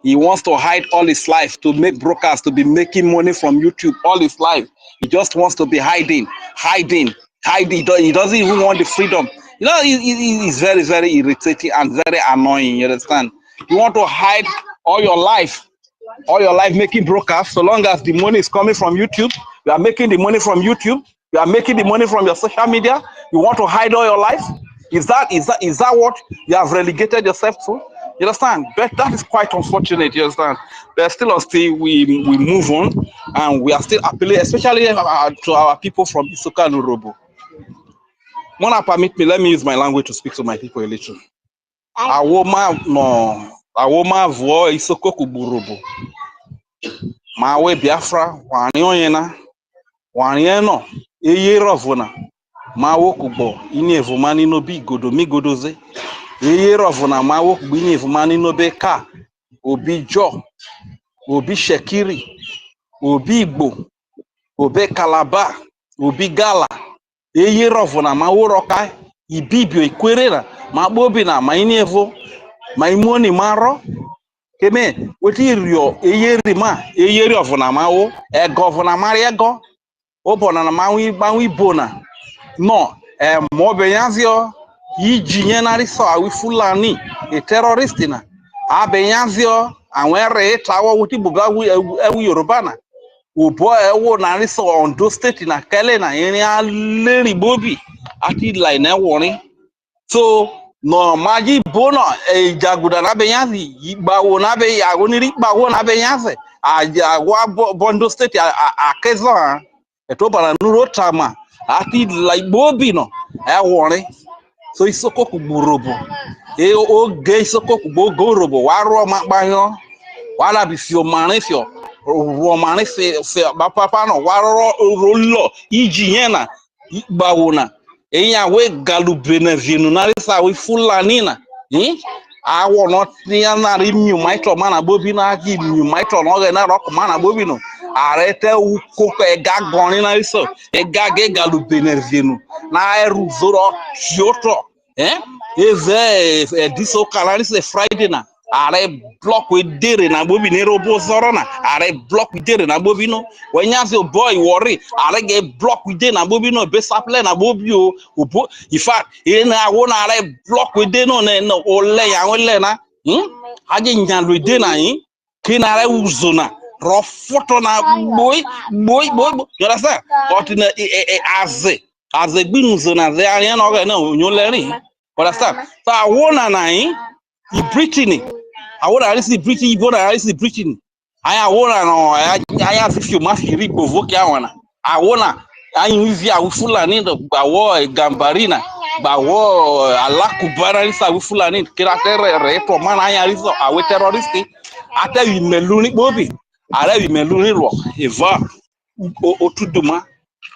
he wants to hide all his life to make brokers, to be making money from YouTube all his life. He just wants to be hiding. He doesn't even want the freedom. You know, he's very, very irritating and very annoying. You understand? You want to hide all your life making brokers. So long as the money is coming from YouTube, you are making the money from YouTube. You are making the money from your social media. You want to hide all your life. Is that what you have relegated yourself to? You understand? But that is quite unfortunate. You understand? But still, we move on, and we are still appealing, especially to our people from Isoka and Urobo. Wanna permit me? Let me use my language to speak to my people a little. Awoma vo Isoko kuburobo. Mawe Biafra wanyonyena wanyeno eyerovuna. Mawo kubo ini evumani no bi godo mi godoze. Eyerovuna mawo kubo ini evumani no be ka. Obi Jo, Obi Shekiri, Obi Igbo, Obi Kalaba, Obi Gala, Eye Rovuna, Maworokai, Ibibio, Iquerera, Mabobina, Mainevo, Maimoni Maro, Keme, what you, Eye Rima, Eye Rovuna Mao, a governor Mariago, Obona Maui Bona, no, Mobeyanzio, Yi Jinari saw we Fulani, a terroristina. Abeyanzio and where tower wuti buga we Yorubana. Ubo ewo na riso Ondo State na Kele na any Larry Bobby ati like na warning. So no maji bono e jaguda na beyanzi igbawo na be yagoniri igbawo na beyanze ajagwa Bondo State akezo eto bana nuro tama ati like Bobby no e warning. So Isoko kuburobo. O gay Isoko kubogorobo. Waro makbayo. Wala bisio manefio. Romane fe papa no. Waro rolo. Ijiena. Ibawona. Enya we galubene vinu. Narisa we fulanina. Awo not niana rimyu maito mana bobi na agi myu maito no na rock mana bobi no. Arete ukoko ega goni na iso. Ega ge galubene vinu. Na eru zoro kyoto. Eze diso kalari se Friday na. Are block with dere na bobi ne robo zorona. Are block with dere na bobi no. When you say boy worry, are get block with dere na bobi no. Best apply na bobi o. In fact, na wona are block with dere no no ole ya ole na. Haje nyan with dere na yin. Kinare uzona. Rough photo na boy. You understand? But in as a binuzona there are no you learning. Understand? So I wanna nine. He Brittany. I wanna see Brittany. You wanna see Brittany. I wanna know. I have if you must read provoke. I wanna. I use ya Fulani the Bawo Gambarina. Bawo Alakubara is a Fulani. Kiratere repo man. I is a terrorist. I tell you Meluni Bobby. I tell you Meluni Rock. Eva Otuduma.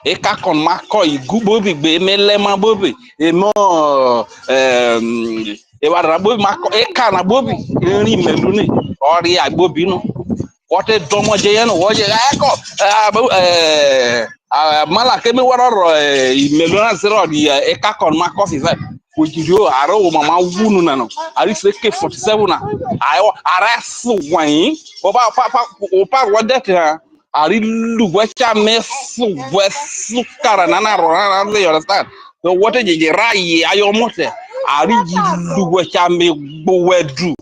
Eka kon mako igubobi be melema bobi emo ewara bobi mako eka na bobi eri meluni ori agbobi no wote domo je yen woje eko mala kemi waroro meluna zero di eka kon mako fi ojirio aro mama wunu na no ari fake 47 na ayo arasu wan opa wodet ha Ari luwacha mesu wesu karanana rona you understand? So what is the rai ayomote? Ari luwacha me bowedu.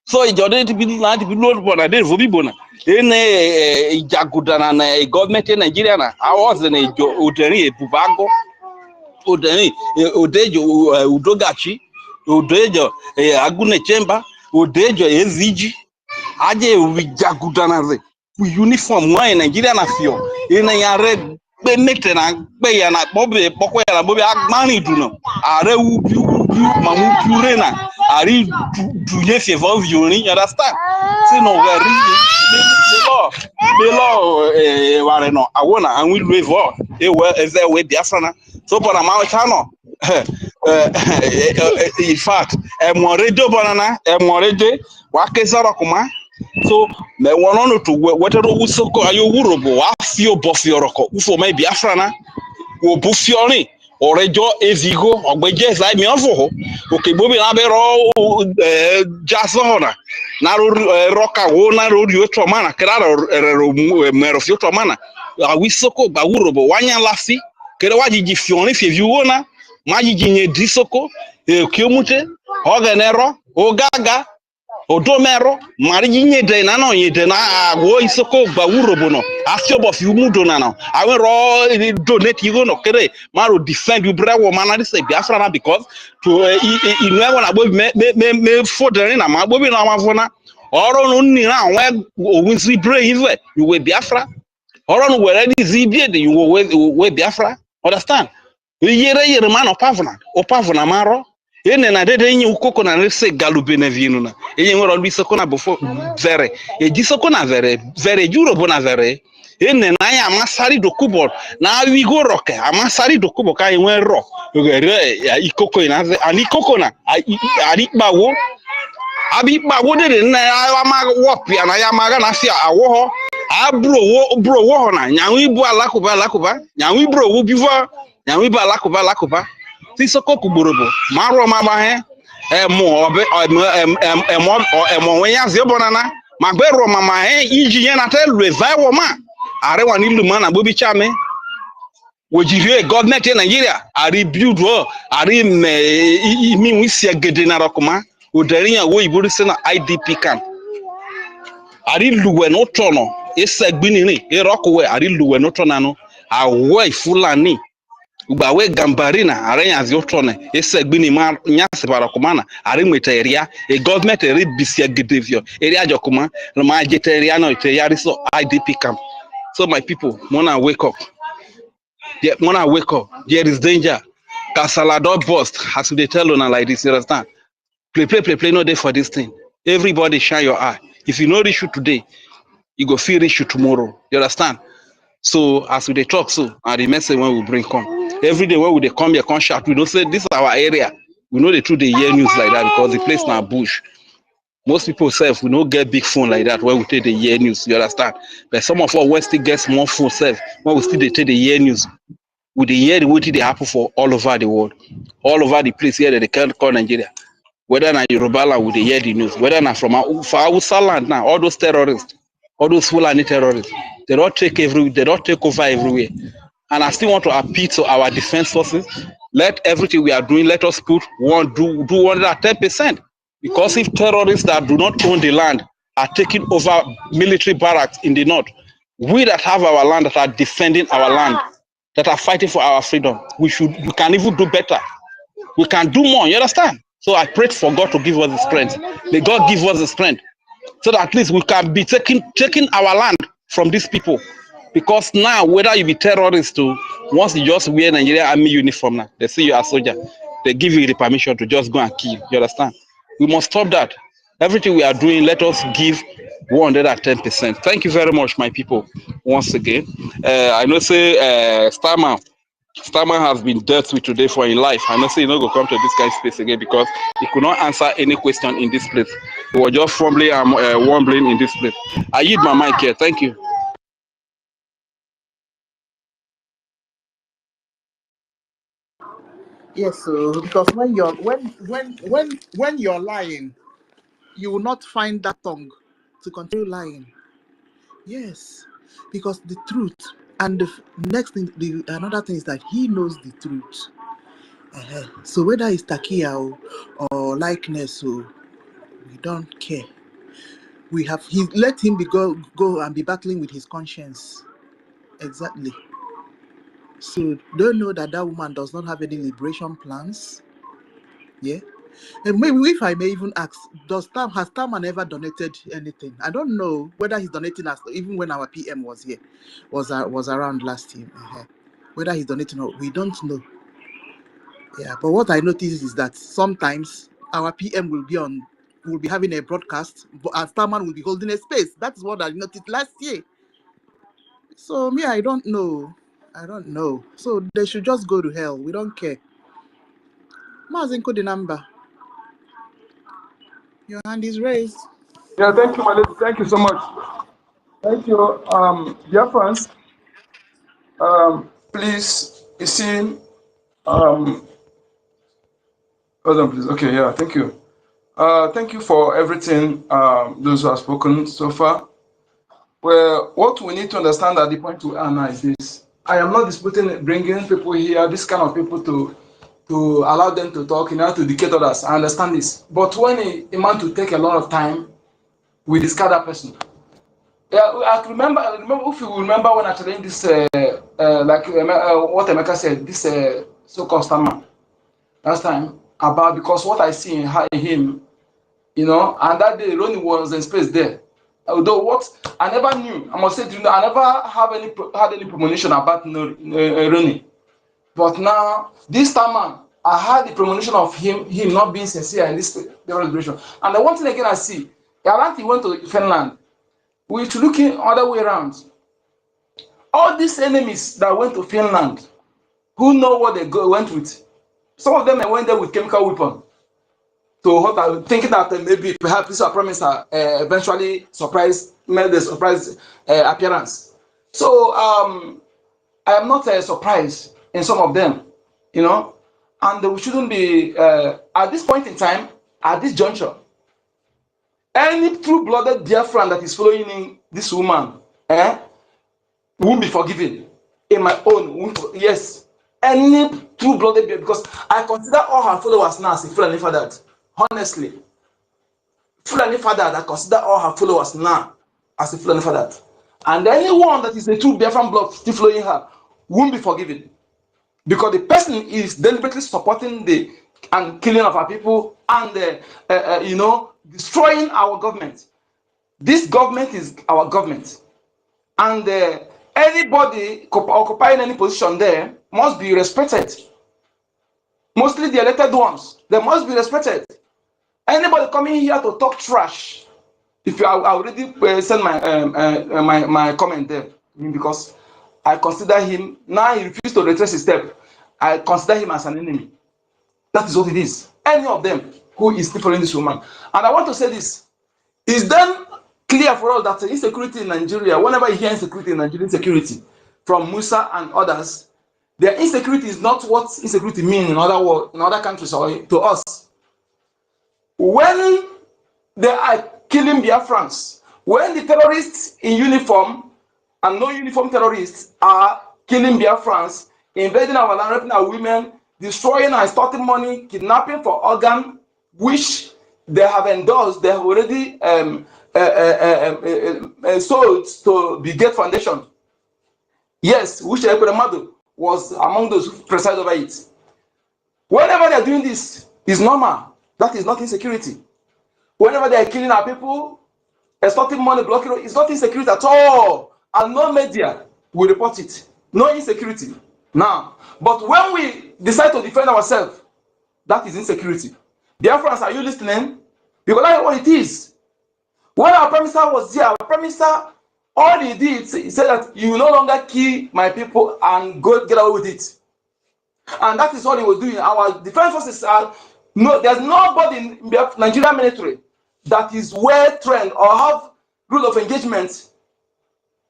So it just to be not to be load for a day for people. In a Jagudana, a government in Nigeria, I was in a Uderi, Bubago, Uderi, Udejo, Udogachi, Udejo, Agune Chamber, Udejo, Eziji, Aje, Jagudana. Uniform wine Nigeria na fio ina ya red be mete na be ya na bobe poko ya na bobe agmani du no are ubi mamu pure na Ari do yes if of you understand? See no the law ware no awona and we live all is there way Biafra so for a mount channel in fact more radio banana more radio wakesara kuma so me wono to wetero usoko ayo wurobo wa fio bofioroko ufo me Biafra na wo bufiori orejo ezigo ogbeje sai mi ofo oke gbobi na be ro jaso hona na roka wo na ro ri oto mana kra ro mero fi oto mana awisoko gba wurobo wanya lafi kere wajiji fiori fi viwo na majiji nye disoko e kiomute ogenero ogaga odomero mariji nye de na no nye de na wo isoko gba wurobo no afiobo fi umudo na no awero donate you no kere maro defend you brother woman na say Biafra na because to inwe na gbo me fodere na ma gbo bi na amafo na oro no ni na won owunsi brave you we Biafra oro no were di zibie de you we Biafra understand yere man opavuna maro ene na dede nyi ukoko na nse galube na vinu na enye nwere olu isoko na before vere ejisoko na vere juro bona vere ene na ya amasari dokubo na wigo roke amasari dokubo ka enwe ro ikoko na ani ikoko na ari bawo abi bawo de na ama wop ya na ya maga na sia awo bro wo na nyanwu ibu alakuba nyanwu bro wo bivo nyanwu ibu alakuba sisoko kugborobo maro mama he emo obe emo wenya zebonana magbero mama he iji ye na tell revival ma arewa ni luma na bobi chame wojire government in Nigeria ari build wo ari mi wisi agede na rokuma odariyan wo ibori se na IDP camp ari luwe no tono esagbini ni erokowe ari luwe no tonano awo ifulani ugbawe gambarina arenya ziotone esagbini ma nyase barakomana ari meteria e government eri bisia gedevio eri ajokuma no ma jeteria no te yari so IDP camp. So my people mona wake up. Yeah, mona wake up. There is danger. Casalado bust as they tell on like this, you understand? Play no day for this thing. Everybody shine your eye. If you know issue today, you go feel issue tomorrow. You understand? So as we they talk so, and the message when we bring come. Every day when we they come here, come shout, we don't say this is our area. We know the truth they hear news like that because the place now bush. Most people self we don't get big phone like that when we take the year news, you understand? But some of us when still get small phone self, when we still they take the year news, we they hear the what they happen for all over the world, all over the place here that they can't call Nigeria. Whether na Yoruba land we they hear the news, whether na from Hausa land now, all those terrorists, all those Fulani terrorists, they don't take over everywhere. And I still want to appeal to our defense forces. Let everything we are doing, let us put do 110%. Because if terrorists that do not own the land are taking over military barracks in the north, we that have our land, that are defending our land, that are fighting for our freedom, we can even do better. We can do more, you understand? So I prayed for God to give us the strength. May God give us the strength so that at least we can be taking our land from these people. Because now, whether you be terrorist to, once you just wear Nigeria army uniform now, they see you as soldier, they give you the permission to just go and kill. You understand? We must stop that. Everything we are doing, let us give 110%. Thank you very much, my people. Once again, I know say Starman has been dealt with today for in life. I know say he not go come to this kind of space again because he could not answer any question in this place. He was just fumbling and wumbling in this place. I yield my mic here. Thank you. Yes, so because when you're lying, you will not find that tongue to continue lying. Yes, because the truth and the next thing, another thing is that he knows the truth. So whether it's Takia or likeness, we don't care. He let him go and be battling with his conscience. Exactly. So don't know that woman does not have any liberation plans. Yeah. And maybe if I may even ask, has Taman ever donated anything? I don't know whether he's donating us even when our PM was here, was around last year. Whether he's donating or we don't know. Yeah, but what I notice is that sometimes our PM will be having a broadcast, but our Starman will be holding a space. That's what I noticed last year. So me, I don't know. So they should just go to hell. We don't care. Mazenko the number. Your hand is raised. Yeah, thank you, my lady. Thank you so much. Thank you. Biafrans, please, you see, hold on, please. Okay, yeah, thank you. Thank you for everything, those who have spoken so far. Well, what we need to understand at the point we are now is this. I am not disputing bringing people here, this kind of people to allow them to talk in order to educate others. I understand this. But when a man to take a lot of time, we discard that person. Yeah, I remember if you remember when I challenged this, what Emeka said, this so-called stammer last time, about because what I see in him, you know, and that day Ronnie was in space there. Although what I never knew, I must say, I never had any premonition about Ronnie. But now, this time, I had the premonition of him not being sincere in this liberation. And the one thing again I see, he went to Finland. We should look in other way around. All these enemies that went to Finland, who know what they went with? Some of them went there with chemical weapon. So thinking that maybe perhaps this promise eventually made the surprise appearance. So I am not surprised in some of them, you know, and we shouldn't be at this point in time, at this juncture. Any true-blooded Biafran that is following in this woman, won't be forgiven. In my own, yes, any true-blooded Biafran, because I consider all her followers now as a Fulani father. Honestly, Fulani father, I consider all her followers now as a Fulani father, and anyone that is a true Biafran blood still following her won't be forgiven, because the person is deliberately supporting the killing of our people and you know, destroying our government. This government is our government, and anybody occupying any position there must be respected. Mostly the elected ones, they must be respected. Anybody coming here to talk trash, if you I already send my comment there, because I consider him, now he refused to retrace his step. I consider him as an enemy. That is what it is. Any of them who is still following this woman. And I want to say this. Is then clear for all that insecurity in Nigeria, whenever you hear insecurity in Nigeria, insecurity from Musa and others, their insecurity is not what insecurity means in other countries or to us. When they are killing Biafrans, when the terrorists in uniform and non-uniform terrorists are killing Biafrans, invading our land, raping our women, destroying and extorting money, kidnapping for organ, which they have endorsed, they have already sold to the Gate Foundation. Yes, which Ekweremadu was among those who preside over it. Whenever they are doing this, is normal. That is not insecurity. Whenever they are killing our people, extorting money, blocking, it's not insecurity at all. And no media will report it. No insecurity. Now, but when we decide to defend ourselves, that is insecurity. Biafrans, are you listening? Because that's what it is. When our Prime Minister was here, our Prime Minister, all he did, he said that you will no longer kill my people and go get away with it. And that is what he was doing. Our defense forces are, there's nobody in the Nigerian military that is well trained or have rule of engagement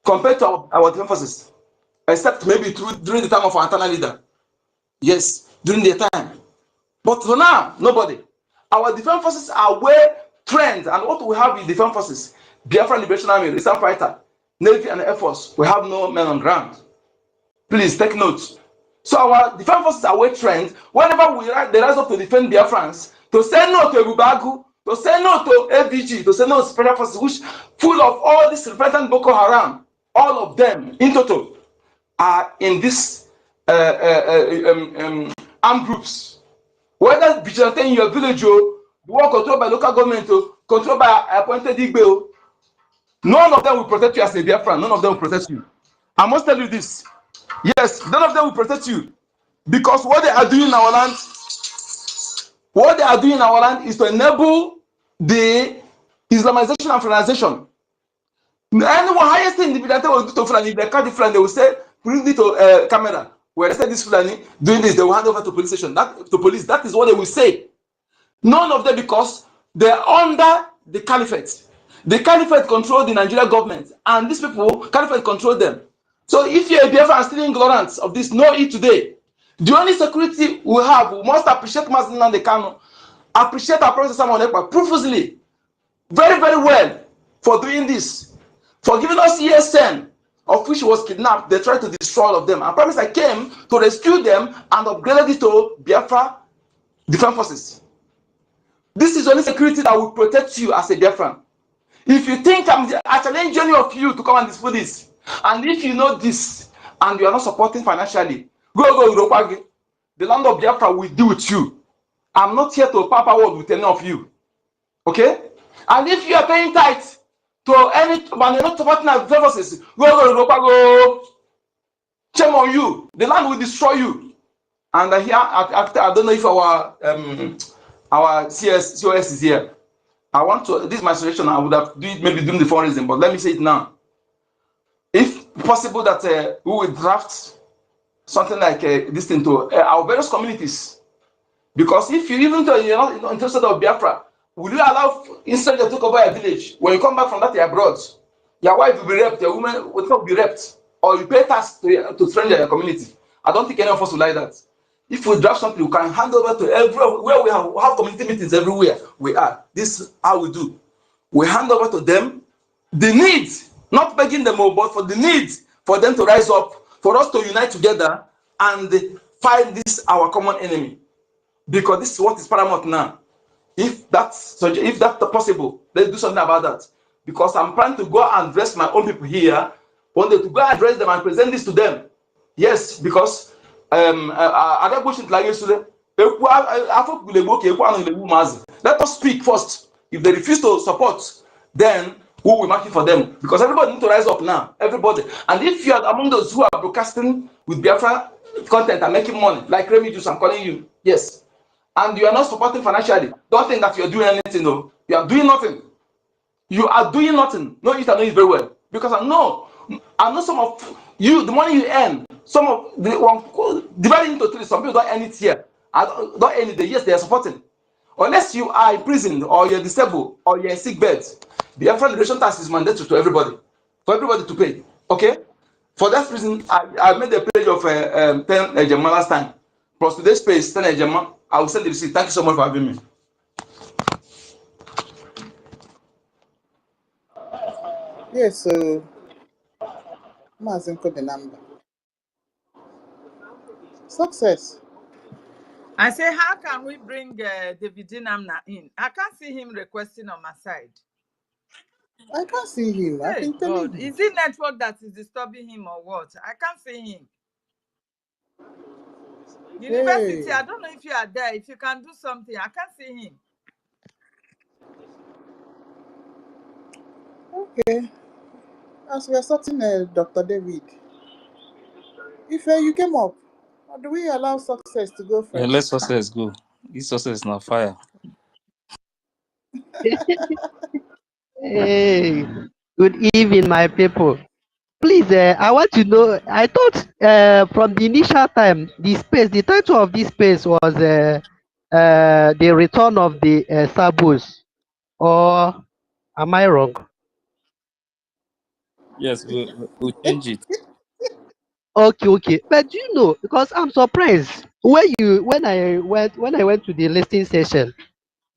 compared to our defense forces, except maybe during the time of our internal leader. Yes, during their time. But for now, nobody. Our defense forces are well trained, and what we have in defense forces, Biafra Liberation Army, Eastern Fighter, Navy, and Air Force, we have no men on ground. Please take note. So our defense forces are well trained. Whenever they rise up to defend Biafrans, to say no to Ebubagu, to say no to AVG, to say no to special forces, which full of all this repentant Boko Haram, all of them in total are in this armed groups. Whether vigilante in your village, the one controlled by local government, controlled by appointed Igbo, none of them will protect you as a Biafran. None of them will protect you. I must tell you this. Yes, none of them will protect you. Because what they are doing in our land, What they are doing in our land is to enable the Islamization and Fulanization. Anyone highest thing the Vigilante will do to Fulani, if they catch the Fulani, they will say, bring it to camera. Where they say this Fulani doing this, they will hand over to police station. To police. That is what they will say. None of them, because they're under the caliphate. The caliphate control the Nigerian government, and these people, caliphate control them. So if you're a Biafran and still ignorant of this, know it today. The only security we have, we must appreciate Mazen and the Kano, appreciate our Professor Samuel Ekpa profusely, very, very well, for doing this, for giving us ESN, of which was kidnapped. They tried to destroy all of them. I promise I came to rescue them and upgraded it to Biafra Defense Forces. This is only security that will protect you as a Biafran. If you think I challenge any of you to come and display this, and if you know this and you are not supporting financially, go. The land of Biafra will deal with you. I'm not here to papa word with any of you. Okay? And if you are paying tithe to any, but you're not supporting our forces, go. Shame on you. The land will destroy you. And here, I don't know if our COS is here. I want to, this is my suggestion. I would have do it maybe during the fundraising, but let me say it now. If possible, that we will draft something like this thing to our various communities. Because if you even though you're not interested of Biafra, will you allow instead to take over a village? When you come back from that, you're abroad, your wife will be raped, your woman will not be raped, or you pay tax to stranger in your community. I don't think any of us will like that. If we draft something, we can hand over to everywhere. We have community meetings everywhere we are. This is how we do. We hand over to them the needs, not begging them, but for the needs for them to rise up, for us to unite together and fight this our common enemy. Because this is what is paramount now. If that's possible, let's do something about that. Because I'm planning to go and address my own people here, one day to go address them and present this to them. Yes, because I got bullshit like yesterday. Let us speak first. If they refuse to support, then who will mark it for them? Because everybody needs to rise up now. Everybody. And if you are among those who are broadcasting with Biafra content and making money, like Remy Juice, I'm calling you. Yes. And you are not supporting financially, don't think that you're doing anything. No, you are doing nothing. You are doing nothing. No, you know it very well. Because I know some of you, the money you earn, some of the one divided into three, some people don't earn it here. I don't earn it there. Yes, they are supporting. Unless you are imprisoned or you're disabled or you're in sick bed, the Biafran liberation tax is mandatory to everybody, for everybody to pay. Okay? For that reason, I made a pledge of 10 Ejema last time. Plus today's page, 10 Ejema. I will send the receipt. Thank you so much for having me. Yes, so Mazinko the number. Success. I say, how can we bring David Namna in? I can't see him requesting on my side. I can't see him. I've been telling God, you. is it network that is disturbing him or what? I can't see him. University, Hey. I don't know if you are there. If you can do something, I can't see him. Okay. As we are sorting Dr. David, if you came up, or do we allow Success to go Yeah, let first? Success go. This Success is not fire. Hey, good evening, my people. Please, I want to know. I thought from the initial time, the title of this space was the return of the Sabos, or am I wrong? Yes, we'll change it. Okay. But you know, because I'm surprised when I went to the listening session,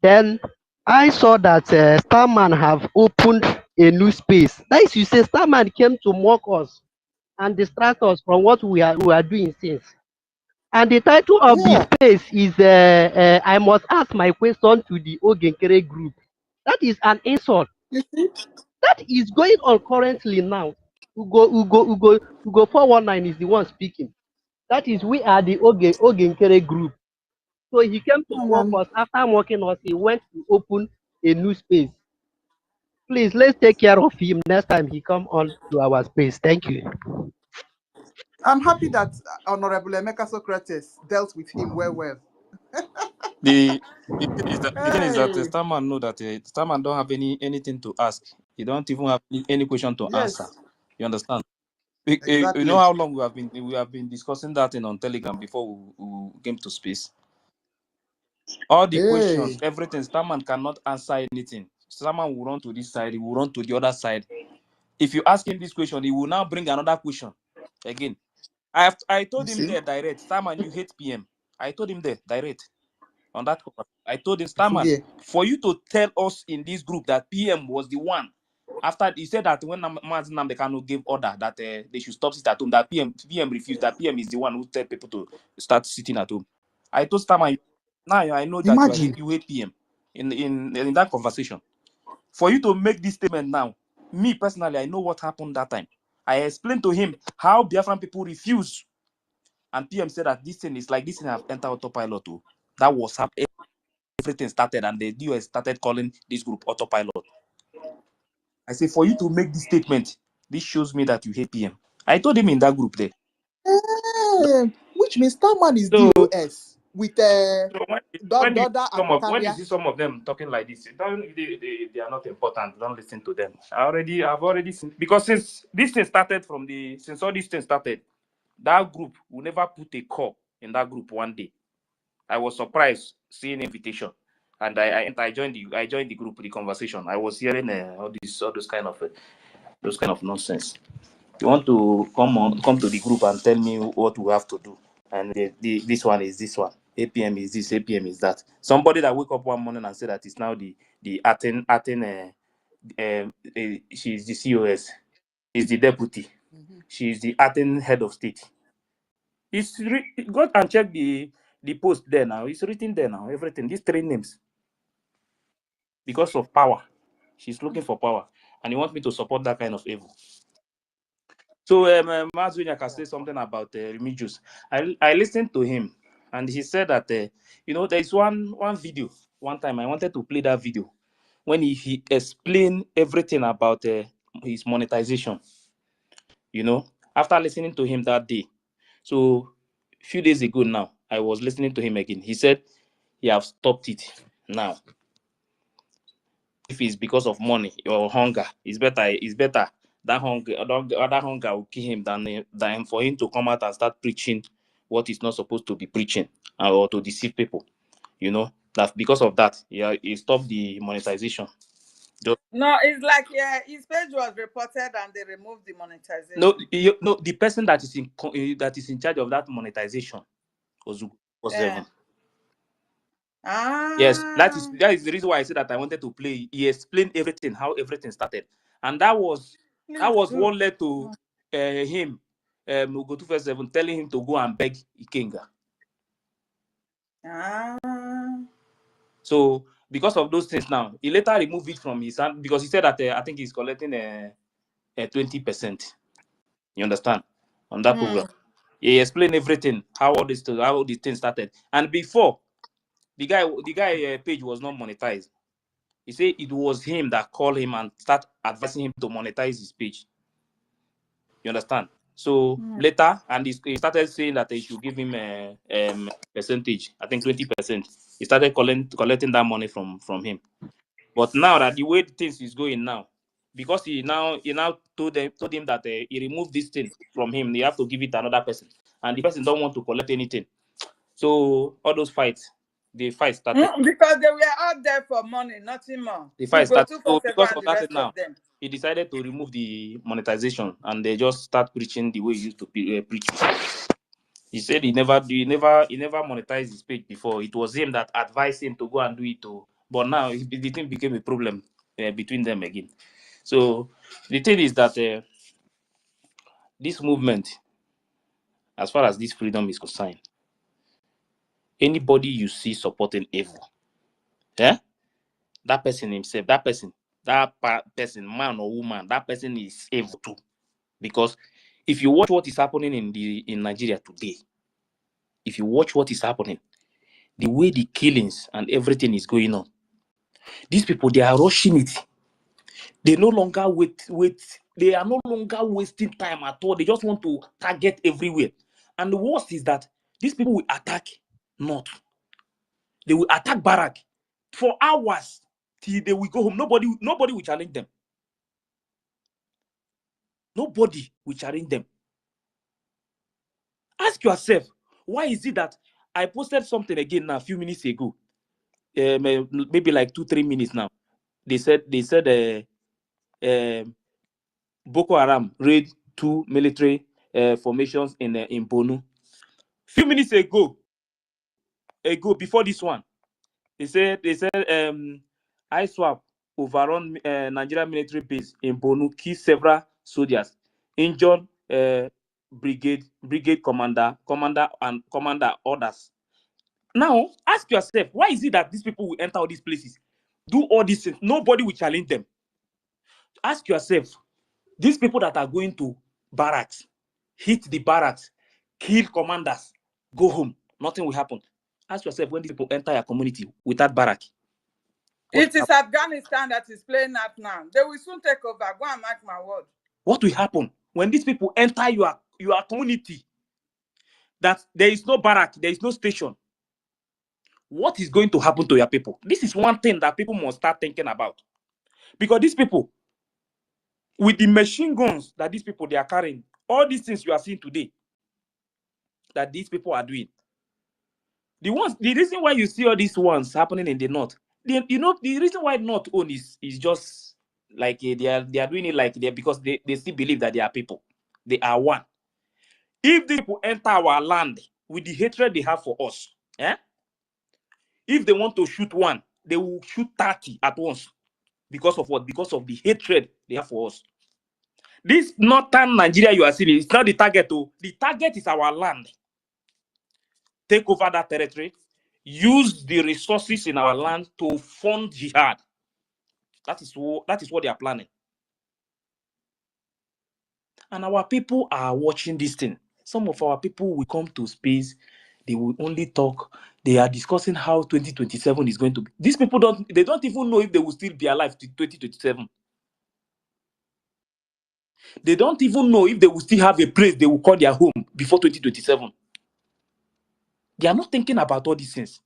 then I saw that Starman have opened a new space. That is, you say Starman came to mock us and distract us from what we are doing since. And the title of the Yeah. space is I must ask my question to the Ogenkere group. That is an insult. You see? That is going on currently now. Ugo 419 is the one speaking. That is, we are the Ogenkere group. So he came to mock us. After mocking us, he went to open a new space. Please, let's take care of him next time he come on to our space. Thank you. I'm happy that Honorable Emeka Socrates dealt with him well. The the thing is that Hey, Starman know that Starman don't have anything to ask. He don't even have any question to answer. Yes, You understand? You know exactly. how long we have been discussing that thing on Telegram before we came to space. All the questions, Hey, everything, Starman cannot answer anything. Starman will run to this side, he will run to the other side. If you ask him this question, he will now bring another question again. I you told him see? there direct, Starman, you hate PM. I told him there direct on that conversation. I told him, Starman, Yeah. for you to tell us in this group that PM was the one. After he said that when Mazin Namdekano gave order that they should stop sitting at home, that PM refused, that PM is the one who tell people to start sitting at home. I told Starman, now I know that Imagine. you hate PM in that conversation. For you to make this statement now, me personally, I know what happened that time. I explained to him how Biafran people refuse, and PM said that this thing is like this thing have entered autopilot too. That was how everything started, and the US started calling this group autopilot. I say, for you to make this statement, this shows me that you hate PM. I told him in that group there. Which means that man is So, DOS with so Doda and when you Talia. see some of them talking like this, they are not important. Don't listen to them. I've already seen, because since this thing started since all this thing started, that group will never put a call in that group one day. I was surprised seeing invitation, and I joined the group, the conversation. I was hearing all those kind of nonsense. You want to come to the group and tell me what we have to do, and this one is this one. APM is this, APM is that. Somebody that wake up one morning and say that it's now the Aten she's the COS, is the deputy, she's the Aten head of state. Go and check the post there now. It's written there now. Everything. These three names, because of power. She's looking for power, and you want me to support that kind of evil. So, Mazunya can say something about Remigius. I listened to him, and he said that there is one video. One time, I wanted to play that video when he explained everything about his monetization. After listening to him that day. So, a few days ago now, I was listening to him again. He said he have stopped it now. If it's because of money or hunger, it's better that hunger will kill him than for him to come out and start preaching what he's not supposed to be preaching, or to deceive people. That because of that, he stopped the monetization. no, it's like his page was reported and they removed the No, monetization. the person that is in charge of that monetization was Yeah. 7. Yes, that is Ah, the reason why I said that I wanted to play. He explained everything, how everything started, and that was it's good. what led to him, go to first 7, telling him to go and beg Ikenga. Ah. So because of those things, now he later removed it from his hand, because he said that I think he's collecting 20%. You understand? On that program, he explained everything, how the thing started, and before the guy page was not monetized. He said it was him that called him and start advising him to monetize his page. You understand? So later, and he started saying that they should give him a percentage. I think 20%. He started collecting that money from him. But now that the way things is going now, because he now told him that he removed this thing from him, they have to give it to another person, and the person don't want to collect anything. So all those fights, the fight started. Because they were out there for money, nothing more. The fight Go started. to So 47 because and of the that rest now, of them. he decided to remove the monetization, and they just start preaching the way he used to preach. He said he never monetized his page before. It was him that advised him to go and do it too. But now the thing became a problem between them again. So the thing is that this movement, as far as this freedom is concerned, anybody you see supporting evil, that person himself, person, man or woman, that person is evil too. Because if you watch what is happening in Nigeria today, if you watch what is happening, the way the killings and everything is going on, these people, they are rushing it. They no longer wait. They are no longer wasting time at all. They just want to target everywhere. And the worst is that these people will attack North. They will attack barrack for hours till they will go home. Nobody will challenge them. Nobody will challenge them. Ask yourself, why is it that I posted something again now a few minutes ago, maybe like 2-3 minutes now. They said Boko Haram raid 2 military formations in Bonu. Few minutes ago before this one, they said ISWAP overrun Nigerian military base in Bonu, killed several soldiers, injured brigade commander others. Now ask yourself, why is it that these people will enter all these places, do all these things, nobody will challenge them? Ask yourself, these people that are going to barracks, hit the barracks, kill commanders, go home, nothing will happen. Ask yourself, when these people enter your community without barrack, it is Afghanistan that is playing up now. They will soon take over. Go and mark my word. What will happen when these people enter your community, that there is no barrack, there is no station? What is going to happen to your people? This is one thing that people must start thinking about. Because these people, with the machine guns that these people they are carrying, all these things you are seeing today, that these people are doing, the reason why you see all these ones happening in the north, the reason why North own is just like they are doing it like because they still believe that they are people, they are one. If these people enter our land with the hatred they have for us, if they want to shoot one, they will shoot 30 at once. Because of what? Because of the hatred they have for us. This northern Nigeria you are seeing, it's not the target. The target is our land. Take over that territory, use the resources in our land to fund jihad. That is what they are planning. And our people are watching this thing. Some of our people will come to space, they will only talk. They are discussing how 2027 is going to be. These people don't even know if they will still be alive to 2027. They don't even know if they will still have a place they will call their home before 2027. They are not thinking about all these things.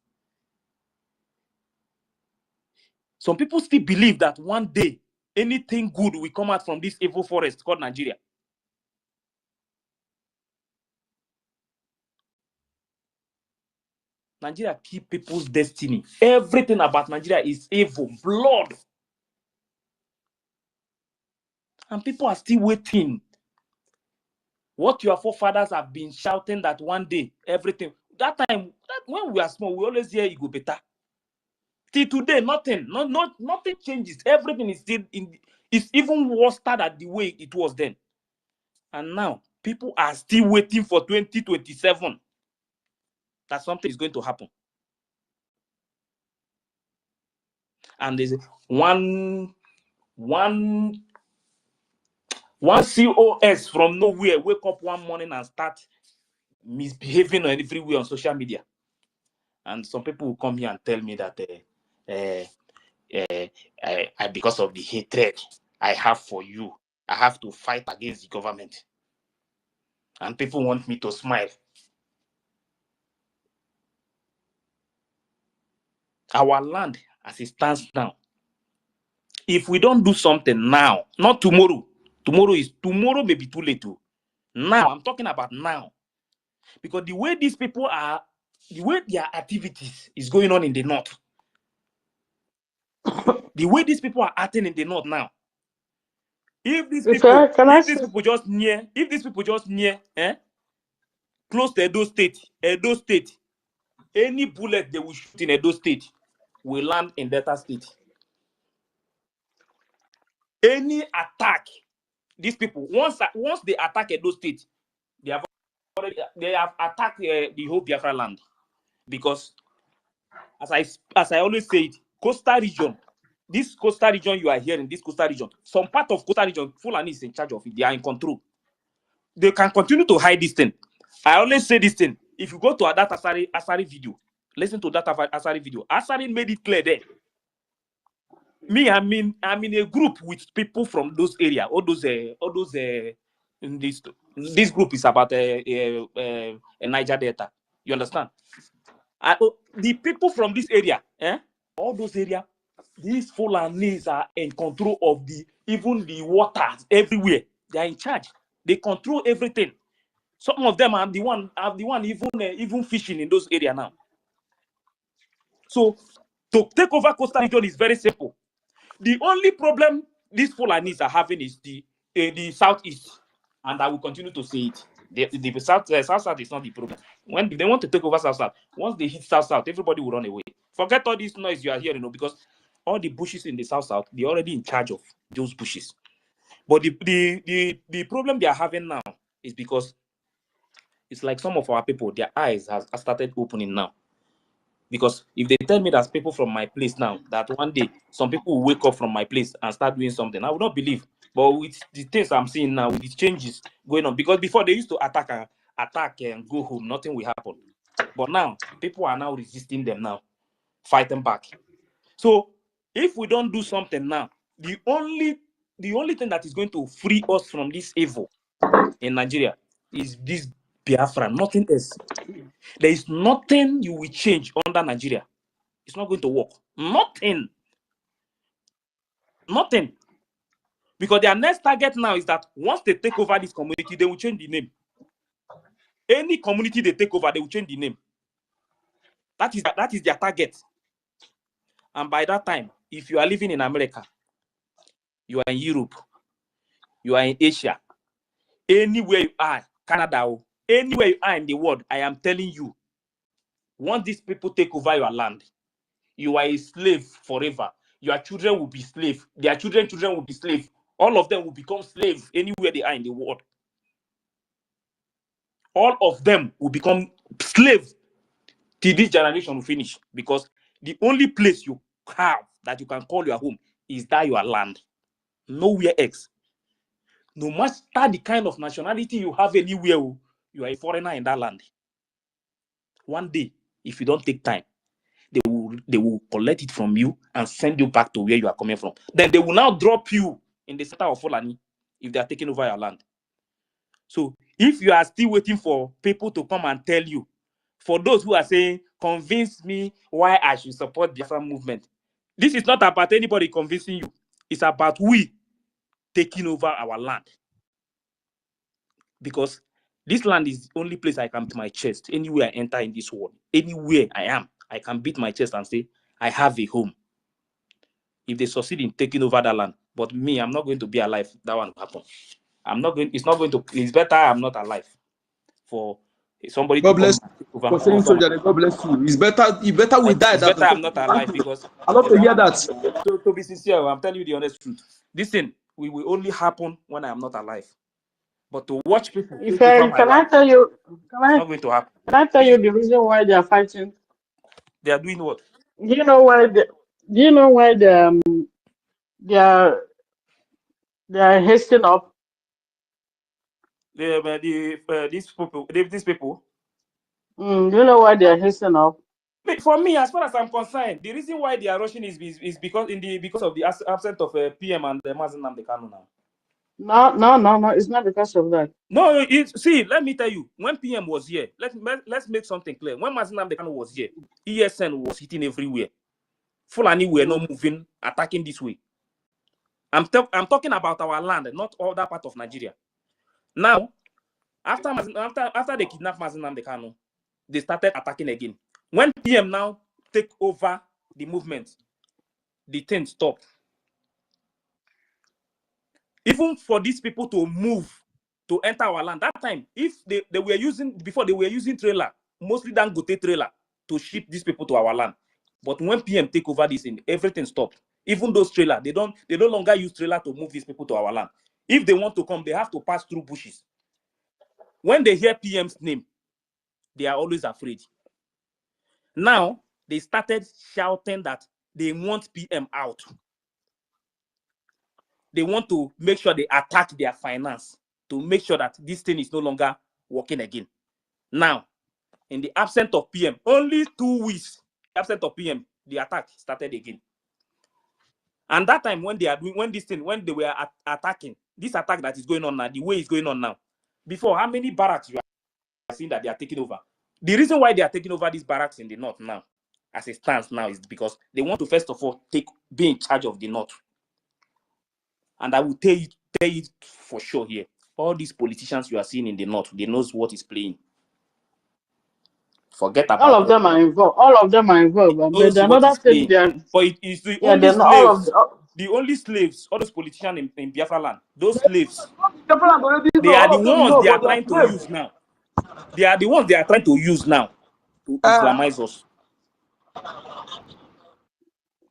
Some people still believe that one day anything good will come out from this evil forest called Nigeria. Nigeria keep people's destiny. Everything about Nigeria is evil, blood. And people are still waiting. What your forefathers have been shouting that one day, everything. That time, when we are small, we always hear it go better. Till today, nothing changes. Everything is still it's even worse than the way it was then. And now, people are still waiting for 2027. That something is going to happen. And there's one COS from nowhere wake up one morning and start misbehaving on everywhere on social media. And some people will come here and tell me that because of the hatred I have for you, I have to fight against the government. And people want me to smile. Our land, as it stands now, if we don't do something now, not tomorrow, tomorrow may be too late too. Now, I'm talking about now. Because the way these people are, the way their activities is going on in the north, the way these people are acting in the north now, if these people just near, close to Edo State, any bullet they will shoot in Edo State will land in Delta State. Any attack, these people, once they attack Edo State, they have attacked the whole Biafra land. Because as I always say it, coastal region, this coastal region you are hearing, this coastal region, some part of coastal region, Fulani is in charge of it. They are in control. They can continue to hide this thing. I always say this thing. If you go to that Asari video, listen to that Asari video. Asari made it clear there. Me, I'm in a group with people from those areas. All those in this group is about Niger Delta. You understand? The people from this area, all those areas, these Fulanis are in control of even the waters everywhere. They are in charge. They control everything. Some of them are the one even fishing in those areas now. So to take over coastal region is very simple. The only problem these Fulanis are having is the southeast, and I will continue to say it. The south is not the problem. When they want to take over south, once they hit south, everybody will run away. Forget all this noise you are hearing, because all the bushes in the south, they're already in charge of those bushes. But the problem they are having now is because it's like some of our people, their eyes have started opening now. Because if they tell me that people from my place now, that one day some people will wake up from my place and start doing something, I would not believe. But with the things I'm seeing now, with the changes going on, because before they used to attack and go home, nothing will happen. But now people are now resisting them now, fighting back. So if we don't do something now, the only thing that is going to free us from this evil in Nigeria is this Biafra, nothing else. There is nothing you will change under Nigeria. It's not going to work. Nothing. Because their next target now is that once they take over this community, they will change the name. Any community they take over, they will change the name. That is their target. And by that time, if you are living in America, you are in Europe, you are in Asia, anywhere you are, Canada, anywhere you are in the world, I am telling you, once these people take over your land, you are a slave forever. Your children will be slaves. Their children will be slaves. All of them will become slaves anywhere they are in the world. All of them will become slaves till this generation will finish. Because the only place you have that you can call your home is that your land. Nowhere else. No matter the kind of nationality you have anywhere, you are a foreigner in that land. One day, if you don't take time, they will collect it from you and send you back to where you are coming from. Then they will now drop you in the center of Fulani if they are taking over your land. So if you are still waiting for people to come and tell you, for those who are saying, convince me why I should support the Biafra movement, this is not about anybody convincing you. It's about we taking over our land. Because this land is the only place I can beat my chest. Anywhere I enter in this world, anywhere I am, I can beat my chest and say, I have a home. If they succeed in taking over that land, but me, I'm not going to be alive. That one will happen. It's not going to. It's better I'm not alive for somebody God to come bless and you take over. for saying so, Jerry. God bless you. It's better we die It's than better to I'm take not it. alive, because I love to hear that. to be sincere, I'm telling you the honest truth. This thing will only happen when I am not alive. But to watch people If take over I my can I land, tell you, it's not going to happen. can I tell you the reason why they are fighting? They are doing what? Do you know why they are hasting up? These people. Do you know why they are hasting up? For me, as far as I'm concerned, the reason why they are rushing is because of the absence of PM and Mazen Namdekanu now. No. It's not because of that. No, see, let me tell you, when PM was here, let's make something clear. When Mazen Namdekanu was here, ESN was hitting everywhere. Fulani were not moving, attacking this way. I'm talking about our land, not all that part of Nigeria. Now, after they kidnapped Mazen Namdekanu, they started attacking again. When PM now take over the movement, the thing stopped. Even for these people to move to enter our land, that time, if they were using trailer, mostly Dangote trailer, to ship these people to our land. But when PM take over this, everything stopped. Even those trailers, they no longer use trailer to move these people to our land. If they want to come, they have to pass through bushes. When they hear PM's name, they are always afraid. Now, they started shouting that they want PM out. They want to make sure they attack their finance to make sure that this thing is no longer working again. Now, in the absence of PM, only 2 weeks absent of PM, the attack started again. And that time when they were attacking, this attack that is going on now, the way it's going on now, before, how many barracks you are seeing that they are taking over? The reason why they are taking over these barracks in the north now, as it stands now, is because they want to first of all be in charge of the north. And I will tell you for sure here, all these politicians you are seeing in the north, they knows what is playing. Forget about all of them are involved. All of them are involved. But the what another is thing playing. they are, But it is the yeah, only they're not all of slaves, the only slaves, all those politicians in Biafra land, those slaves, already know. they are All the of them ones know, they are but they are trying to slaves. use now. They are the ones they are trying to use now to Islamize us.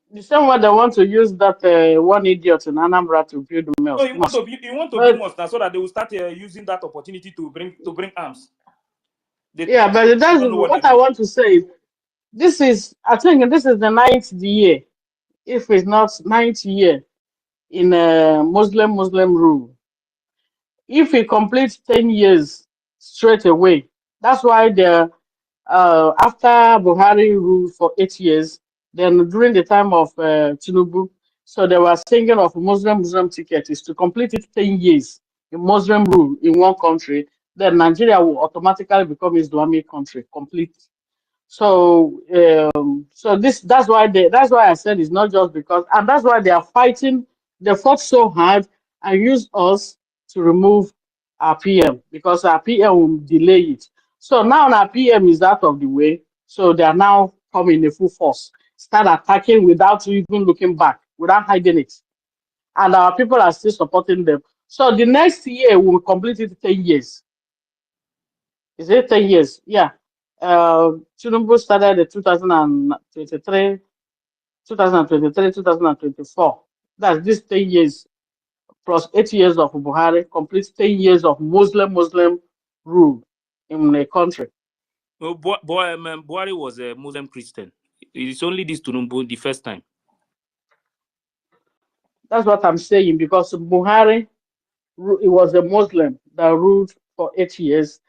The same way they want to use that one idiot in Anambra to build the So mosque. you want to build But mosque now so that they will start using that opportunity to bring arms. yeah, but that's Don't know what they're what I doing. want to say. I think this is the 9th year, if it's not 9th year in Muslim rule. If we complete 10 years straight away, that's why the after Buhari ruled for 8 years, then during the time of Tinubu, so they were thinking of Muslim ticket is to complete it 10 years in Muslim rule in one country, then Nigeria will automatically become Islamic country complete. So that's why I said it's not just because, and that's why they are fighting. They fought so hard and used us to remove our PM because our PM will delay it. So now our PM is out of the way, so they are now coming in full force, start attacking without even looking back, without hiding it, and our people are still supporting them. So the next year we will complete it 10 years. Is it 10 years? Yeah. Tinubu started in 2023, 2024. That's this 10 years plus 8 years of Buhari, complete 10 years of Muslim rule in the country. No, Buhari was a Muslim Christian. It's only this Tinubu the first time. That's what I'm saying, because Buhari, it was a Muslim that ruled for 8 years.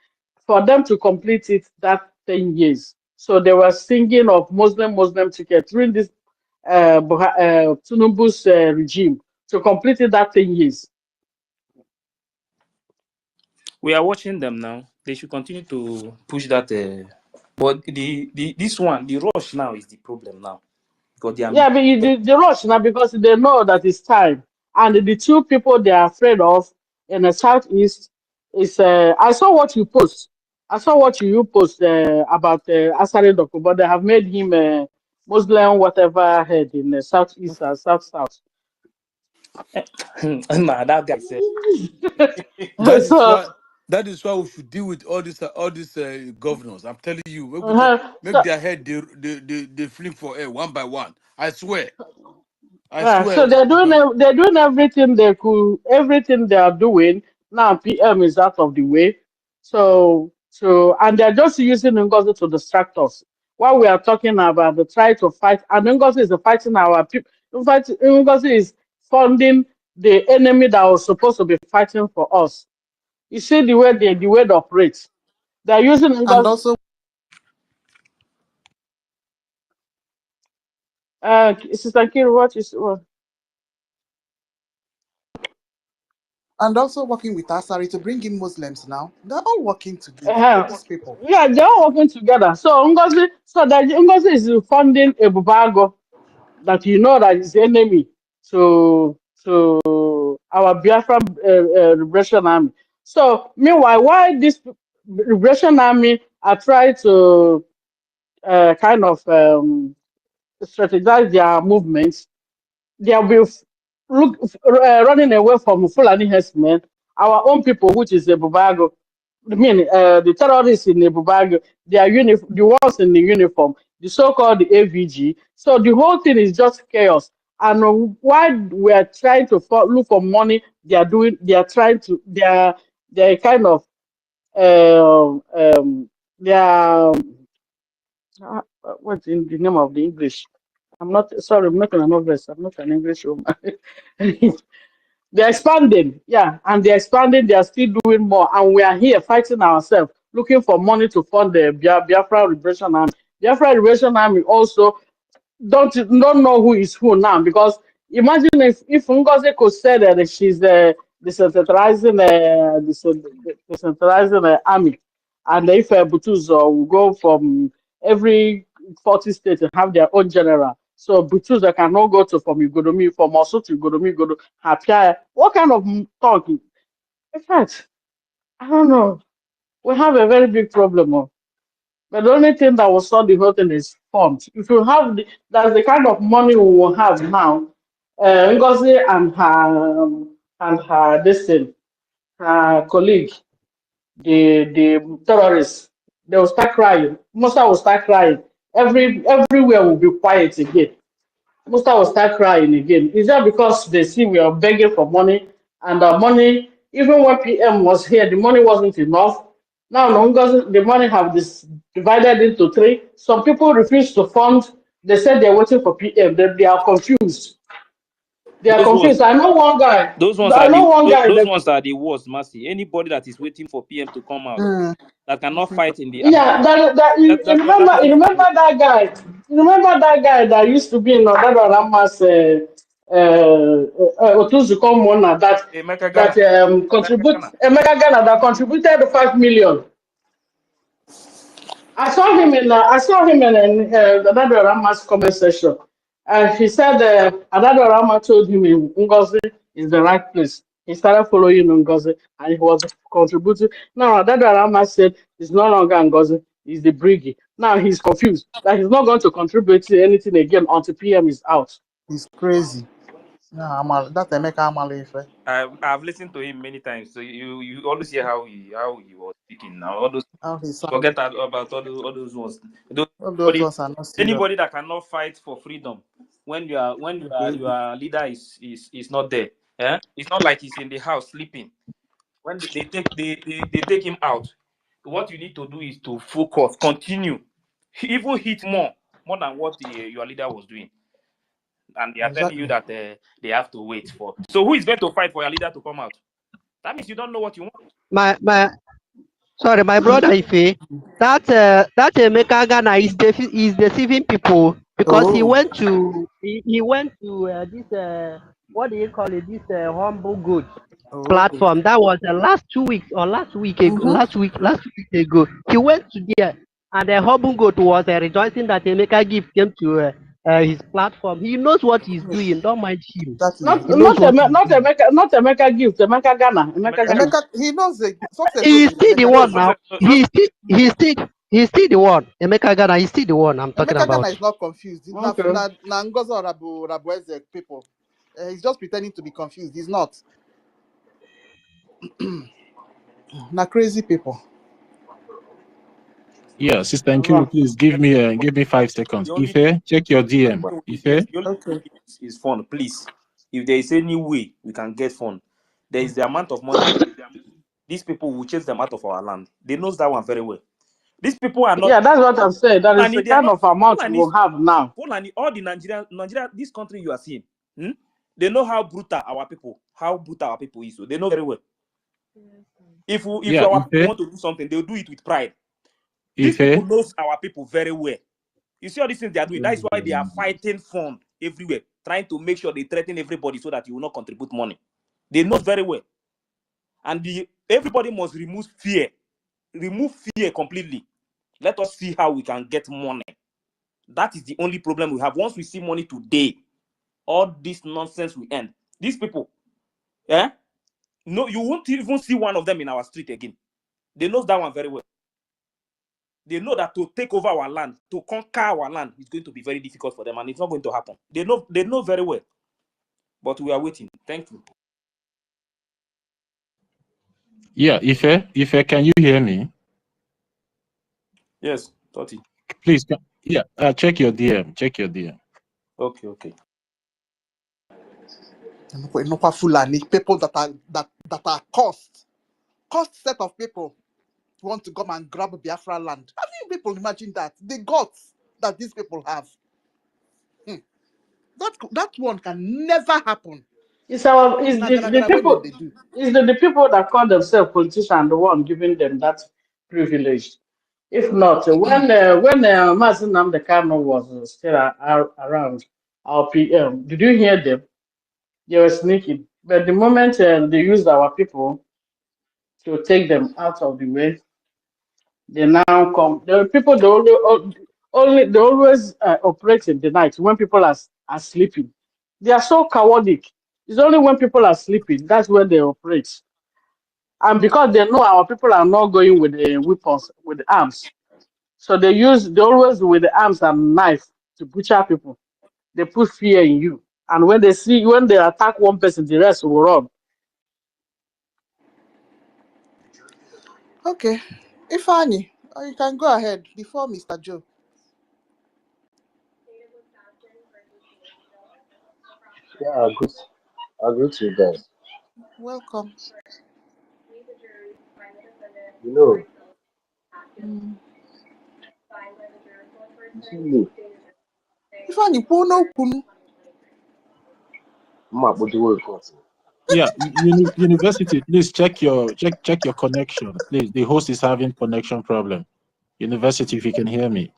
For them to complete it, that 10 years. So they were singing of Muslim ticket during this Tinubu's regime to complete it that 10 years. We are watching them now. They should continue to push that. But this one, the rush now is the problem now. Because they are Yeah, but the rush now, because they know that it's time. And the two people they are afraid of in the southeast is I saw what you post. I saw what you post about Asari Doku, but they have made him a Muslim whatever head in the southeast and south. nah, that guy said. So That is why we should deal with all these governors. I'm telling you, make so their head they fling for air one by one. I swear. so they're doing everything they could, everything they are doing now. PM is out of the way, and they're just using Ngozi to distract us. While we are talking about the try to fight, and Ngozi is fighting our people. In fact, Ngozi is funding the enemy that was supposed to be fighting for us. You see the way they operate. They're using And Ngozi. also, Sister Kiri, what is what? working with Asari to bring in Muslims now. They're all working together, Uh, these people. yeah, they're all working together. So Ngozi is funding a Bubago that that is the enemy to our Biafra Liberation Army. So meanwhile, why this Liberation Army are trying to kind of strategize their movements, they will be running away from Fulani herdsmen, our own people, which is the Bubago. I mean, the terrorists in the Bubago, they are the ones in the uniform, the so-called AVG. So the whole thing is just chaos. And while we are trying to look for money, they're kind of, they are, what's in the name of the English? I'm not sorry, I'm not an novelist. I'm not an English woman. They're expanding, yeah, and they're expanding. They're still doing more, and we are here fighting ourselves, looking for money to fund the Biafra Liberation Army. Biafra Liberation Army also don't know who is who now, because imagine if Ngozi could say that she's decentralizing army, And if Butus will go from every 40 states and have their own general. So Butus cannot go to from Ugodomi, from also to Ugodomi, go to Hapia. What kind of talk? In fact, I don't know. We have a very big problem. But the only thing that will solve the whole thing is funds. If you have that's the kind of money we will have now. Ngozi and her this thing, her colleague, the terrorists, they will start crying. Musa will start crying. Everywhere will be quiet again. Musa will start crying again. Is that because they see we are begging for money and the money, even when PM was here, the money wasn't enough. Now the money have this divided into three. Some people refuse to fund. They said they're waiting for PM. They are confused. They are Those ones, confused. I know one guy. I know one guy those that ones are the worst, Mercy. Anybody that is waiting for PM to come out that cannot fight in the yeah, you remember that you person remember that guy. You remember that guy that used to be in Odado Rama's Otuzuko Mona Emeka that Ghana. contribute Emeka Ghana that contributed 5 million. I saw him in Odado Rama's comment section, and he said Odado Rama told him Ngozi is the right place. He started following Ngozi, and he was contributing. Now Odado Rama said it's no longer Ngozi, it's the BRGIE. Now he's confused that he's not going to contribute to anything again until PM is out. It's crazy. Yeah, that's Emeka Amalefe. I've listened to him many times. So you always hear how he was speaking now. All those How he sound. forget about all those ones. All those ones are not serious. Anybody that cannot fight for freedom when your leader is not there. Eh? It's not like he's in the house sleeping. When they take him out, what you need to do is to focus, continue, even hit more than what your leader was doing. And they are telling you that they have to wait for. So who is going to fight for your leader to come out? That means you don't know what you want. My brother Ife, that Emeka Ghana is deceiving people because he went to this what do you call it, this humble good platform. That was last 2 weeks or last week ago. He went to there and the humble good was rejoicing that Emeka gift came to his platform. He knows what he's doing. Don't mind him. Not Emeka gift, Emeka Ghana. Emeka, he knows the success. He's still the one now. He's still the one. Emeka Ghana, he's still the one I'm talking Emeka about. Ghana is not confused. Okay. Na Ngozi or Rabueze people. He's just pretending to be confused. He's not. Na crazy people. Yeah, Sister Nkiru, please give me 5 seconds. Ife, check your DM. Ife, okay, is fun. Please, if there is any way we can get fun, there is the amount of money. These people will chase them out of our land. They know that one very well. These people are not. Yeah, that's what I'm saying. That is the kind of amount we have now. All the Nigeria, this country you are seeing, they know how brutal our people is. So they know very well. If our people want to do something, they'll do it with pride. These people knows our people very well. You see all these things they are doing. That is why they are fighting fund everywhere, trying to make sure they threaten everybody so that you will not contribute money. They know very well. And everybody must remove fear completely. Let us see how we can get money. That is the only problem we have. Once we see money today, all this nonsense will end. These people, no, you won't even see one of them in our street again. They know that one very well. They know that to take over our land, to conquer our land, is going to be very difficult for them, and it's not going to happen. They know very well. But we are waiting. Thank you. Yeah, Ife, can you hear me? Yes, Toti. Please, check your DM. Check your DM. Okay. People that are cost set of people want to come and grab Biafra land. How do people imagine that? The guts that these people have. That one can never happen. It's the people that call themselves politicians the one giving them that privilege. If not, when Mazi Nnamdi Kanu was still around, our PM, did you hear them? They were sneaking. But the moment they used our people to take them out of the way, They now come. The people they always operate in the night when people are sleeping. They are so chaotic. It's only when people are sleeping that's when they operate. And because they know our people are not going with the weapons, with the arms, so they always with the arms and knife to butcher people. They put fear in you, and when they attack one person, the rest will run. Okay. Ifani, you can go ahead before Mr. Joe. Yeah, I agree to you guys. Welcome. You know, Mm. you see me, Ifani, no kunu. I'm not putting work on. Yeah, university, please check your connection. Please, the host is having connection problem. University, if you can hear me.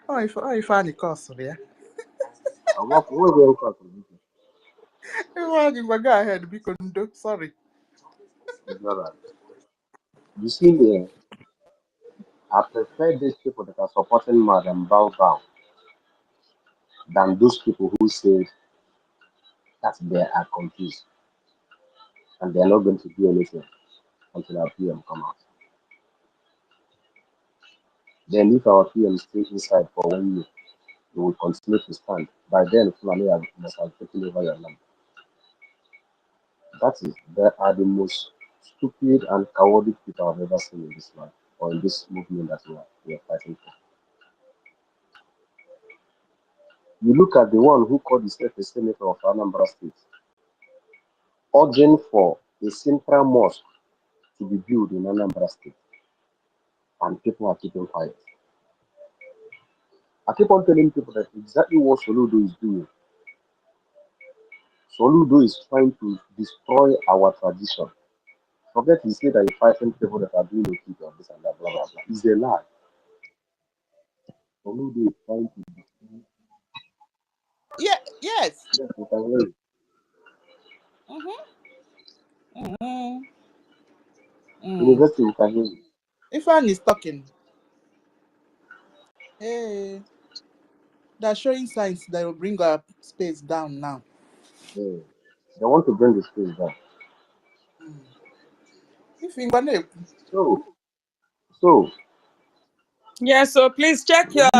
Ifani course, yeah. I'm not going to Ifani, go ahead, because sorry. It's not right. You see me, I prefer these people that are supporting Madam Bao Bao than those people who say that they are confused and they are not going to do anything until our PM come out. Then if our PM stay inside for 1 year, we will continue to stand. By then, Fulani must have taken over your land. That is, they are the most stupid and cowardly people I've ever seen in this life or in this movement that we are fighting for. You look at the one who called himself a senator of Anambra State, urging for a central mosque to be built in Anambra State, and people are keeping quiet. I keep on telling people that exactly what Soludo is doing. Soludo is trying to destroy our tradition. Forget he said that he's fighting people that are doing okay or this and that, blah, blah, blah. It's a lie. Soludo is trying to destroy. Yeah, yes. Yes, we can hear you. Mm-hmm. Mm-hmm. Mm. University, we can hear you. Ifani is talking. Hey, they're showing signs that will bring our space down now. Yeah. They want to bring the space down. Mm. If you want to, So, Yeah, so please check your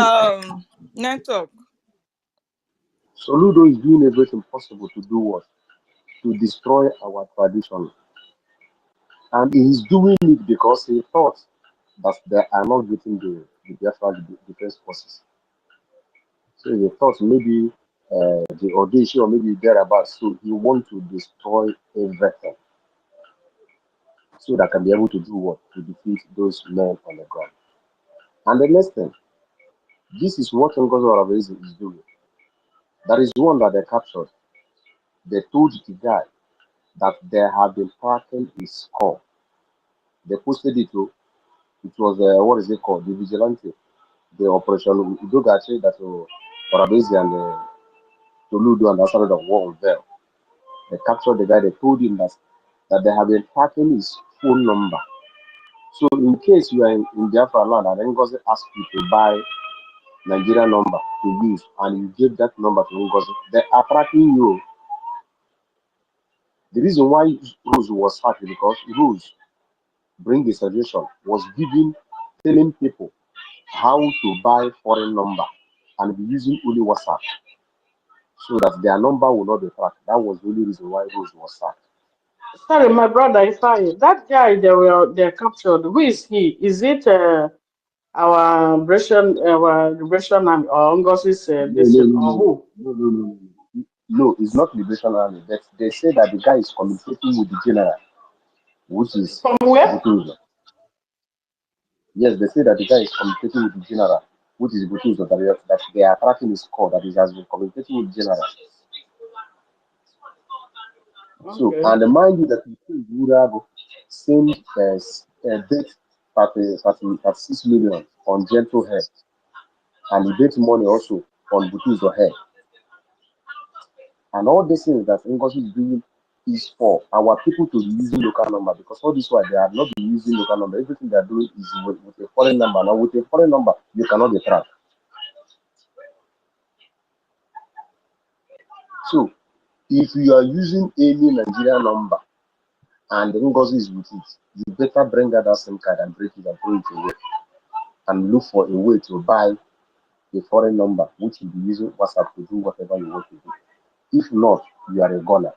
network. Soludo is doing everything possible to do what? To destroy our tradition. And he is doing it because he thought that they are not getting the Biafra defense forces. So he thought maybe the audition or maybe thereabouts. So he want to destroy everything so that can be able to do what? To defeat those men on the ground. And the next thing, this is what NGOZI is doing. That is one that they captured. They told the guy that they have been tracking his call. They posted it to, it was, what is it called? The vigilante. The operation Udogachi that Orabezi and Toludo and the side of war unveiled. They captured the guy, they told him that they have been tracking his phone number. So in case you are in Biafra land and Ngozi asks you to buy Nigeria number to use and you give that number to Ngozi, they are tracking you. The reason why Rose was sacked is because Rose bring a suggestion, was telling people how to buy foreign number and be using only WhatsApp so that their number will not be tracked. That was the only reason why Rose was sacked. Sorry, my brother, Ifai, that guy they captured. Who is he? Is it our Russian army or Ngosi's No, this no, thing, no, or no, who? no, no, no, no. No, it's not Liberation Army. They say that the guy is communicating with the general, which is From where? Butuzo. Yes, they say that the guy is communicating with the general, which is Butuzo, that they are tracking his call, that he has been communicating with the general. So, Okay. and mind you that Would sent bet 36 million on Gentle Head, and he bet money also on Butuzo Head. And all these things that Ngozi is doing is for our people to be using local number, because all this while they have not been using local number. Everything they are doing is with a foreign number. Now with a foreign number, you cannot be tracked. So if you are using any Nigerian number and the NGOZI is with it, you better bring out that SIM card and break it and throw it away and look for a way to buy a foreign number which will be using WhatsApp to do whatever you want to do. If not, you are a goner.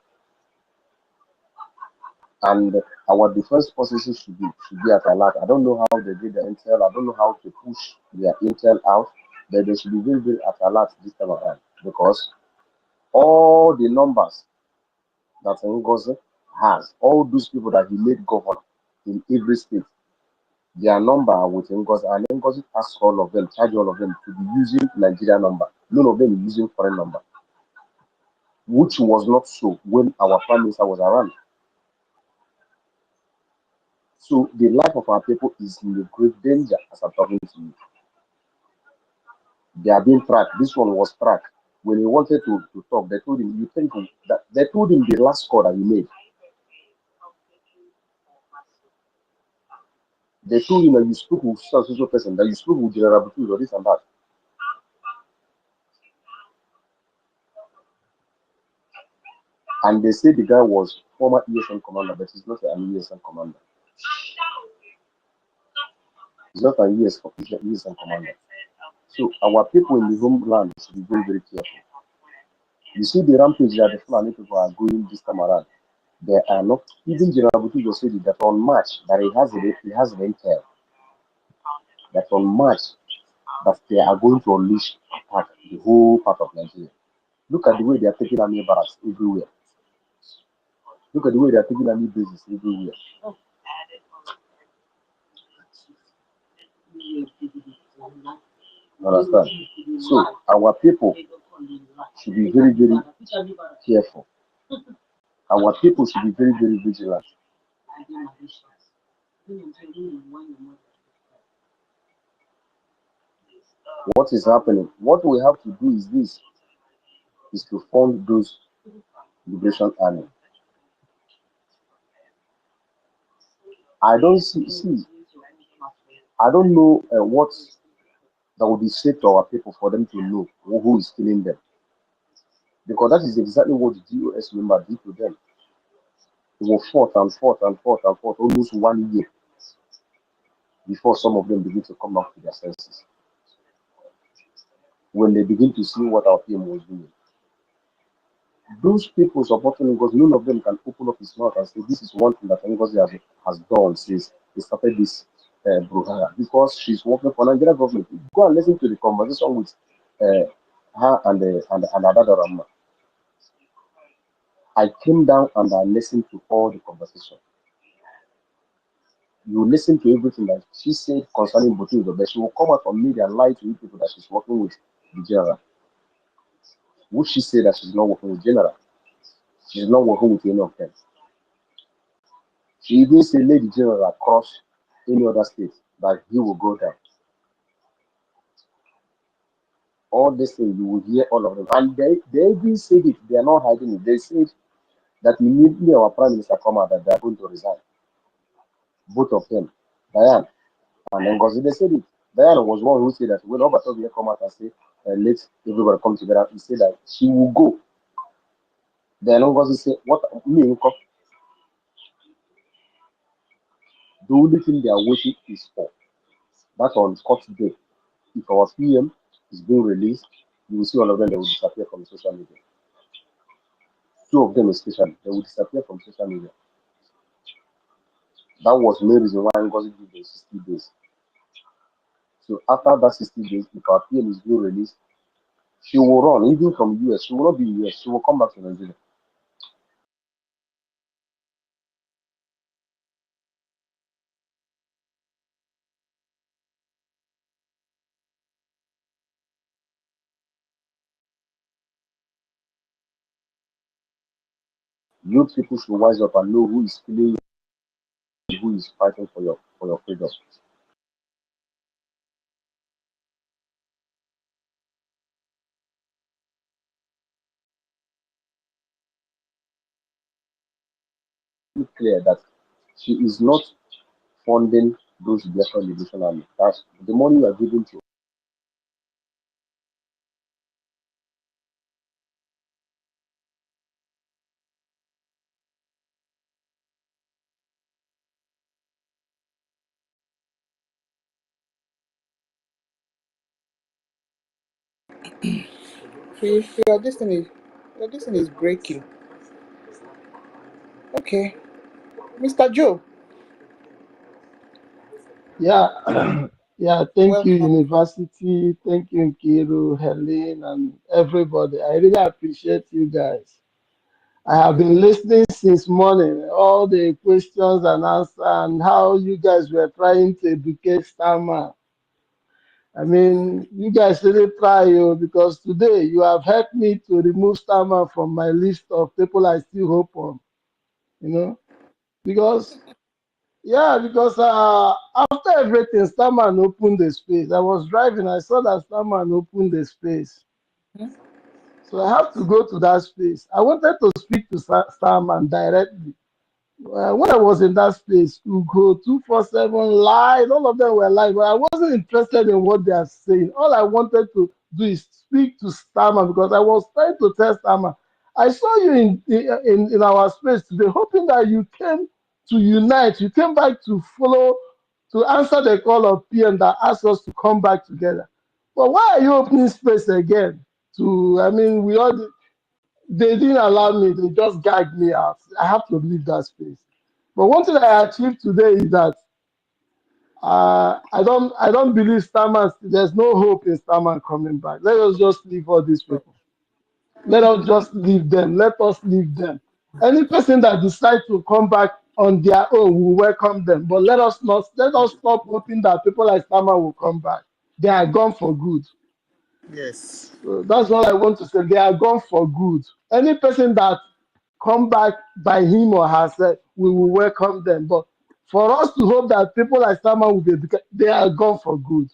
And our defense forces should be at alert. I don't know how they did the intel. I don't know how to push their intel out, but they should be very, very at alert this time around, because all the numbers that NGOZI has, all those people that he made governor in every state, their number with NGOZI, and NGOZI asks all of them, charge all of them to be using Nigeria number. None of them is using foreign number, which was not so when our prime minister was around. So the life of our people is in a great danger as I'm talking to you. They are being tracked. This one was tracked. When he wanted to talk, they told him, you think that they told him the last call that he made. They told him that you spoke with social person, that you spoke with General Butu or this and that. And they said the guy was former ESN commander, but he's not an ESN commander. He's not an ESN commander. So our people in the homeland should be very, very careful. You see the rampage that the Fulani people are going this time around. They are not, even General Butu said that on March, that he has the intel, that on March, that they are going to unleash attack the whole part of Nigeria. Look at the way they are taking army barracks everywhere. Look at the way they are taking army bases everywhere. Understand? So our people should be very, very careful. Our people should be very, very vigilant. What is happening? What we have to do is this: is to fund those liberation army. I don't see. I don't know what that will be said to our people for them to know who is killing them, because that is exactly what the GOS member did to them. They were fought and fought and fought and fought almost 1 year before some of them begin to come back to their senses. When they begin to see what our PM was doing, those people supporting him, because none of them can open up his mouth and say this is one thing that NGOZI has done since he started this brouhaha, because she's working for Nigeria government. Go and listen to the conversation with her and Adada Rama. I came down and I listened to all the conversation. You listen to everything that she said concerning Butu, but she will come out on media and lie to you people that she's working with the general. Would she say that she's not working with general? She's not working with any of them. She even said, Lady General across any other state that he will go there. All this thing, you will hear all of them. And they even said it, they are not hiding it. They said that immediately our Prime Minister come out that they are going to resign. Both of them, Diane and Ngozi, they said it. Diane was one who said that when Obatovia come out and say, let everybody come together, he said that she will go. Then Ngozi said, what me, the only thing they are waiting is for that on court day. If our PM is being released, you will see all of them, they will disappear from social media. Two of them especially, they will disappear from social media. That was the main reason why Ngozi did the 60 days. So after that 60 days, if our PM is being released, she will run, even from US. She will not be in US, she will come back to Nigeria. You people should wise up and know who is killing you, who is fighting for your freedom. clear that she is not funding those Biafra Liberation Army. That's the money you are giving to. This thing is breaking. Okay, Mr. Joe. Yeah, yeah, thank you, Welcome. University. Thank you, Nkiru, Helen, and everybody. I really appreciate you guys. I have been listening since morning, all the questions and answers, and how you guys were trying to educate Starman. I mean, you guys really try, because today you have helped me to remove Starman from my list of people I still hope on, because yeah, because after everything, Starman opened the space. I was driving, I saw that Starman opened the space. So I have to go to that space. I wanted to speak to Starman directly. When I was in that space, Ugo 247 live, all of them were live, but I wasn't interested in what they are saying. All I wanted to do is speak to Starman because I was trying to tell Starman. I saw you in our space today, hoping that you came to unite, you came back to follow, to answer the call of PM that asked us to come back together. But why are you opening space again? I mean, they didn't allow me, they just gagged me out. I have to leave that space. But one thing I achieved today is that I don't believe Starman, there's no hope in Starman coming back. Let us just leave all these people. Let us just leave them. Let us leave them. Any person that decides to come back on their own, we welcome them. But let us stop hoping that people like Starman will come back. They are gone for good. Yes. So that's all I want to say. They are gone for good. Any person that come back by him or herself, we will welcome them. But for us to hope that people like Sama will be, they are gone for good.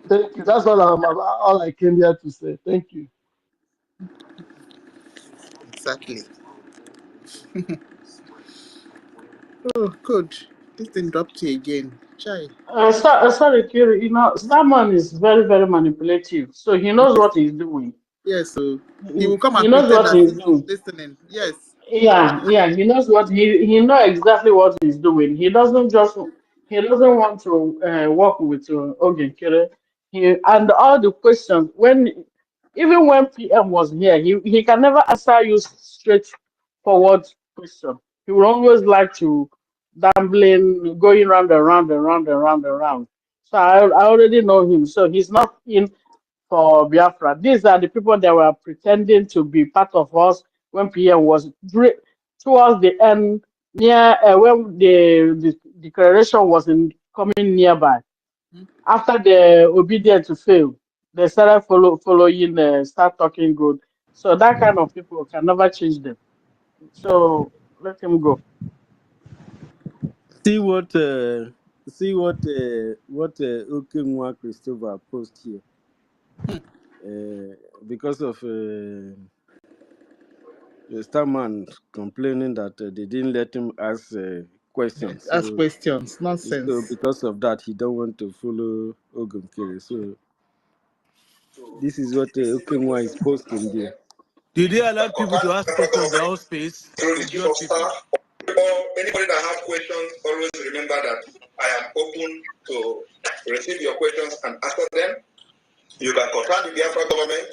Thank you. That's all I came here to say. Thank you. Exactly. Oh, good. This thing dropped you again. Chai. Sorry, Kiri, Starman is very, very manipulative. So he knows what he's doing. Yes, so he will come He and knows pretend what as he's if he's doing. listening. Yes. Yeah, he knows what he know exactly what he's doing. He doesn't want to work with Ogen Kere. And all the questions even when PM was here, he can never answer you straightforward question. He will always like to going round and round and round and round and round. So I already know him. So he's not in for Biafra. These are the people that were pretending to be part of us when PM was towards the end, near when the declaration was coming nearby. After the obedience to fail, they started following, start talking good. So that kind of people can never change them. So let him go. See what Okenwa Christopher post here. Because of Starman complaining that they didn't let him ask questions. Ask questions. So Nonsense. because of that, he don't want to follow Ogunkiri. So this is what Okenwa is posting there. Did they allow people to ask questions on their own space? Through the chief Idiot of people. staff, or anybody that have questions, always remember that I am open to receive your questions and answer them. You can contact the Biafra government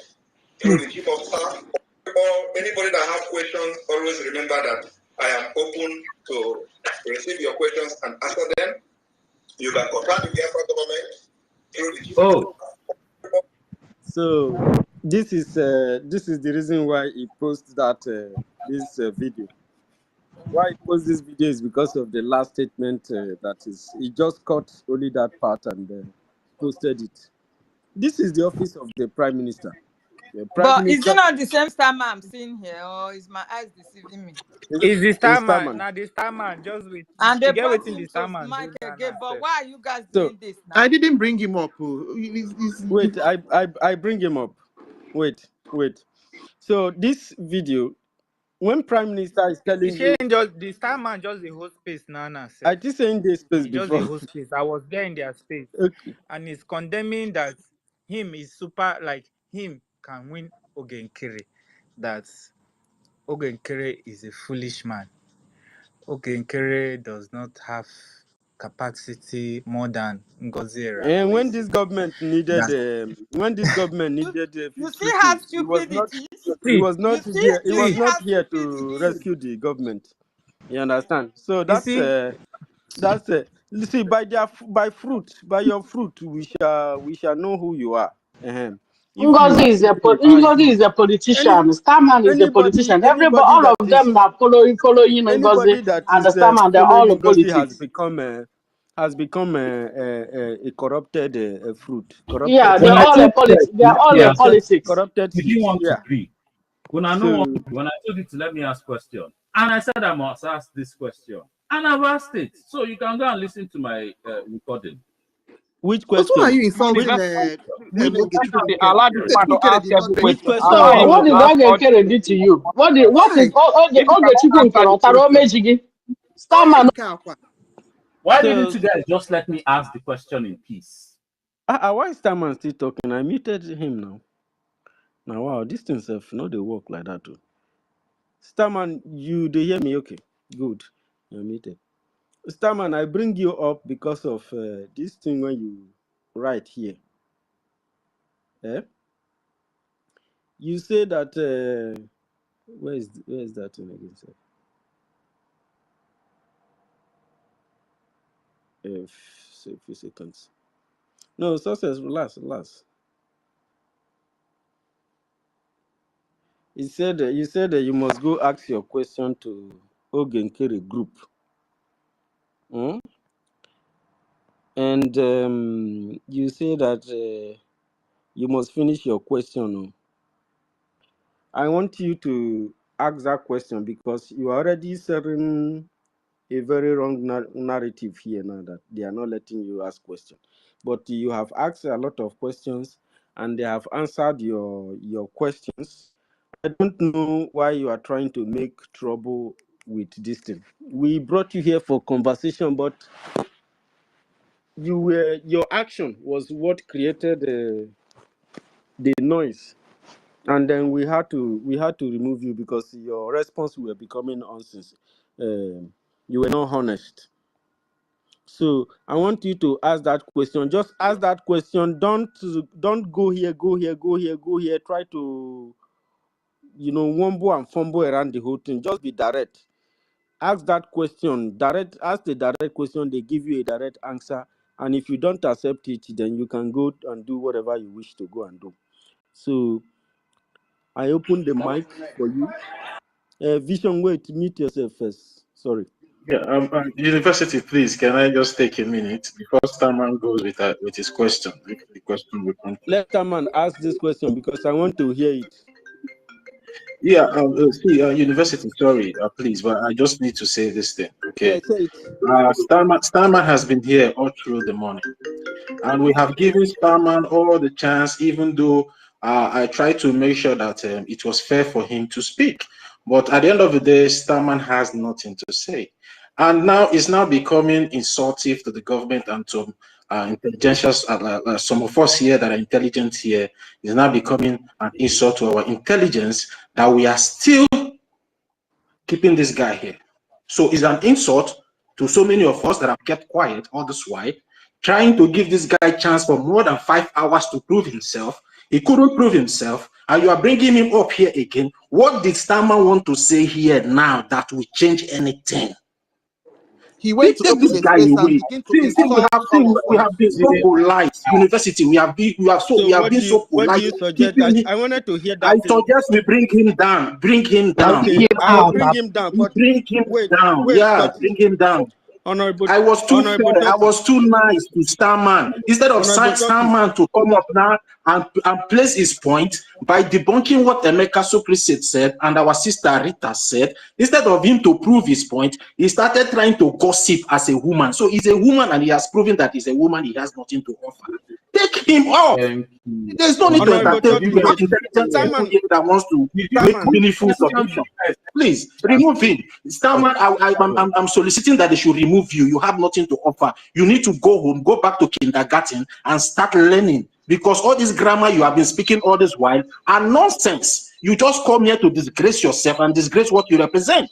through the chief of staff, or anybody that have questions, always remember that I am open to receive your questions and answer them. You can contact the Biafra government through the chief of staff. So this is the reason why he posts that this video. Why he posts this video is because of the last statement that is. He just cut only that part and posted it. This is the office of the Prime Minister. The Prime But is it Minister not the same Starman I'm seeing here, or is my eyes deceiving me? Is the is Starman. Starman. Now the Starman, just wait. And You they get brought waiting the him to Starman Mike do down again. But herself. why are you guys So doing this I now? didn't bring him up. Oh. wait, I bring him up. Wait. So this video, when Prime Minister is telling you, just the star man just the whole space now, sir. I just saying this space He just the before. whole space. I was there in their space, Okay. and he's condemning that him is super like him can win Ogenkere. That Ogenkere is a foolish man. Ogenkere does not have capacity more than NGOZI And when Rakwesi. this government needed, You see few how things, stupid it is? he See, was You not see, here. He you was see see, not how here stupid it to is? rescue the government. You understand? So you see. that's you see, by your fruit, we shall know who you are. Ahem. If Ngozi you is a are Ngozi is a any politician. Starman is a politician. Everybody, anybody all that of them is are following Ngozi anybody that and the is Starman. They're all following in Ngozi has politics. become a corrupted fruit, Yeah, corrupted they're When I all told a you that They're all you in answered, politics. corrupted you seed. didn't want to Yeah. agree. When I know So when I told you to let me ask question, and I said I must ask this question, and I've asked it, so you can go and listen to my recording. which Also, why are question? you insulting Which Ogechukwu University, Nkere? allow this man to Ogechukwu Nkere ask did not every do which question. anything. question Allow are So you him what to did asking? ask all the Ogenkere do to questions. you? What is Why? Ogechukwu Answer the Nkere? question. Starman. Nke akwa. Why So didn't you guys just let me ask the question in peace? why is Taman still talking? I muted him now. Now wow, this thing self no they work like that too. Starman, you they hear me? Okay, good. You're muted. Starman, I bring you up because of this thing when you write here. Eh? You say that where is that thing again, sir? Say a few seconds. No, success, last. You said you must go ask your question to Ogenkere group. Hmm? And you say that you must finish your question. Oh. I want you to ask that question because you are already selling a very wrong narrative here now that they are not letting you ask questions. But you have asked a lot of questions and they have answered your questions. I don't know why you are trying to make trouble with this thing. We brought you here for conversation, but your action was what created the noise, and then we had to remove you because your response were becoming nonsense. You were not honest. So I want you to ask that question. Just ask that question. Don't go here, go here, go here, go here. Try to wumble and fumble around the whole thing. Just be direct. Ask that question. Ask the direct question. They give you a direct answer. And if you don't accept it, then you can go and do whatever you wish to go and do. So I open the mic for you. Vision, wait, mute yourself first. Sorry. Yeah, University, please, can I just take a minute before Starman goes with his question? The question will come. Let someone ask this question because I want to hear it. Yeah, University, sorry, please, but I just need to say this thing, Yeah, okay? say it. Starman has been here all through the morning, and we have given Starman all the chance, even though I tried to make sure that it was fair for him to speak. But at the end of the day, Starman has nothing to say. And now it's now becoming insultive to the government and to intelligential, some of us here that are intelligent here, is now becoming an insult to our intelligence that we are still keeping this guy here. So it's an insult to so many of us that have kept quiet all this while, trying to give this guy a chance for more than 5 hours to prove himself. He couldn't prove himself, and you are bringing him up here again. What did Starman want to say here now that will change anything? He Take went to this open a guy space and away. begin to insult See, all of we us. have been so polite. University, we have So been so what do polite. you suggest? Keeping him. I wanted to hear I that thing. suggest we bring him down. Bring him down. Okay, I will bring him down. But Bring him down. Yeah, but bring him down. honorable I was too fair. I Totti, was too nice to Starman. Instead of honorable Totti. Starman to come up now and place his point by debunking what Emeka Sokrisit said and our sister Rita said, instead of him to prove his point, he started trying to gossip as a woman. So he's a woman and he has proven that he's a woman. He has nothing to offer. Take him off. Thank you. There's no need to Honorable entertain Church, Give you them know, wait. intelligent people Starman, here that wants to make Starman, meaningful question submission. first. Please Ask remove him. Starman, I'm soliciting that they should remove you. You have nothing to offer. You need to go home, go back to kindergarten, and start learning. Because all this grammar you have been speaking all this while are nonsense. You just come here to disgrace yourself and disgrace what you represent.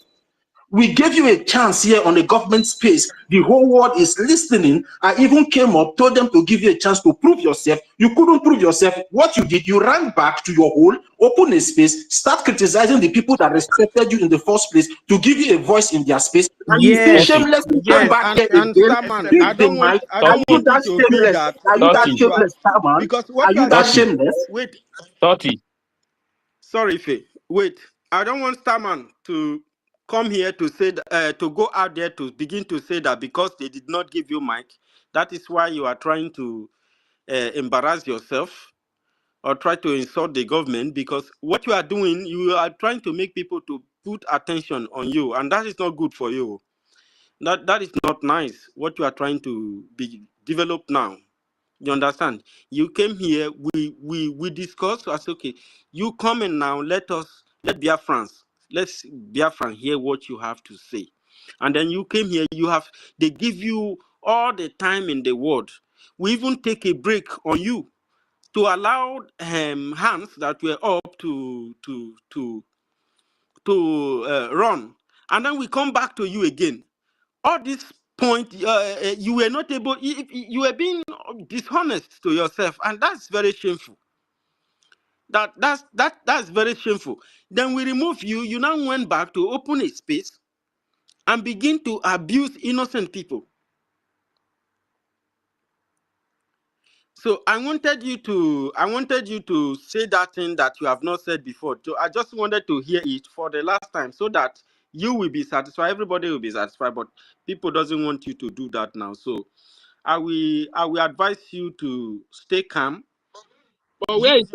We gave you a chance here on the government space. The whole world is listening. I even came up, told them to give you a chance to prove yourself. You couldn't prove yourself. What you did, you ran back to your hole, open a space, start criticizing the people that respected you in the first place to give you a voice in their space. And you still yes, Thirty. shamelessly come yes, back here and again, Starman, pick the mic. Are you want 30. it that to be shameless? that Are you that because 30. you are, shameless, Starman? because Are what you you are that doing. 30. shameless? Wait, 30. sorry, Faye. Wait, I don't want Starman to come here to say to go out there to begin to say that because they did not give you mic, that is why you are trying to embarrass yourself or try to insult the government. Because what you are doing, you are trying to make people to put attention on you, and that is not good for you. That is not nice. What you are trying to be developed now. You understand? You came here, we discussed. I said, okay, you come in now, let Biafran hear what you have to say. And then you came here, they give you all the time in the world. We even take a break on you to allow hands that were up to run. And then we come back to you again. All this point, you were not able, you were being dishonest to yourself, and that's very shameful. That's very shameful. Then we remove you. You now went back to open a space and begin to abuse innocent people. So I wanted you to say that thing that you have not said before. So I just wanted to hear it for the last time so that you will be satisfied. Everybody will be satisfied, but people doesn't want you to do that now. So I will advise you to stay calm. But where is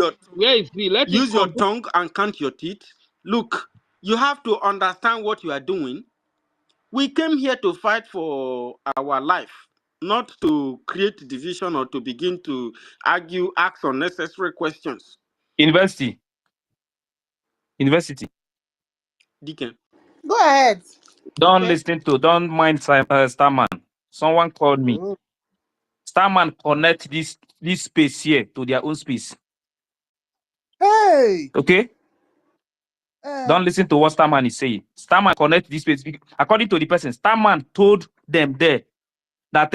he? Let him Use your come. tongue and count your teeth. Look, you have to understand what you are doing. We came here to fight for our life, not to create division or to begin to argue, ask unnecessary questions. University. Deacon. Go ahead. Okay. Don't mind Starman. Someone called me. Mm. Starman connect this space here to their own space. Hey. Okay? Don't listen to what Starman is saying. Starman connect this space. According to the person, Starman told them there that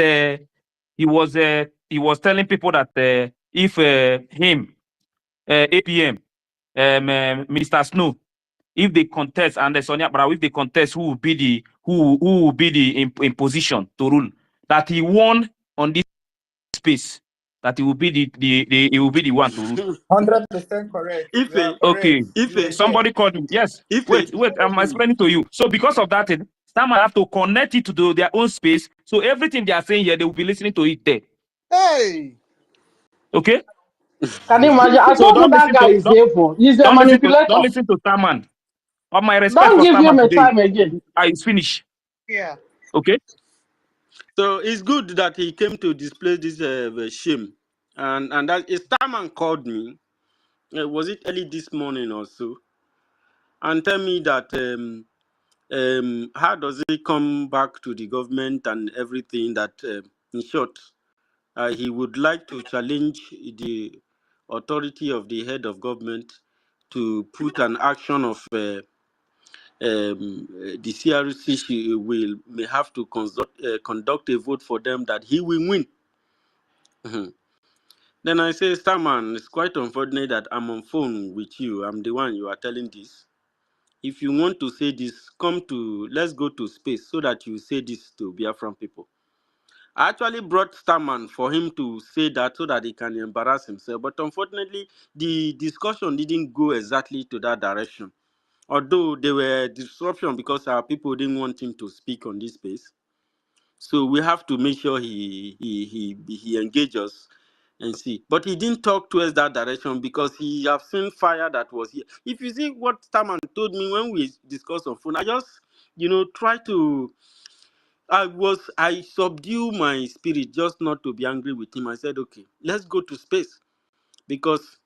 he was telling people that if him, APM, Mr. Snow, if they contest and Sonia Brau, if they contest, who will be the in position to rule, that he won on this space, that he will be he will be the one to rule. 100% correct. If You are a, correct. Okay, You were there. somebody called him. Yes, if a, wait, I'm explaining to you. So because of that, Starman have to connect it to their own space. So everything they are saying here, they will be listening to it there. Hey. Okay. Can you imagine? I So told you that guy is evil. He's a don't manipulator. listen to Starman. Of my respect Don't for give him Starman a today, time again. it's finished. Yeah. Okay. so it's good that he came to display this shame, and that a Starman called me. Was it early this morning or so, and tell me that how does he come back to the government and everything that in short he would like to challenge the authority of the head of government to put an action of the CRC may have to conduct a vote for them that he will win. Mhm. Then I say, Starman, it's quite unfortunate that I'm on phone with you. I'm the one you are telling this. If you want to say this, let's go to space so that you say this to Biafran people. I actually brought Starman for him to say that so that he can embarrass himself. But unfortunately, the discussion didn't go exactly to that direction. Although there were disruption because our people didn't want him to speak on this space. So we have to make sure he engages and see. But he didn't talk towards that direction because he have seen fire that was here. If you see what Starman told me when we discussed on phone, I just, try to I subdue my spirit just not to be angry with him. I said, okay, let's go to space, because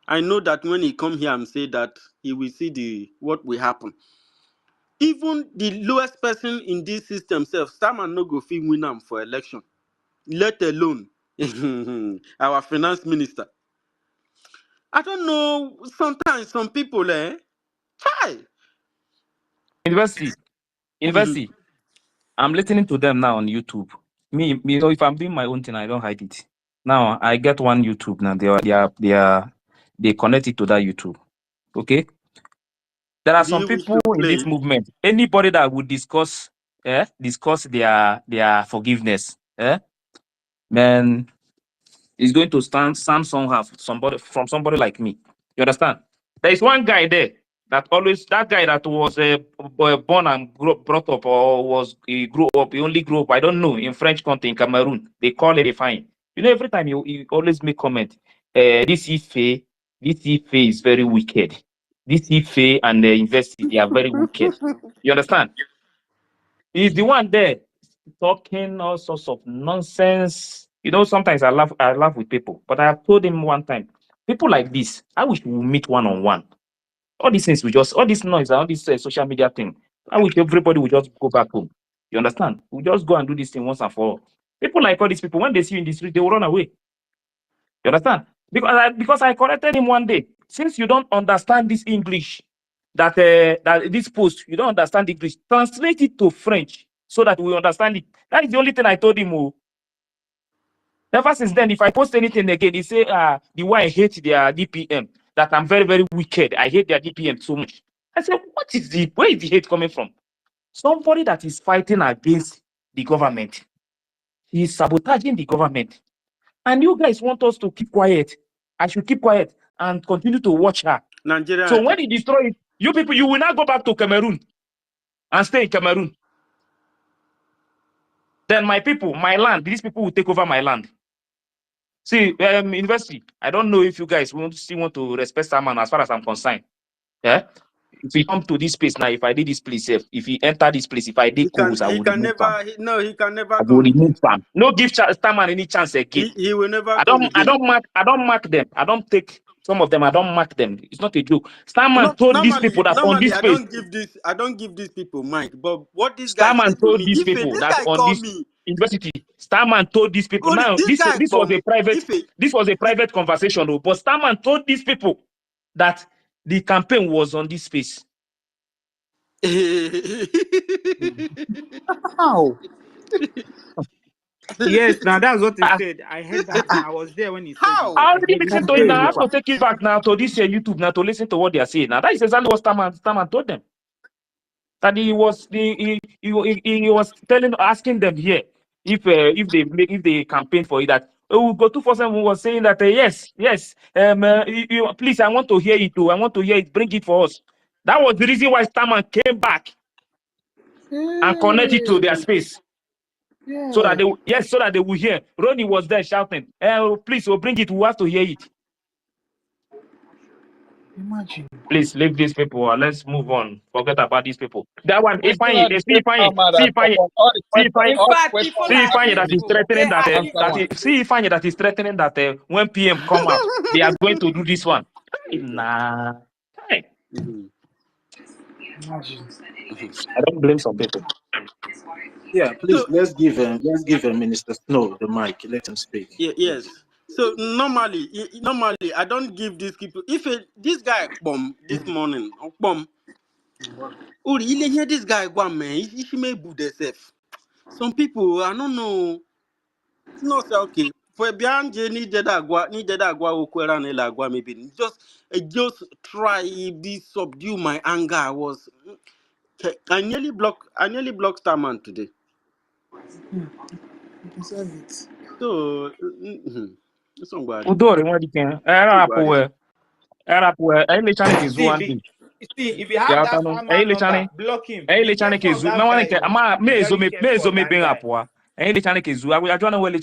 I know that when he come here and say that, he will see what will happen. Even the lowest person in this system self, Starman no go fit win am for election, let alone our finance minister. I don't know. Sometimes some people, hi. University. I'm listening to them now on YouTube. Me, so if I'm doing my own thing, I don't hide it. Now I get one YouTube now. They connect it to that YouTube. Okay. There are Do some you wish people to in play this it? movement. Anybody that would discuss their forgiveness, man, is going to stand somehow from somebody like me. You understand? There is one guy there that was born and brought up, or he grew up. He only grew up, I don't know, in French country in Cameroon. They call it a fine. You know, every time you always make comment. This Ife is very wicked. This Ife and the university, they are very wicked. You understand? He's the one there talking all sorts of nonsense. You know, sometimes I laugh with people, but I have told him one time, people like this, I wish we will meet one on one. All these things all this noise, all this social media thing, I wish everybody would just go back home. You understand? We just go and do this thing once and for all. People like all these people, when they see you in the street, they will run away. You understand? Because I corrected him one day. Since you don't understand this English, that this post, you don't understand English, translate it to French so that we understand it. That is the only thing I told him. Oh. Ever since then, if I post anything again, he say, the way I hate their DPM, that I'm very, very wicked. I hate their DPM so much. I said, where is the hate coming from? Somebody that is fighting against the government. He is sabotaging the government. And you guys want us to keep quiet. I should keep quiet and continue to watch her. Nigeria. So when he destroys it, you people, you will not go back to Cameroon and stay in Cameroon. Then my people, my land, these people will take over my land. See, university, I don't know if you guys still want to respect someone as far as I'm concerned. Yeah? If he come to this place now, if I did this place, if he enter this place, if I did calls, I will remove him. He can never I will come remove again. him. No give Starman any chance again. He will never I come don't again. mark them. I don't take some of them. I don't mark them. It's not a joke. Starman told these people that on this I space. don't give these people mic. But what this guy Starman said to told me, these if people this that guy on call this me, university, Starman told these people. Now this guy this was a private conversation, though. But Starman told these people that the campaign was on this space. How? Yes, now that's what he said. I heard that. I was there when he said it. I I already heard listened it to it very now. I well. have to take it back now to this YouTube now to listen to what they are saying. Now that is exactly what Starman told them. That he was asking them here if they campaign for it, that Go 247 was saying that yes, please, I want to hear it too. I want to hear it. Bring it for us. That was the reason why Starman came back and connected to their space. So that they will hear. Ronnie was there shouting, please, we'll bring it. We have to hear it. Imagine. Please leave these people. Let's move on. Forget about these people. That one, We still have the same farmer that upon all the In fact, people are that is threatening that is threatening that when PM come out, they are going to do this one. Nah. Hey. Imagine. I don't blame some people. Yeah, please let's give Minister Snow the mic. Let him speak. Yes. So normally, I don't give these people. If this guy bomb this morning, bomb. Oh, you hear this guy go man? He may boo themselves. Some people, I don't know. It's not say okay. For beyond ni jeda agwa okwera na agwa maybe just try be subdue my anger. I nearly blocked Starman today. Deserve it. So somebody. Udori can See, if you have that farmer number, block him. Be careful of that guy. Be very careful of that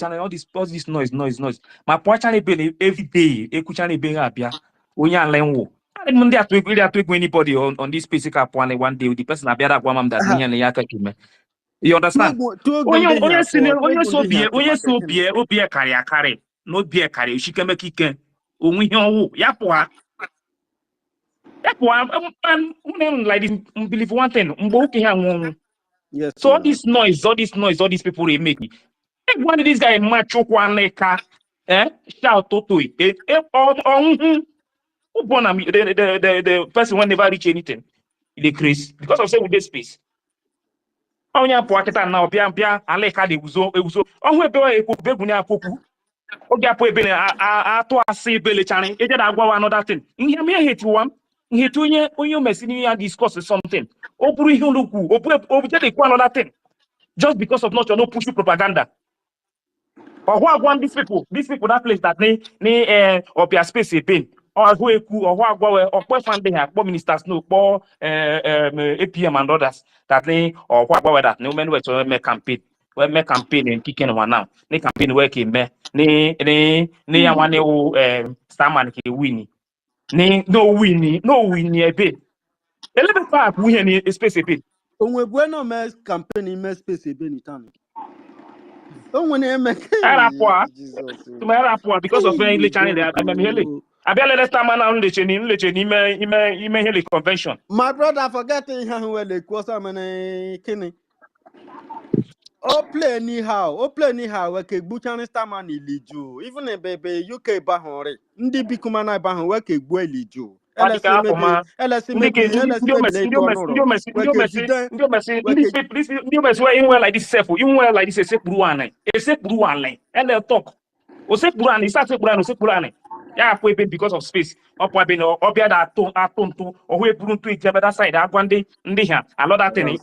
guy. all this noise. My poor channel every day. Onye alenwo. Ndị atụ egwu anybody on this basic one day. The person that You understand? Onye so bie carry no bie carry shikeme kike onwe ihe owu ya pụa like this believe one thing mgbe oke ha nwonu. So all this noise all these people they make one of these guy match neka shout toto the person will never reach anything. They crazy because of say with this space. Onye apụ akịta na ọbịa mpịa aleka dị eguzo ọhụ ebe ọ ekwu begwu na akpokwu oge apụ ebe atụ asị ebe lechara eje da agwawa another thing ihe m hetiwa nheti onye omesiri ya discuss something o bụrụ ihe olukwu o buje dey kwa another thing just because of not no push propaganda ọhụ agwa these people that place that ni ọbịa space ebe ọhụ ekwu ọhụ agwawe ọkpọ fande ha kpọ ministers no kpọ APM and others that or what that no men were to make campaign in kicking one now ni campaign where came ni one starman ki win ni no win a bit a little part we any space a bit onwe bueno me campaign me space ebe ni tan onwe na make Jesus to my rapport because of any channel there I'm hele abia starman na nleche ime hele convention. My brother forget how well the course am na kini o play anyhow we ke gbuchan starman iliju even in bebe UK bahore ndi bikuma na bahon we ke gbu iliju LSM like this self even like this sekpuru wan ele talk o sekpuru an isa sekpuru an ya apụ ebe because of space ọpụ ebe na ọbịa da atụ ntụ ọhụ eburu ntụ ije that side agwa ndị ha alọda tini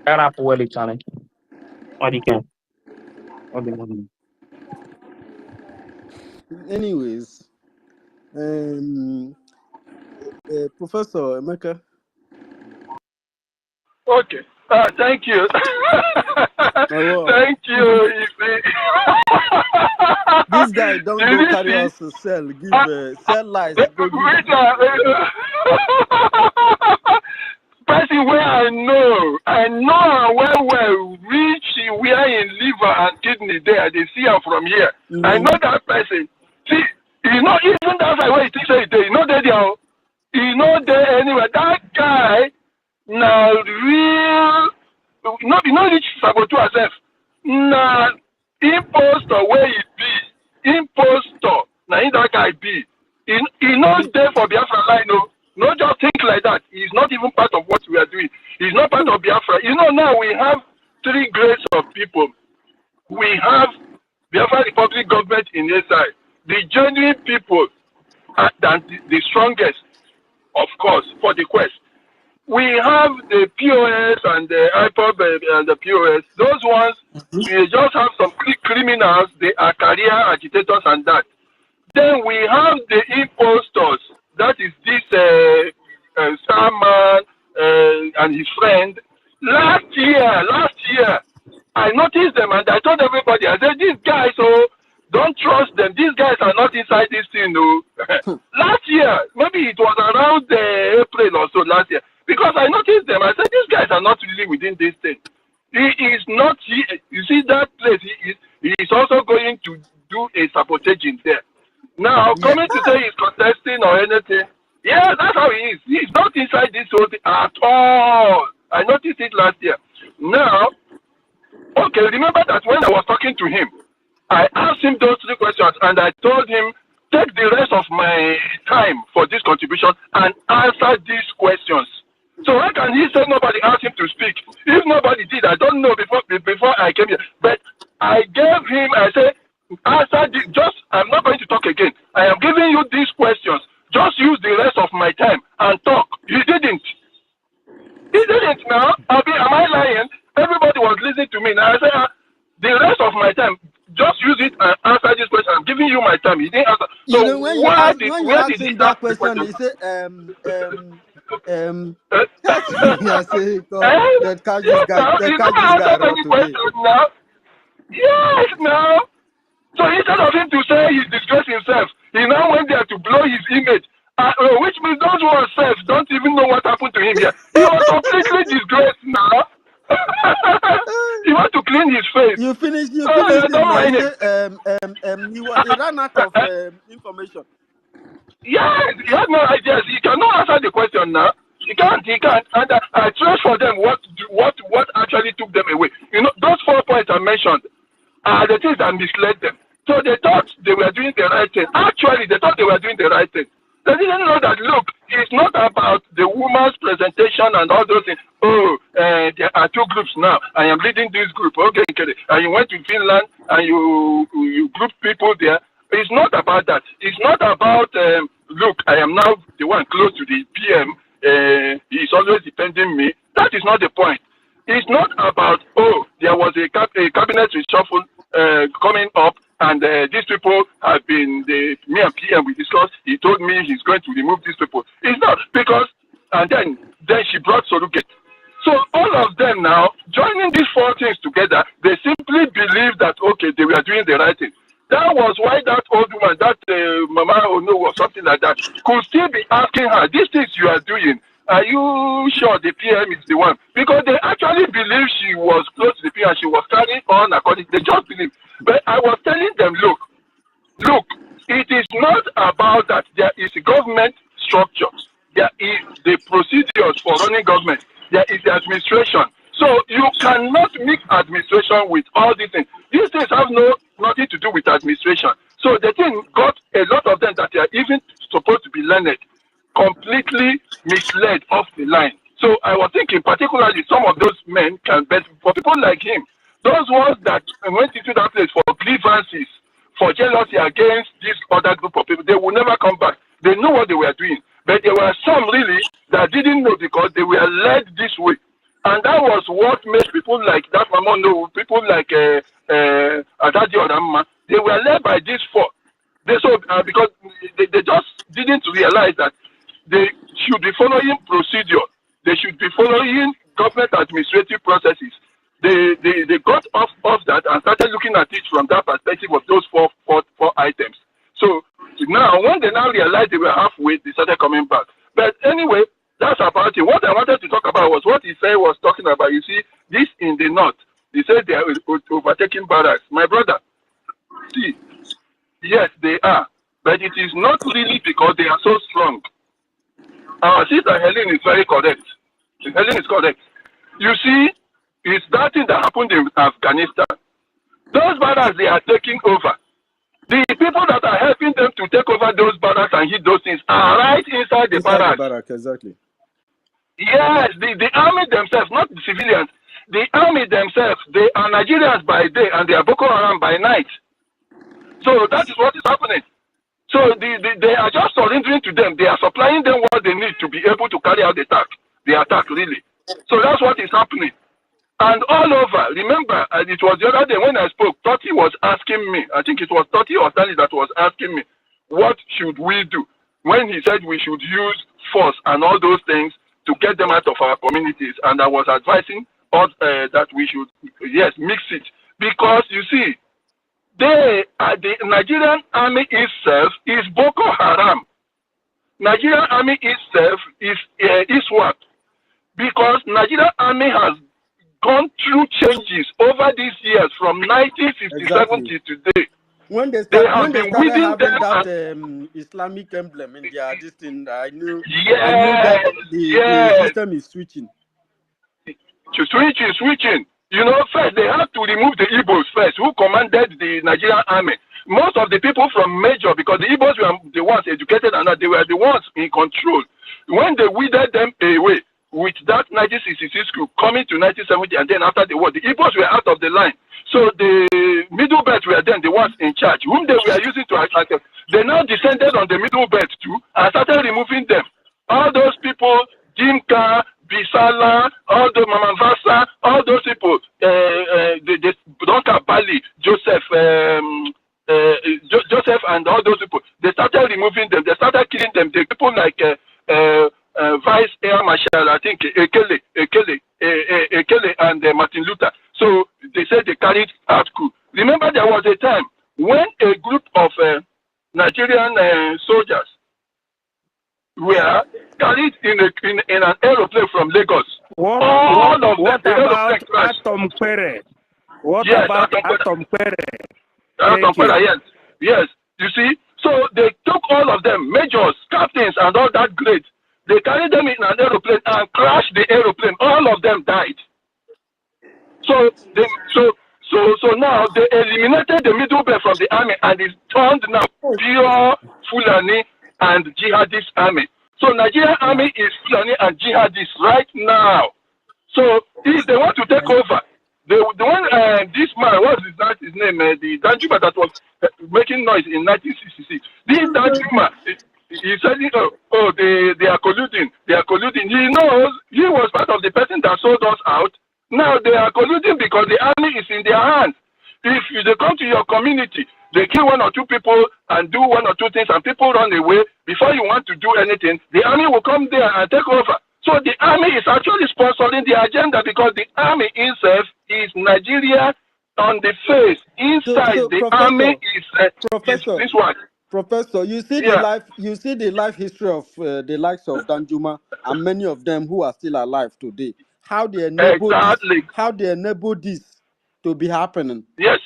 era apụ wele challenge anyways Professor Emeka. Okay. Thank you. Thank you. This guy don't go carry us to sell. Sell lies. Person where I know well reach where in liver and kidney there. They see her from here. I know that person. See, you know, even that's like what he say there. You know they there. You know there anyway. That guy now real. You know reach saboteur herself. Now impostor where he be. Impostor. Now that guy be. He knows there for Biafra line. No, just think like that. He's not even part of what we are doing. He's not part of Biafra. You know, now we have three grades of people. We have Biafra Republic government in this side. The genuine people are the strongest, of course, for the quest. We have the POS and the IPOB and the POS. Those ones, we just have some criminals. They are career agitators and that. Then we have the impostors. That is this Starman and his friend. Last year, I noticed them and I told everybody, I said, these guys, don't trust them. These guys are not inside this thing, Last year, maybe it was around April or so last year, because I noticed them. I said, these guys are not really within this thing. He is not, you see that place, he is also going to do a sabotage in there. Now, coming to say he's contesting or anything, yeah, that's how he is. He's not inside this whole thing at all. I noticed it last year. Now, okay, remember that when I was talking to him, I asked him those three questions and I told him, take the rest of my time for this contribution and answer these questions. So how can he say nobody asked him to speak? If nobody did, I don't know before I came here. But I gave him, I said, answer this, I'm not going to talk again. I am giving you these questions. Just use the rest of my time and talk. He didn't. He didn't now. Am I lying? Everybody was listening to me. Now I said, the rest of my time, just use it and answer this question. I'm giving you my time. He didn't answer. So you know, when you ask him that question, he said, I say, that catch this guy around today. Now. Yes, now. So instead of him to say he disgraced himself, he now went there to blow his image, which means those who are self don't even know what happened to him here. He was completely disgraced now. seen his face. You finish I it, don't man. mind He him. he ran out of information. Yes, he had no ideas. He cannot answer the question now. He can't. And I trace for them what actually took them away. You know, those 4 points I mentioned are the things that misled them. So they thought they were doing the right thing. Actually, they thought they were doing the right thing. They didn't know that, look, it's not about the woman's presentation and all those things. Oh, there are 2 groups now. I am leading this group. Okay. And you went to Finland and you grouped people there. It's not about that. It's not about, look, I am now the one close to the PM. He's always defending me. That is not the point. It's not about, oh, there was a cabinet reshuffle coming up, and these people have been, me and PM, we discussed, he told me he's going to remove these people. It's not, because, and then she brought Surrogate. So all of them now, joining these 4 things together, they simply believe that, okay, they were doing the right thing. That was why that old woman, that Mama Ono or something like that, could still be asking her, these things you are doing, are you sure the PM is the one? Because they actually believe she was close to the PM, she was carrying on according, they just believe. But I was telling them, look, it is not about that there is a government structure. There is the procedures for running government. There is the administration. So you cannot mix administration with all these things. These things have nothing to do with administration. So the thing got a lot of them that they are even supposed to be learned completely misled off the line. So I was thinking particularly some of those men can bet for people like him, those ones that went into that place for grievances, for jealousy against this other group of people, they will never come back. They know what they were doing. But there were some really that didn't know because they were led this way. And that was what made people like that Mama know, people like Adadi Odamma, they were led by these 4. Because they just didn't realize that they should be following procedure. They should be following government administrative processes. They got off that and started looking at it from that perspective of those four items. So now, when they now realized they were halfway, they started coming back. But anyway, that's about it. What I wanted to talk about was what he said was talking about. You see, this in the north, he said they are overtaking barracks. My brother, see, yes, they are. But it is not really because they are so strong. Our sister Helen is very correct. Helen is correct. You see, it's that thing that happened in Afghanistan. Those barracks they are taking over. The people that are helping them to take over those barracks and hit those things are right inside the barracks. The barrack, exactly. Yes, the army themselves, not the civilians. The army themselves, they are Nigerians by day and they are Boko Haram by night. So that is what is happening. So they are just surrendering to them. They are supplying them what they need to be able to carry out the attack really. So that's what is happening. And all over, remember, it was the other day when I spoke, Totti was asking me, I think it was Totti or Stanley that was asking me, what should we do? When he said we should use force and all those things to get them out of our communities. And I was advising us that we should, yes, mix it. Because you see, the Nigerian army itself is Boko Haram. Nigerian army itself is what? Because Nigerian army has gone through changes over these years from 1957 to today. When they started having them that Islamic emblem in their this thing, I knew that the system is switching. Switching. You know, first they had to remove the Igbos first, who commanded the Nigerian army. Most of the people from Major, because the Igbos were the ones educated and they were the ones in control. When they weeded them away with that 1966 coup coming to 1970 and then after the war, the Igbos were out of the line. So the middle belt were then the ones in charge, whom they were using to attack. They now descended on the middle belt too and started removing them. All those people, Jimka, Bisala, all the Mamavasa, all those people, the Donka Bali, Joseph and all those people, they started removing them. They started killing them. The people like Vice Air Marshal, I think, Ekele and Martin Luther. So they said they carried out coup. Remember, there was a time when a group of Nigerian soldiers were carried in an aeroplane from Lagos. What about Atom Pere? What Yes, about Atom Atom Pere? yes. Yes. You see, so they took all of them, majors, captains, and all that grade. They carried them in an aeroplane and crashed the aeroplane. All of them died. So now they eliminated the middle belt from the army and it's turned now pure Fulani and jihadist army. So Nigerian army is Fulani and jihadist right now. So if they want to take over, the one this man, what's his name? The Danjuma that was making noise in 1966. This Danjuma, he said, they are colluding. They are colluding. He knows he was part of the person that sold us out. Now they are colluding because the army is in their hands. If they come to your community, they kill one or two people and do one or two things, and people run away. Before you want to do anything, the army will come there and take over. So the army is actually sponsoring the agenda because the army itself is Nigeria on the face. Inside the army is this one. Professor, you see the life history of the likes of Danjuma and many of them who are still alive today. How they enable this to be happening. Yes.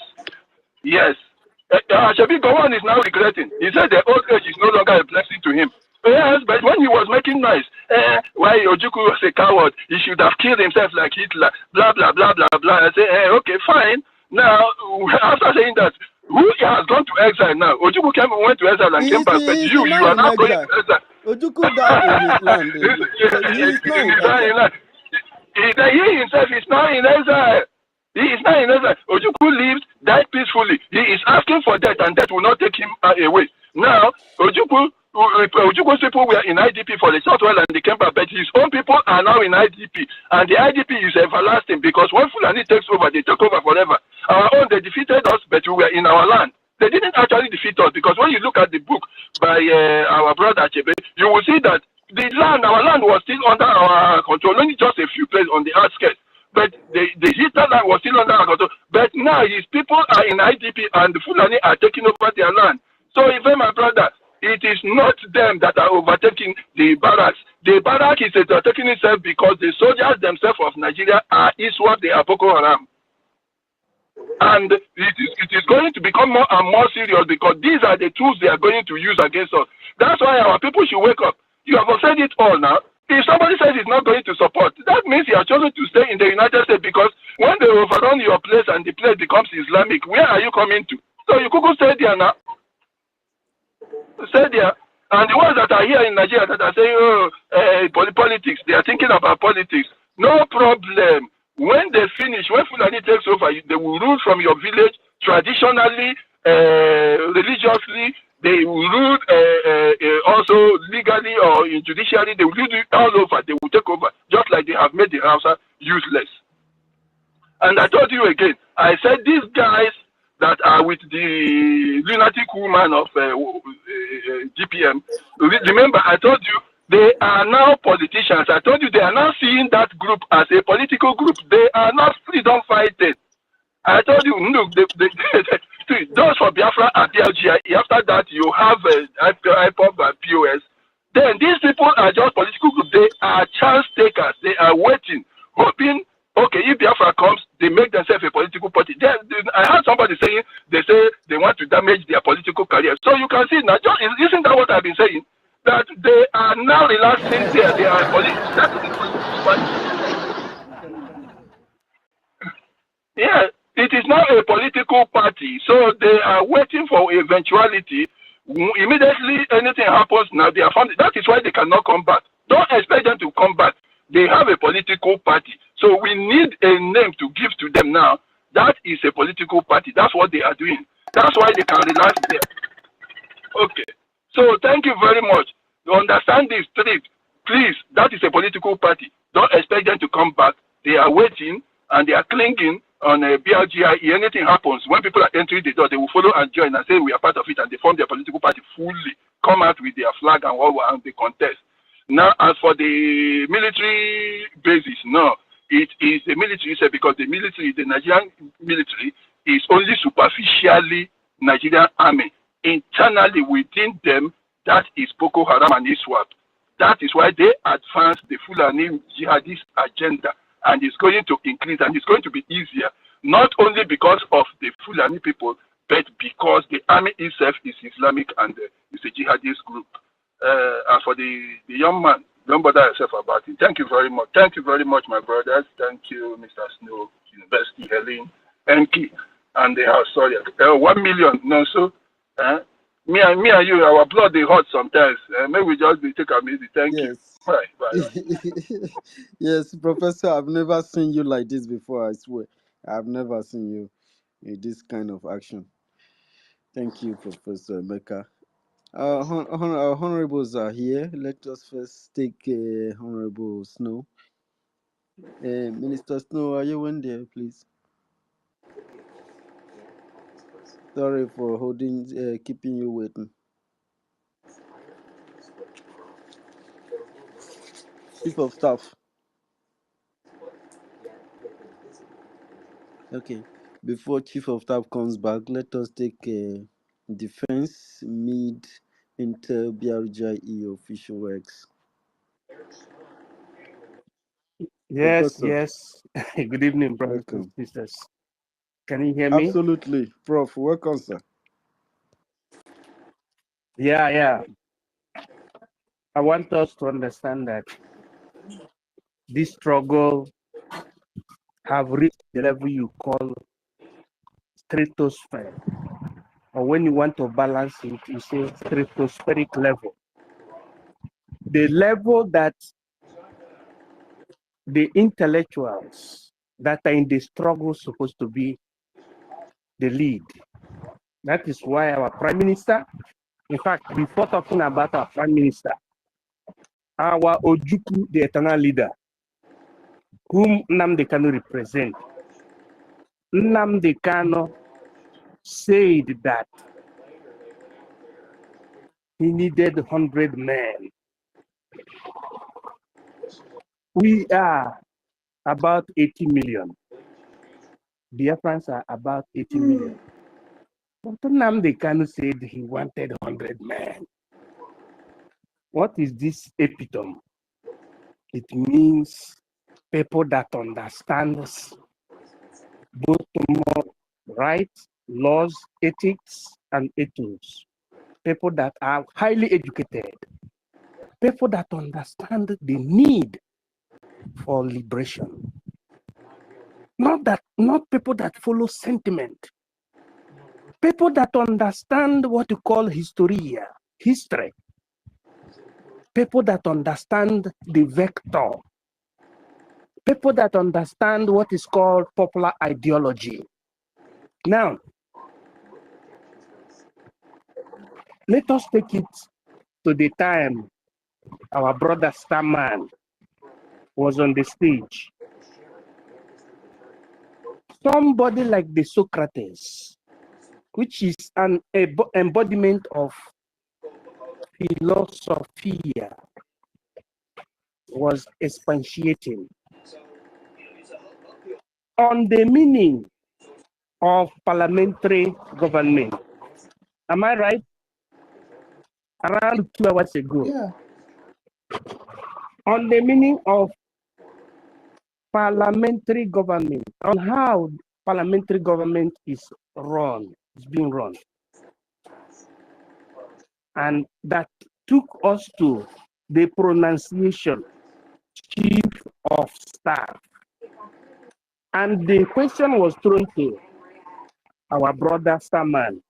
Shabi Gowon is now regretting. He said the old age is no longer a blessing to him. Yes, but when he was making noise, why Ojukwu was a coward, he should have killed himself like Hitler, blah, blah, blah, blah, blah. I say, okay, fine. Now, after saying that, who has gone to exile now? Ojukwu went to exile and came back, but you are not going to exile. Ojukwu died in his land. He himself is now in exile. He is now in exile. Ojukwu lived, died peacefully. He is asking for death, and death will not take him away. Now, Ojukwu Ojukwu people were in IDP for a short while and they came back, but his own people are now in IDP. And the IDP is everlasting because when Fulani takes over, they take over forever. Our own, they defeated us, but we were in our land. They didn't actually defeat us because when you look at the book by our brother Achebe, you will see that our land was still under our control, only just a few places on the outskirts. But the Hitler land was still under our control. But now his people are in IDP and the Fulani are taking over their land. So if my brother, it is not them that are overtaking the barracks. The barrack is overtaking itself because the soldiers themselves of Nigeria are ISWAP, they are Boko Haram. And it is going to become more and more serious because these are the tools they are going to use against us. That's why our people should wake up. You have said it all now. If somebody says he's not going to support, that means he has chosen to stay in the United States because when they overrun your place and the place becomes Islamic, where are you coming to? So you could stay there now. Stay there. And the ones that are here in Nigeria that are saying, politics, they are thinking about politics. No problem. When they finish, when Fulani takes over, they will rule from your village traditionally, religiously. They will rule also legally or judicially. They will do it all over. They will take over, just like they have made the Hausa useless. And I told you again, I said these guys that are with the lunatic woman of GPM, remember I told you, they are now politicians. I told you they are now seeing that group as a political group. They are not freedom fighting. I told you, look, those for Biafra and BRGIE. After that, you have IKOM and POS. Then these people are just political groups. They are chance takers. They are waiting, hoping, okay, if Biafra comes, they make themselves a political party. I heard somebody saying, they say they want to damage their political career. So you can see now, isn't that what I've been saying? That they are now relaxing there. They are yeah, it is now a political party. So they are waiting for eventuality. Immediately anything happens now, they are found. That is why they cannot come back. Don't expect them to come back. They have a political party. So we need a name to give to them now. That is a political party. That's what they are doing. That's why they can relax there. Okay. So thank you very much. To understand this, please, that is a political party. Don't expect them to come back. They are waiting and they are clinging on a BRGIE. Anything happens, when people are entering the door, they will follow and join and say we are part of it, and they form their political party fully, come out with their flag and all, and they contest. Now, as for the military basis, no, it is the military, because the military, the Nigerian military, is only superficially Nigerian army. Internally within them, that is Boko Haram and ISWAP. That is why they advance the Fulani jihadist agenda, and it's going to increase, and it's going to be easier. not only because of the Fulani people, but because the army itself is Islamic and it's a jihadist group. And for the young man, don't bother yourself about it. Thank you very much. Thank you very much, my brothers. Thank you, Mr. Snow, University, Helen, Enki, and the house. Sorry, 1 million. No, so me and you, our blood they hot sometimes. Maybe we just be take a minute. Thank you. Yes. Bye. Bye. Yes, Professor, I've never seen you like this before, I swear. I've never seen you in this kind of action. Thank you, Professor Emeka. Our honorables are here. Let us first take Honorable Snow. Minister Snow, are you in there, please? Sorry for keeping you waiting. Chief of Staff. Okay. Before Chief of Staff comes back, let us take Defense, Mid, Intel, BRGIE official works. Yes, Professor. yes. Good evening, brothers and Welcome. sisters. Can you hear me? Absolutely. Prof, welcome, sir. Yeah. I want us to understand that this struggle have reached the level you call stratosphere. Or when you want to balance it, you say stratospheric level. The level that the intellectuals that are in the struggle supposed to be the lead. That is why our Prime Minister, in fact, before talking about our Prime Minister, our Ojukwu, the eternal leader, whom Nnamdi Kanu represent, Nnamdi Kanu said that he needed 100 men. We are about 80 million. Biafrans are about 80 million. But Nnamdi Kanu said he wanted 100 men. What is this epitome? It means people that understands both moral rights, laws, ethics, and ethos. People that are highly educated. People that understand the need for liberation. Not people that follow sentiment. People that understand what you call history. People that understand the vector. People that understand what is called popular ideology. Now, let us take it to the time our brother Starman was on the stage. Somebody like the Socrates, which is an embodiment of philosophy, was expatiating on the meaning of parliamentary government. Am I right? Around 2 hours ago. Yeah. On the meaning of parliamentary government, on how parliamentary government is being run. And that took us to the pronunciation, chief of staff. And the question was thrown to our brother Starman.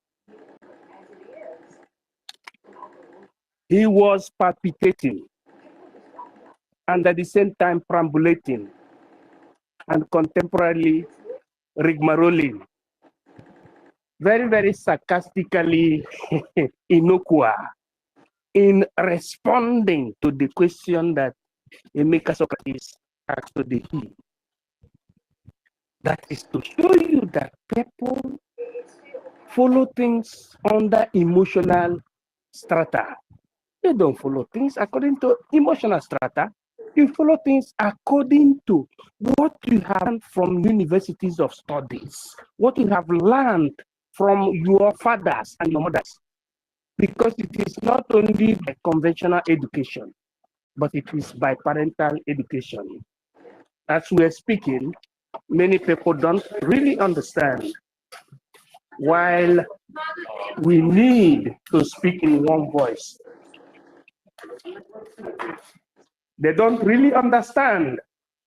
He was palpitating and at the same time perambulating and contemporarily rigmaroling. Very, very sarcastically innocua in responding to the question that Emeka Socrates asked to the he. That is to show you that people follow things under emotional strata. You don't follow things according to emotional strata. You follow things according to what you have learned from universities of studies, what you have learned from your fathers and your mothers. Because it is not only by conventional education, but it is by parental education. As we are speaking, many people don't really understand. While we need to speak in one voice, they don't really understand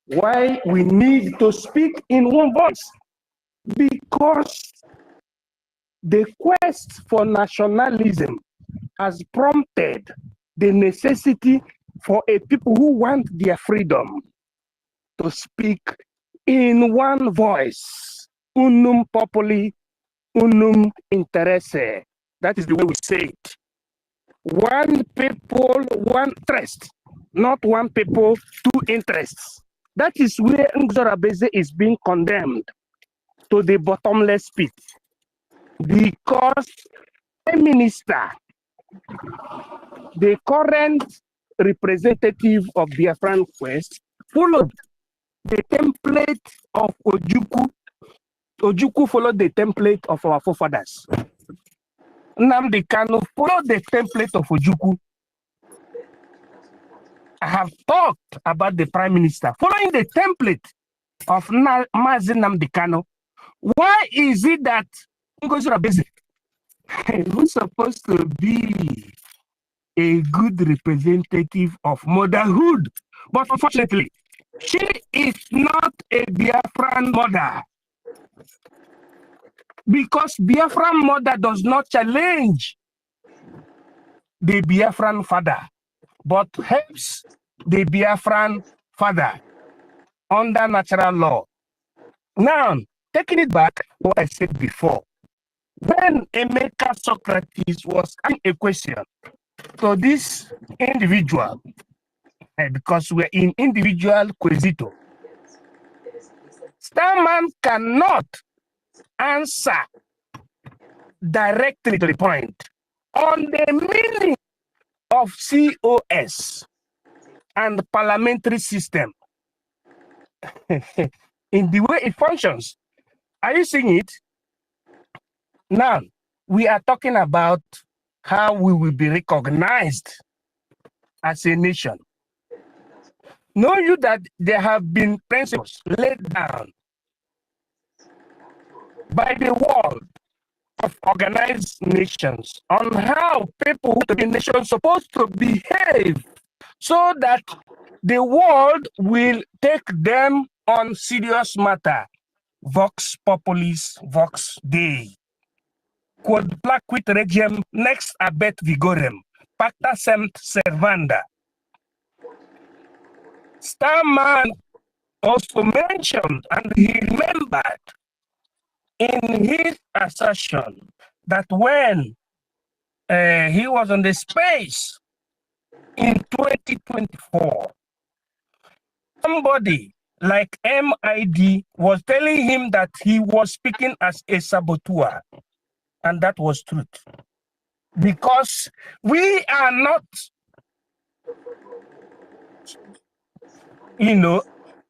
why we need to speak in one voice. Because the quest for nationalism has prompted the necessity for a people who want their freedom to speak in one voice. Unum populi, unum interesse. That is the way we say it. One people, one interest. Not one people, two interests. That is where Ngzorabeze is being condemned to the bottomless pit. Because Prime Minister, the current representative of Biafran Quest, followed the template of Ojukwu. Ojukwu followed the template of our forefathers. Nnamdi Kanu followed the template of Ojukwu. I have talked about the Prime Minister following the template of Mazi Nnamdi Kanu. Why is it that Ngozirabeze, who's supposed to be a good representative of motherhood, but unfortunately, she is not a Biafran mother, because Biafran mother does not challenge the Biafran father, but helps the Biafran father under natural law. Now, taking it back, what I said before, when Emeka Socrates was asking a question to this individual, because we're in individual quesito, Starman cannot answer directly to the point on the meaning of COS and parliamentary system in the way it functions. Are you seeing it? Now, we are talking about how we will be recognized as a nation. Know you that there have been principles laid down by the world of organized nations on how people who the nation are supposed to behave so that the world will take them on serious matter. Vox populis, vox dei. Quod placuit regem next abet vigorem, pacta semt servanda. Starman also mentioned, and he remembered in his assertion that when he was on the space in 2024, somebody like MID was telling him that he was speaking as a saboteur, and that was truth. Because we are not,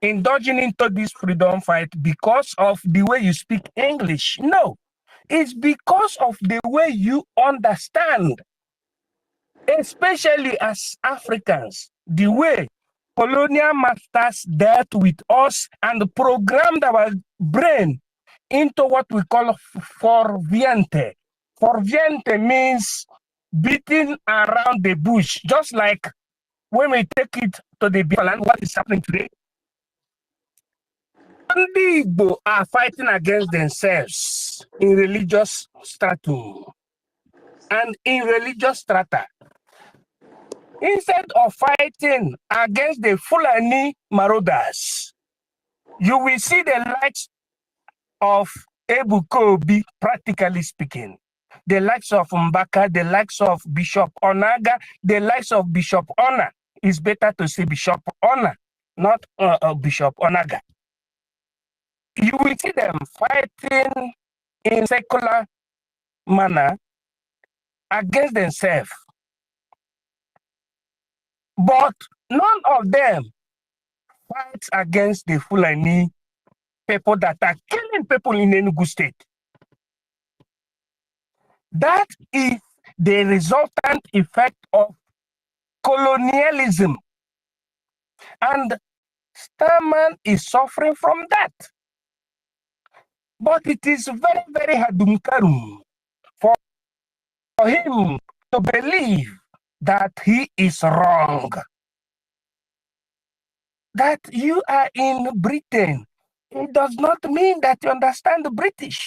indulging into this freedom fight because of the way you speak English. No, it's because of the way you understand, especially as Africans, the way colonial masters dealt with us and programmed our brain into what we call forviente. Forviente means beating around the bush, just like when we take it to the Biafra land, what is happening today? The Igbo are fighting against themselves in religious stratum and in religious strata. Instead of fighting against the Fulani marauders, you will see the likes of Ebukobi, practically speaking, the likes of Mbaka, the likes of Bishop Onaga, the likes of Bishop Ona. It's better to say Bishop Ona, not Bishop Onaga. You will see them fighting in secular manner against themselves. But none of them fights against the Fulani people that are killing people in Enugu State. That is the resultant effect of colonialism. And Starman is suffering from that. But it is very, very hadumkarum for him to believe that he is wrong. That you are in Britain, it does not mean that you understand the British.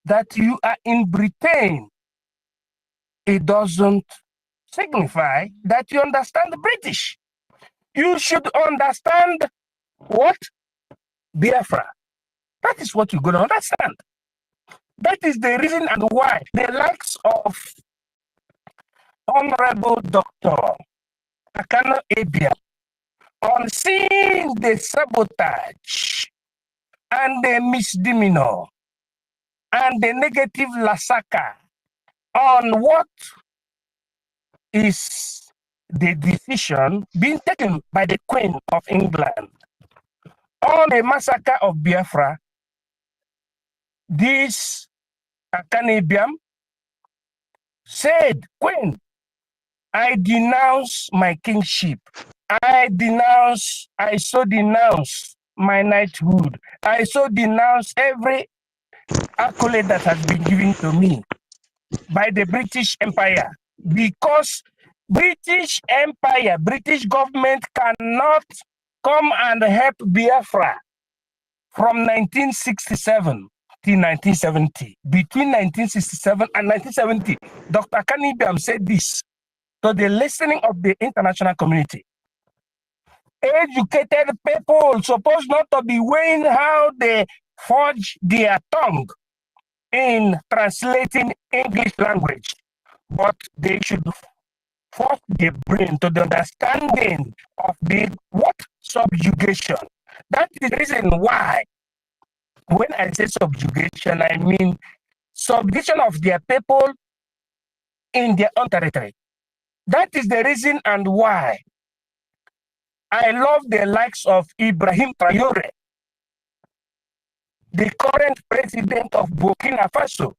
That you are in Britain, it doesn't signify that you understand the British. You should understand what? Biafra. That is what you're going to understand. That is the reason and why the likes of Honorable Dr. Akano Ebiam, on seeing the sabotage and the misdemeanor and the negative lasaka on what is the decision being taken by the Queen of England on the massacre of Biafra, this Akano Ebiam said, Queen, I denounce my kingship. I so denounce my knighthood. I so denounce every accolade that has been given to me by the British Empire, because British Empire, British government cannot come and help Biafra from 1967 till 1970. Between 1967 and 1970, Dr. Akano Ebiam said this to the listening of the international community. Educated people supposed not to be weighing how they forge their tongue in translating English language, but they should force their brain to the understanding of the what? Subjugation. That is the reason why when I say subjugation, I mean subjugation of their people in their own territory. That is the reason and why I love the likes of Ibrahim Traore, the current president of Burkina Faso,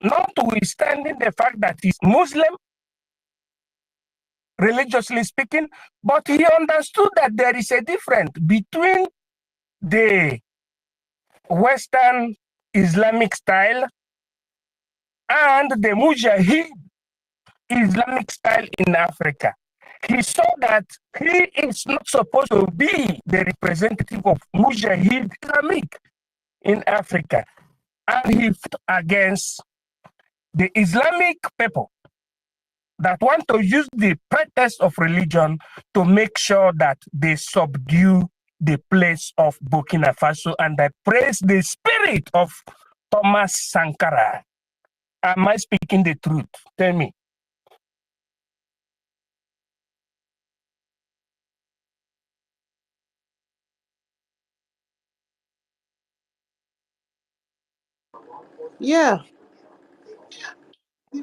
notwithstanding the fact that he's Muslim, religiously speaking, but he understood that there is a difference between the Western Islamic style and the Mujahid Islamic style in Africa. He saw that he is not supposed to be the representative of Mujahid Islamic in Africa. And he fought against the Islamic people that want to use the pretext of religion to make sure that they subdue the place of Burkina Faso. And I praise the spirit of Thomas Sankara. Am I speaking the truth? Tell me. Yeah.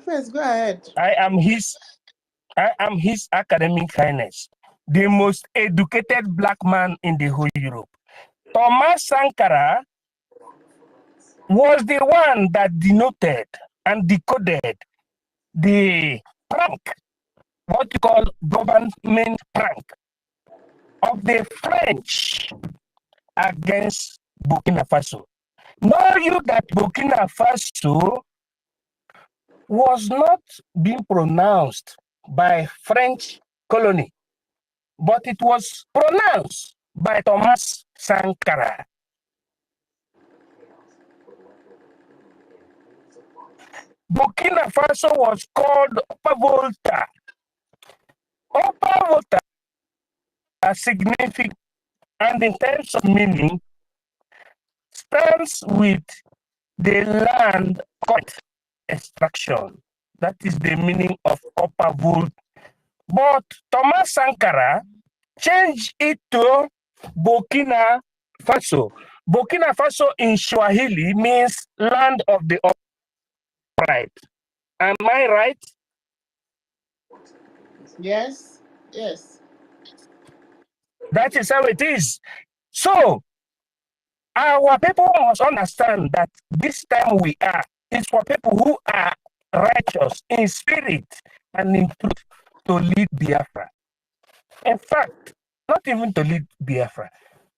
First, go ahead. I am his academic highness, the most educated black man in the whole Europe. Thomas Sankara was the one that denoted and decoded the prank, what you call government prank of the French against Burkina Faso. Know you that Burkina Faso was not being pronounced by French colony, but it was pronounced by Thomas Sankara. Burkina Faso was called Upper Volta. Upper Volta is significant and in terms of meaning stands with the land of extraction. That is the meaning of Upper Volta. But Thomas Sankara changed it to Burkina Faso. Burkina Faso in Swahili means land of the upright. Am I right? Yes. Yes. That is how it is. So, our people must understand that this time we are is for people who are righteous in spirit and in truth to lead Biafra. In fact, not even to lead Biafra,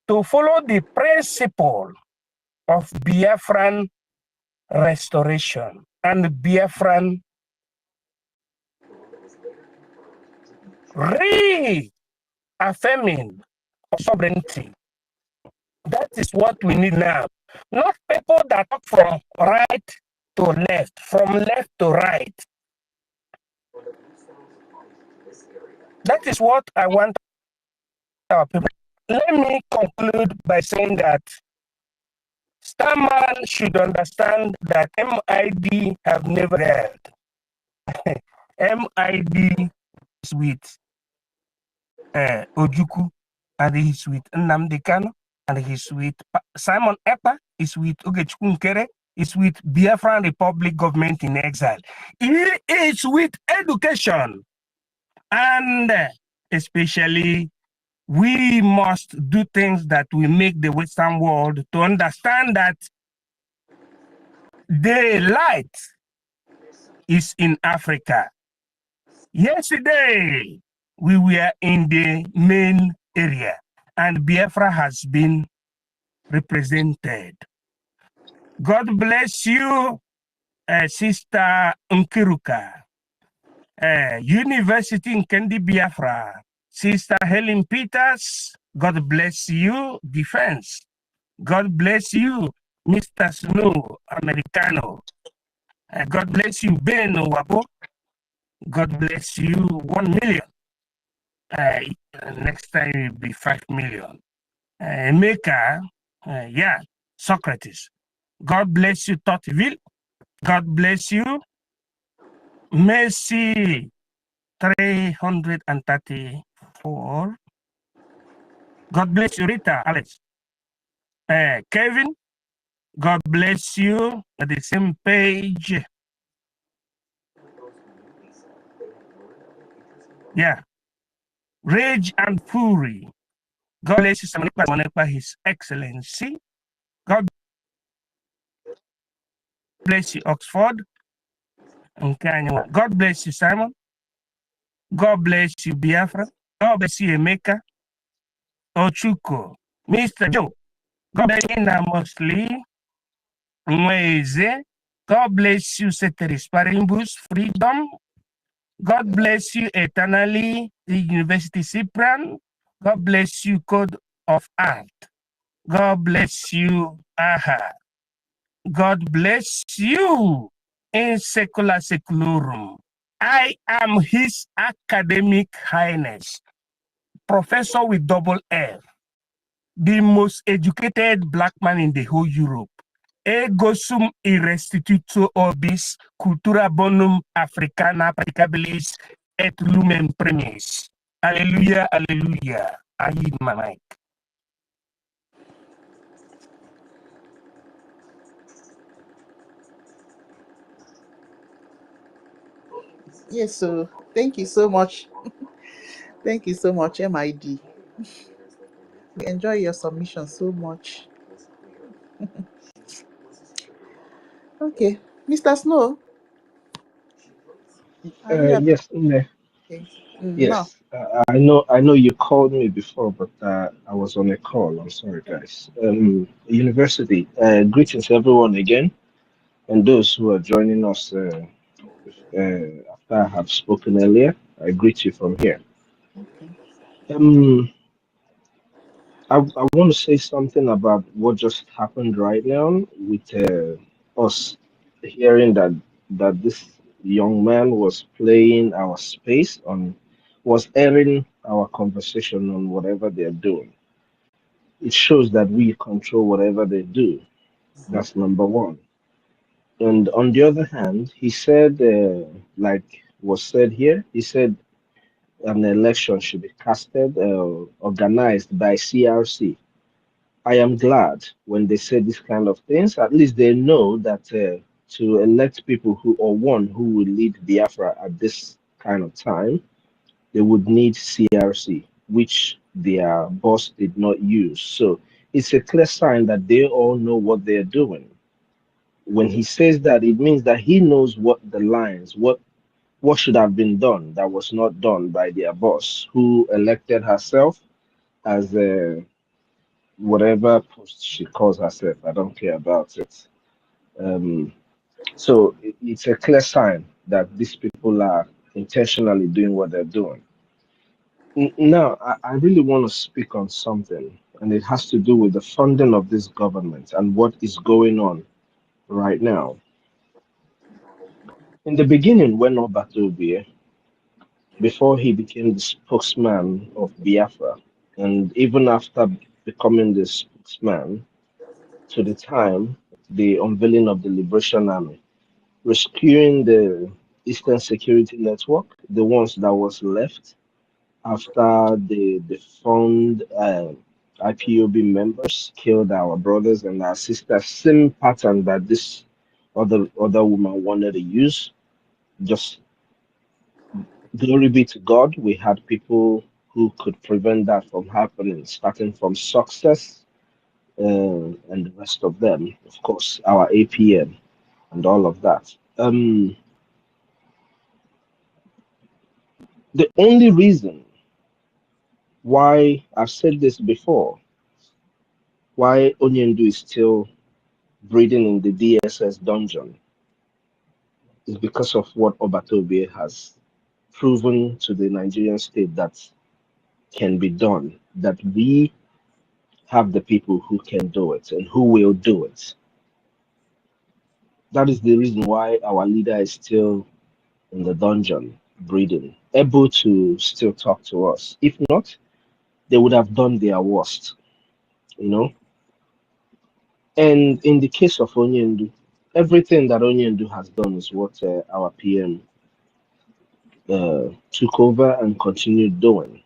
to follow the principle of Biafran restoration and Biafran reaffirming of sovereignty. That is what we need now. Not people that talk from right to left, from left to right. That is what I want our people. Let me conclude by saying that Starman should understand that MID have never heard. MID is with Ojuku, and he's with Nnamdi Kanu, and he's with Simon Ekpa, is with Ogechukwu Nkere, is with Biafran Republic government in exile. He is with education, and especially we must do things that will make the Western world to understand that the light is in Africa. Yesterday, we were in the main area, and Biafra has been represented. God bless you, Sister Nkiruka. University in Kendi Biafra. Sister Helen Peters, God bless you, Defense. God bless you, Mr. Snow, Americano. God bless you, Ben Wabo. God bless you, 1 million. Next time it will be 5 million. Emeka, yeah, Socrates. God bless you, Totville. God bless you. Mercy, 334. God bless you, Rita, Alex. Kevin, God bless you. At the same page. Yeah. Rage and Fury. God bless you, Samanipa, His Excellency. God bless you, Oxford. God bless you, Simon. God bless you, Biafra. God bless you, Emeka. Ochuko. Mr. Joe. God bless you, mostly. Mweze. God bless you, Ceteris Parimbus, Freedom. God bless you eternally, the University Cyprian. God bless you, Code of Art. God bless you, Aha. God bless you, in Secula Seculurum. I am His Academic Highness, Professor with double F, the most educated black man in the whole Europe. Ego sum irrestituto orbis, cultura bonum africana praticabilis et lumen premis. Hallelujah, hallelujah. I hit my mic. Yes, so thank you so much. Thank you so much, MID. We enjoy your submission so much. Okay, Mr. Snow, are you Yes, Nne. okay? No. Yes. I know you called me before, but I was on a call. I'm sorry, guys. University. Greetings, everyone, again, and those who are joining us after I have spoken earlier. I greet you from here. Okay. I want to say something about what just happened right now with us hearing that this young man was playing our space on, was airing our conversation on whatever they're doing. It shows that we control whatever they do. That's number one. And on the other hand, he said, like was said here, he said an election should be casted, organized by CRC. I am glad when they say these kind of things. At least they know that to elect people who, or one who will lead Biafra at this kind of time, they would need CRC, which their boss did not use. So it's a clear sign that they all know what they're doing. When he says that, it means that he knows what the lines, what should have been done that was not done by their boss, who elected herself as whatever post she calls herself. I don't care about it. Um, so it's a clear sign that these people are intentionally doing what they're doing. Now, I really want to speak on something, and it has to do with the funding of this government and what is going on right now. In the beginning, when Obatobi, before he became the spokesman of Biafra, and even after becoming the spokesman, to the time the unveiling of the Liberation Army, rescuing the Eastern Security Network, the ones that was left after the fund IPOB members killed our brothers and our sisters, same pattern that this other woman wanted to use. Just glory be to God, we had people who could prevent that from happening, starting from Success and the rest of them. Of course, our APM and all of that. The only reason why I've said this before, why Onyendu is still breeding in the DSS dungeon is because of what Obatobe has proven to the Nigerian state that can be done, that we have the people who can do it and who will do it. That is the reason why our leader is still in the dungeon, breathing, able to still talk to us. If not, they would have done their worst, you know. And in the case of Onyendu, everything that Onyendu has done is what our PM took over and continued doing.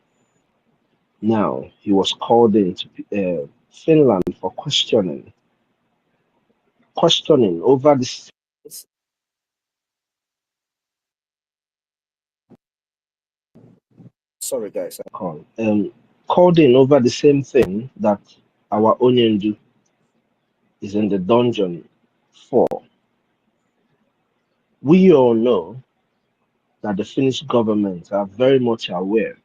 Now, he was called into Finland for questioning over this. Sorry, guys, I called. Called in over the same thing that our Onyendu is in the dungeon for. We all know that the Finnish government are very much aware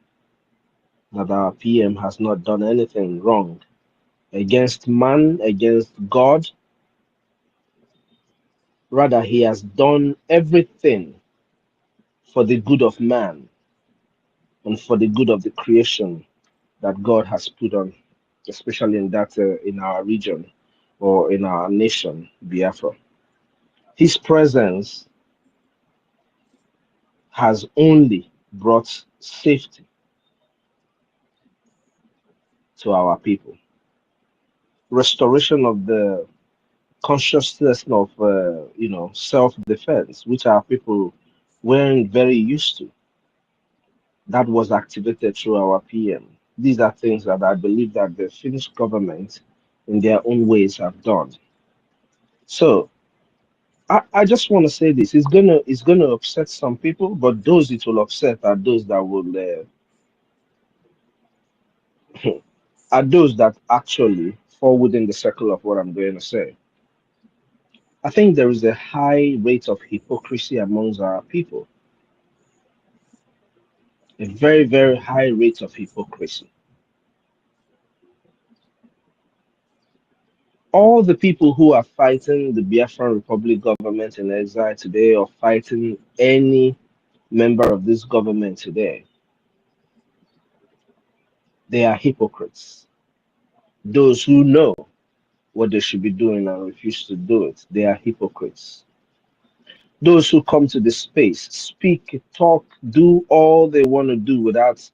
that our PM has not done anything wrong against man, against God. Rather, he has done everything for the good of man and for the good of the creation that God has put on, especially in that in our region or in our nation, Biafra. His presence has only brought safety to our people, restoration of the consciousness of self-defense, which our people weren't very used to. That was activated through our PM. These are things that I believe that the Finnish government, in their own ways, have done. So I just want to say this: it's gonna upset some people, but those it will upset are those that will are those that actually fall within the circle of what I'm going to say. I think there is a high rate of hypocrisy amongst our people, a very, very high rate of hypocrisy. All the people who are fighting the Biafran Republic government in exile today or fighting any member of this government today, they are hypocrites. Those who know what they should be doing and refuse to do it, they are hypocrites. Those who come to the space, speak, talk, do all they want to do without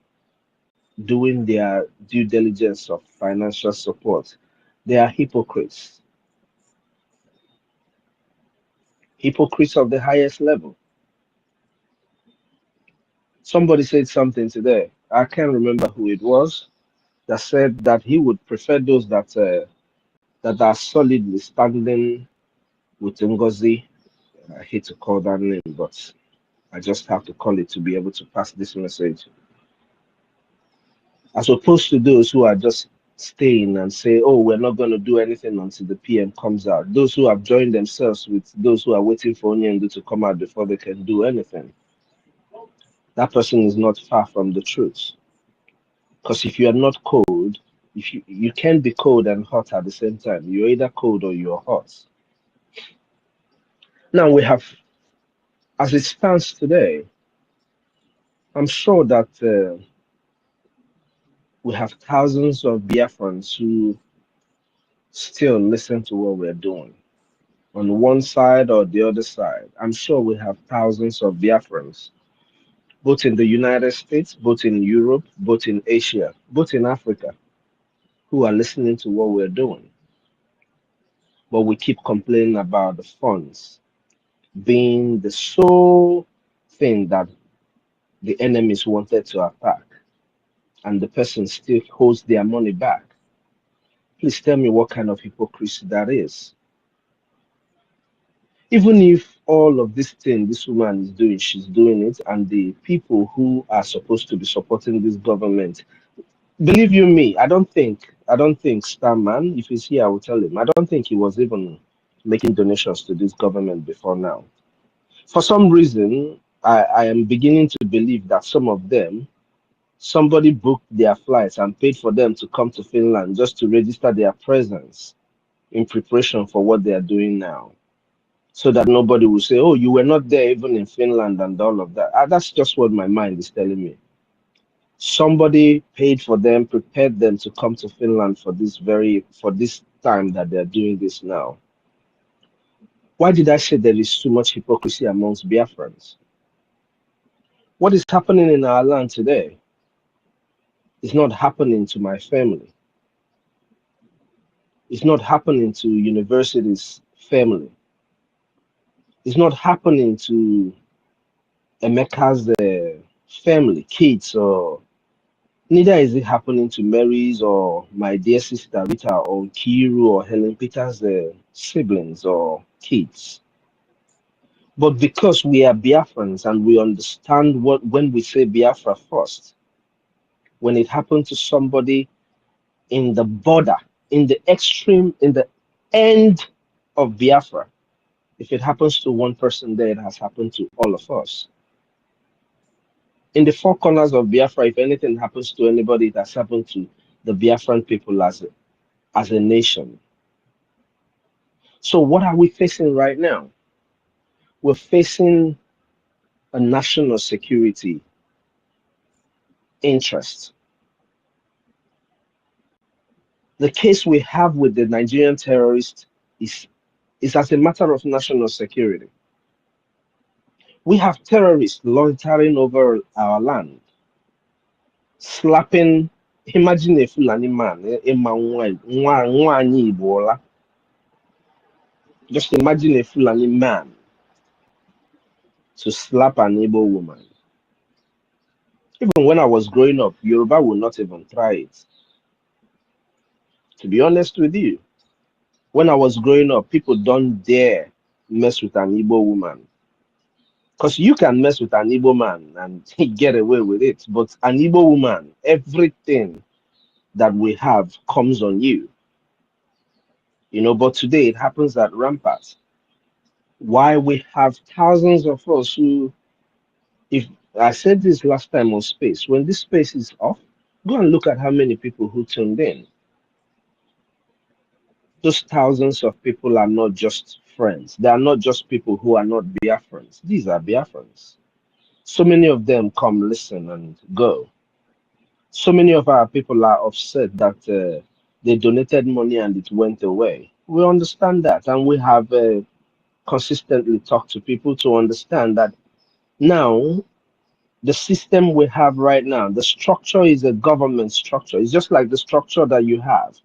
doing their due diligence of financial support, they are hypocrites. Hypocrites of the highest level. Somebody said something today. I can't remember who it was that said that he would prefer those that are solidly standing with NGOZI. I hate to call that name, but I just have to call it to be able to pass this message. As opposed to those who are just staying and say, oh, we're not going to do anything until the PM comes out. Those who have joined themselves with those who are waiting for Onyendu to come out before they can do anything. That person is not far from the truth. Because if you are not cold, If you can't be cold and hot at the same time, you're either cold or you're hot. Now we have, as it stands today, I'm sure that we have thousands of Biafrans who still listen to what we're doing on one side or the other side. I'm sure we have thousands of Biafrans, both in the United States, both in Europe, both in Asia, both in Africa, who are listening to what we're doing. But we keep complaining about the funds being the sole thing that the enemies wanted to attack, and the person still holds their money back. Please tell me what kind of hypocrisy that is. Even if all of this thing this woman is doing, she's doing it, and the people who are supposed to be supporting this government, believe you me, I don't think Starman, if he's here, I will tell him. I don't think he was even making donations to this government before now. For some reason, I am beginning to believe that some of them, somebody booked their flights and paid for them to come to Finland just to register their presence in preparation for what they are doing now, so that nobody will say, oh, you were not there even in Finland and all of that. That's just what my mind is telling me. Somebody paid for them, prepared them to come to Finland for this time that they're doing this now. Why did I say there is too much hypocrisy amongst Biafrans? What is happening in our land today is not happening to my family. It's not happening to university's family. It's not happening to Emeka's family, kids, or neither is it happening to Mary's or my dear sister Rita or Kiru or Helen Peter's siblings or kids. But because we are Biafrans and we understand what when we say Biafra first, when it happens to somebody in the border, in the extreme, in the end of Biafra, if it happens to one person there, it has happened to all of us. In the four corners of Biafra, if anything happens to anybody, it has happened to the Biafran people as a nation. So what are we facing right now? We're facing a national security interest. The case we have with the Nigerian terrorists is as a matter of national security. We have terrorists loitering over our land, slapping. Imagine a Fulani man, just imagine a Fulani man to slap an Igbo woman. Even when I was growing up, Yoruba would not even try it. To be honest with you, when I was growing up, people don't dare mess with an Igbo woman. Because you can mess with an Igbo man and get away with it. But an Igbo woman, everything that we have comes on you. But today it happens at rampart. Why we have thousands of us who, if I said this last time on space, when this space is off, go and look at how many people who tuned in. Those thousands of people are not just friends. They are not just people who are not Biafrans. These are Biafrans. So many of them come, listen, and go. So many of our people are upset that they donated money and it went away. We understand that, and we have consistently talked to people to understand that now the system we have right now, the structure is a government structure. It's just like the structure that you have,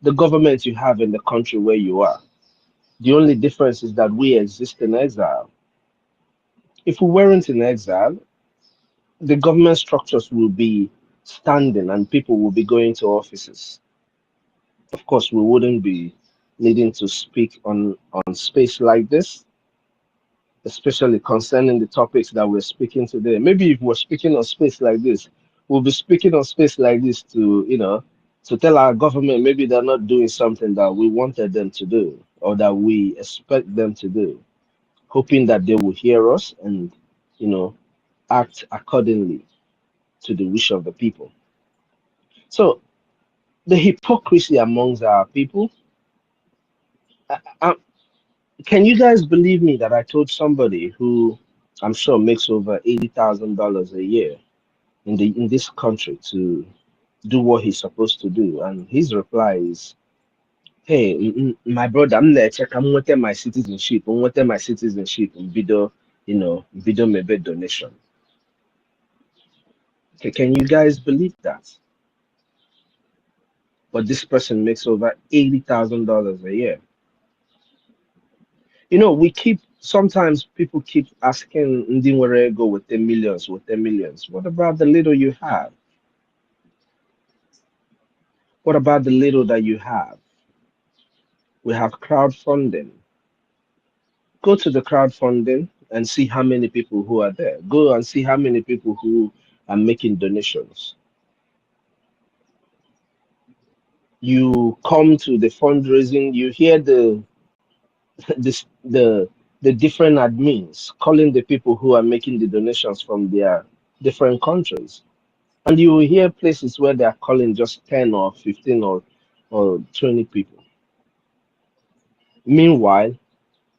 the government you have in the country where you are. The only difference is that we exist in exile. If we weren't in exile, the government structures will be standing and people will be going to offices. Of course, we wouldn't be needing to speak on space like this, especially concerning the topics that we're speaking today. Maybe if we're speaking on space like this, we'll be speaking on space like this to tell our government maybe they're not doing something that we wanted them to do or that we expect them to do, hoping that they will hear us and, act accordingly to the wish of the people. So The hypocrisy amongst our people. I, can you guys believe me that I told somebody who I'm sure makes over $80,000 a year in this country to do what he's supposed to do, and his reply is, "Hey, my brother, I'm there. Check. I'm with my citizenship. I'm with my citizenship. Video, video maybe donation." Okay, can you guys believe that? But this person makes over $80,000 a year. Sometimes people keep asking Ndi nwere go with the millions, with the millions. What about the little you have? What about the little that you have? We have crowdfunding. Go to the crowdfunding and see how many people who are there. Go and see how many people who are making donations. You come to the fundraising, you hear this the different admins calling the people who are making the donations from their different countries. And you will hear places where they are calling just 10 or 15 or 20 people. Meanwhile,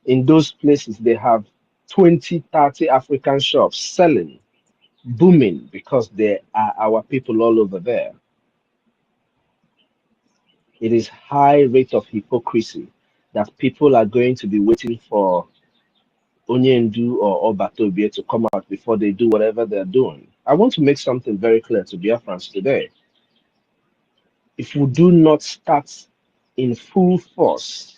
in those places, they have 20, 30 African shops selling, booming, because there are our people all over there. It is high rate of hypocrisy that people are going to be waiting for Onyendu or Obatobie to come out before they do whatever they're doing. I want to make something very clear to Biafrans today. If we do not start in full force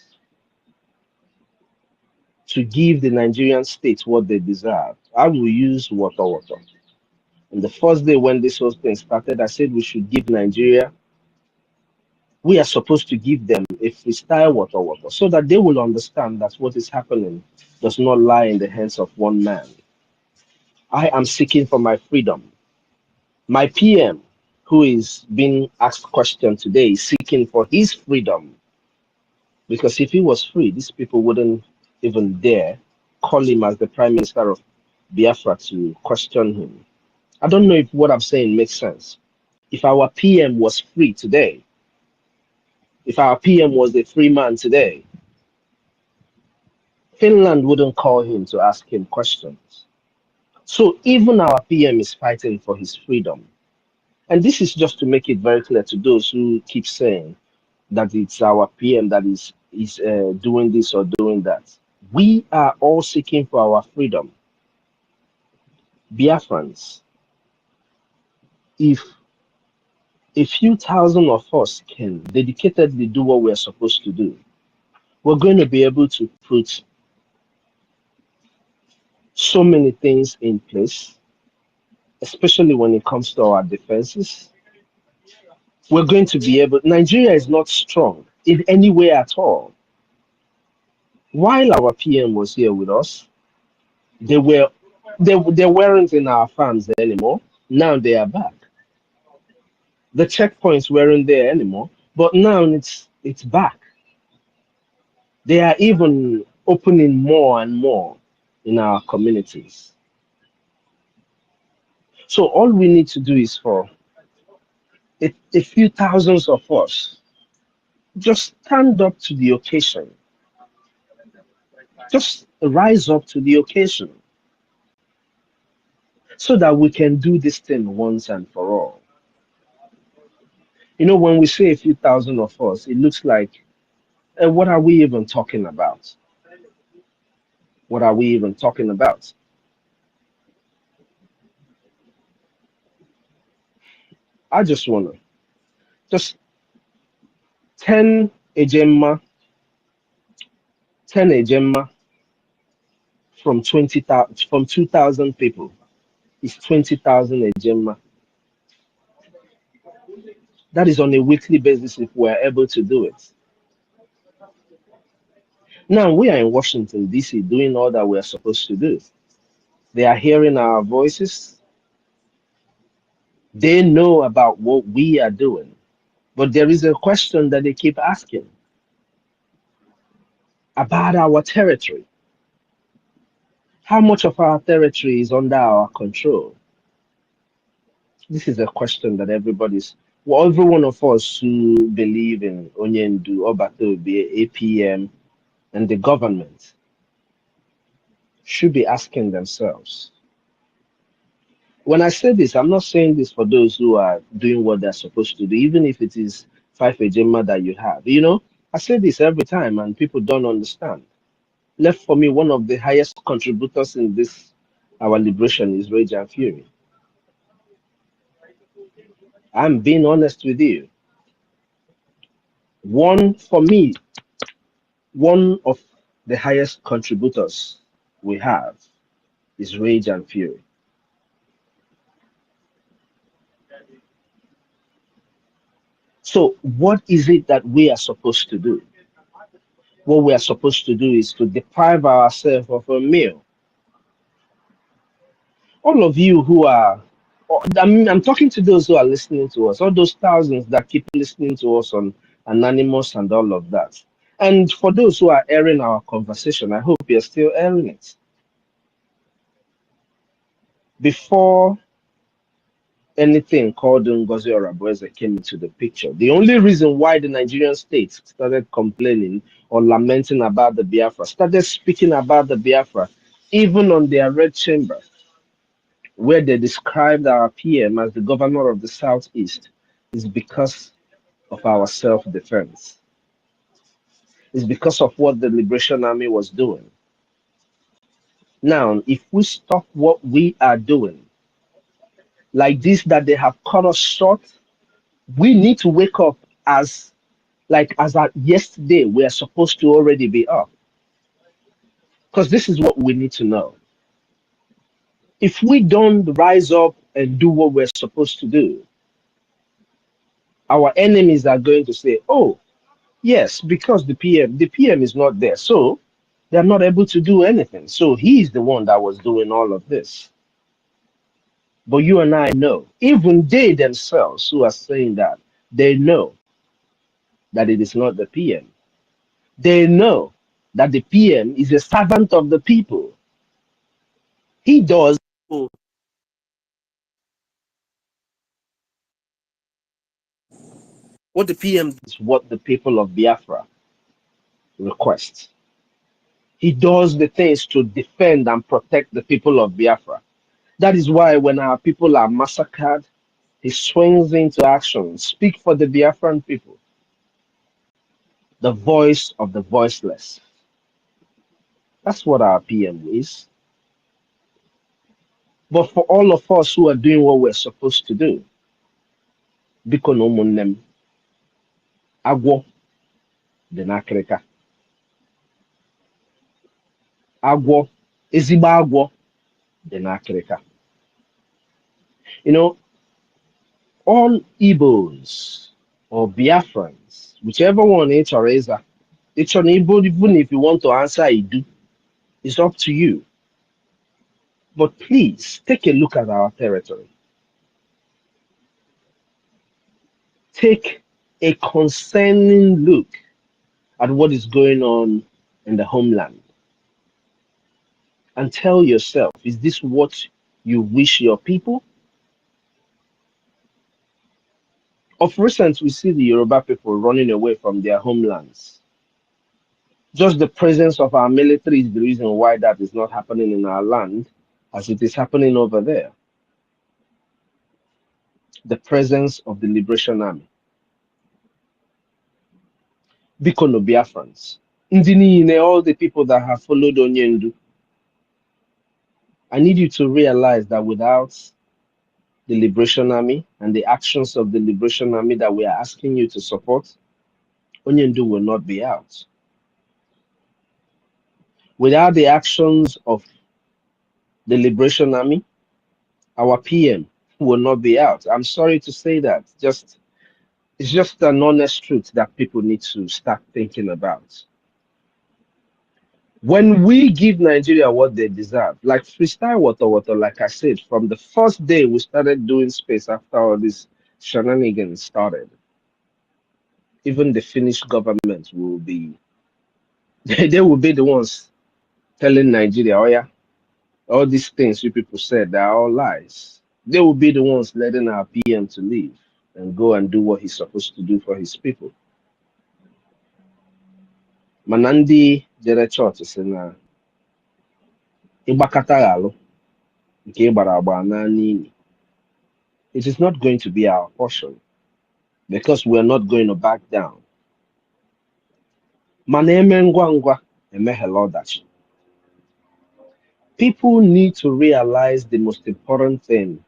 to give the Nigerian state what they deserve, I will use water. And the first day when this whole thing started, I said we should give Nigeria, we are supposed to give them a freestyle water so that they will understand that what is happening does not lie in the hands of one man. I am seeking for my freedom. My PM, who is being asked question today, is seeking for his freedom. Because if he was free, these people wouldn't even dare call him as the Prime Minister of Biafra to question him. I don't know if what I'm saying makes sense. If our PM was free today, if our PM was a free man today, Finland wouldn't call him to ask him questions. So even our PM is fighting for his freedom. And this is just to make it very clear to those who keep saying that it's our PM that is doing this or doing that. We are all seeking for our freedom. Biafrans, if a few thousand of us can dedicatedly do what we're supposed to do, we're going to be able to put so many things in place, especially when it comes to our defenses. We're going to be able, Nigeria is not strong in any way at all. While our PM was here with us, they weren't in our farms anymore. Now they are back. The checkpoints weren't there anymore, but now it's back. They are even opening more and more in our communities. So all we need to do is for a few thousands of us just stand up to the occasion. Just rise up to the occasion so that we can do this thing once and for all. When we say a few thousand of us, it looks like, what are we even talking about? What are we even talking about? I just want to, just 10 Ejemma, 10 Ejemma from 20,000, from 2,000 people is 20,000 Ejemma. That is on a weekly basis if we're able to do it. Now we are in Washington, D.C., doing all that we're supposed to do. They are hearing our voices. They know about what we are doing. But there is a question that they keep asking about our territory. How much of our territory is under our control? This is a question that everybody's Well, every one of us who believe in Onyendu, Obatobe, APM, and the government should be asking themselves. When I say this, I'm not saying this for those who are doing what they're supposed to do, even if it is 5 agenda that you have. You know, I say this every time and people don't understand. Left for me, one of the highest contributors in this, our liberation, is Rage and Fury. I'm being honest with you. For me, one of the highest contributors we have is Rage and Fury. So, what is it that we are supposed to do? What we are supposed to do is to deprive ourselves of a meal. All of you who are, I'm talking to those who are listening to us, all those thousands that keep listening to us on Anonymous and all of that. And for those who are airing our conversation, I hope you're still airing it. Before anything called NGOZI or Abueze came into the picture, the only reason why the Nigerian state started complaining or lamenting about the Biafra, started speaking about the Biafra, even on their red chamber, where they described our PM as the governor of the Southeast, is because of our self-defense. It's because of what the Liberation Army was doing. Now, if we stop what we are doing, like this, that they have cut us short, we need to wake up as at yesterday, we are supposed to already be up. Because this is what we need to know. If we don't rise up and do what we're supposed to do, our enemies are going to say, oh, yes, because the PM is not there. So they're not able to do anything. So he's the one that was doing all of this. But you and I know, even they themselves who are saying that, they know that it is not the PM. They know that the PM is a servant of the people. He does what the PM is, what the people of Biafra request. He does the things to defend and protect the people of Biafra. That is why when our people are massacred, he swings into action. Speak for the Biafran people, the voice of the voiceless. That's what our PM is. But for all of us who are doing what we're supposed to do, biko na ụmụnne m, agwọ dị n'akịrịka. Agwọ, ezigbo agwọ dị n'akịrịka. You know, all Igbos or Biafrans, whichever one HR is, it's an Igbo, even if you want to answer Idu, it's up to you. But please take a look at our territory. Take a concerning look at what is going on in the homeland and tell yourself, is this what you wish your people? Of recent, we see the Yoruba people running away from their homelands. Just the presence of our military is the reason why that is not happening in our land as it is happening over there. The presence of the Liberation Army. Bikono Biafrans. Ndị niile, all the people that have followed Onyendu, I need you to realize that without the Liberation Army and the actions of the Liberation Army that we are asking you to support, Onyendu will not be out. Without the actions of the Liberation Army, our PM will not be out. I'm sorry to say that. It's just an honest truth that people need to start thinking about. When we give Nigeria what they deserve, like freestyle water, like I said, from the first day we started doing space after all this shenanigans started, even the Finnish government will be, they will be the ones telling Nigeria, oh yeah, all these things you people said, they're all lies. They will be the ones letting our PM to leave. and go and do what he's supposed to do for his people. Manandi jere church sị na ịgbakọta ghalụ nke ịgbara agba na n'ili. It is not going to be our portion because we are not going to back down. Mana eme ngwa ngwa emeghela ọdachi. People need to realize the most important thing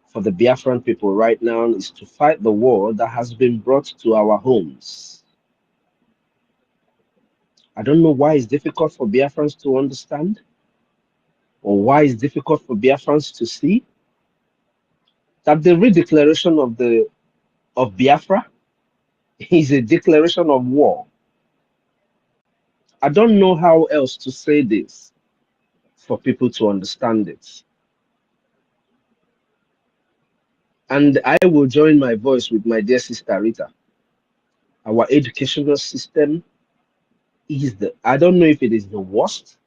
for the Biafran people right now is to fight the war that has been brought to our homes. I don't know why it's difficult for Biafrans to understand or why it's difficult for Biafrans to see that the redeclaration of Biafra is a declaration of war. I don't know how else to say this for people to understand it. And I will join my voice with my dear sister Rita. Our educational system is I don't know if it is the worst.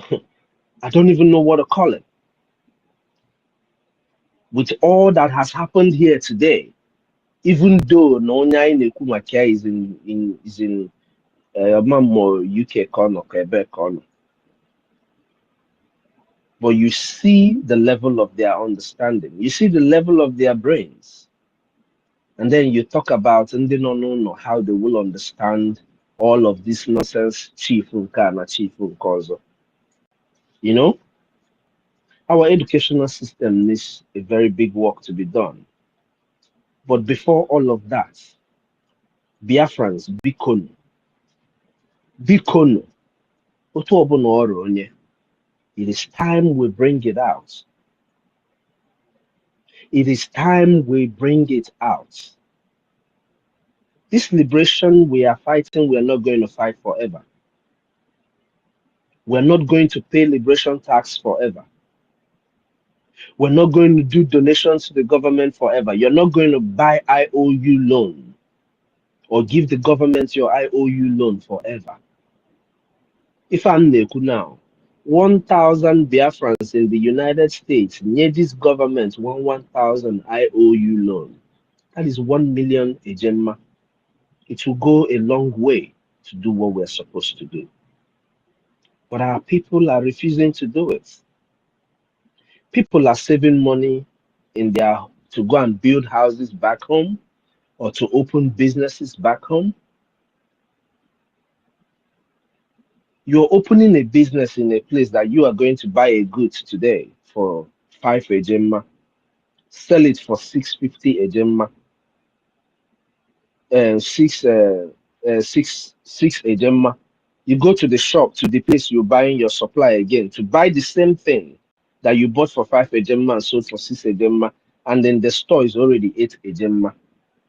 I don't even know what to call it. With all that has happened here today, even though Nonya Nekumakia is in UK corner, Quebec corner, but you see the level of their understanding, you see the level of their brains, and then you talk about and they don't know how they will understand all of this nonsense. Chief Nkana, Chief Nkozo. You know, our educational system needs a very big work to be done. But before all of that, Biafrans, Bikono, Otu Obono Oro Onye, it is time we bring it out. It is time we bring it out. This liberation we are fighting, we are not going to fight forever. We're not going to pay liberation tax forever. We're not going to do donations to the government forever. You're not going to buy IOU loan or give the government your IOU loan forever. If I'm Neku now, 1,000 Biafrans in the United States near this government 1,000 IOU loan. That is 1 million ejemma. It will go a long way to do what we're supposed to do. But our people are refusing to do it. People are saving money to go and build houses back home or to open businesses back home. You're opening a business in a place that you are going to buy a goods today for 5 ejemma, sell it for 650 ejemma, and 6 ejemma. You go to the shop, to the place you're buying your supply again to buy the same thing that you bought for 5 ejemma and sold for 6 ejemma, and then the store is already 8 ejemma.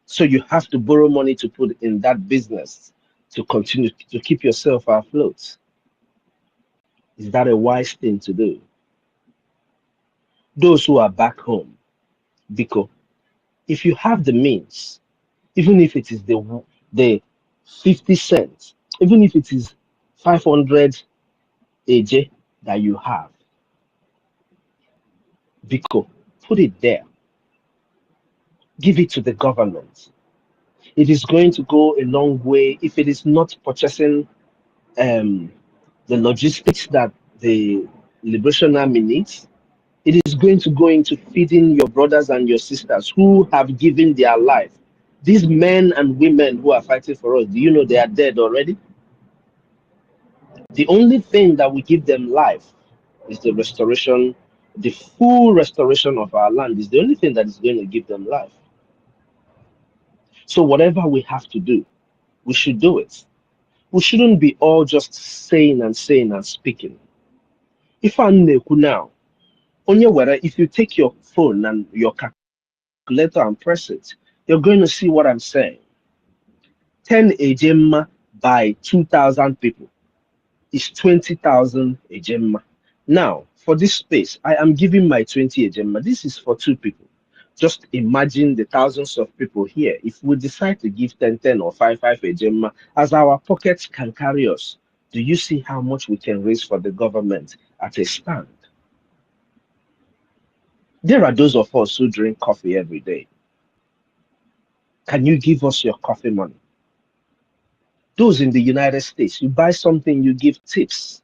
So you have to borrow money to put in that business to continue to keep yourself afloat. Is that a wise thing to do? Those who are back home, because if you have the means, even if it is the 50 cents, even if it is 500 AJ that you have, Biko, put it there. Give it to the government. It is going to go a long way if it is not purchasing the logistics that the Liberation Army needs. It is going to go into feeding your brothers and your sisters who have given their life. These men and women who are fighting for us, do you know they are dead already? The only thing that will give them life is the restoration, the full restoration of our land is the only thing that is going to give them life. So whatever we have to do, we should do it. We shouldn't be all just saying and speaking. If I'm now, if you take your phone and your calculator and press it, you're going to see what I'm saying. 10 ejemma by 2,000 people is 20,000 ejemma. Now, for this space, I am giving my 20 ejemma. This is for 2 people. Just imagine the thousands of people here. If we decide to give 10 or 5 ejemma, as our pockets can carry us, do you see how much we can raise for the government at a stand? There are those of us who drink coffee every day. Can you give us your coffee money? Those in the United States, you buy something, you give tips.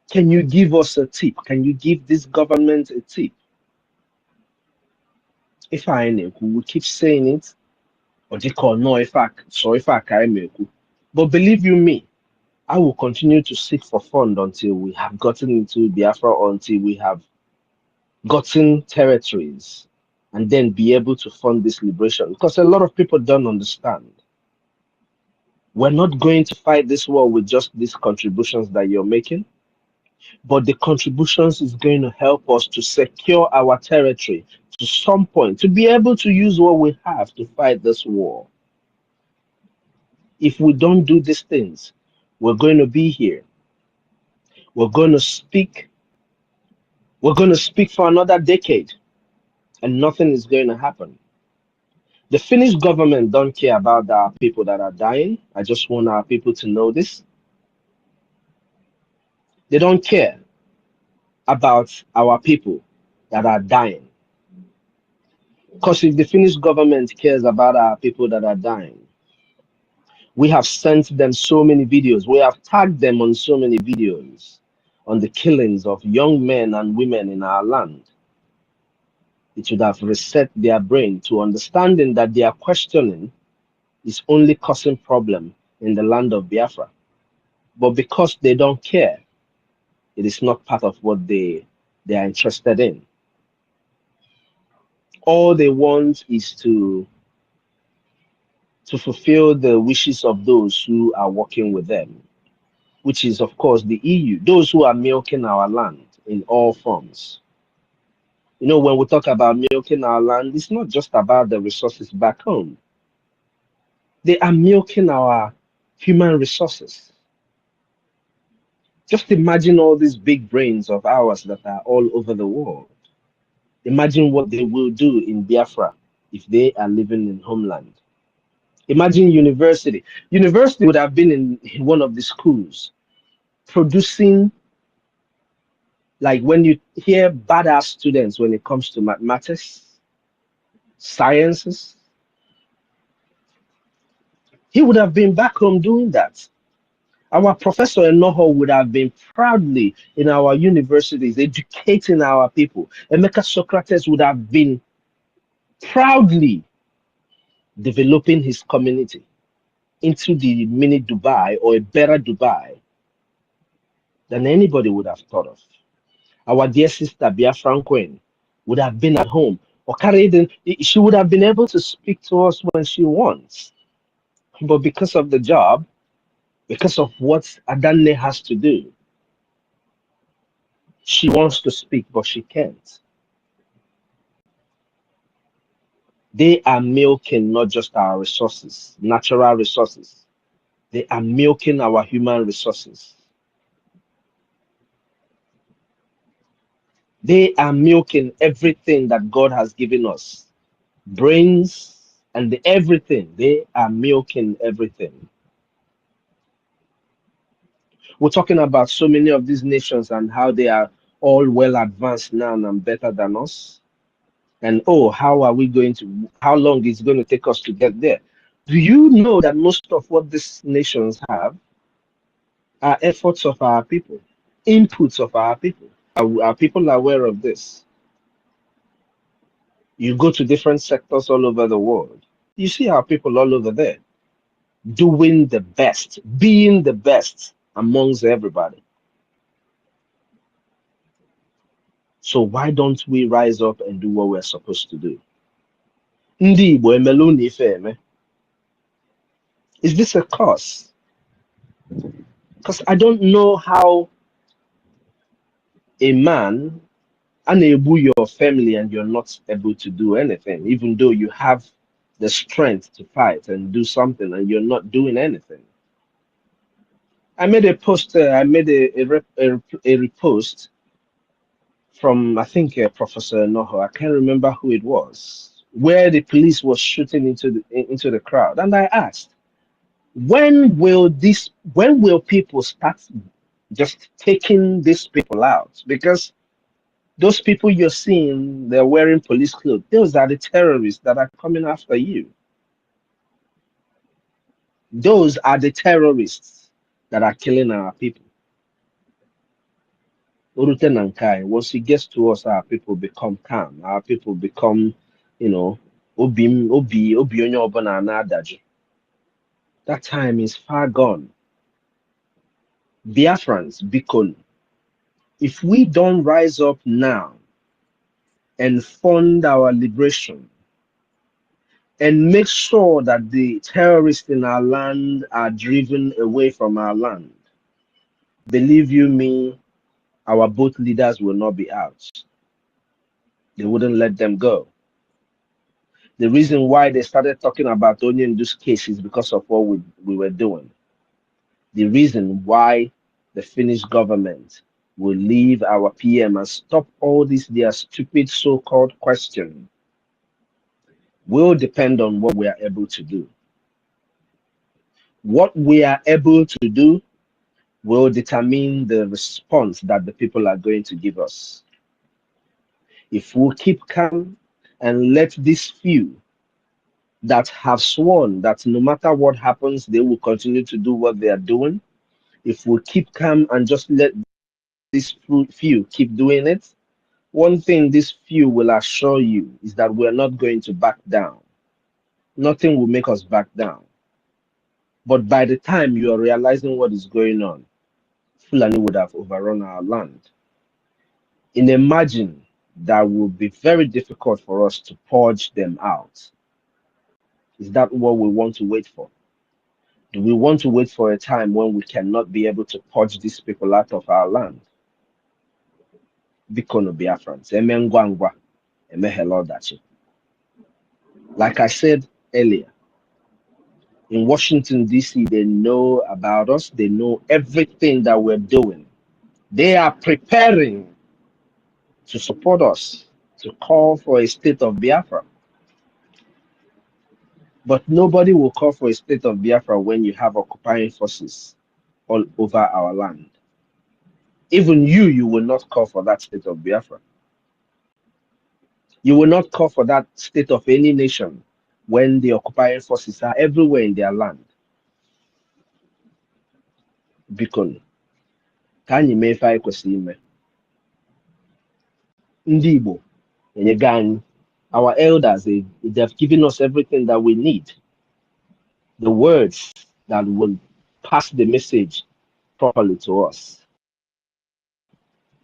Can you give us a tip? Can you give this government a tip? If I know, we will keep saying it, or they call no if I can make. But believe you me, I will continue to seek for fund until we have gotten into Biafra, or until we have gotten territories, and then be able to fund this liberation. Because a lot of people don't understand. We're not going to fight this war with just these contributions that you're making, but the contributions is going to help us to secure our territory to some point, to be able to use what we have to fight this war. If we don't do these things, we're going to be here. We're going to speak. We're going to speak for another decade, and nothing is going to happen. The Finnish government don't care about our people that are dying. I just want our people to know this. They don't care about our people that are dying. Because if the Finnish government cares about our people that are dying, we have sent them so many videos. We have tagged them on so many videos on the killings of young men and women in our land. It should have reset their brain to understanding that their questioning is only causing problem in the land of Biafra. But because they don't care, it is not part of what they are interested in. All they want is to fulfill the wishes of those who are working with them, which is, of course, the EU, those who are milking our land in all forms. You know, when we talk about milking our land, it's not just about the resources back home. They are milking our human resources. Just imagine all these big brains of ours that are all over the world. Imagine what they will do in Biafra if they are living in homeland. Imagine university. University would have been in one of the schools producing, like when you hear badass students when it comes to mathematics, sciences, he would have been back home doing that. Our professor Enoho would have been proudly in our universities educating our people. Emeka Socrates would have been proudly developing his community into the mini Dubai or a better Dubai than anybody would have thought of. Our dear sister BIAFRACOIN would have been at home or carried in, she would have been able to speak to us when she wants. But because of the job, because of what Adanne has to do, she wants to speak, but she can't. They are milking not just our resources, natural resources. They are milking our human resources. They are milking everything that God has given us. Brains and everything. They are milking everything. We're talking about so many of these nations and how they are all well advanced now and better than us. And oh, how are we going to, how long is it going to take us to get there? Do you know that most of what these nations have are efforts of our people, inputs of our people? Are people aware of this? You go to different sectors all over the world, you see our people all over there doing the best, being the best amongst everybody. So why don't we rise up and do what we're supposed to do? Ndị Igbo emelu na ife eme. Is this a curse? Because I don't know how a man enable your family and you're not able to do anything, even though you have the strength to fight and do something and you're not doing anything. I made a post, I made a repost from, I think, Professor Noho. I can't remember who it was, where the police was shooting into the crowd. And I asked, when will people start just taking these people out? Because those people you're seeing, they're wearing police clothes. Those are the terrorists that are coming after you. Those are the terrorists that are killing our people. Urute Nankai, once it gets to us, our people become calm. Our people become, you know, obi onye ọbụla na-adajụ. That time is far gone. Biafrans, Bikon, if we don't rise up now and fund our liberation and make sure that the terrorists in our land are driven away from our land, believe you me, our boat leaders will not be out. They wouldn't let them go. The reason why they started talking about Onye in this case is because of what we were doing. The reason why the Finnish government will leave our PM and stop all these their stupid so-called questions will depend on what we are able to do. What we are able to do will determine the response that the people are going to give us. If we keep calm and let these few that have sworn that no matter what happens, they will continue to do what they are doing, if we keep calm and just let these few keep doing it, one thing this few will assure you is that we're not going to back down. Nothing will make us back down. But by the time you are realizing what is going on, Fulani would have overrun our land. And imagine that will be very difficult for us to purge them out. Is that what we want to wait for? Do we want to wait for a time when we cannot be able to purge these people out of our land? Bikono Biafrans, Emengwangwa, Emehelodachi. Like I said earlier, in Washington, D.C., they know about us. They know everything that we're doing. They are preparing to support us, to call for a state of Biafra. But nobody will call for a state of Biafra when you have occupying forces all over our land. Even you will not call for that state of Biafra. You will not call for that state of any nation when the occupying forces are everywhere in their land. Bikon, can you make five kwesịrị Ndị Igbo, enyega anyị. Our elders, they've given us everything that we need. The words that will pass the message properly to us.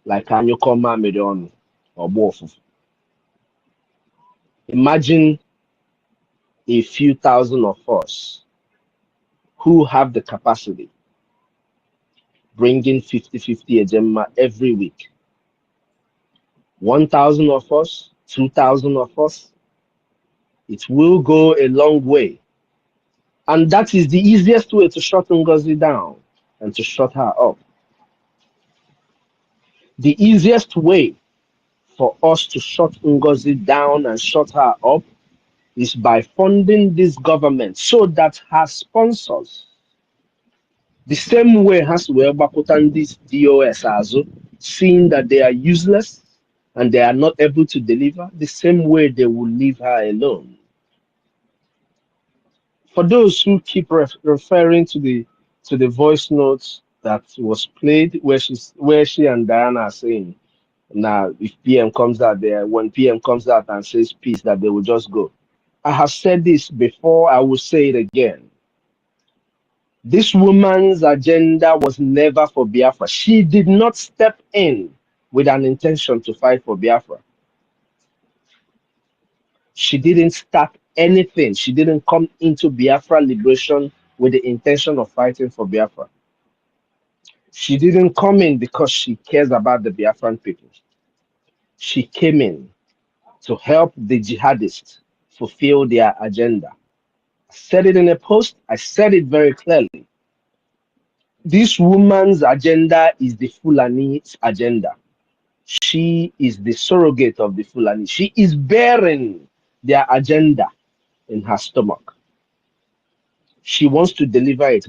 Like Anyokoma Medion or Bofu. Imagine a few thousand of us who have the capacity bringing 50-50 Ejema every week. 1,000 of us, 2,000 of us, it will go a long way. And that is the easiest way to shut Ngozi down and to shut her up. The easiest way for us to shut Ngozi down and shut her up is by funding this government so that her sponsors, the same way as we are these DOS also, seeing that they are useless and they are not able to deliver, the same way they will leave her alone. For those who keep referring to the voice notes that was played where she and Diana are saying, now if PM comes out there, when PM comes out and says peace, that they will just go. I have said this before, I will say it again. This woman's agenda was never for Biafra. She did not step in with an intention to fight for Biafra. She didn't start anything. She didn't come into Biafra liberation with the intention of fighting for Biafra. She didn't come in because she cares about the Biafran people. She came in to help the jihadists fulfill their agenda. I said it in a post. I said it very clearly. This woman's agenda is the Fulani's agenda. She is the surrogate of the Fulani. She is bearing their agenda in her stomach. She wants to deliver it.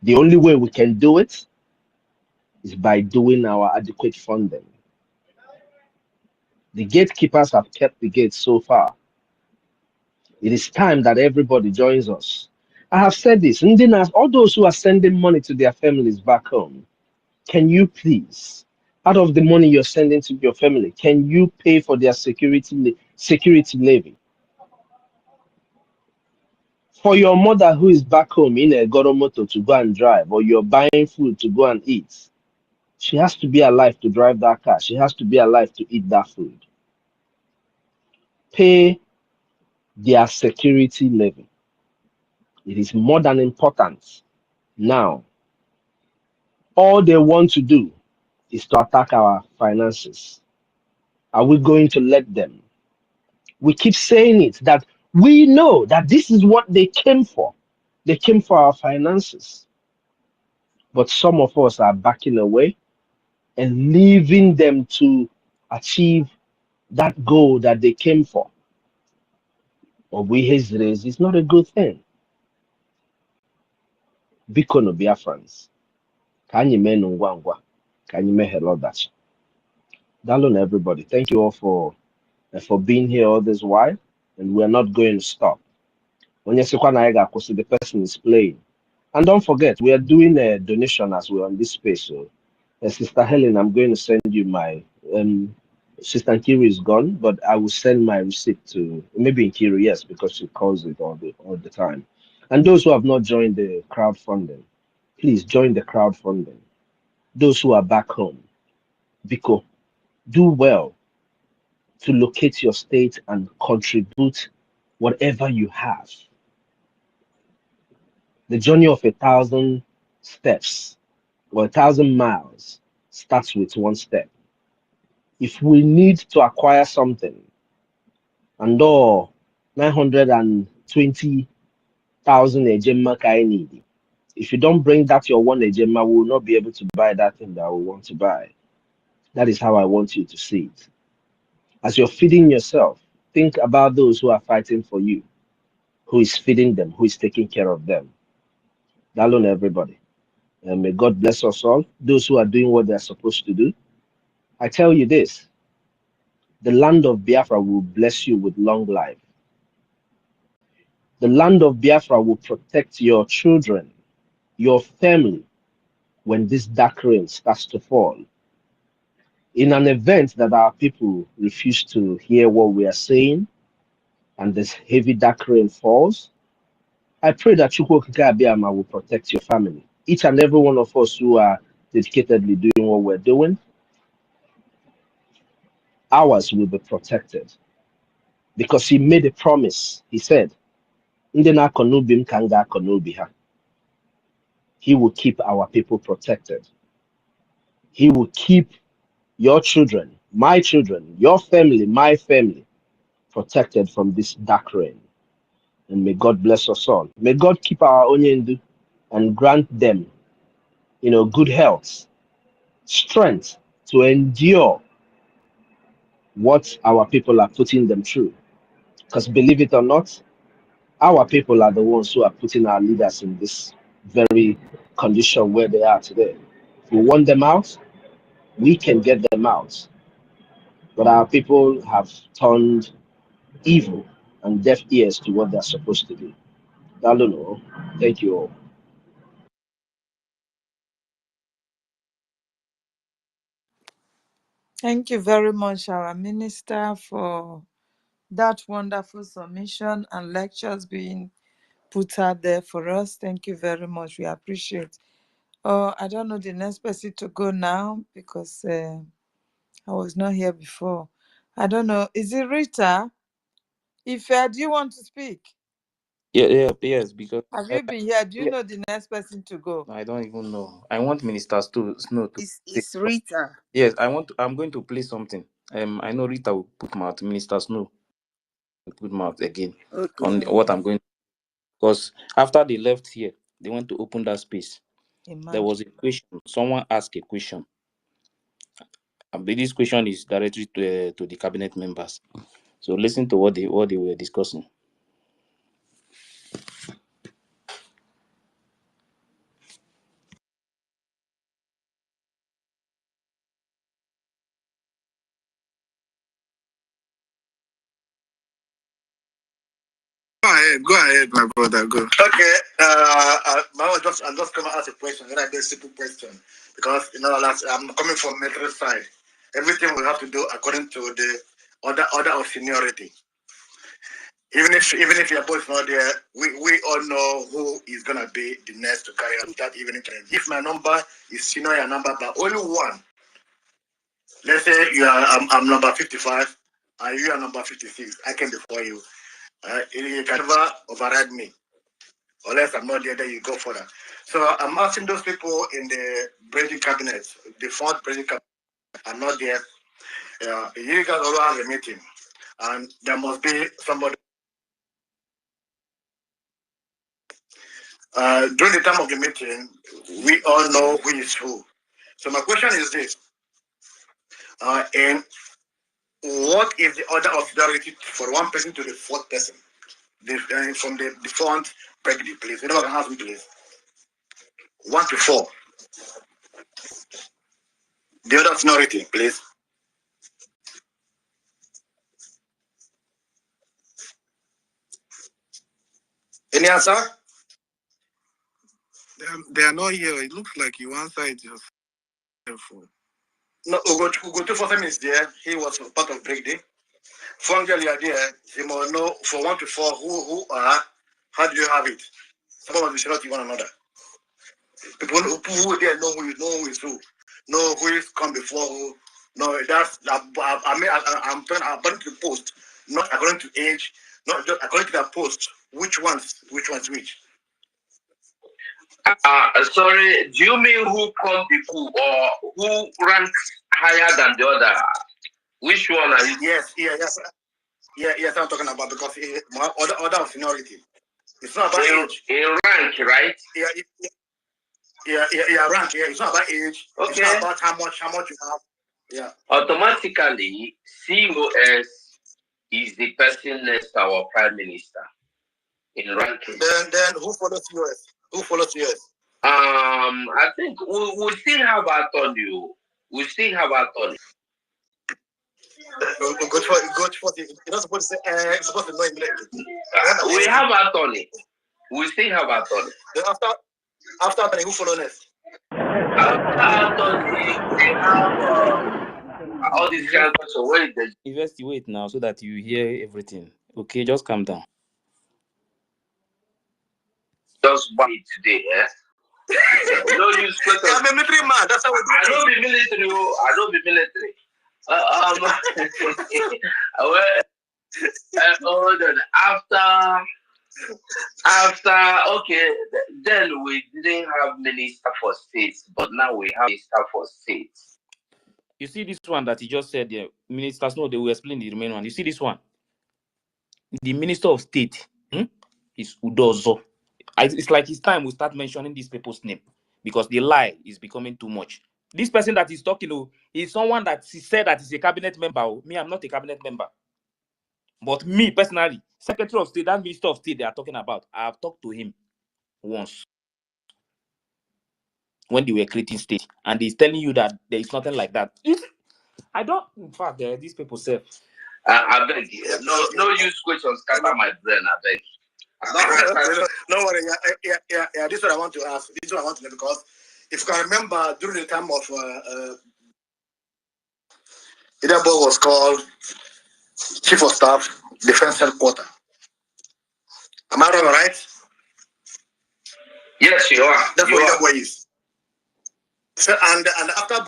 The only way we can do it is by doing our adequate funding. The gatekeepers have kept the gates so far. It is time that everybody joins us. I have said this, and then as all those who are sending money to their families back home, can you please, out of the money you're sending to your family, can you pay for their security levy? For your mother who is back home in a Goromoto to go and drive, or you're buying food to go and eat, she has to be alive to drive that car. She has to be alive to eat that food. Pay their security levy. It is more than important. Now, all they want to do is to attack our finances. Are we going to let them? We keep saying it that we know that this is what they came for. They came for our finances. But some of us are backing away and leaving them to achieve that goal that they came for. Or we raise is not a good thing. Bikono Biafrans. Can you men ngwa? Can you make a lot that? Dalon everybody. Thank you all for being here all this while. And we're not going to stop. When you see the person is playing. And don't forget, we are doing a donation as we're on this space. So, Sister Helen, I'm going to send you my Sister Nkiri is gone, but I will send my receipt to maybe Nkiri, yes, because she calls it all the time. And those who have not joined the crowdfunding, please join the crowdfunding. Those who are back home, Biko, do well to locate your state and contribute whatever you have. The journey of 1,000 steps or 1,000 miles starts with one step. If we need to acquire something, and all 920,000 ejema I need. If you don't bring that your one ejema, we will not be able to buy that thing that we want to buy. That is how I want you to see it. As you're feeding yourself, think about those who are fighting for you, who is feeding them, who is taking care of them. That on everybody. And may God bless us all. Those who are doing what they're supposed to do. I tell you this, the land of Biafra will bless you with long life. The land of Biafra will protect your children, your family, when this dark rain starts to fall. In an event that our people refuse to hear what we are saying, and this heavy dark rain falls, I pray that Chukwokika Abiyama will protect your family. Each and every one of us who are dedicatedly doing what we're doing, ours will be protected. Because he made a promise. He said, "Ndị na-akọ n'ubi m ka m ga-akọ n'ubi ha." He will keep our people protected. He will keep your children, my children, your family, my family protected from this dark rain. And may God bless us all. May God keep our Onyendu and grant them, good health, strength to endure what our people are putting them through. Because believe it or not, our people are the ones who are putting our leaders in this very condition where they are today. If we want them out, we can get them out. But our people have turned evil and deaf ears to what they're supposed to do. I don't know. Thank you all. Thank you very much, our minister, for that wonderful submission and lectures being put out there for us. Thank you very much. We appreciate. I don't know the next person to go now because I was not here before. I don't know. Is it Rita? If do you want to speak? Yes, because Have you been here? Do you yeah, know the next person to go? I don't even know. I want Minister Snow to say. It's Rita. Yes, I'm going to play something. I know Rita will put mouth. Minister Snow will put mouth again Okay. on what I'm going. Because after they left here, they went to open that space. There Imagine. was a question. Someone asked a question. And this question is directly to the cabinet members. So listen to what they were discussing. Go ahead, my brother. Go. Okay. I'm just going to ask a question. Very very simple question, because I'm coming from military side. Everything we have to do according to the order of seniority. Even if your boss is not there, we all know who is gonna be the next to carry out that even if my number is senior your number, but only one. Let's say I'm number 55 and you are number 56. I came before you. You can never override me. Unless I'm not there, then you go further. So I'm asking those people in the BRGIE cabinet, the fourth BRGIE cabinet, I'm not there. You guys all have a meeting, and there must be somebody. During the time of the meeting, we all know who is who. So my question is this: and what is the order of priority for one person to the fourth person? From the front, BRGIE, please. Anyone can ask me, please. 1 to 4. The order of seniority, please. Any answer? They are not here. It looks like you answered it yourself. No, Ugo 247 is there. He was part of BRGIE. Fungel, you are there. You must know for 1 to 4 who are. How do you have it? Some of you should not one another. People who there know who is who. Know who is come before who. No, that's I'm talking according to the post, not according to age, not just according to the post. Which one's which? Sorry, do you mean who come before or who ranks higher than the other? Which one are you? Yes, I'm talking about, because order of seniority. It's not about age. In rank, right? Rank. Yeah, it's not about age. Okay. It's not about how much you have. Yeah. Automatically, COS is the person next to our Prime Minister in ranking. Then who follows COS? I think we still have attorney. We still have attorney. Good for you're not supposed to say you're supposed to know immediately. We have attorney. We still have attorney. Then after attorney, who follows next? After attorney, we have all these guys. So Wait now, so that you hear everything. Okay, just calm down. Just buy it today, eh? No use questions. I'm a military man. That's how we do it. I don't be military. I don't be military. Hold on. After okay, then we didn't have minister for states, but now we have minister for states. You see this one that he just said there, ministers know they will explain the remaining one. You see this one? The Minister of State is Udozo. It's like it's time we start mentioning these people's name, because the lie is becoming too much. This person that is talking to is someone that he said that is a cabinet member. Me, I'm not a cabinet member. But me personally, Secretary of State, that Minister of State they are talking about, I have talked to him once when they were creating state, and he's telling you that there is nothing like that. I don't. In fact, these people say. I beg you. No use questions. Scatter my brain. I beg. No worry. Yeah. This is what I want to ask. This is what I want to know, because if you can remember, during the time of Idabo was called Chief of Staff, Defense Headquarters. Am I wrong, right? Yes, you are. That's what Idabo is. So, and after